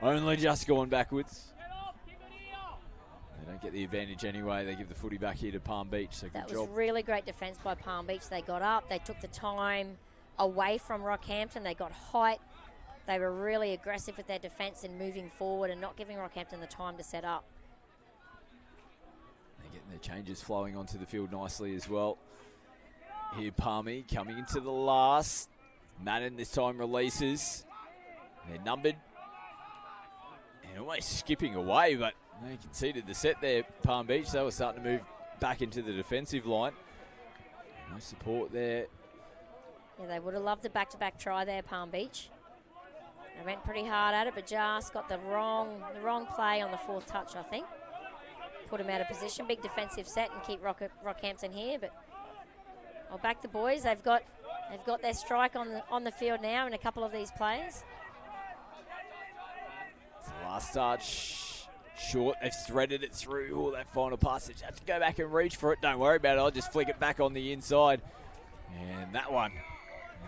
only just gone backwards. They don't get the advantage anyway. They give the footy back here to Palm Beach. So that good was job. Really great defence by Palm Beach. They got up. They took the time away from Rockhampton. They got height. They were really aggressive with their defence and moving forward and not giving Rockhampton the time to set up. They're getting their changes flowing onto the field nicely as well. Here Palmy coming into the last. Madden this time releases. They're numbered. And almost skipping away, but they conceded the set there, Palm Beach. They were starting to move back into the defensive line. No support there. Yeah, they would have loved a back-to-back try there, Palm Beach. They went pretty hard at it, but just got the wrong play on the 4th touch, I think. Put him out of position. Big defensive set and keep Rockhampton here, but I'll back the boys. They've got their strike on the field now in a couple of these players. It's the last touch. Short, they've threaded it through. Oh, that final pass. They have to go back and reach for it. Don't worry about it. I'll just flick it back on the inside. And that one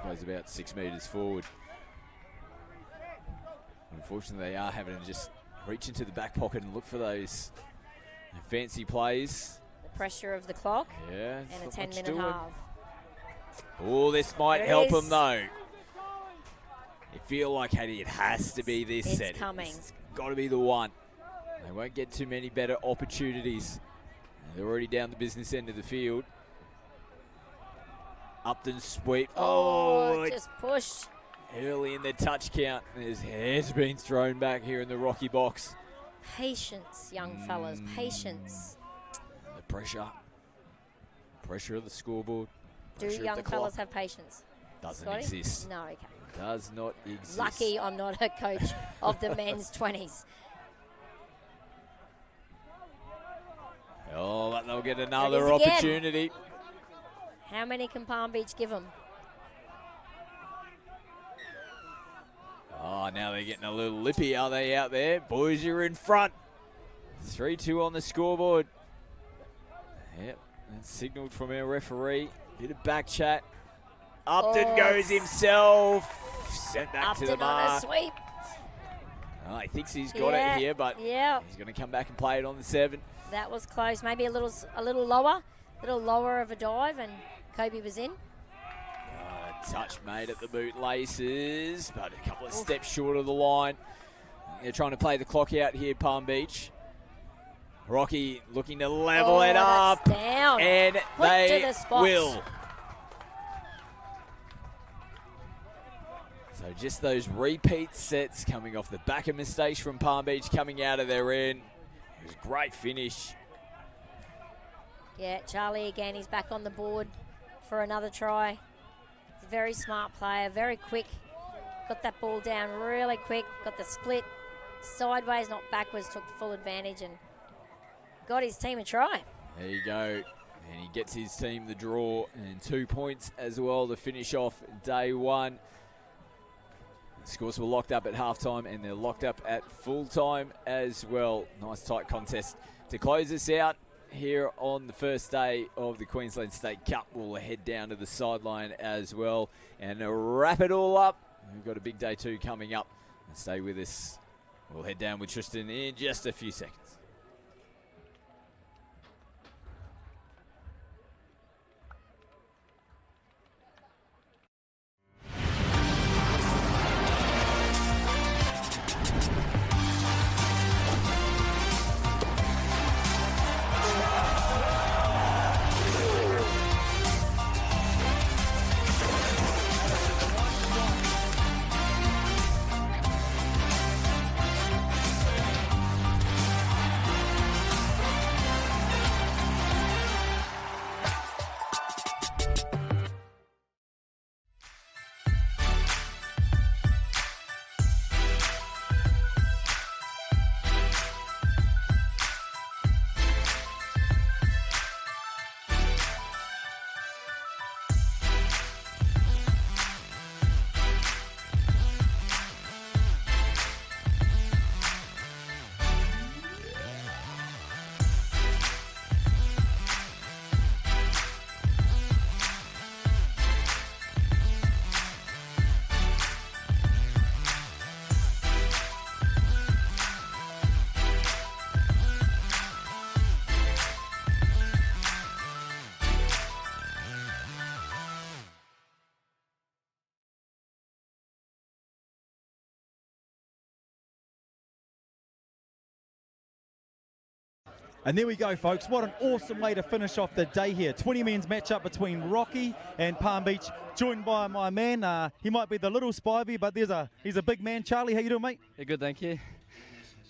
goes about 6 metres forward. Unfortunately, they are having to just reach into the back pocket and look for those fancy plays. The pressure of the clock. Yeah. And a 10-minute half. Oh, this might There it help is. them, though. You feel like, Hattie, it has to be this It's set. coming. It's got to be the one. They won't get too many better opportunities. They're already down the business end of the field. Upton sweep. Oh, just pushed. Early in their touch count. His head's been thrown back here in the rocky box. Patience, young fellas, patience. The pressure. Pressure of the scoreboard. Do Pressure of young the fellas clock. have patience? Doesn't Scotty? exist. No, okay. Does not exist. Lucky I'm not a coach of the men's 20s. Oh, but they'll get another There it is again. opportunity. How many can Palm Beach give them? Oh, now they're getting a little lippy, are they, out there? Boys, you're in front. 3-2 on the scoreboard. Yep, that's signalled from our referee. Bit of back chat. Upton goes himself. Sent back Upton to the mark. on a sweep. Oh, he thinks he's got it here, but yeah, he's going to come back and play it on the 7. that was close. Maybe a little lower of a dive, and Kobe was in. Touch made at the bootlaces, but a couple of steps short of the line. They're trying to play the clock out here, Palm Beach. Rocky looking to level it up. That's down. And Put they to the spot. will. So just those repeat sets coming off the back of mistakes from Palm Beach coming out of their end. It was a great finish. Yeah, Charlie again, he's back on the board for another try. He's a very smart player, very quick. Got that ball down really quick, got the split sideways, not backwards, took full advantage and got his team a try. There you go. And he gets his team the draw and 2 points as well to finish off day 1. The scores were locked up at halftime and they're locked up at full time as well. Nice tight contest to close us out here on the first day of the Queensland State Cup. We'll head down to the sideline as well and wrap it all up. We've got a big day 2 coming up. Stay with us. We'll head down with Tristan in just a few seconds. And there we go, folks. What an awesome way to finish off the day here. 20 men's matchup between Rocky and Palm Beach, joined by my man. He might be the little Spivey, but he's a big man. Charlie, how you doing, mate? Yeah, good, thank you.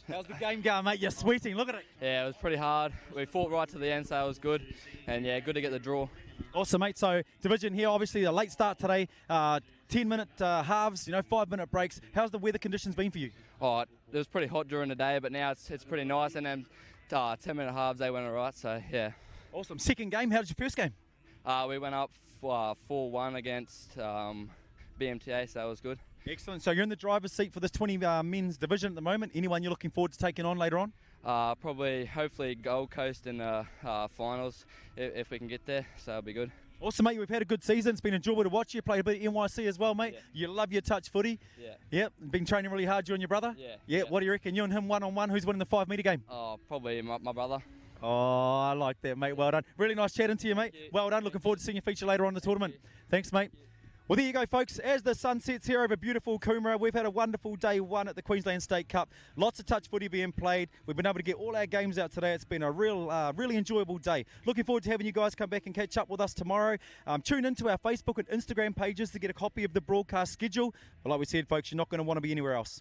How's the game going, mate? You're sweating. Look at it. Yeah, it was pretty hard. We fought right to the end, so it was good. And, yeah, good to get the draw. Awesome, mate. So, division here, obviously a late start today. 10-minute halves, 5-minute breaks. How's the weather conditions been for you? Oh, it was pretty hot during the day, but now it's pretty nice. And then 10-minute halves, they went all right, so, yeah. Awesome. Second game, how did your first game? We went up 4-1 against BMTA, so that was good. Excellent. So you're in the driver's seat for this 20 men's division at the moment. Anyone you're looking forward to taking on later on? Probably, hopefully, Gold Coast in the finals if we can get there. So it'll be good. Awesome, mate. We've had a good season. It's been enjoyable to watch you. Played a bit of NYC as well, mate. Yeah. You love your touch footy. Yeah. Yep. Been training really hard, you and your brother? Yeah. What do you reckon? You and him one-on-one? Who's winning the 5-metre game? Oh, probably my brother. Oh, I like that, mate. Well done. Really nice chatting to you, mate. Well done. Looking forward to seeing you feature later on in the tournament. Thanks, mate. Well, there you go, folks. As the sun sets here over beautiful Coomera, we've had a wonderful day one at the Queensland State Cup. Lots of touch footy being played. We've been able to get all our games out today. It's been a really enjoyable day. Looking forward to having you guys come back and catch up with us tomorrow. Tune into our Facebook and Instagram pages to get a copy of the broadcast schedule. But like we said, folks, you're not going to want to be anywhere else.